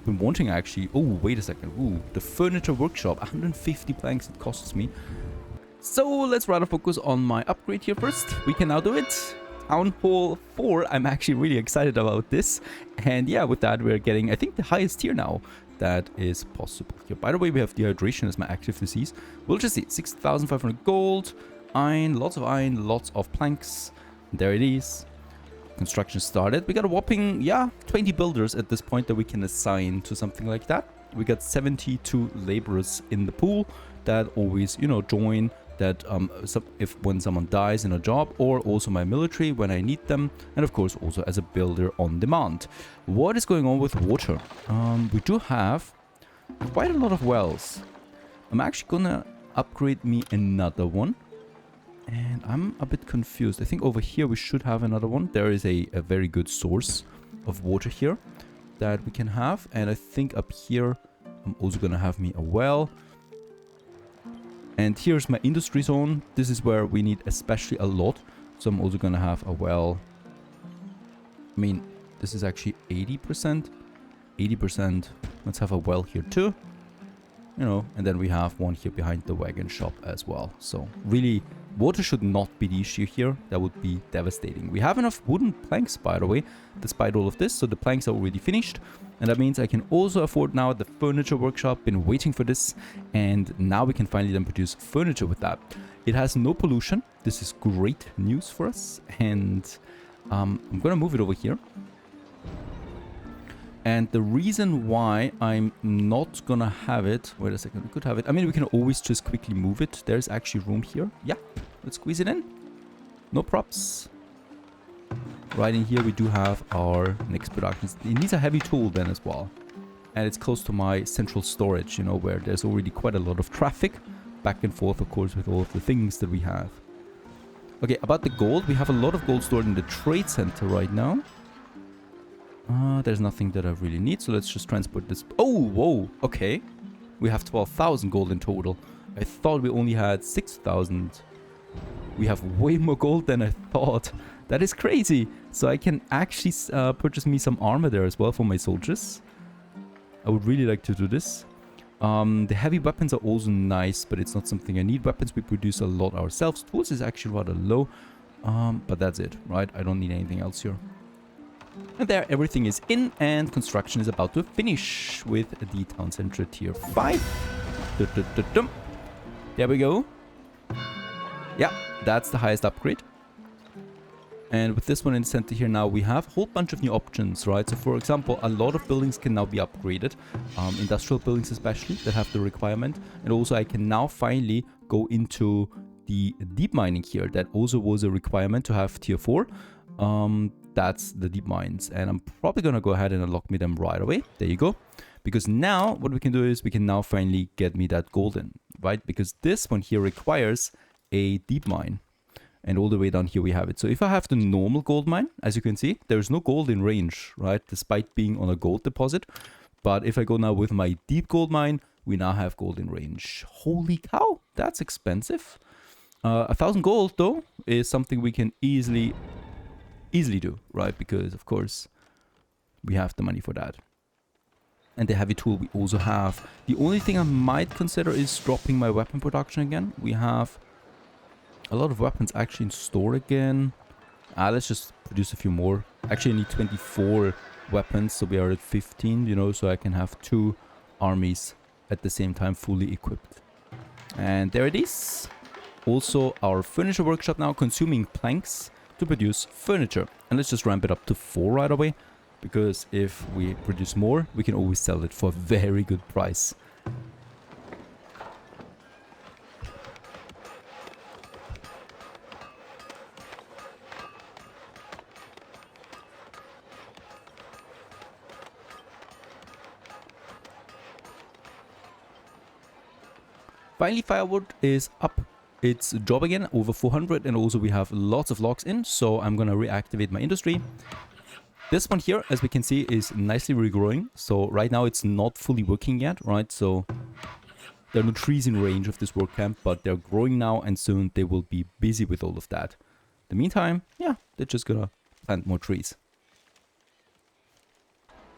wanting actually. Oh, wait a second. Ooh, the furniture workshop, 150 planks it costs me. So let's rather focus on my upgrade here first. We can now do it. Town Hall 4, I'm actually really excited about this. And yeah, with that we're getting, I think, the highest tier now that is possible here. By the way, we have dehydration as my active disease. We'll just see 6,500 gold, iron, lots of planks. There it is. Construction started. We got a whopping, yeah, 20 builders at this point that we can assign to something like that. We got 72 laborers in the pool that always, you know, join. That when someone dies in a job, or also my military when I need them, and of course also as a builder on demand. What is going on with water? We do have quite a lot of wells. I'm actually gonna upgrade me another one, and I'm a bit confused. I think over here we should have another one. There is a very good source of water here that we can have, and I think up here I'm also gonna have me a well. And here's my industry zone. This is where we need especially a lot. So I'm also going to have a well. I mean, this is actually 80%. 80%. Let's have a well here too. You know, and then we have one here behind the wagon shop as well. So really, water should not be the issue here. That would be devastating. We have enough wooden planks, by the way, despite all of this. So the planks are already finished. And that means I can also afford now the furniture workshop. Been waiting for this. And now we can finally then produce furniture with that. It has no pollution. This is great news for us. And I'm going to move it over here. And the reason why I'm not gonna have it... Wait a second, we could have it. I mean, we can always just quickly move it. There's actually room here. Yeah, let's squeeze it in. No props. Right in here, we do have our next production. It needs a heavy tool then as well. And it's close to my central storage, you know, where there's already quite a lot of traffic. Back and forth, of course, with all of the things that we have. Okay, about the gold. We have a lot of gold stored in the trade center right now. There's nothing that I really need, so let's just transport this. Oh, whoa, okay. We have 12,000 gold in total. I thought we only had 6,000. We have way more gold than I thought. That is crazy. So I can actually purchase me some armor there as well for my soldiers. I would really like to do this. The heavy weapons are also nice, but it's not something I need. Weapons we produce a lot ourselves. Tools is actually rather low. But that's it, right? I don't need anything else here. And there everything is in and construction is about to finish with the town center tier 5. Dum-dum-dum-dum. There we go. Yeah, that's the highest upgrade. And with this one in the center here now, we have a whole bunch of new options, right? So for example, a lot of buildings can now be upgraded. Industrial buildings especially, that have the requirement. And also I can now finally go into the deep mining here. That also was a requirement to have tier 4. That's the deep mines. And I'm probably going to go ahead and unlock me them right away. There you go. Because now what we can do is we can now finally get me that golden, right? Because this one here requires a deep mine. And all the way down here we have it. So if I have the normal gold mine, as you can see, there's no gold in range, right? Despite being on a gold deposit. But if I go now with my deep gold mine, we now have gold in range. Holy cow, that's expensive. 1,000 gold though is something we can easily do, right? Because of course we have the money for that. And the heavy tool we also have. The only thing I might consider is dropping my weapon production again. We have a lot of weapons actually in store again. Let's just produce a few more. Actually I need 24 weapons, so we are at 15, you know, so I can have 2 armies at the same time fully equipped. And there it is. Also our furniture workshop now consuming planks to produce furniture. And let's just ramp it up to 4 right away. Because if we produce more, we can always sell it for a very good price. Finally, firewood is up its job again, over 400, and also we have lots of logs in, so I'm gonna reactivate my industry. This one here, as we can see, is nicely regrowing, so right now it's not fully working yet, right? So there are no trees in range of this work camp, but they're growing now, and soon they will be busy with all of that. In the meantime, yeah, they're just gonna plant more trees.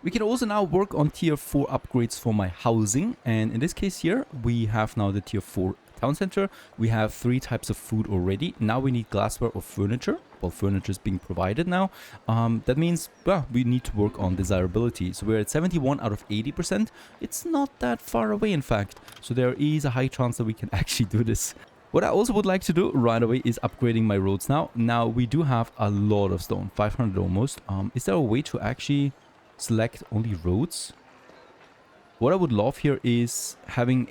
We can also now work on tier 4 upgrades for my housing, and in this case here we have now the tier 4 town center. We have 3 types of food already. Now we need glassware or furniture. Well, furniture is being provided now. That means, well, we need to work on desirability. So we're at 71 out of 80%. It's not that far away in fact, so there is a high chance that we can actually do this. What I also would like to do right away is upgrading my roads now. Now we do have a lot of stone, 500 almost. Is there a way to actually select only roads? What I would love here is having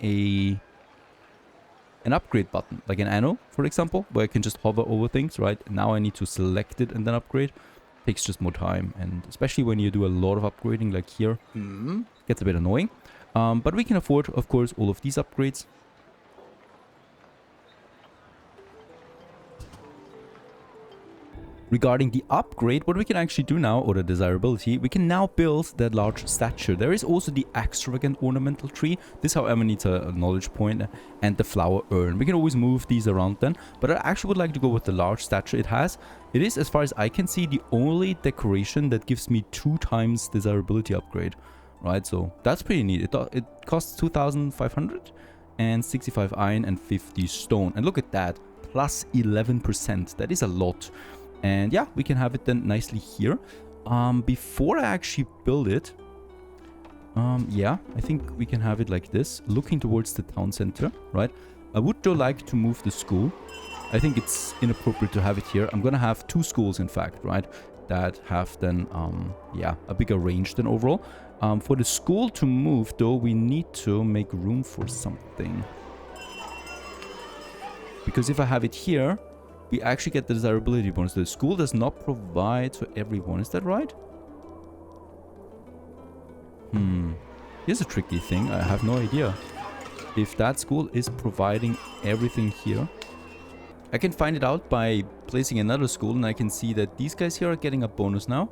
an upgrade button, like an anno, for example, where I can just hover over things, right? Now I need to select it and then upgrade. Takes just more time, and especially when you do a lot of upgrading, like here, gets a bit annoying. But we can afford, of course, all of these upgrades. Regarding the upgrade, what we can actually do now, or the desirability, we can now build that large statue. There is also the extravagant ornamental tree. This, however, needs a knowledge point, and the flower urn. We can always move these around then, but I actually would like to go with the large statue it is, as far as I can see, the only decoration that gives me 2 times desirability upgrade, right? So that's pretty neat. It costs 2,500 and 65 iron and 50 stone. And look at that, plus 11%. That is a lot. And yeah, we can have it then nicely here. Before I actually build it, yeah, I think we can have it like this, looking towards the town center, right? I would though like to move the school. I think it's inappropriate to have it here. I'm gonna have 2 schools, in fact, right? That have then, yeah, a bigger range than overall. For the school to move, though, we need to make room for something. Because if I have it here, we actually get the desirability bonus. The school does not provide to everyone. Is that right? Here's a tricky thing. I have no idea if that school is providing everything here. I can find it out by placing another school, and I can see that these guys here are getting a bonus now,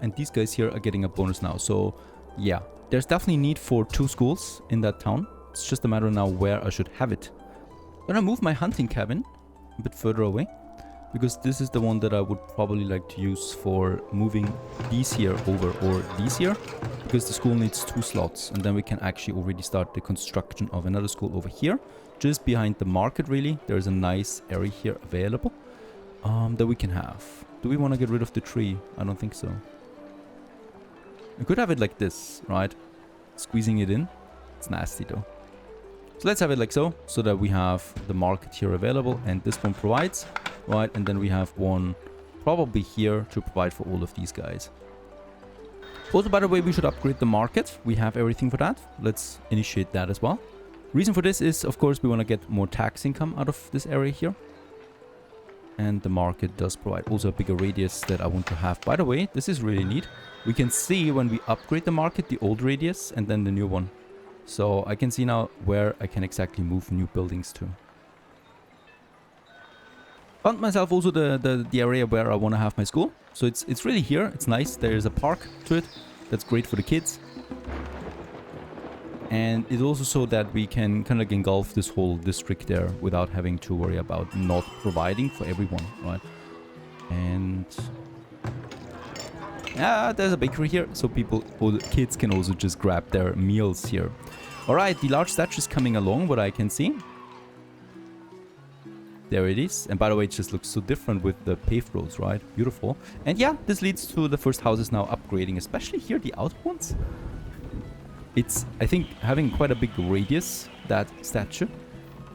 and these guys here are getting a bonus now. So yeah, there's definitely need for 2 schools in that town. It's just a matter now where I should have it. I'm gonna move my hunting cabin a bit further away, because this is the one that I would probably like to use for moving these here over, or these here, because the school needs 2 slots, and then we can actually already start the construction of another school over here, just behind the market. Really, there's a nice area here available that we can have. Do we want to get rid of the tree? I don't think so. I could have it like this, right? Squeezing it in. It's nasty though. So let's have it like so that we have the market here available and this one provides, right? And then we have one probably here to provide for all of these guys. Also, by the way, we should upgrade the market. We have everything for that. Let's initiate that as well. Reason for this is, of course, we want to get more tax income out of this area here. And the market does provide also a bigger radius that I want to have. By the way, this is really neat. We can see when we upgrade the market, the old radius and then the new one. So I can see now where I can exactly move new buildings to. Found myself also the area where I want to have my school. So it's really here. It's nice. There's a park to it. That's great for the kids. And it's also so that we can kind of engulf this whole district there without having to worry about not providing for everyone, right? And there's a bakery here, so people, or the kids can also just grab their meals here. All right, the large statue is coming along, what I can see. There it is. And by the way, it just looks so different with the paved roads, right? Beautiful. And yeah, this leads to the first houses now upgrading, especially here, the outer ones. It's, I think, having quite a big radius, that statue.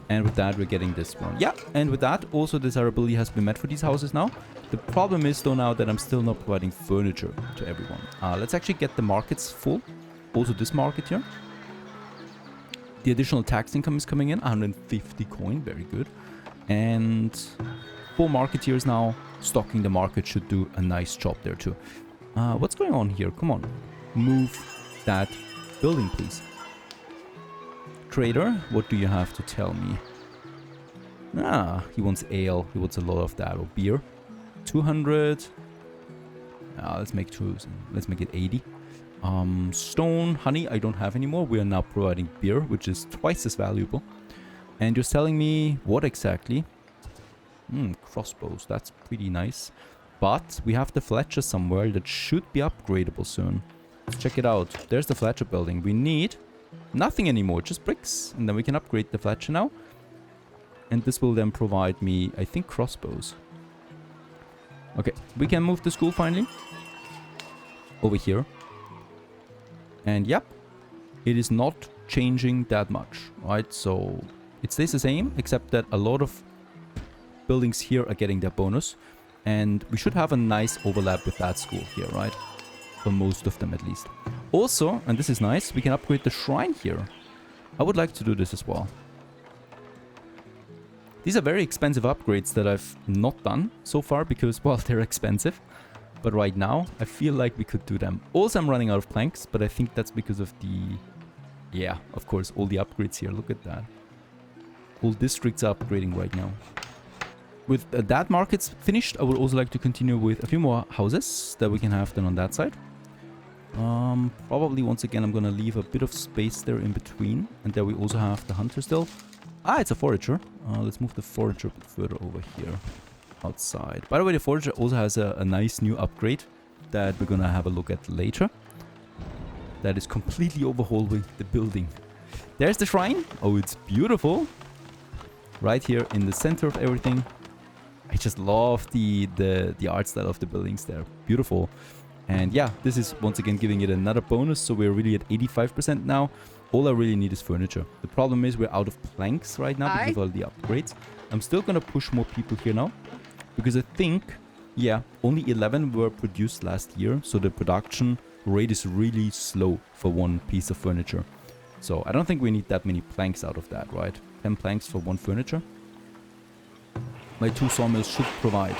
And with that, we're getting this one. Yeah, and with that, also desirability has been met for these houses now. The problem is, though, now that I'm still not providing furniture to everyone. Let's actually get the markets full. Also this market here. The additional tax income is coming in. 150 coin, very good. And 4 marketeers now. Stocking the market should do a nice job there, too. What's going on here? Come on. Move that building, please. Trader, what do you have to tell me? He wants ale. He wants a lot of that. Or beer. 200. Let's make 2. Let's make it 80. Stone, honey, I don't have anymore. We are now providing beer, which is twice as valuable. And you're selling me what exactly? Crossbows. That's pretty nice. But we have the Fletcher somewhere that should be upgradable soon. Let's check it out. There's the Fletcher building. We need nothing anymore, just bricks. And then we can upgrade the Fletcher now. And this will then provide me, I think, crossbows. Okay, we can move the school finally. Over here. And yep, it is not changing that much, right? So it stays the same, except that a lot of buildings here are getting their bonus. And we should have a nice overlap with that school here, right? For most of them at least. Also, and this is nice, we can upgrade the shrine here. I would like to do this as well. These are very expensive upgrades that I've not done so far because, well, they're expensive. But right now, I feel like we could do them. Also, I'm running out of planks, but I think that's because of the... Yeah, of course, all the upgrades here. Look at that. Whole districts are upgrading right now. With that market's finished, I would also like to continue with a few more houses that we can have then on that side. Probably, once again, I'm going to leave a bit of space there in between. And there we also have the hunter still. It's a forager. Let's move the forager a bit further over here. Outside. By the way, the forager also has a nice new upgrade that we're gonna have a look at later. That is completely overhauling the building. There's the shrine. Oh, it's beautiful. Right here in the center of everything. I just love the art style of the buildings there. Beautiful. And yeah, this is once again giving it another bonus. So we're really at 85% now. All I really need is furniture. The problem is we're out of planks right now because of all the upgrades. I'm still gonna push more people here now. Because I think, yeah, only 11 were produced last year. So the production rate is really slow for one piece of furniture. So I don't think we need that many planks out of that, right? 10 planks for one furniture. My 2 sawmills should provide.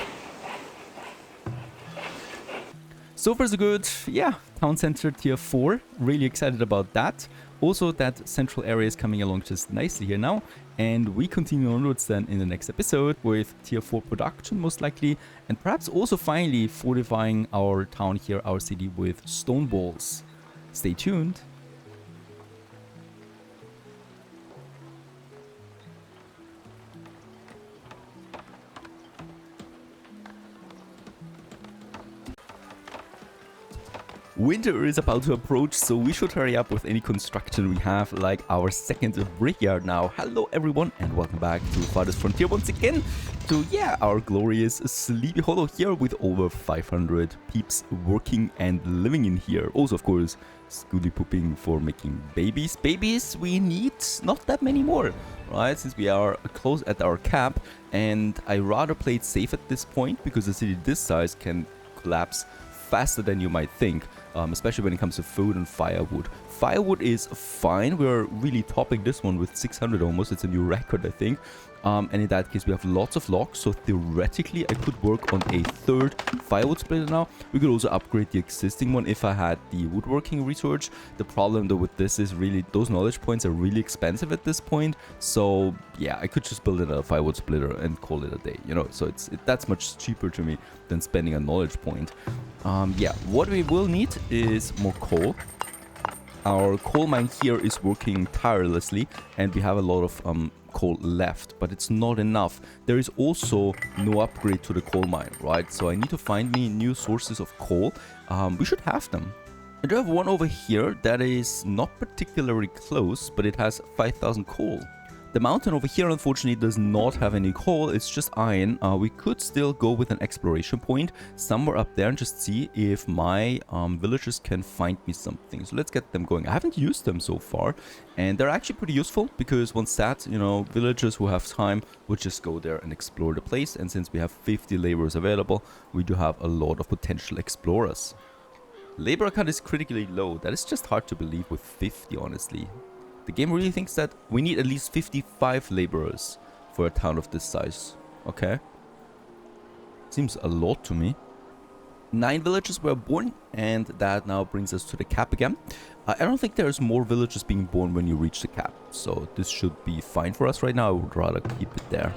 So far so good. Yeah, town center tier 4. Really excited about that. Also, that central area is coming along just nicely here now. And we continue onwards then in the next episode with tier 4 production most likely. And perhaps also finally fortifying our town here, our city with stone walls. Stay tuned. Winter is about to approach, so we should hurry up with any construction we have, like our second brickyard now. Hello everyone and welcome back to Farthest Frontier once again. So yeah, our glorious Sleepy Hollow here with over 500 peeps working and living in here. Also of course, schooly pooping for making babies. Babies, we need not that many more, right? Since we are close at our cap, and I rather play it safe at this point because a city this size can collapse faster than you might think, especially when it comes to food and firewood. Firewood is fine. We're really topping this one with 600 almost. It's a new record, I think. And in that case, we have lots of logs. So theoretically, I could work on a third firewood splitter now. We could also upgrade the existing one if I had the woodworking research. The problem though with this is really those knowledge points are really expensive at this point. So yeah, I could just build a firewood splitter and call it a day, you know. So that's much cheaper to me than spending a knowledge point. Yeah, what we will need is more coal. Our coal mine here is working tirelessly and we have a lot of coal left, but it's not enough. There is also no upgrade to the coal mine, right? So I need to find me new sources of coal. We should have them. I do have one over here that is not particularly close, but it has 5,000 coal. The mountain over here unfortunately does not have any coal, it's just iron. We could still go with an exploration point somewhere up there and just see if my villagers can find me something. So let's get them going. I haven't used them so far and they're actually pretty useful because once that, you know, villagers who have time would just go there and explore the place. And since we have 50 laborers available, we do have a lot of potential explorers. Labor count is critically low. That is just hard to believe with 50, honestly. The game really thinks that we need at least 55 laborers for a town of this size. Okay. Seems a lot to me. 9 villagers were born, and that now brings us to the cap again. I don't think there's more villagers being born when you reach the cap, so this should be fine for us right now. I would rather keep it there.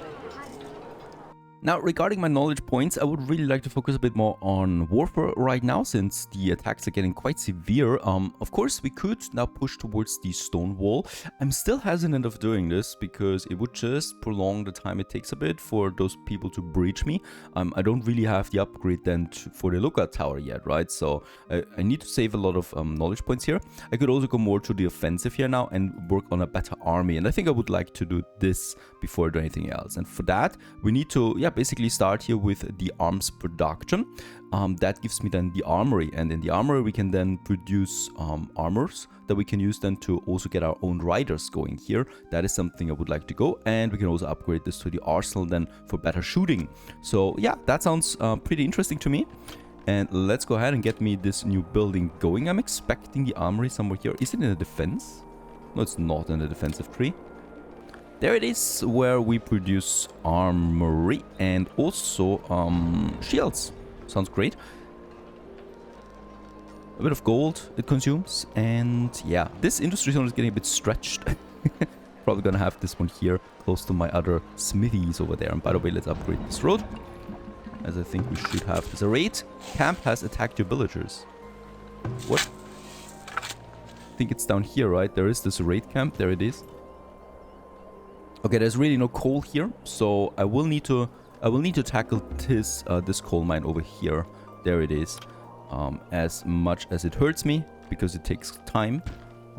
Now, regarding my knowledge points, I would really like to focus a bit more on warfare right now, since the attacks are getting quite severe. Of course, we could now push towards the stone wall. I'm still hesitant of doing this because it would just prolong the time it takes a bit for those people to breach me. I don't really have the upgrade then for the lookout tower yet, right? So I need to save a lot of knowledge points here. I could also go more to the offensive here now and work on a better army. And I think I would like to do this before doing anything else. And for that, we need to, basically start here with the arms production. That gives me then the armory, and in the armory we can then produce armors that we can use then to also get our own riders going here. That is something I would like to go, and we can also upgrade this to the arsenal then for better shooting. So yeah, that sounds pretty interesting to me. And let's go ahead and get me this new building going. I'm expecting the armory somewhere here. Is it in the defense? No, it's not in the defensive tree. There it is, where we produce armory and also shields. Sounds great. A bit of gold it consumes, and yeah, this industry zone is getting a bit stretched. Probably gonna have this one here close to my other smithies over there. And by the way, let's upgrade this road, as I think we should have. The raid camp has attacked your villagers. What? I think it's down here, right? There is this raid camp. There it is. Okay, there's really no coal here, so I will need to tackle this coal mine over here. There it is. As much as it hurts me because it takes time,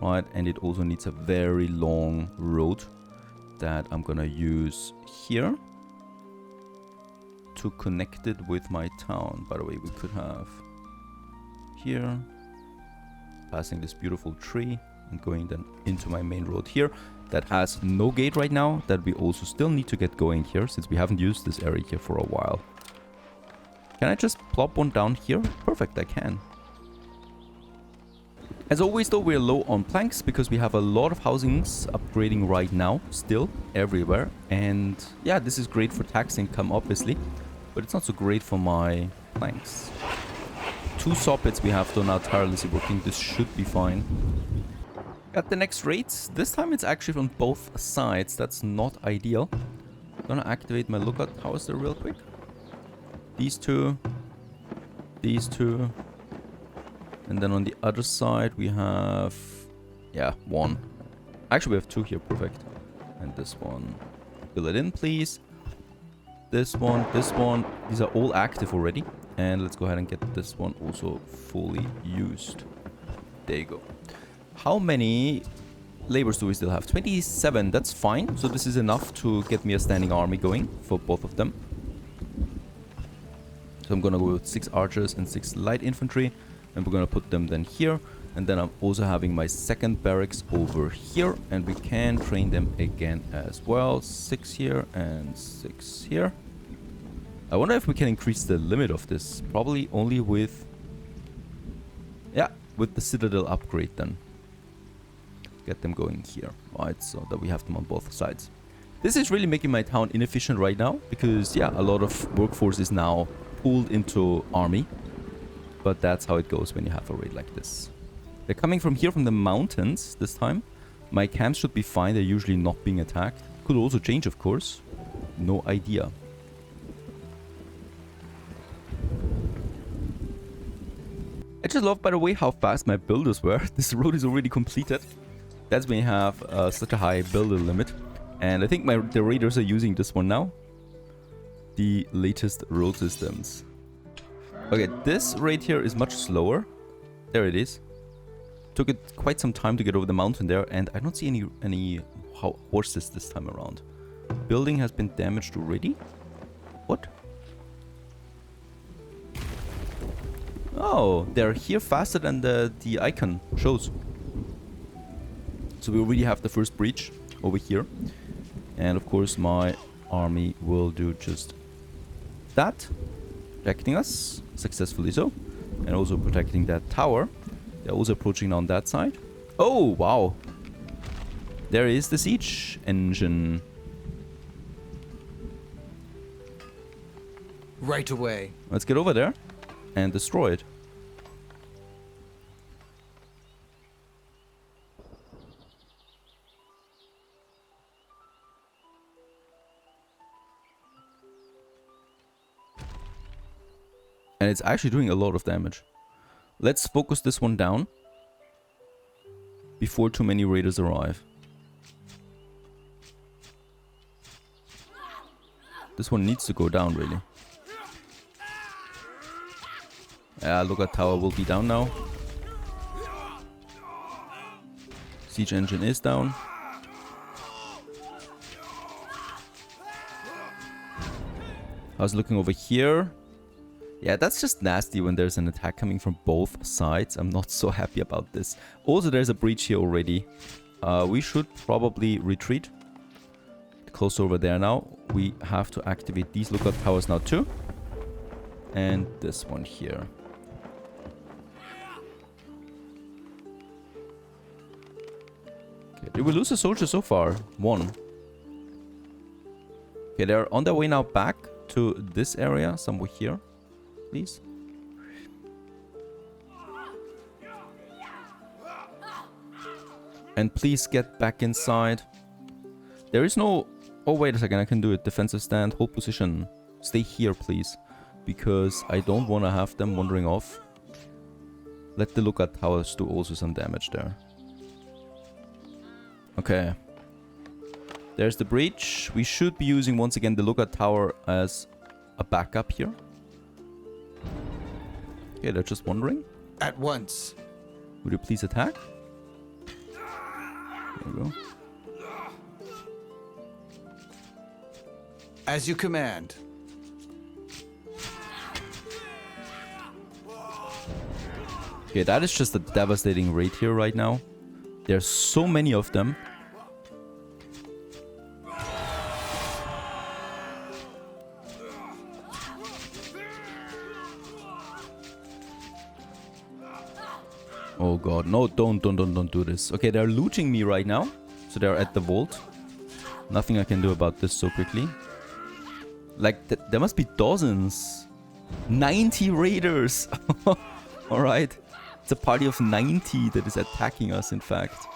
right? And it also needs a very long road that I'm gonna use here to connect it with my town. By the way, we could have here, passing this beautiful tree and going then into my main road here. That has no gate right now, that we also still need to get going here, since we haven't used this area here for a while. Can I just plop one down here? Perfect, I can. As always though, we're low on planks because we have a lot of housings upgrading right now, still, everywhere. And yeah, this is great for tax income, obviously, but it's not so great for my planks. 2 soppets we have though now tirelessly working. This should be fine. Got the next raids. This time it's actually from both sides. That's not ideal. Gonna activate my lookout towers there real quick. These two. These two. And then on the other side we have... yeah, 1. Actually we have 2 here. Perfect. And this one. Fill it in, please. This one. These are all active already. And let's go ahead and get this one also fully used. There you go. How many labors do we still have? 27, that's fine. So this is enough to get me a standing army going for both of them. So I'm gonna go with 6 archers and 6 light infantry. And we're gonna put them then here. And then I'm also having my second barracks over here. And we can train them again as well. 6 here and 6 here. I wonder if we can increase the limit of this. Probably only with... yeah, with the citadel upgrade then. Get them going here, right? So that we have them on both sides. This is really making my town inefficient right now. Because, yeah, a lot of workforce is now pulled into army. But that's how it goes when you have a raid like this. They're coming from here, from the mountains this time. My camps should be fine. They're usually not being attacked. Could also change, of course. No idea. I just love, by the way, how fast my builders were. This road is already completed. That's when you have such a high builder limit. And I think the raiders are using this one now. The latest road systems. Okay, this raid here is much slower. There it is. Took it quite some time to get over the mountain there, and I don't see any horses this time around. Building has been damaged already? What? Oh, they're here faster than the icon shows. So we already have the first breach over here. And of course my army will do just that. Protecting us, successfully so. And also protecting that tower. They're also approaching on that side. Oh, wow. There is the siege engine. Right away. Let's get over there and destroy it. And it's actually doing a lot of damage. Let's focus this one down before too many raiders arrive. This one needs to go down, really. Yeah, Lookout Tower will be down now. Siege engine is down. How's it looking over here? Yeah, that's just nasty when there's an attack coming from both sides. I'm not so happy about this. Also, there's a breach here already. We should probably retreat. Close over there now. We have to activate these lookout towers now too. And this one here. Okay, did we lose a soldier so far? 1. Okay, they're on their way now back to this area, somewhere here. Please. And please get back inside. There is no... Oh, wait a second, I can do it. Defensive stand, hold position. Stay here, please. Because I don't want to have them wandering off. Let the lookout towers do also some damage there. Okay. There's the breach. We should be using once again the lookout tower as a backup here. Okay, they're just wandering. At once. Would you please attack? There we go. As you command. Okay, that is just a devastating raid here right now. There's so many of them. Oh god, no, don't do this. Okay, they're looting me right now. So they're at the vault. Nothing I can do about this so quickly. Like, there must be dozens. 90 raiders. Alright. It's a party of 90 that is attacking us, in fact.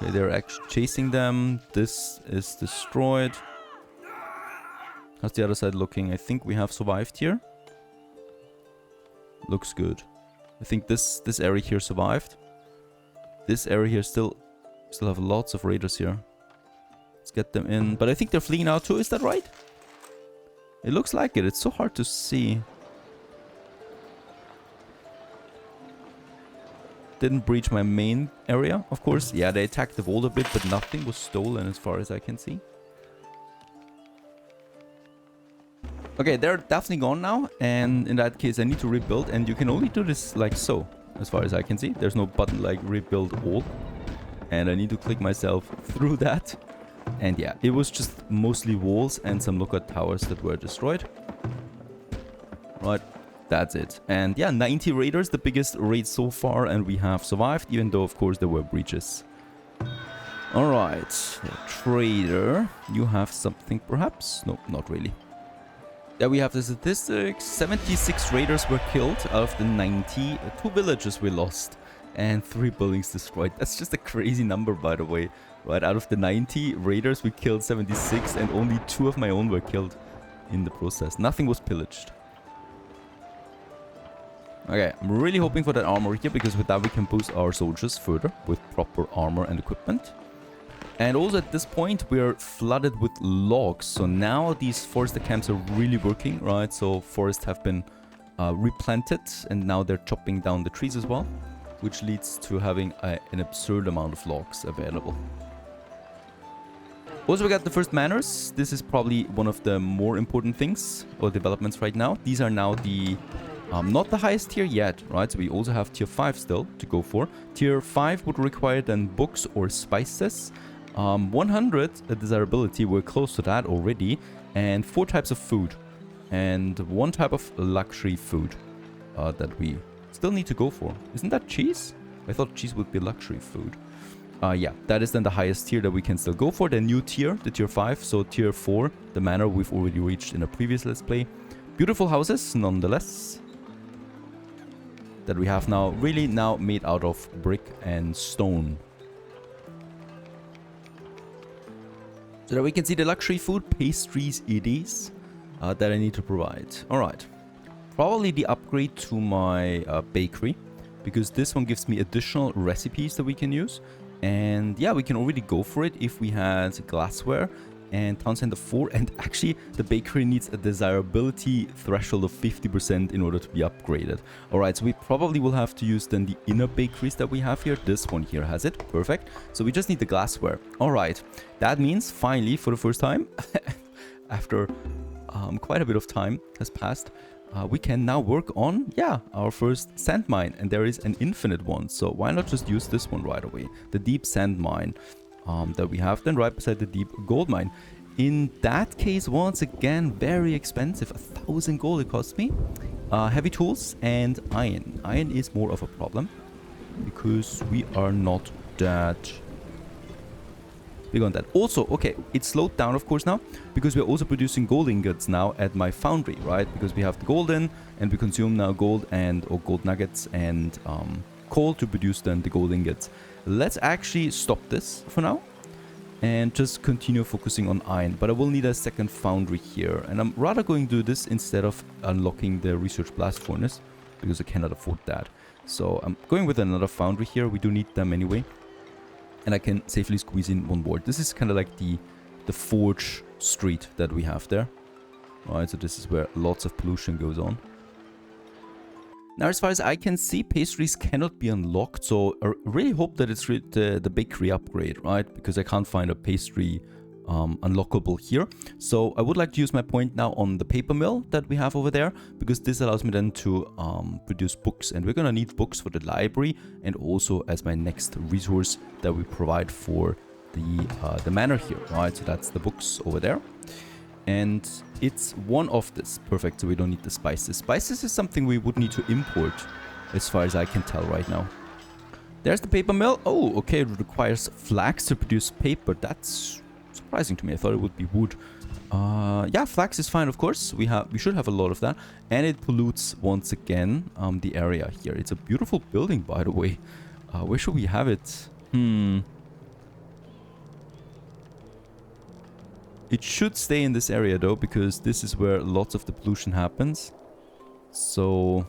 Okay, they're actually chasing them. This is destroyed. How's the other side looking? I think we have survived here. Looks good. I think this area here survived. This area here still Still have lots of raiders here. Let's get them in. But I think they're fleeing out too. Is that right? It looks like it. It's so hard to see. Didn't breach my main area, of course. Yeah, they attacked the vault a bit, but nothing was stolen as far as I can see. Okay, they're definitely gone now. And in that case, I need to rebuild. And you can only do this like so, as far as I can see. There's no button like rebuild all. And I need to click myself through that. And yeah, it was just mostly walls and some lookout towers that were destroyed. Right, that's it. And yeah, 90 raiders, the biggest raid so far, and we have survived, even though of course there were breaches. Alright, trader, you have something perhaps? No, not really. Yeah, we have the statistics. 76 raiders were killed out of the 90. 2 villages we lost and 3 buildings destroyed. That's just a crazy number, by the way. Right, out of the 90 raiders, we killed 76 and only 2 of my own were killed in the process. Nothing was pillaged. Okay, I'm really hoping for that armor here, because with that we can boost our soldiers further with proper armor and equipment. And also at this point we're flooded with logs, so now these forested camps are really working, right? So forests have been replanted and now they're chopping down the trees as well, which leads to having an absurd amount of logs available. Also, we got the first manors. This is probably one of the more important things or developments right now. These are now the not the highest tier yet, right? So we also have tier 5 still to go for. Tier 5 would require then books or spices. 100 desirability, we're close to that already. And 4 types of food. And 1 type of luxury food that we still need to go for. Isn't that cheese? I thought cheese would be luxury food. Yeah, that is then the highest tier that we can still go for. The new tier, the tier 5. So tier 4, the manor we've already reached in a previous let's play. Beautiful houses, nonetheless. That we have now, really now made out of brick and stone. So that we can see the luxury food, pastries it is, that I need to provide. Alright. Probably the upgrade to my bakery, because this one gives me additional recipes that we can use. And yeah, we can already go for it if we had glassware and town center 4. And actually, the bakery needs a desirability threshold of 50% in order to be upgraded. Alright, so we probably will have to use then the inner bakeries that we have here. This one here has it. Perfect. So we just need the glassware. Alright, that means finally, for the first time, after quite a bit of time has passed, we can now work on, yeah, our first sand mine. And there is an infinite one. So why not just use this one right away? The deep sand mine. That we have then right beside the deep gold mine. In that case, once again, very expensive. 1,000 gold it cost me. Heavy tools and iron. Iron is more of a problem because we are not that big on that. Also, okay, it slowed down of course now because we're also producing gold ingots now at my foundry, right? Because we have the gold in and we consume now gold and or gold nuggets and coal to produce then the gold ingots. Let's actually stop this for now and just continue focusing on iron. But I will need a second foundry here. And I'm rather going to do this instead of unlocking the research blast furnace because I cannot afford that. So I'm going with another foundry here. We do need them anyway. And I can safely squeeze in one board. This is kind of like the forge street that we have there. Alright, so this is where lots of pollution goes on. Now, as far as I can see, pastries cannot be unlocked, so I really hope that it's the bakery upgrade, right? Because I can't find a pastry unlockable here. So I would like to use my point now on the paper mill that we have over there, because this allows me then to produce books, and we're gonna need books for the library and also as my next resource that we provide for the manor here, right? So that's the books over there. And it's one of this. Perfect, so we don't need the spices. Spices is something we would need to import, as far as I can tell right now. There's the paper mill. Oh, okay, it requires flax to produce paper. That's surprising to me. I thought it would be wood. Yeah, flax is fine, of course. We should have a lot of that. And it pollutes, once again, the area here. It's a beautiful building, by the way. Where should we have it? It should stay in this area though, because this is where lots of the pollution happens. So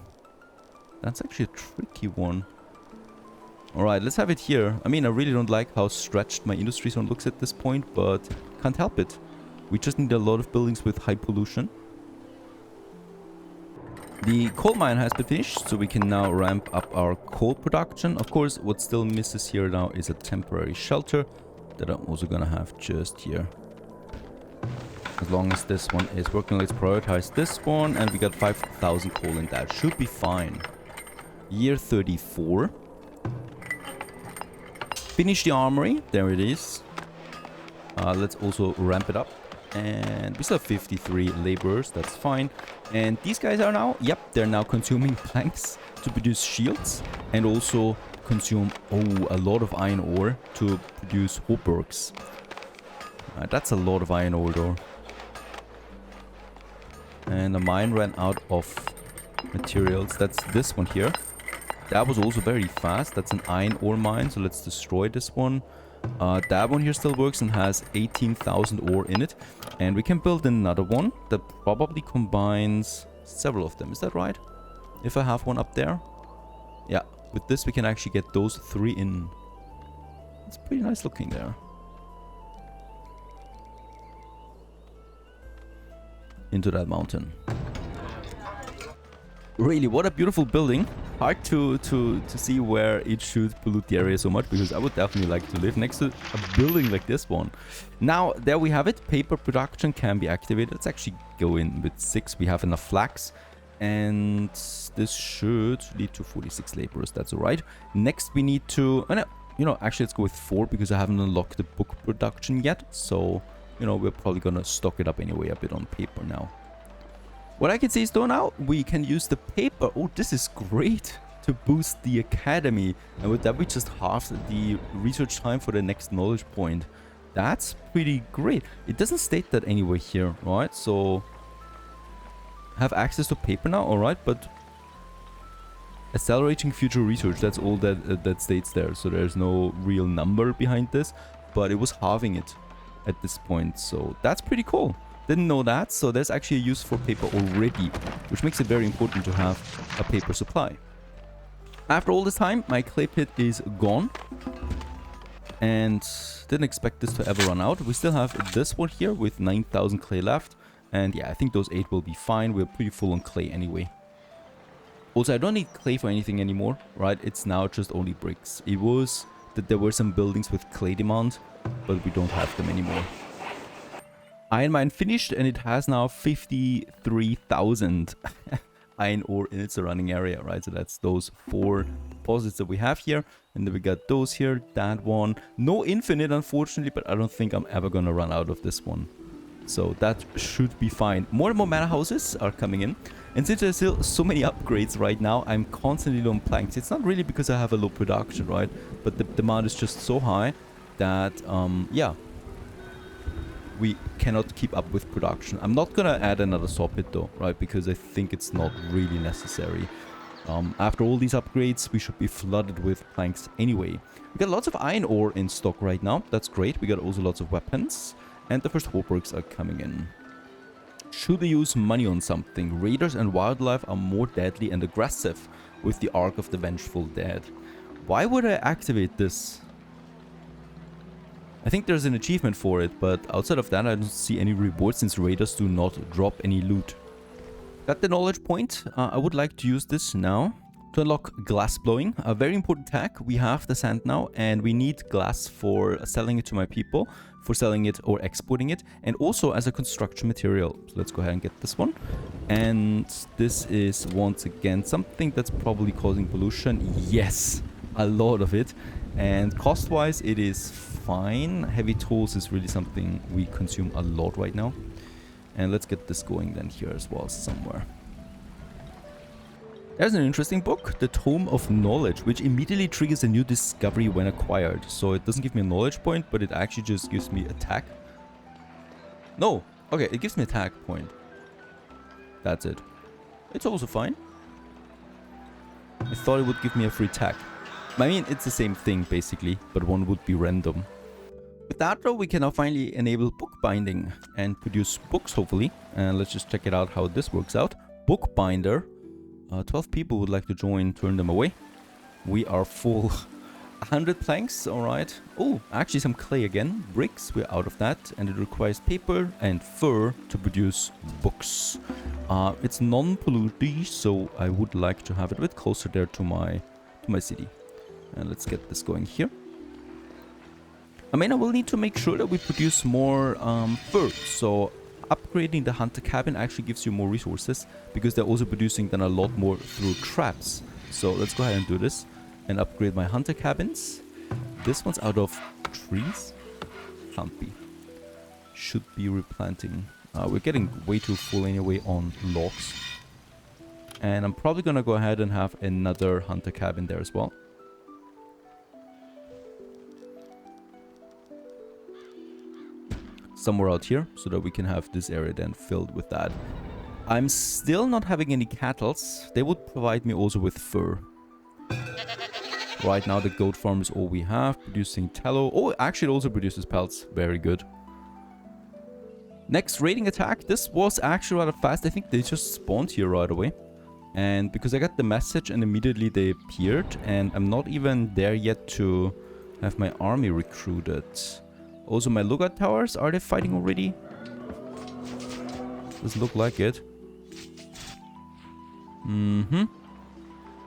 that's actually a tricky one. Alright, let's have it here. I mean, I really don't like how stretched my industry zone looks at this point, but can't help it. We just need a lot of buildings with high pollution. The coal mine has been finished, so we can now ramp up our coal production. Of course, what still misses here now is a temporary shelter that I'm also gonna have just here. As long as this one is working, let's prioritize this one, and we got 5,000 coal in that. Should be fine. Year 34. Finish the armory. There it is. Let's also ramp it up. And we still have 53 laborers. That's fine. And these guys are now, yep, they're now consuming planks to produce shields. And also consume, a lot of iron ore to produce hauberks. That's a lot of iron ore though. And the mine ran out of materials. That's this one here. That was also very fast. That's an iron ore mine, so let's destroy this one. That one here still works and has 18,000 ore in it. And we can build another one that probably combines several of them. Is that right? If I have one up there? Yeah, with this we can actually get those 3 in. It's pretty nice looking there. Into that mountain. Really, what a beautiful building. Hard to see where it should pollute the area so much, because I would definitely like to live next to a building like this one. Now, there we have it. Paper production can be activated. Let's actually go in with 6. We have enough flax. And this should lead to 46 laborers. That's alright. Next, we need to... you know, actually, let's go with 4 because I haven't unlocked the book production yet. So, you know, we're probably going to stock it up anyway a bit on paper now. What I can see is though now, we can use the paper. Oh, this is great to boost the academy. And with that, we just halved the research time for the next knowledge point. That's pretty great. It doesn't state that anywhere here, right? So, have access to paper now, alright, but accelerating future research, that's all that states there. So there's no real number behind this, but it was halving it at this point. So that's pretty cool. Didn't know that, so there's actually a use for paper already, which makes it very important to have a paper supply. After all this time, my clay pit is gone. And didn't expect this to ever run out. We still have this one here with 9,000 clay left. And yeah, I think those 8 will be fine. We're pretty full on clay anyway. Also, I don't need clay for anything anymore, right? It's now just only bricks. It was that there were some buildings with clay demand, but we don't have them anymore. Iron mine finished, and it has now 53,000 iron ore in its surrounding area, right? So that's those 4 deposits that we have here. And then we got those here, that one. No infinite, unfortunately, but I don't think I'm ever gonna run out of this one. So that should be fine. More and more manor houses are coming in. And since there's still so many upgrades right now, I'm constantly low on planks. It's not really because I have a low production, right? But the demand is just so high that, yeah, we cannot keep up with production. I'm not gonna add another saw pit though, right? Because I think it's not really necessary. After all these upgrades, we should be flooded with planks anyway. We got lots of iron ore in stock right now. That's great. We got also lots of weapons. And the first hauberks are coming in. Should we use money on something? Raiders and wildlife are more deadly and aggressive with the Ark of the Vengeful Dead. Why would I activate this? I think there's an achievement for it, but outside of that I don't see any reward since raiders do not drop any loot. Got the knowledge point. I would like to use this now to unlock glass blowing. A very important tag. We have the sand now and we need glass for selling it to my people, for selling it or exporting it, and also as a construction material. So let's go ahead and get this one. And this is once again something that's probably causing pollution. Yes, a lot of it. And cost-wise, it is fine. Heavy tools is really something we consume a lot right now. And let's get this going then here as well somewhere. There's an interesting book, The Tome of Knowledge, which immediately triggers a new discovery when acquired. So it doesn't give me a knowledge point, but it actually just gives me a tag. No, okay, it gives me a tag point. That's it. It's also fine. I thought it would give me a free tag. I mean, it's the same thing basically, but one would be random. With that though, we can now finally enable bookbinding and produce books hopefully. And let's just check it out how this works out. Bookbinder. 12 people would like to join, turn them away. We are full. 100 planks, alright. Oh, actually some clay again. Bricks, we're out of that. And it requires paper and fur to produce books. It's non-polluting, so I would like to have it a bit closer there to my city. And let's get this going here. I mean, I will need to make sure that we produce more fur. So upgrading the hunter cabin actually gives you more resources, because they're also producing then a lot more through traps. So let's go ahead and do this and upgrade my hunter cabins. This one's out of trees. Can't be. Should be replanting. We're getting way too full anyway on logs. And I'm probably gonna go ahead and have another hunter cabin there as well. Somewhere out here, so that we can have this area then filled with that. I'm still not having any cattles. They would provide me also with fur. Right now the goat farm is all we have, producing tallow. Oh, actually it also produces pelts. Very good. Next raiding attack. This was actually rather fast. I think they just spawned here right away. And because I got the message and immediately they appeared, and I'm not even there yet to have my army recruited. Also, my lookout towers, are they fighting already? Doesn't look like it.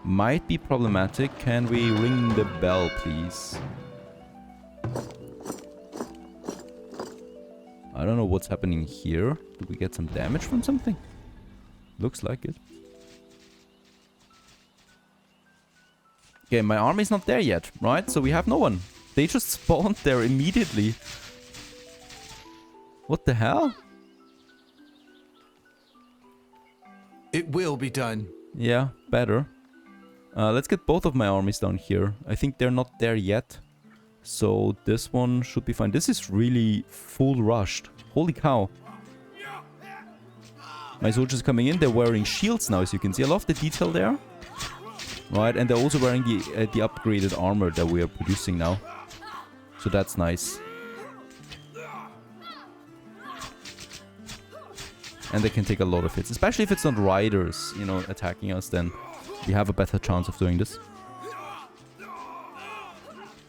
Might be problematic. Can we ring the bell, please? I don't know what's happening here. Did we get some damage from something? Looks like it. Okay, my army's not there yet, right? So we have no one. They just spawned there immediately. What the hell? It will be done. Yeah, better. Let's get both of my armies down here. I think they're not there yet. So this one should be fine. This is really full rushed. Holy cow. My soldiers coming in. They're wearing shields now, as you can see. I love the detail there. Right, and they're also wearing the upgraded armor that we are producing now. So that's nice. And they can take a lot of hits. Especially if it's not riders, you know, attacking us, then we have a better chance of doing this.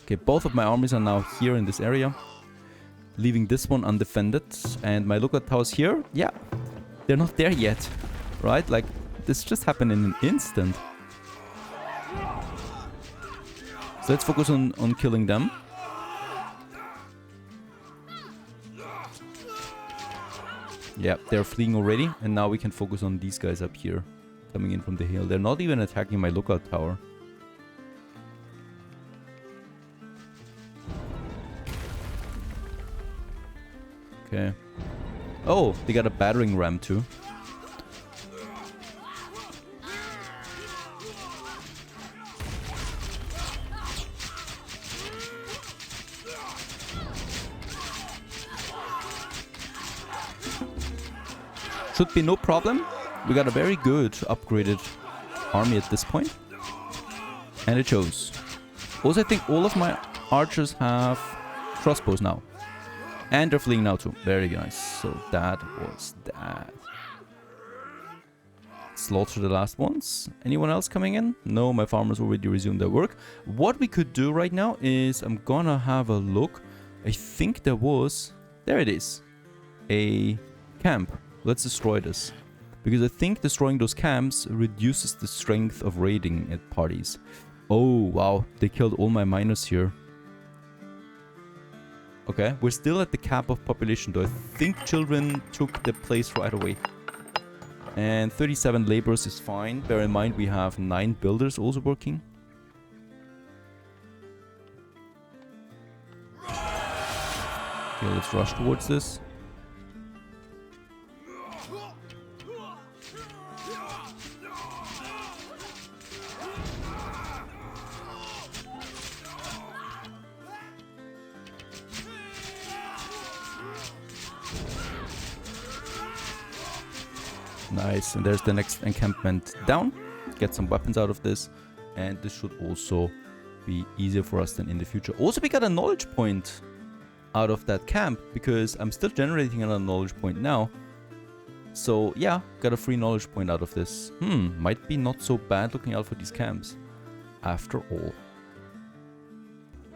Okay, both of my armies are now here in this area. Leaving this one undefended. And my lookout towers here, yeah, they're not there yet. Right? Like, this just happened in an instant. So let's focus on killing them. Yeah, they're fleeing already. And now we can focus on these guys up here. Coming in from the hill. They're not even attacking my lookout tower. Okay. Oh, they got a battering ram too. Should be no problem. We got a very good upgraded army at this point. And it shows. Also, I think all of my archers have crossbows now. And they're fleeing now too. Very nice. So that was that. Slaughter the last ones. Anyone else coming in? No, my farmers already resumed their work. What we could do right now is I'm gonna have a look. I think there was... There it is. A camp. Let's destroy this. Because I think destroying those camps reduces the strength of raiding at parties. Oh, wow. They killed all my miners here. Okay, we're still at the cap of population though. I think children took the place right away. And 37 laborers is fine. Bear in mind we have 9 builders also working. Okay, let's rush towards this. Nice, and there's the next encampment down. Get some weapons out of this, and this should also be easier for us than in the future. Also, we got a knowledge point out of that camp, because I'm still generating another knowledge point now. So yeah, got a free knowledge point out of this. Might be not so bad looking out for these camps, after all.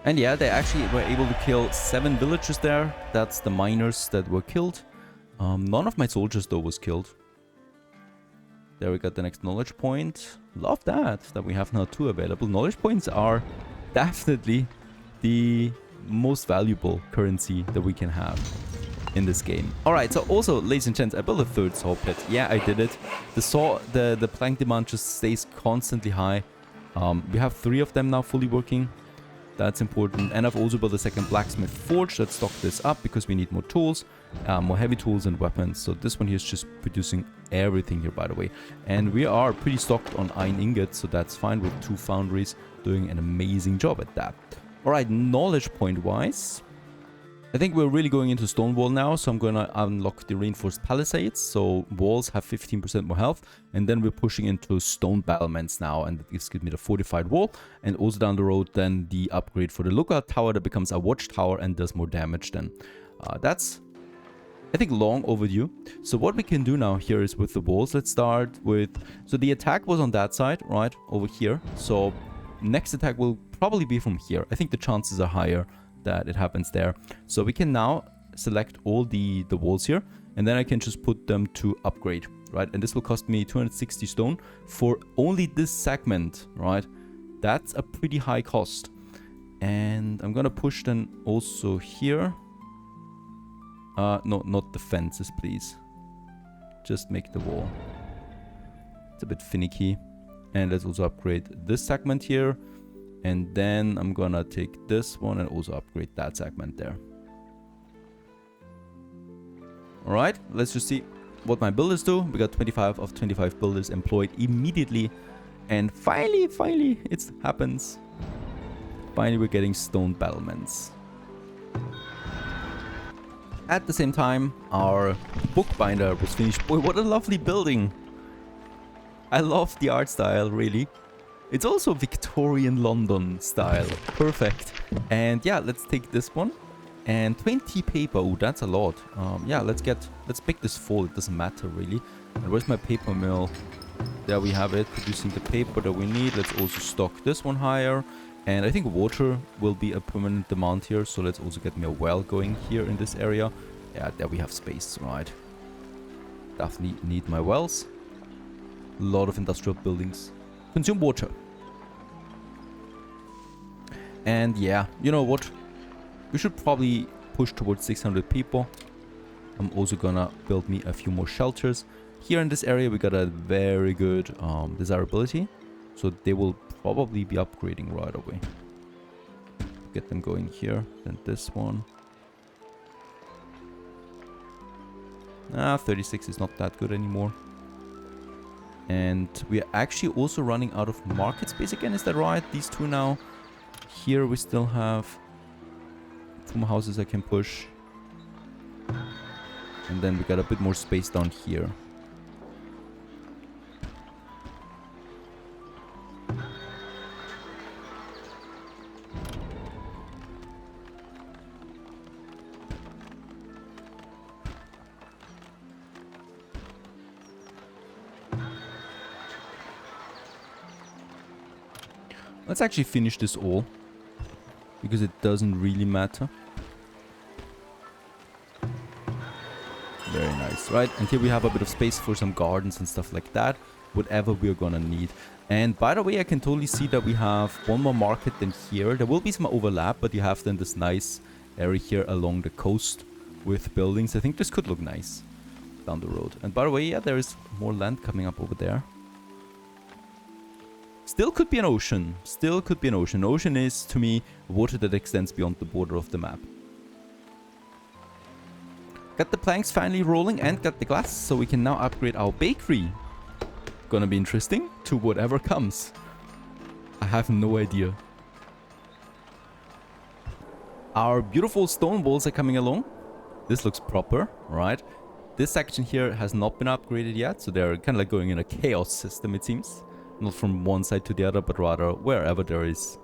And yeah, they actually were able to kill 7 villagers there. That's the miners that were killed. None of my soldiers though was killed. There we got the next knowledge point. Love that we have now 2 available. Knowledge points are definitely the most valuable currency that we can have in this game. Alright, so also, ladies and gents, I built a 3rd saw pit. Yeah, I did it. The plank demand just stays constantly high. We have 3 of them now fully working. That's important. And I've also built a 2nd blacksmith forge that stocked this up because we need more tools, more heavy tools and weapons. So this one here is just producing everything here, by the way. And we are pretty stocked on iron ingots, so that's fine with 2 foundries doing an amazing job at that. Alright, knowledge point wise, I think we're really going into stone wall now, so I'm gonna unlock the reinforced palisades, so walls have 15% more health, and then we're pushing into stone battlements now, and this gives me the fortified wall, and also down the road then the upgrade for the lookout tower that becomes a watchtower and does more damage then. That's, I think, long overdue. So what we can do now here is with the walls, let's start with, so the attack was on that side, right, over here, so next attack will probably be from here. I think the chances are higher that it happens there. So we can now select all the walls here, and then I can just put them to upgrade, right? And this will cost me 260 stone for only this segment, right? That's a pretty high cost. And I'm gonna push then also here. No, not the fences, please. Just make the wall. It's a bit finicky. And let's also upgrade this segment here. And then I'm gonna take this one and also upgrade that segment there. Alright, let's just see what my builders do. We got 25 of 25 builders employed immediately. And finally, it happens. Finally, we're getting stone battlements. At the same time, our bookbinder was finished. Boy, what a lovely building. I love the art style, really. It's also Victorian London style. Perfect. And yeah, let's take this one. And 20 paper. Oh, that's a lot. Yeah, let's pick this full. It doesn't matter, really. And where's my paper mill? There we have it. Producing the paper that we need. Let's also stock this one higher. And I think water will be a permanent demand here. So let's also get me a well going here in this area. Yeah, there we have space, right? Definitely need my wells. A lot of industrial buildings. Consume water. And yeah, you know what? We should probably push towards 600 people. I'm also gonna build me a few more shelters. Here in this area we got a very good desirability. So they will probably be upgrading right away. Get them going here. Then this one. 36 is not that good anymore. And we are actually also running out of market space again, is that right? These two now. Here we still have 2 more houses I can push. And then we got a bit more space down here. Let's actually finish this all, because it doesn't really matter. Very nice, right? And here we have a bit of space for some gardens and stuff like that, whatever we're gonna need. And by the way, I can totally see that we have one more market than here. There will be some overlap, but you have then this nice area here along the coast with buildings. I think this could look nice down the road. And by the way, yeah, there is more land coming up over there. Still could be an ocean. Still could be an ocean. Ocean is, to me, water that extends beyond the border of the map. Got the planks finally rolling and got the glass, so we can now upgrade our bakery. Gonna be interesting to whatever comes. I have no idea. Our beautiful stone walls are coming along. This looks proper, right? This section here has not been upgraded yet, so they're kind of like going in a chaos system, it seems. Not from one side to the other, but rather wherever there is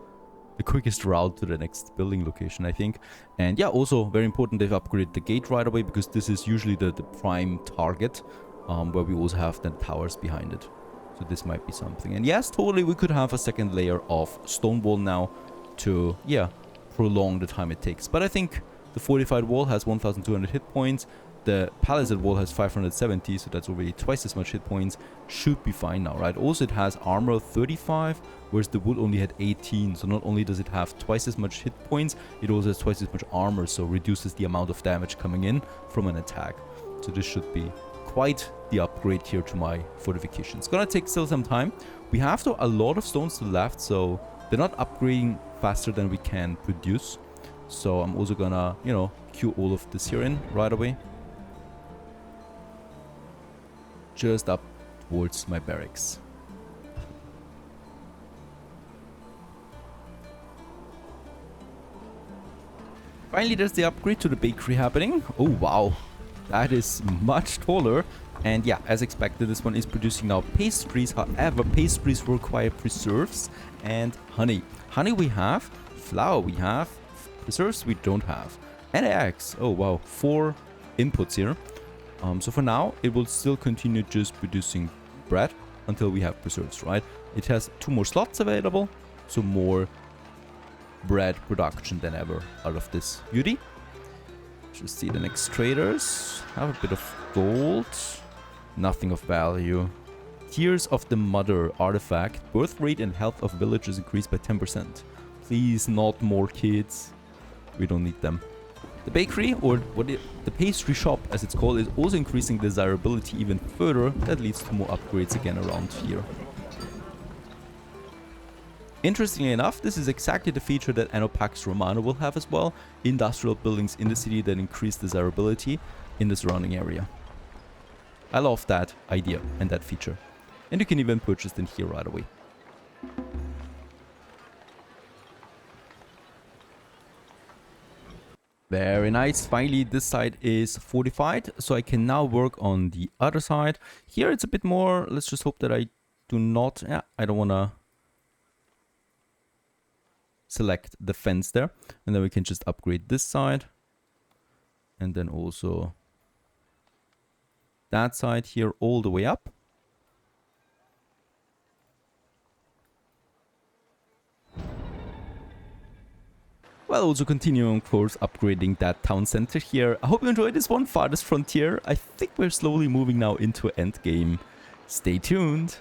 the quickest route to the next building location, I think. And yeah, also very important, they've upgraded the gate right away, because this is usually the prime target, where we also have the towers behind it. So this might be something. And yes, totally, we could have a second layer of stone wall now to, yeah, prolong the time it takes. But I think the fortified wall has 1200 hit points. The palisade wall has 570, so that's already twice as much hit points. Should be fine now, right? Also, it has armor of 35, whereas the wood only had 18. So not only does it have twice as much hit points, it also has twice as much armor, so reduces the amount of damage coming in from an attack. So this should be quite the upgrade here to my fortification. It's gonna take still some time. We have though a lot of stones to the left, so they're not upgrading faster than we can produce. So I'm also gonna, you know, queue all of this here in right away. Just up towards my barracks. Finally, there's the upgrade to the bakery happening. Oh wow, that is much taller. And yeah, as expected, this one is producing now pastries. However, pastries require preserves and honey. Honey we have, flour we have, preserves we don't have. And eggs. Oh wow, 4 inputs here. So for now, it will still continue just producing bread until we have preserves, right? It has 2 more slots available, so more bread production than ever out of this beauty. Just see the next traders. Have a bit of gold. Nothing of value. Tears of the Mother artifact. Birth rate and health of villagers increased by 10%. Please, not more kids. We don't need them. The bakery, or the pastry shop as it's called, is also increasing desirability even further. That leads to more upgrades again around here. Interestingly enough, this is exactly the feature that Anno Pax Romana will have as well. Industrial buildings in the city that increase desirability in the surrounding area. I love that idea and that feature. And you can even purchase them here right away. Very nice. Finally, this side is fortified, so I can now work on the other side. Here it's a bit more. Let's just hope that I do not... Yeah, I don't want to select the fence there. And then we can just upgrade this side. And then also that side here all the way up. Well, also continuing, of course, upgrading that town center here. I hope you enjoyed this one, Farthest Frontier. I think we're slowly moving now into Endgame. Stay tuned.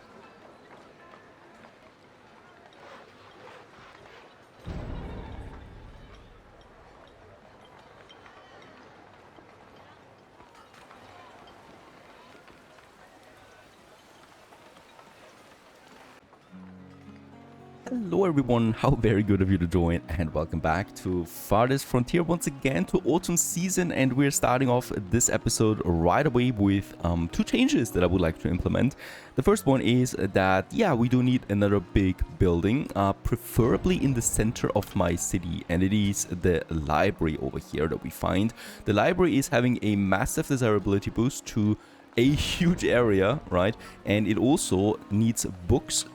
Hello everyone, how very good of you to join, and welcome back to Farthest Frontier once again, to autumn season. And we're starting off this episode right away with 2 changes that I would like to implement. The first one is that, yeah, we do need another big building, preferably in the center of my city, and it is the library over here that we find. The library is having a massive desirability boost to a huge area, right? And it also needs books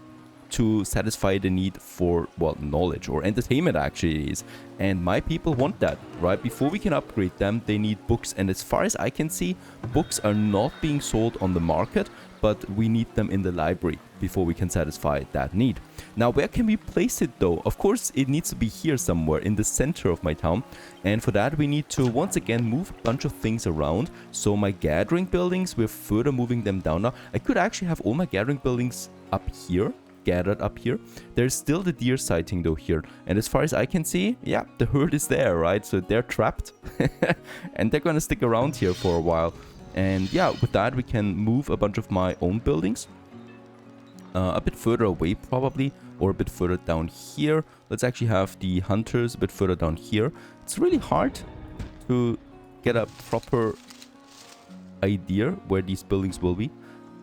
to satisfy the need for, well, knowledge or entertainment actually is. And my people want that, right? Before we can upgrade them, they need books. And as far as I can see, books are not being sold on the market, but we need them in the library before we can satisfy that need. Now, where can we place it though? Of course, it needs to be here somewhere in the center of my town. And for that, we need to once again move a bunch of things around. So my gathering buildings, we're further moving them down now. I could actually have all my gathering buildings up here, gathered up here. There's still the deer sighting though here, and as far as I can see, yeah, the herd is there, right? So they're trapped and they're gonna stick around here for a while. And yeah, with that we can move a bunch of my own buildings a bit further away probably, or a bit further down here. Let's actually have the hunters a bit further down here. It's really hard to get a proper idea where these buildings will be,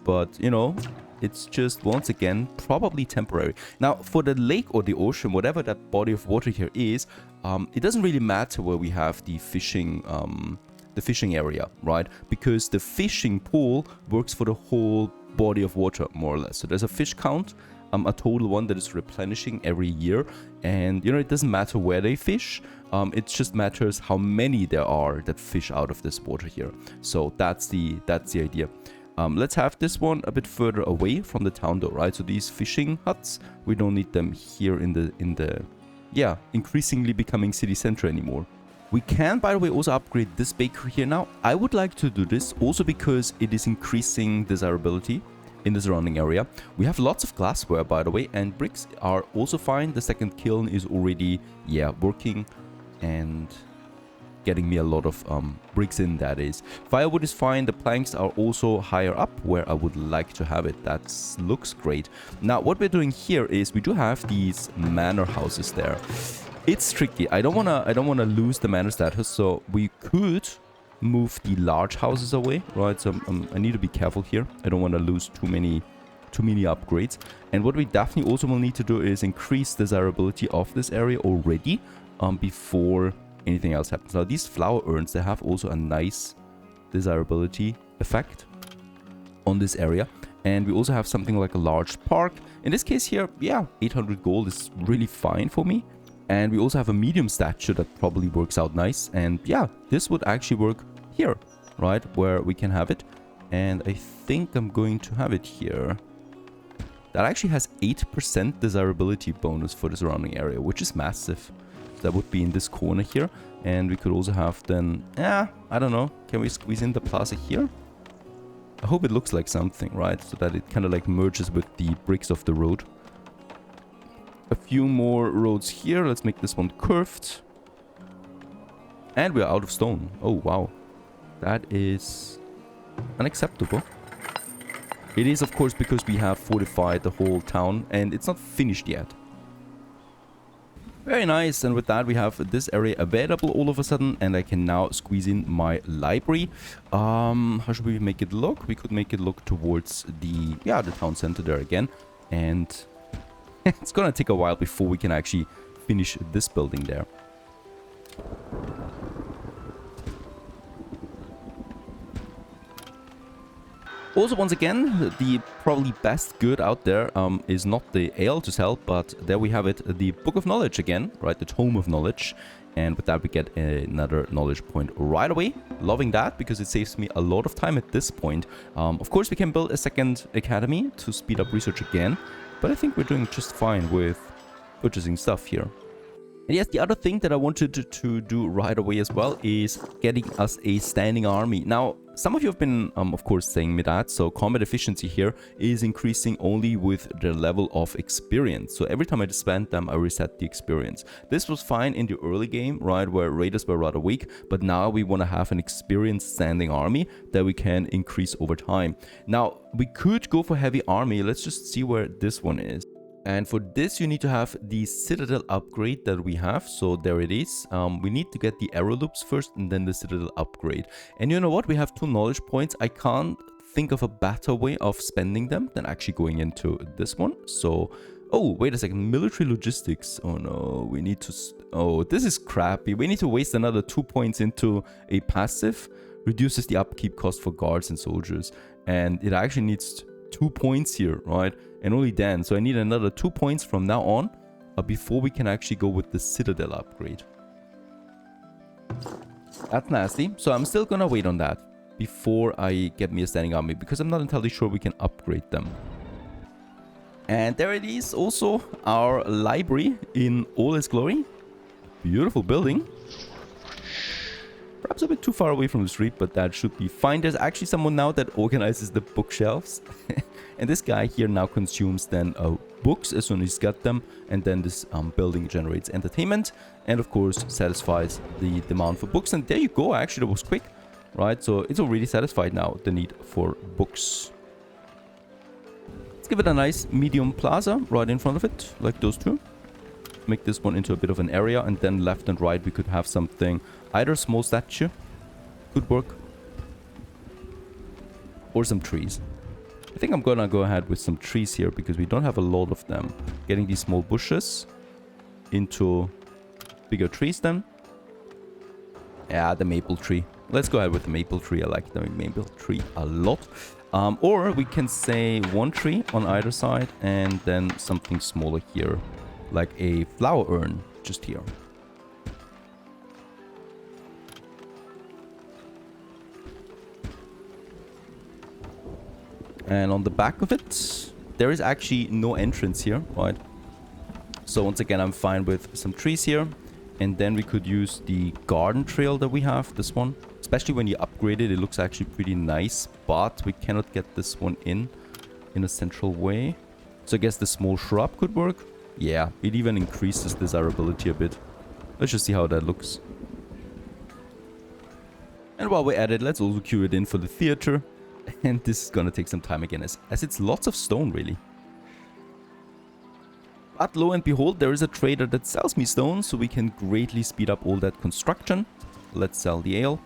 but you know, it's just, once again, probably temporary. Now, for the lake or the ocean, whatever that body of water here is, it doesn't really matter where we have the fishing area, right? Because the fishing pool works for the whole body of water, more or less. So there's a fish count, a total one that is replenishing every year. And, you know, it doesn't matter where they fish. It just matters how many there are that fish out of this water here. So that's the idea. Let's have this one a bit further away from the town though, right? So these fishing huts, we don't need them here in the yeah, increasingly becoming city center anymore. We can, by the way, also upgrade this bakery here now. I would like to do this also because it is increasing desirability in the surrounding area. We have lots of glassware, by the way, and bricks are also fine. The second kiln is already, yeah, working and getting me a lot of bricks in, that is. Firewood is fine. The planks are also higher up where I would like to have it. That looks great. Now, what we're doing here is we do have these manor houses there. It's tricky. I don't wanna lose the manor status, so we could move the large houses away, right? So I need to be careful here. I don't want to lose too many upgrades. And what we definitely also will need to do is increase desirability of this area already before anything else happens. Now, these flower urns, they have also a nice desirability effect on this area. And we also have something like a large park. In this case here, yeah, 800 gold is really fine for me. And we also have a medium statue that probably works out nice. And yeah, this would actually work here, right? Where we can have it. And I think I'm going to have it here. That actually has 8% desirability bonus for the surrounding area, which is massive. So that would be in this corner here. And we could also have then, I don't know. Can we squeeze in the plaza here? I hope it looks like something, right? So that it kind of like merges with the bricks of the road. A few more roads here. Let's make this one curved. And we're out of stone. Oh, wow. That is unacceptable. It is, of course, because we have fortified the whole town and it's not finished yet. Very nice. And with that, we have this area available all of a sudden. And I can now squeeze in my library. How should we make it look? We could make it look towards the town center there again. And it's gonna take a while before we can actually finish this building there. Also, once again, the probably best good out there is not the ale to sell, but there we have it, the Book of Knowledge again, right? The Tome of Knowledge. And with that, we get another knowledge point right away. Loving that because it saves me a lot of time at this point. Of course, we can build a second academy to speed up research again. But I think we're doing just fine with purchasing stuff here. And yes, the other thing that I wanted to do right away as well is getting us a standing army. Now, some of you have been, of course, saying me that. So combat efficiency here is increasing only with the level of experience. So every time I spend them, I reset the experience. This was fine in the early game, right, where raiders were rather weak. But now we want to have an experienced standing army that we can increase over time. Now, we could go for heavy army. Let's just see where this one is. And for this, you need to have the Citadel upgrade that we have. So there it is. We need to get the arrow loops first and then the Citadel upgrade. And you know what? We have 2 knowledge points. I can't think of a better way of spending them than actually going into this one. So, oh, wait a second. Military logistics. Oh no, we need to... Oh, this is crappy. We need to waste another 2 points into a passive. Reduces the upkeep cost for guards and soldiers. And it actually needs 2 points here, right? And only then. So I need another 2 points from now on before we can actually go with the Citadel upgrade. That's nasty. So I'm still gonna wait on that before I get me a standing army because I'm not entirely sure we can upgrade them. And there it is, also our library in all its glory. Beautiful building. Perhaps a bit too far away from the street, but that should be fine. There's actually someone now that organizes the bookshelves. And this guy here now consumes then books as soon as he's got them. And then this building generates entertainment. And of course satisfies the demand for books. And there you go, actually that was quick. Right, so it's already satisfied now, the need for books. Let's give it a nice medium plaza right in front of it, like those two. Make this one into a bit of an area, and then left and right we could have something, either a small statue, could work, or some trees. I think I'm gonna go ahead with some trees here because we don't have a lot of them. Getting these small bushes into bigger trees then. Yeah, the maple tree. Let's go ahead with the maple tree. I like the maple tree a lot. Or we can say 1 tree on either side and then something smaller here. Like a flower urn just here. And on the back of it, there is actually no entrance here, right? So once again, I'm fine with some trees here. And then we could use the garden trail that we have, this one. Especially when you upgrade it, it looks actually pretty nice. But we cannot get this one in a central way. So I guess the small shrub could work. Yeah, it even increases desirability a bit. Let's just see how that looks. And while we're at it, let's also queue it in for the theater. And this is gonna take some time again, as it's lots of stone, really. But lo and behold, there is a trader that sells me stone, so we can greatly speed up all that construction. Let's sell the ale.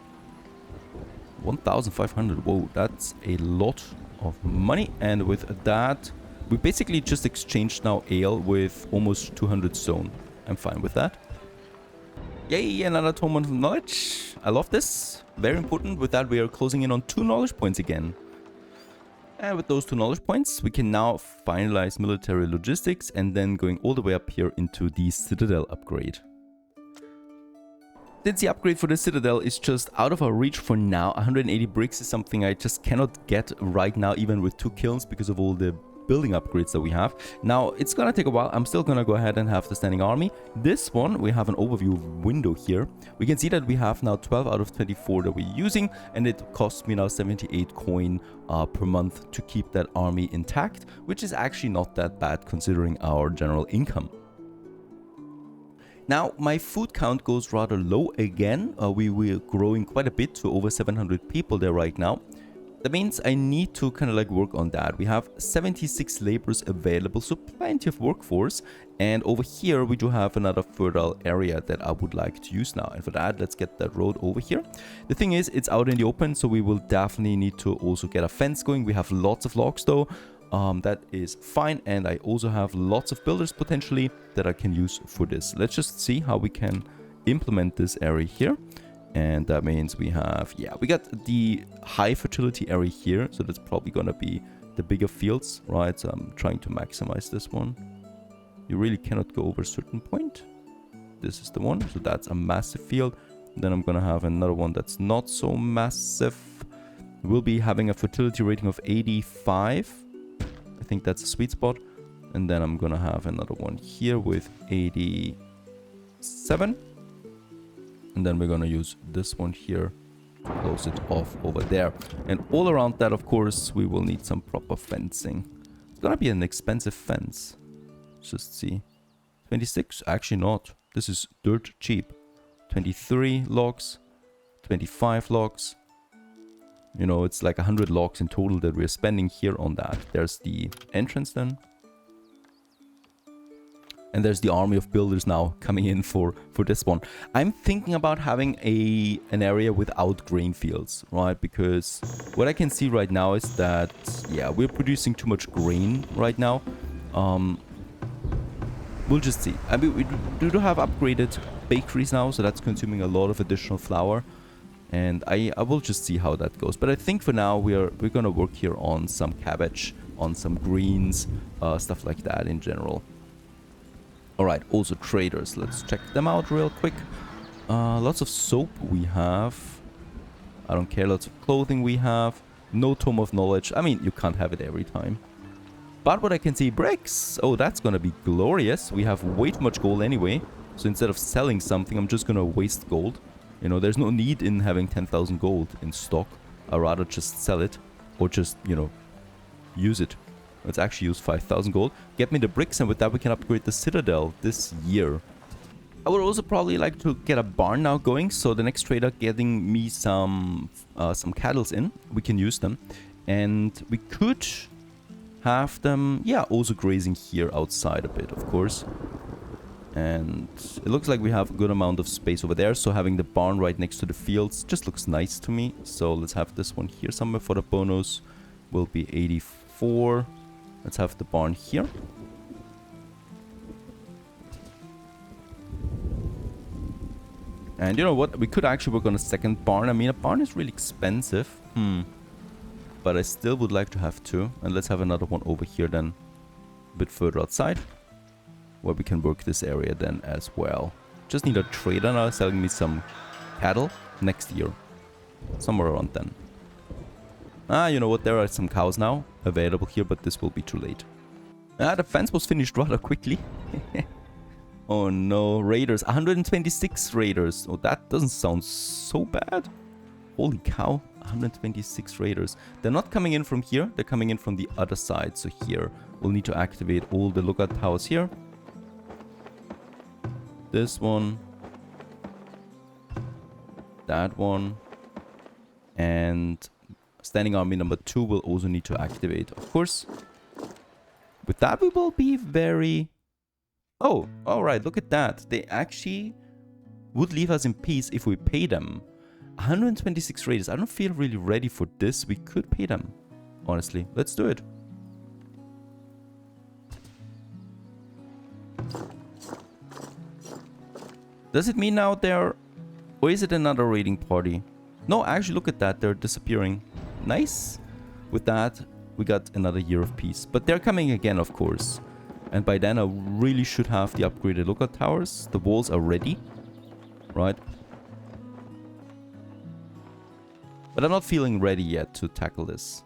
1,500, whoa, that's a lot of money. And with that, we basically just exchanged now ale with almost 200 stone. I'm fine with that. Yay, another tome of knowledge. I love this. Very important. With that, we are closing in on 2 knowledge points again. And with those 2 knowledge points, we can now finalize military logistics and then going all the way up here into the Citadel upgrade. Since the upgrade for the Citadel is just out of our reach for now, 180 bricks is something I just cannot get right now, even with 2 kilns, because of all the building upgrades that we have. Now, it's gonna take a while. I'm still gonna go ahead and have the standing army. This one, we have an overview window here. We can see that we have now 12 out of 24 that we're using, and it costs me now 78 coin per month to keep that army intact, which is actually not that bad considering our general income. Now, my food count goes rather low again. We were growing quite a bit to over 700 people there right now. That means I need to kind of like work on that. We have 76 laborers available, so plenty of workforce. And over here, we do have another fertile area that I would like to use now. And for that, let's get that road over here. The thing is, it's out in the open, so we will definitely need to also get a fence going. We have lots of logs though. That is fine. And I also have lots of builders potentially that I can use for this. Let's just see how we can implement this area here. And that means we have, yeah, we got the high fertility area here. So that's probably going to be the bigger fields, right? So I'm trying to maximize this one. You really cannot go over a certain point. This is the one. So that's a massive field. Then I'm going to have another one that's not so massive. We'll be having a fertility rating of 85. I think that's a sweet spot. And then I'm going to have another one here with 87. And then we're going to use this one here to close it off over there. And all around that, of course, we will need some proper fencing. It's going to be an expensive fence. Let's just see. 26? Actually not. This is dirt cheap. 23 logs. 25 logs. You know, it's like 100 logs in total that we're spending here on that. There's the entrance then. And there's the army of builders now coming in for this one. I'm thinking about having an area without grain fields, right? Because what I can see right now is that, yeah, we're producing too much grain right now. We'll just see. I mean, we do have upgraded bakeries now, so that's consuming a lot of additional flour. And I will just see how that goes. But I think for now, we're going to work here on some cabbage, on some greens, stuff like that in general. Alright, also traders. Let's check them out real quick. Lots of soap we have. I don't care. Lots of clothing we have. No tome of knowledge. I mean, you can't have it every time. But what I can see, bricks. Oh, that's gonna be glorious. We have way too much gold anyway. So instead of selling something, I'm just gonna waste gold. You know, there's no need in having 10,000 gold in stock. I'd rather just sell it. Or just, you know, use it. Let's actually use 5,000 gold. Get me the bricks, and with that we can upgrade the Citadel this year. I would also probably like to get a barn now going. So the next trader getting me some cattle in. We can use them. And we could have them, yeah, also grazing here outside a bit, of course. And it looks like we have a good amount of space over there. So having the barn right next to the fields just looks nice to me. So let's have this one here somewhere for the bonus. Will be 84. Let's have the barn here. And you know what? We could actually work on a second barn. I mean, a barn is really expensive. But I still would like to have two. And let's have another one over here then. A bit further outside. Where we can work this area then as well. Just need a trader now selling me some cattle next year. Somewhere around then. You know what, there are some cows now available here, but this will be too late. The fence was finished rather quickly. Oh no, raiders. 126 raiders. Oh, that doesn't sound so bad. Holy cow, 126 raiders. They're not coming in from here. They're coming in from the other side. So here, we'll need to activate all the lookout towers here. This one. That one. And standing army number 2 will also need to activate, of course. With that, we will be very... Oh, alright, look at that. They actually would leave us in peace if we pay them. 126 raiders. I don't feel really ready for this. We could pay them, honestly. Let's do it. Does it mean now they're... Or is it another raiding party? No, actually, look at that. They're disappearing. Nice. With that, we got another year of peace. But they're coming again, of course. And by then, I really should have the upgraded lookout towers. The walls are ready. Right? But I'm not feeling ready yet to tackle this.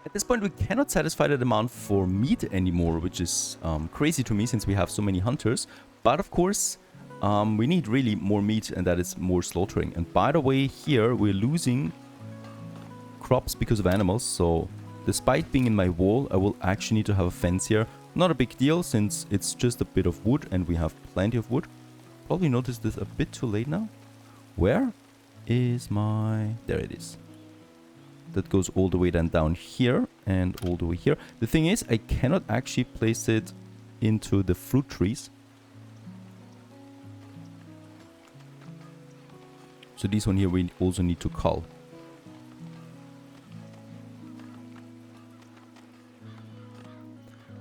At this point, we cannot satisfy the demand for meat anymore, which is crazy to me since we have so many hunters. But of course, we need really more meat, and that is more slaughtering. And by the way, here we're losing crops because of animals. So despite being in my wall, I will actually need to have a fence here. Not a big deal since it's just a bit of wood and we have plenty of wood. Probably noticed this a bit too late now. Where is my... There it is. That goes all the way then down here and all the way here. The thing is, I cannot actually place it into the fruit trees. So this one here we also need to cull.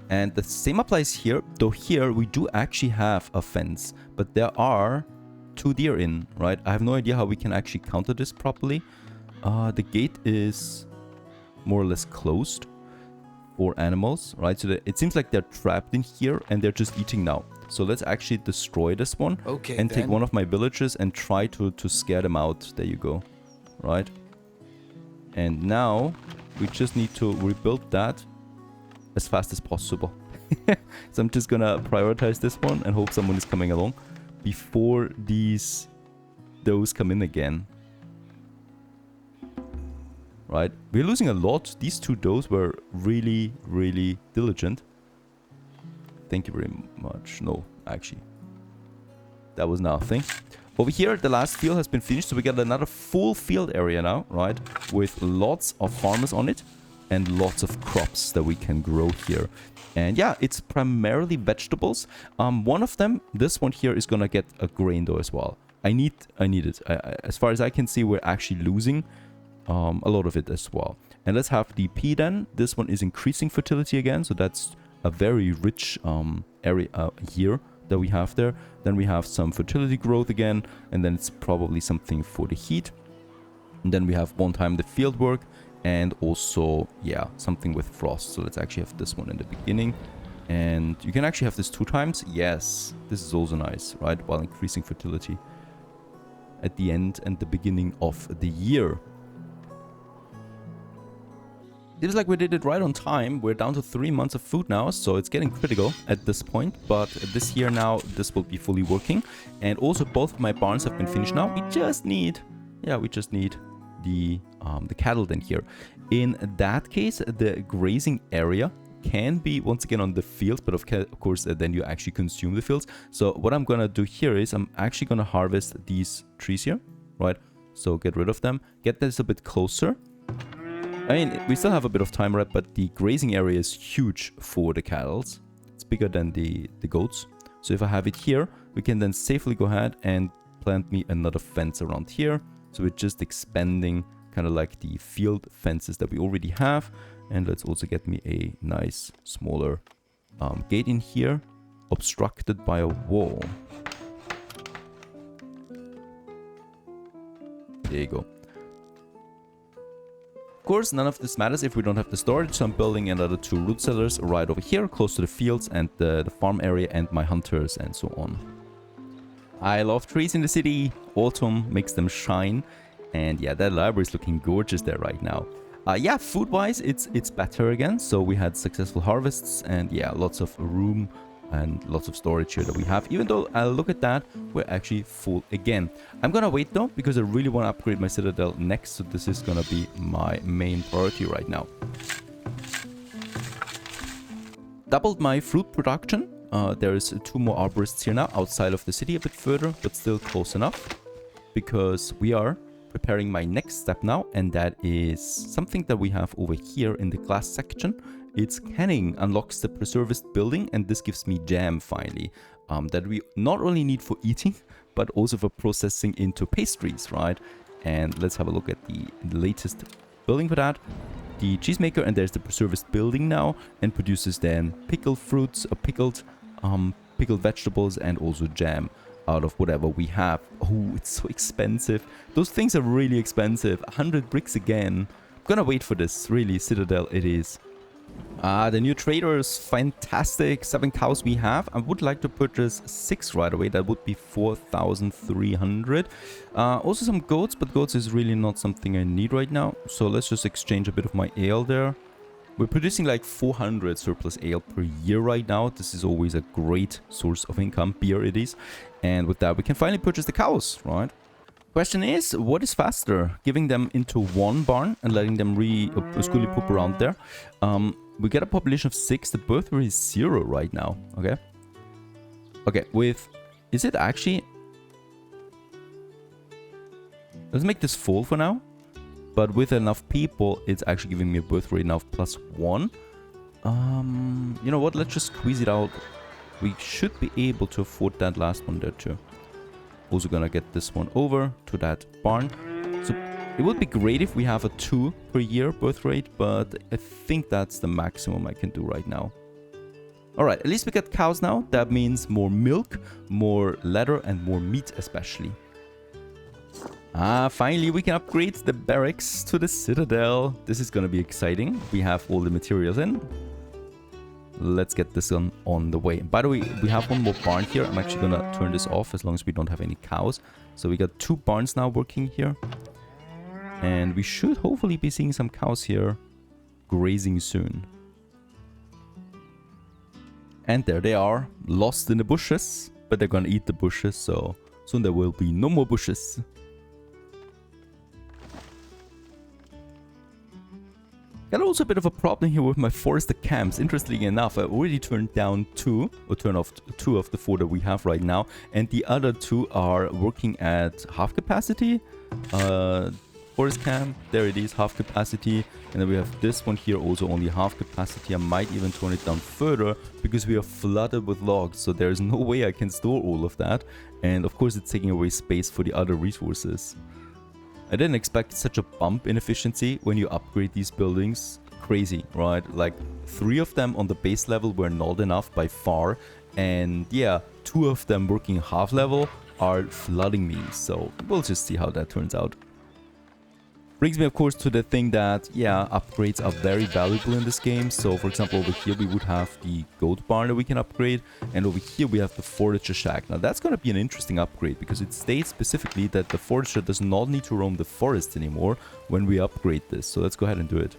And the same applies here, though here we do actually have a fence, but there are 2 deer in, right? I have no idea how we can actually counter this properly. The gate is more or less closed for animals, right? So it seems like they're trapped in here and they're just eating now. So let's actually destroy this one and take one of my villagers and try to scare them out. There you go, right? And now we just need to rebuild that as fast as possible. So I'm just gonna prioritize this one and hope someone is coming along before those come in again. Right, we're losing a lot. These 2 does were really, really diligent. Thank you very much. No, actually, that was nothing. Over here, the last field has been finished, so we got another full field area now, right? With lots of farmers on it and lots of crops that we can grow here. And yeah, it's primarily vegetables. One of them, this one here, is gonna get a grain though as well. I need it. As far as I can see, we're actually losing a lot of it as well. And let's have the pea then. This one is increasing fertility again, so that's a very rich area here that we have there. Then we have some fertility growth again, and then it's probably something for the heat. And then we have one time the field work, and also, yeah, something with frost. So let's actually have this one in the beginning. And you can actually have this 2 times. Yes, this is also nice, right? While increasing fertility at the end and the beginning of the year. Seems like we did it right on time. We're down to 3 months of food now, so it's getting critical at this point. But this year now, this will be fully working. And also both of my barns have been finished now. We just need the cattle then here. In that case, the grazing area can be once again on the fields, but of course then you actually consume the fields. So what I'm gonna do here is I'm actually gonna harvest these trees here, right? So get rid of them, get this a bit closer. I mean, we still have a bit of time, right? But the grazing area is huge for the cattle. It's bigger than the goats. So if I have it here, we can then safely go ahead and plant me another fence around here. So we're just expanding kind of like the field fences that we already have. And let's also get me a nice smaller gate in here, obstructed by a wall. There you go. Of course, none of this matters if we don't have the storage, so I'm building another 2 root cellars right over here, close to the fields and the farm area and my hunters and so on. I love trees in the city. Autumn makes them shine. And yeah, that library is looking gorgeous there right now. Yeah, food-wise, it's better again. So we had successful harvests and yeah, lots of room and lots of storage here that we have. Even though I'll look at that, we're actually full again. I'm gonna wait though, because I really want to upgrade my citadel next, so this is gonna be my main priority right now. Doubled my fruit production. There's 2 more arborists here now, outside of the city a bit further, but still close enough, because we are preparing my next step now, and that is something that we have over here in the glass section. It's canning. Unlocks the preservist building, and this gives me jam finally, that we not only need for eating, but also for processing into pastries, right? And let's have a look at the latest building for that. The cheesemaker, and there's the preservist building now, and produces then pickled fruits, pickled vegetables, and also jam out of whatever we have. Oh, it's so expensive. Those things are really expensive. 100 bricks again. I'm gonna wait for this, really. Citadel it is. The new traders, fantastic. 7 cows we have. I would like to purchase 6 right away. That would be 4,300. Also some goats, but goats is really not something I need right now. So let's just exchange a bit of my ale there. We're producing like 400 surplus ale per year right now. This is always a great source of income. Beer it is. And with that, we can finally purchase the cows, right? Question is, what is faster? Giving them into one barn and letting them schooly poop around there. We get a population of 6. The birth rate is 0 right now. Okay. Okay, is it actually... Let's make this full for now. But with enough people, it's actually giving me a birth rate now of +1. You know what? Let's just squeeze it out. We should be able to afford that last one there too. Also gonna get this one over to that barn. So it would be great if we have a 2 per year birth rate, but I think that's the maximum I can do right now. Alright, at least we get cows now. That means more milk, more leather, and more meat especially. Finally we can upgrade the barracks to the citadel. This is gonna be exciting. We have all the materials in. Let's get this on the way. By the way, we have one more barn here. I'm actually gonna turn this off as long as we don't have any cows. So we got 2 barns now working here. And we should hopefully be seeing some cows here grazing soon. And there they are, lost in the bushes. But they're gonna eat the bushes, so soon there will be no more bushes. Got also a bit of a problem here with my forested camps. Interestingly enough, I already turned down 2, or turned off 2 of the 4 that we have right now, and the other 2 are working at half capacity. Forest camp, there it is, half capacity, and then we have this one here, also only half capacity. I might even turn it down further because we are flooded with logs, so there's no way I can store all of that, and of course it's taking away space for the other resources. I didn't expect such a bump in efficiency when you upgrade these buildings. Crazy, right? Like 3 of them on the base level were not enough by far. And yeah, 2 of them working half level are flooding me. So we'll just see how that turns out. Brings me of course to the thing that, yeah, upgrades are very valuable in this game. So for example, over here we would have the goat barn that we can upgrade, and over here we have the forager shack. Now that's going to be an interesting upgrade because it states specifically that the forager does not need to roam the forest anymore when we upgrade this. So let's go ahead and do it.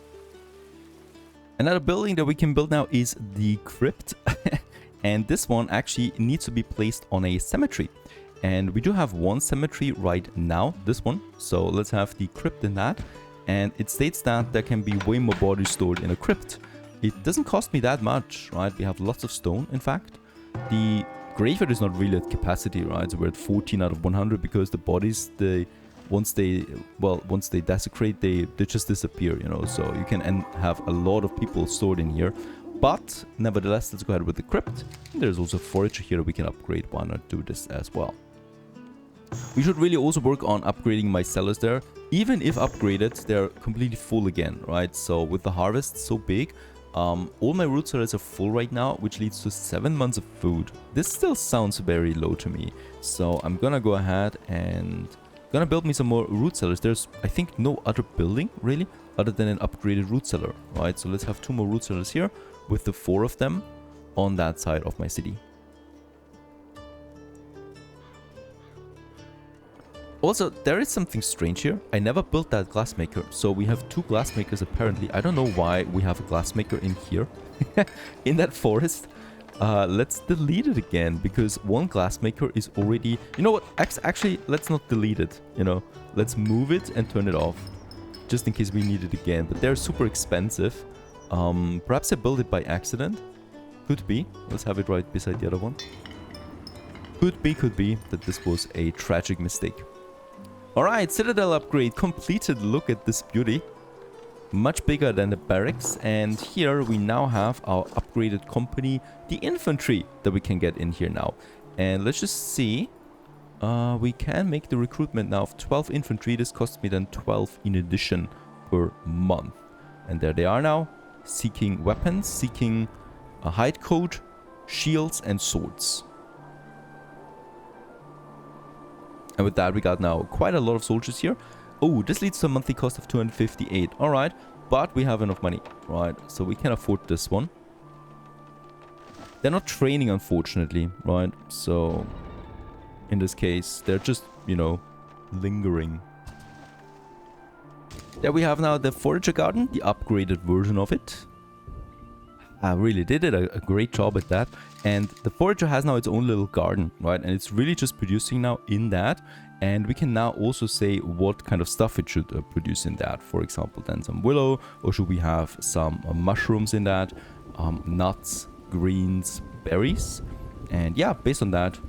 Another building that we can build now is the crypt. And this one actually needs to be placed on a cemetery. And we do have one cemetery right now, this one. So let's have the crypt in that. And it states that there can be way more bodies stored in a crypt. It doesn't cost me that much, right? We have lots of stone, in fact. The graveyard is not really at capacity, right? So we're at 14 out of 100 because the bodies, once they desecrate, they just disappear, you know. So you can have a lot of people stored in here. But nevertheless, let's go ahead with the crypt. And there's also a forager here that we can upgrade. Why not do this as well? We should really also work on upgrading my cellars there. Even if upgraded, they're completely full again, right? So with the harvest so big, all my root cellars are full right now, which leads to 7 months of food. This still sounds very low to me. So I'm gonna go ahead and gonna build me some more root cellars. There's, I think, no other building really other than an upgraded root cellar, right? So let's have 2 more root cellars here with the 4 of them on that side of my city. Also, there is something strange here. I never built that glassmaker, so we have 2 glassmakers apparently. I don't know why we have a glassmaker in here, in that forest. let's delete it again, because one glassmaker is already... You know what? Actually, let's not delete it, you know. Let's move it and turn it off, just in case we need it again. But they're super expensive. Perhaps I built it by accident. Could be. Let's have it right beside the other one. Could be that this was a tragic mistake. Alright, Citadel upgrade completed. Look at this beauty. Much bigger than the barracks. And here we now have our upgraded company, the infantry, that we can get in here now. And let's just see. We can make the recruitment now of 12 infantry. This costs me then 12 in addition per month. And there they are now, seeking weapons, seeking a hide coat, shields and swords. And with that we got now quite a lot of soldiers here. Oh, this leads to a monthly cost of 258. Alright, but we have enough money. Right, so we can afford this one. They're not training, unfortunately, right? So, in this case, they're just, you know, lingering. There we have now the Forager Garden, the upgraded version of it. I really did a great job at that. And the Forager has now its own little garden, right? And it's really just producing now in that. And we can now also say what kind of stuff it should produce in that. For example, then some willow, or should we have some mushrooms in that, nuts, greens, berries. And yeah, based on that,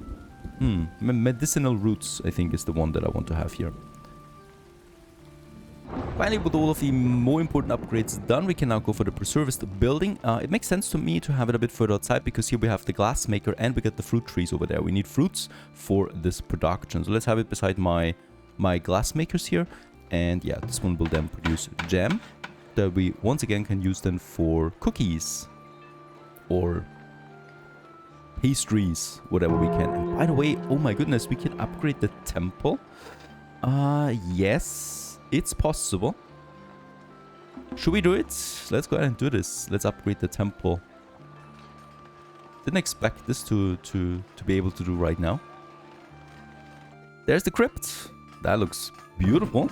medicinal roots, I think, is the one that I want to have here. Finally, with all of the more important upgrades done, we can now go for the preservist building. It makes sense to me to have it a bit further outside, because here we have the glass maker and we get the fruit trees over there. We need fruits for this production. So let's have it beside my glass makers here. And yeah, this one will then produce jam that we once again can use then for cookies or pastries, whatever we can. And by the way, oh my goodness, we can upgrade the temple. Yes. It's possible. Should we do it? Let's go ahead and do this. Let's upgrade the temple. Didn't expect this to be able to do right now. There's the crypt. That looks beautiful.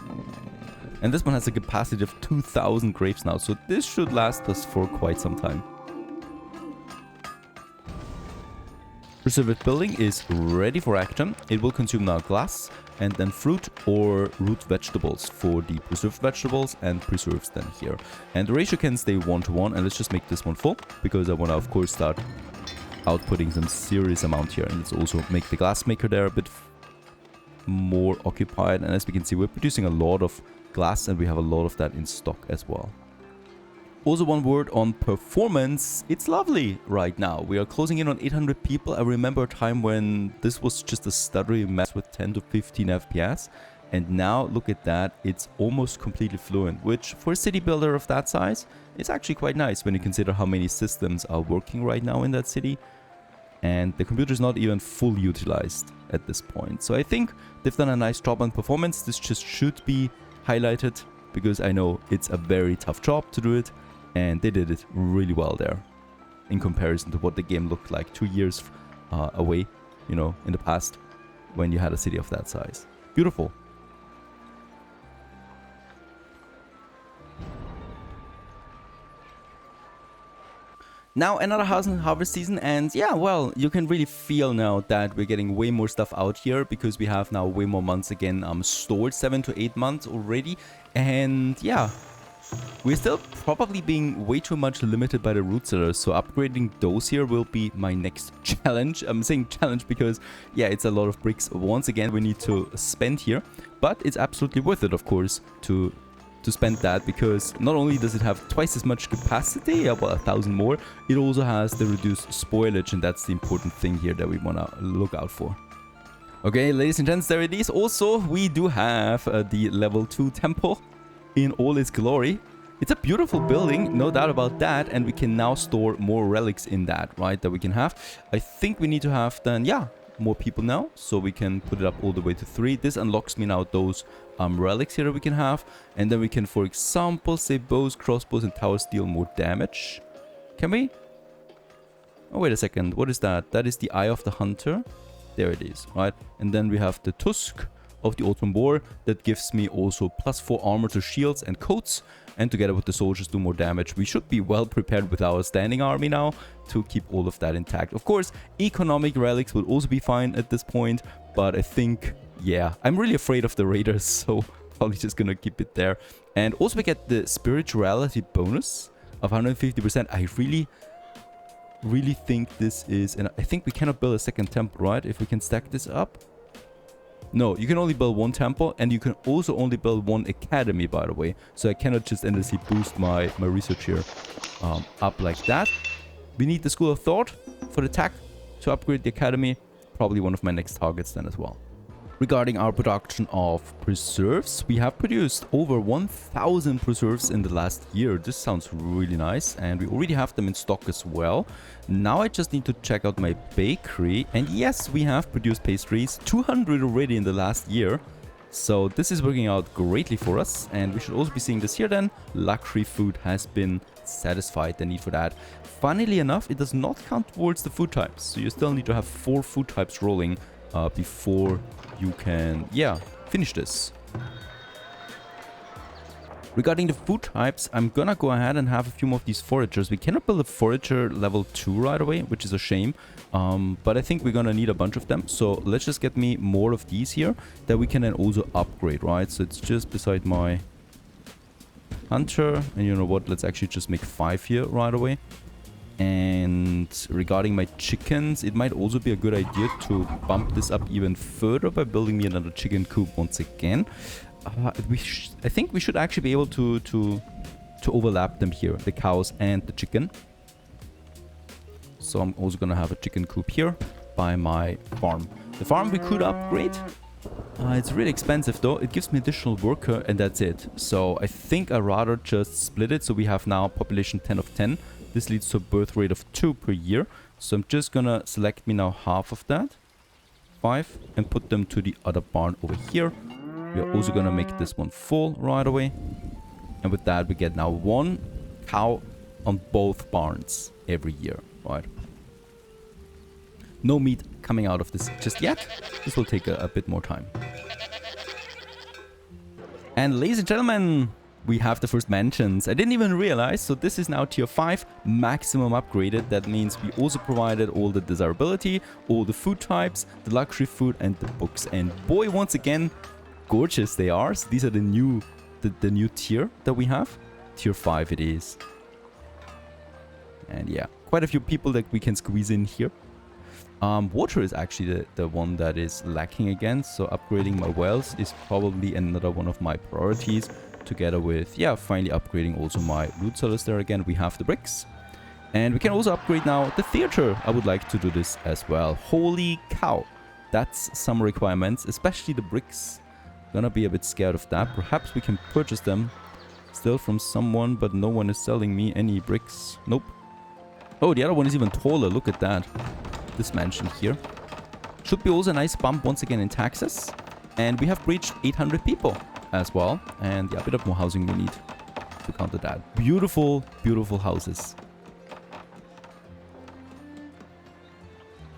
And this one has a capacity of 2,000 graves now. So this should last us for quite some time. Preserved building is ready for action. It will consume now glass and then fruit or root vegetables for the preserved vegetables and preserves then here. And the ratio can stay 1:1, and let's just make this one full, because I want to, of course, start outputting some serious amount here. And let's also make the glass maker there a bit more occupied. And as we can see, we're producing a lot of glass and we have a lot of that in stock as well. Also, one word on performance. It's lovely right now. We are closing in on 800 people. I remember a time when this was just a stuttery mess with 10 to 15 FPS. And now look at that. It's almost completely fluent, which for a city builder of that size is actually quite nice when you consider how many systems are working right now in that city. And the computer is not even fully utilized at this point. So I think they've done a nice job on performance. This just should be highlighted, because I know it's a very tough job to do it. And they did it really well there in comparison to what the game looked like 2 years away, you know, in the past when you had a city of that size. Beautiful. Now another harvest season, and yeah, well, you can really feel now that we're getting way more stuff out here, because we have now way more months again stored, 7 to 8 months already. And yeah, we're still probably being way too much limited by the root cellars, so upgrading those here will be my next challenge. I'm saying challenge because, yeah, it's a lot of bricks once again we need to spend here, but it's absolutely worth it, of course, to spend that, because not only does it have twice as much capacity, about 1,000 more, it also has the reduced spoilage, and that's the important thing here that we want to look out for. Okay, ladies and gents, there it is. Also, we do have the level 2 temple in all its glory. It's a beautiful building, no doubt about that, and we can now store more relics in that, right, that we can have. I think we need to have then, yeah, more people now, so we can put it up all the way to 3. This unlocks me now those relics here that we can have, and then we can, for example, say bows, crossbows and towers deal more damage. Can we? Oh, wait a second, what is that? That is the Eye of the Hunter. There it is, right? And then we have the Tusk, of the autumn war. That gives me also +4 armor to shields and coats, and together with the soldiers do more damage. We should be well prepared with our standing army now to keep all of that intact. Of course, economic relics will also be fine at this point, but I think, yeah, I'm really afraid of the raiders, so probably just gonna keep it there. And also we get the spirituality bonus of 150%. I really think this is, and I think we cannot build a second temple, right? If we can stack this up. No, you can only build one temple, and you can also only build one academy, by the way. So I cannot just endlessly boost my research here up like that. We need the School of Thought for the tech to upgrade the academy. Probably one of my next targets then as well. Regarding our production of preserves, we have produced over 1,000 preserves in the last year. This sounds really nice, and we already have them in stock as well. Now I just need to check out my bakery, and yes, we have produced pastries, 200 already in the last year. So this is working out greatly for us, and we should also be seeing this here then. Luxury food has been satisfied, the need for that. Funnily enough, it does not count towards the food types, so you still need to have 4 food types rolling before you can, yeah, finish this. Regarding the food types, I'm gonna go ahead and have a few more of these foragers. We cannot build a forager level 2 right away, which is a shame. But I think we're gonna need a bunch of them. So let's just get me more of these here that we can then also upgrade, right? So it's just beside my hunter. And you know what? Let's actually just make 5 here right away. And regarding my chickens, it might also be a good idea to bump this up even further by building me another chicken coop once again. I think we should actually be able to overlap them here, the cows and the chicken. So I'm also gonna have a chicken coop here by my farm. The farm we could upgrade. It's really expensive though. It gives me additional worker and that's it. So I think I'd rather just split it. So we have now population 10 of 10. This leads to a birth rate of 2 per year. So I'm just gonna select me now half of that, 5, and put them to the other barn over here. We are also gonna make this one full right away. And with that, we get now 1 cow on both barns every year, right? No meat coming out of this just yet. This will take a bit more time. And ladies and gentlemen, we have the first mansions. I didn't even realize, so this is now tier 5, maximum upgraded. That means we also provided all the desirability, all the food types, the luxury food, and the books. And boy, once again, gorgeous they are. So these are the new tier that we have. Tier 5 it is. And yeah, quite a few people that we can squeeze in here. Water is actually the one that is lacking again. So upgrading my wells is probably another one of my priorities. Together with, yeah, finally upgrading also my loot cellars there again. We have the bricks. And we can also upgrade now the theater. I would like to do this as well. Holy cow. That's some requirements, especially the bricks. Gonna be a bit scared of that. Perhaps we can purchase them still from someone, but no one is selling me any bricks. Nope. Oh, the other one is even taller. Look at that. This mansion here. Should be also a nice bump once again in taxes. And we have reached 800 people as well, and yeah, a bit of more housing we need to counter that. Beautiful, beautiful houses.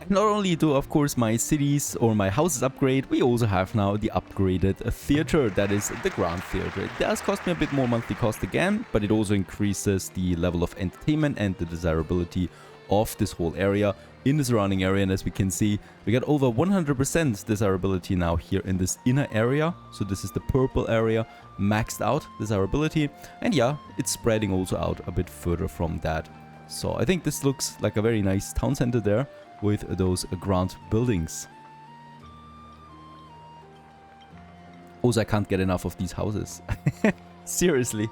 And not only do, of course, my cities or my houses upgrade, we also have now the upgraded theater, that is the Grand Theater. It does cost me a bit more monthly cost again, but it also increases the level of entertainment and the desirability of this whole area in the surrounding area. And as we can see, we got over 100% desirability now here in this inner area. So this is the purple area, maxed out desirability. And yeah, it's spreading also out a bit further from that. So I think this looks like a very nice town center there with those grand buildings. Also, I can't get enough of these houses. Seriously.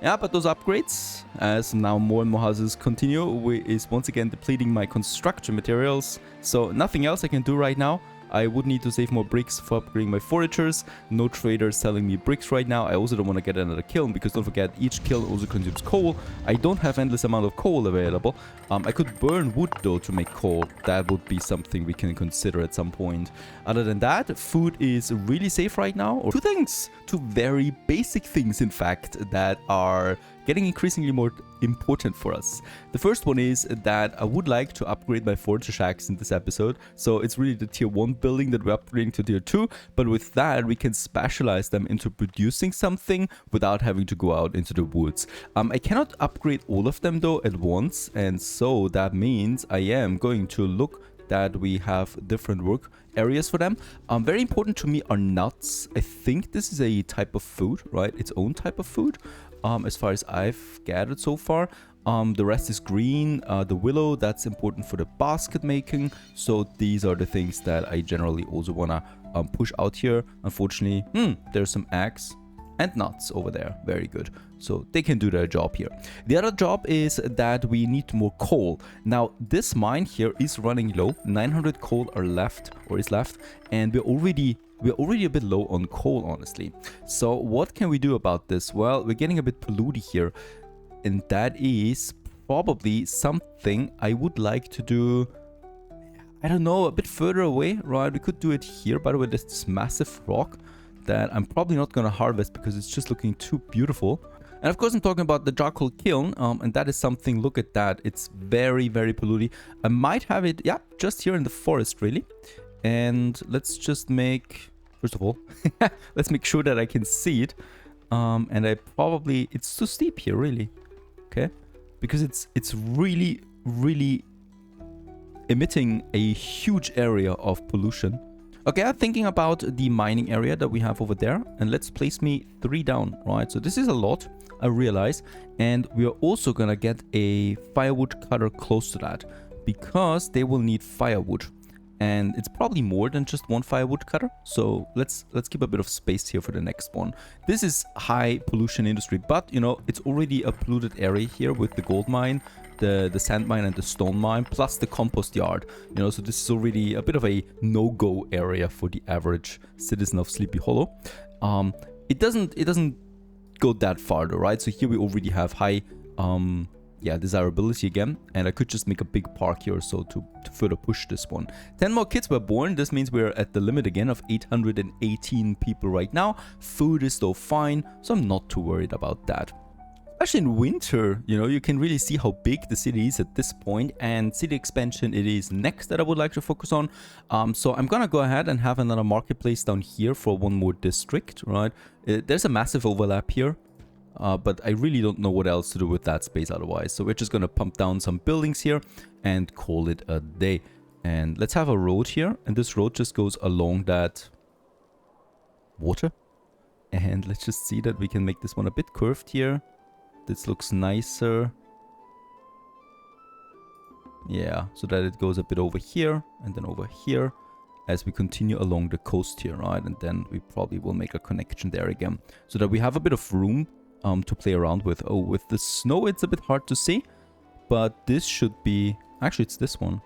Yeah, but those upgrades, as now more and more houses continue, is once again depleting my construction materials. So nothing else I can do right now. I would need to save more bricks for upgrading my foragers. No traders selling me bricks right now. I also don't want to get another kiln, because don't forget, each kiln also consumes coal. I don't have endless amount of coal available. I could burn wood though to make coal. That would be something we can consider at some point. Other than that, food is really safe right now. Or two things, two very basic things in fact, that are getting increasingly more important for us. The first one is that I would like to upgrade my forage shacks in this episode. So it's really the tier 1 building that we're upgrading to tier 2, but with that we can specialize them into producing something without having to go out into the woods. I cannot upgrade all of them though at once, and so that means I am going to look that we have different work areas for them. Very important to me are nuts. I think this is a type of food, right? Its own type of food, as far as I've gathered so far. The rest is green. The willow, that's important for the basket making. So these are the things that I generally also want to push out here. Unfortunately, there's some eggs and nuts over there. Very good. So they can do their job here. The other job is that we need more coal. Now this mine here is running low. 900 coal are left, or is left, and we're already a bit low on coal, honestly. So what can we do about this? Well, we're getting a bit polluted here, and that is probably something I would like to do, I don't know, a bit further away, right? We could do it here. By the way, there's this massive rock that I'm probably not going to harvest because it's just looking too beautiful. And of course I'm talking about the charcoal kiln, and that is something, look at that, it's very, very polluted. I might have it, yeah, just here in the forest really. And let's just make, first of all, let's make sure that I can see it. And I probably, it's too steep here really, okay? Because it's really, really emitting a huge area of pollution. Okay, I'm thinking about the mining area that we have over there, and let's place me 3 down, right? So this is a lot, I realize, and we are also gonna get a firewood cutter close to that because they will need firewood, and it's probably more than just one firewood cutter. So let's keep a bit of space here for the next one. This is high pollution industry, but you know, it's already a polluted area here with the gold mine, the sand mine and the stone mine, plus the compost yard, you know, so this is already a bit of a no-go area for the average citizen of Sleepy Hollow. It doesn't go that far though, right? So here we already have high desirability again, and I could just make a big park here or so to further push this one. 10 more kids were born. This means we're at the limit again of 818 people right now. Food is though fine, so I'm not too worried about that. Especially in winter, you know, you can really see how big the city is at this point, and city expansion it is next that I would like to focus on. So I'm gonna go ahead and have another marketplace down here for one more district, right? There's a massive overlap here, but I really don't know what else to do with that space otherwise. So we're just gonna pump down some buildings here and call it a day. And let's have a road here, and this road just goes along that water. And let's just see that we can make this one a bit curved here. This looks nicer. Yeah, so that it goes a bit over here and then over here as we continue along the coast here, right? And then we probably will make a connection there again so that we have a bit of room to play around with. Oh, with the snow it's a bit hard to see, but this should be, actually it's this one.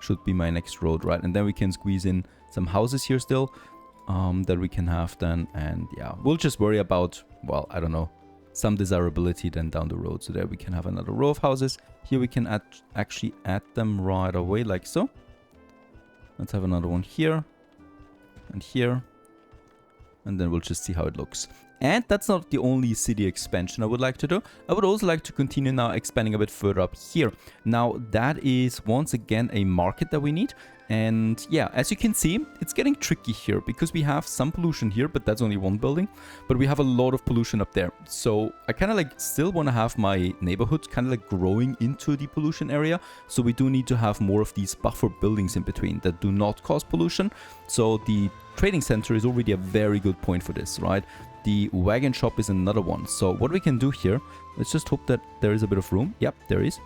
Should be my next road, right? And then we can squeeze in some houses here still that we can have then. And yeah, we'll just worry about, well, I don't know, some desirability then down the road. So there we can have another row of houses. Here we can actually add them right away like so. Let's have another one here and here. And then we'll just see how it looks. And that's not the only city expansion I would like to do. I would also like to continue now expanding a bit further up here. Now that is once again a market that we need. And yeah, as you can see, it's getting tricky here because we have some pollution here, but that's only one building. But we have a lot of pollution up there. So I kind of like still want to have my neighborhood kind of like growing into the pollution area. So we do need to have more of these buffer buildings in between that do not cause pollution. So the trading center is already a very good point for this, right? The wagon shop is another one. So what we can do here, let's just hope that there is a bit of room. Yep, there is.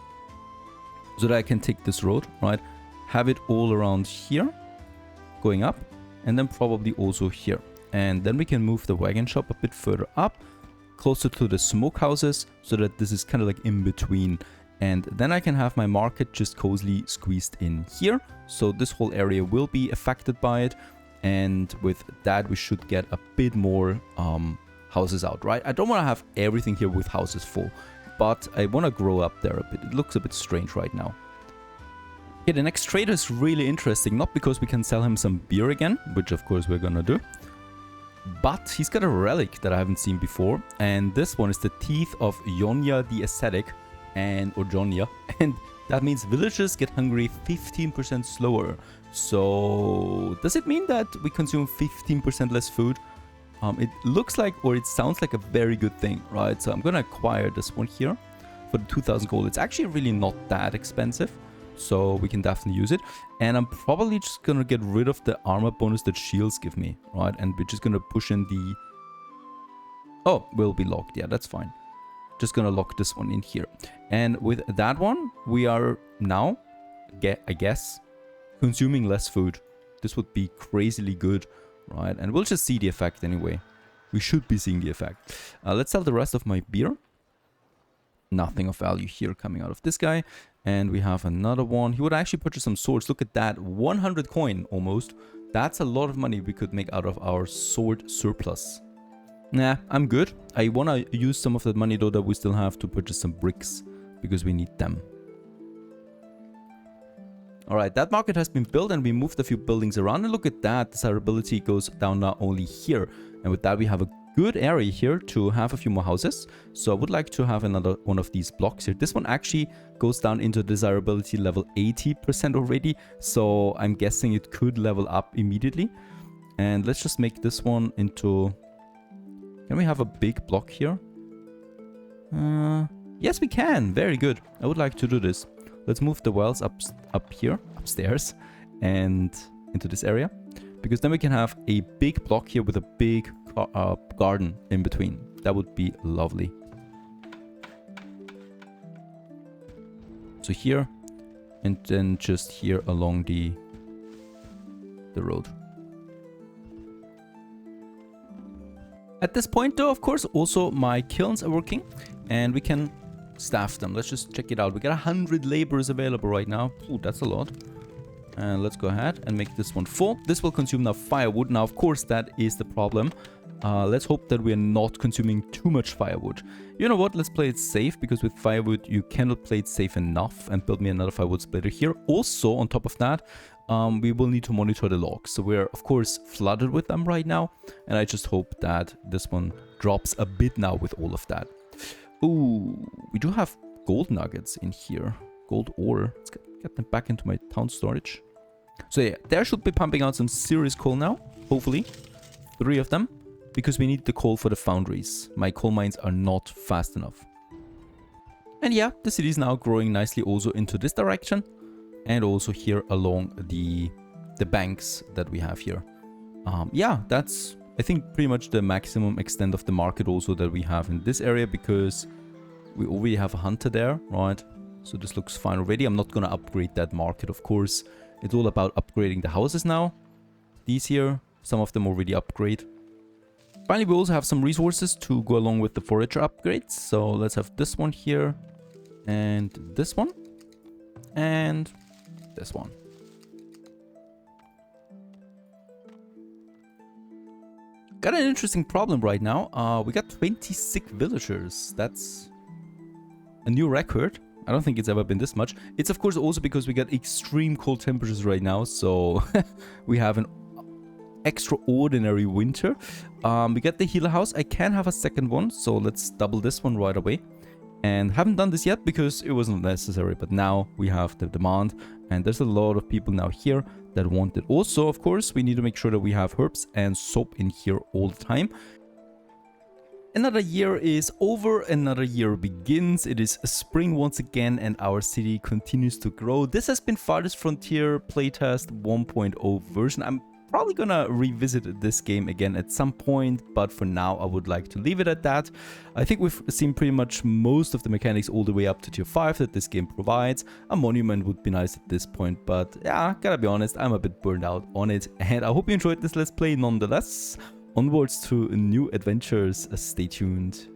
So that I can take this road, right? Have it all around here, going up, and then probably also here. And then we can move the wagon shop a bit further up, closer to the smokehouses, so that this is kind of like in between. And then I can have my market just cozily squeezed in here. So this whole area will be affected by it. And with that, we should get a bit more houses out, right? I don't want to have everything here with houses full, but I want to grow up there a bit. It looks a bit strange right now. Okay, the next trader is really interesting, not because we can sell him some beer again, which of course we're gonna do, But he's got a relic that I haven't seen before, and this one is the Teeth of Yonya the Ascetic, or Jonya, and that means villagers get hungry 15% slower. So does it mean that we consume 15% less food? It looks like, or it sounds like a very good thing, right? So I'm gonna acquire this one here for the 2000 gold. It's actually really not that expensive, so we can definitely use it. And I'm probably just gonna get rid of the armor bonus that shields give me, right? And we're just gonna push in the... Oh, will be locked. Yeah, that's fine. Just gonna lock this one in here. And with that one, we are now, I guess, consuming less food. This would be crazily good, right? And we'll just see the effect anyway. We should be seeing the effect. Let's sell the rest of my beer. Nothing of value here coming out of this guy. And we have another one. He would actually purchase some swords. Look at that. 100 coin almost. That's a lot of money we could make out of our sword surplus. Nah, I'm good. I want to use some of that money though that we still have to purchase some bricks, because we need them. Alright, that market has been built and we moved a few buildings around, and look at that. Desirability goes down now only here. And with that we have a good area here to have a few more houses. So I would like to have another one of these blocks here. This one actually goes down into desirability level 80% already. So I'm guessing it could level up immediately. And let's just make this one into... Can we have a big block here? Yes, we can. Very good. I would like to do this. Let's move the wells up here, upstairs, and into this area. Because then we can have a big block here with a big garden in between. That would be lovely. So here, and then just here along the road. At this point though, of course, also my kilns are working and we can staff them. Let's just check it out. We got 100 laborers available right now. Ooh, that's a lot. And let's go ahead and make this one full. This will consume now firewood. Now, of course, that is the problem. Let's hope that we are not consuming too much firewood. You know what? Let's play it safe, because with firewood, you cannot play it safe enough, and build me another firewood splitter here. Also, on top of that, we will need to monitor the logs. So we're, of course, flooded with them right now. And I just hope that this one drops a bit now with all of that. Ooh, we do have gold nuggets in here. Gold ore. Let's get them back into my town storage. So yeah, there should be pumping out some serious coal now. Hopefully. 3 of them. Because we need the coal for the foundries. My coal mines are not fast enough. And yeah, the city is now growing nicely also into this direction. And also here along the banks that we have here. Yeah, that's, I think, pretty much the maximum extent of the market also that we have in this area. Because we already have a hunter there, right? So this looks fine already. I'm not going to upgrade that market, of course. It's all about upgrading the houses now. These here, some of them already upgrade. Finally, we also have some resources to go along with the forager upgrades. So let's have this one here. And this one. And this one. Got an interesting problem right now. We got 26 villagers. That's a new record. I don't think it's ever been this much. It's of course also because we got extreme cold temperatures right now. So we have an extraordinary winter. We got the healer house. I can have a second one. So let's double this one right away. And haven't done this yet because it wasn't necessary. But now we have the demand. And there's a lot of people now here that want it. Also, of course, we need to make sure that we have herbs and soap in here all the time. Another year is over, another year begins. It is spring once again and our city continues to grow. This has been Farthest Frontier playtest 1.0 version. I'm probably gonna revisit this game again at some point, but for now I would like to leave it at that. I think we've seen pretty much most of the mechanics all the way up to tier 5 that this game provides. A monument would be nice at this point, but yeah, gotta be honest, I'm a bit burned out on it, and I hope you enjoyed this Let's Play nonetheless. Onwards to new adventures, stay tuned.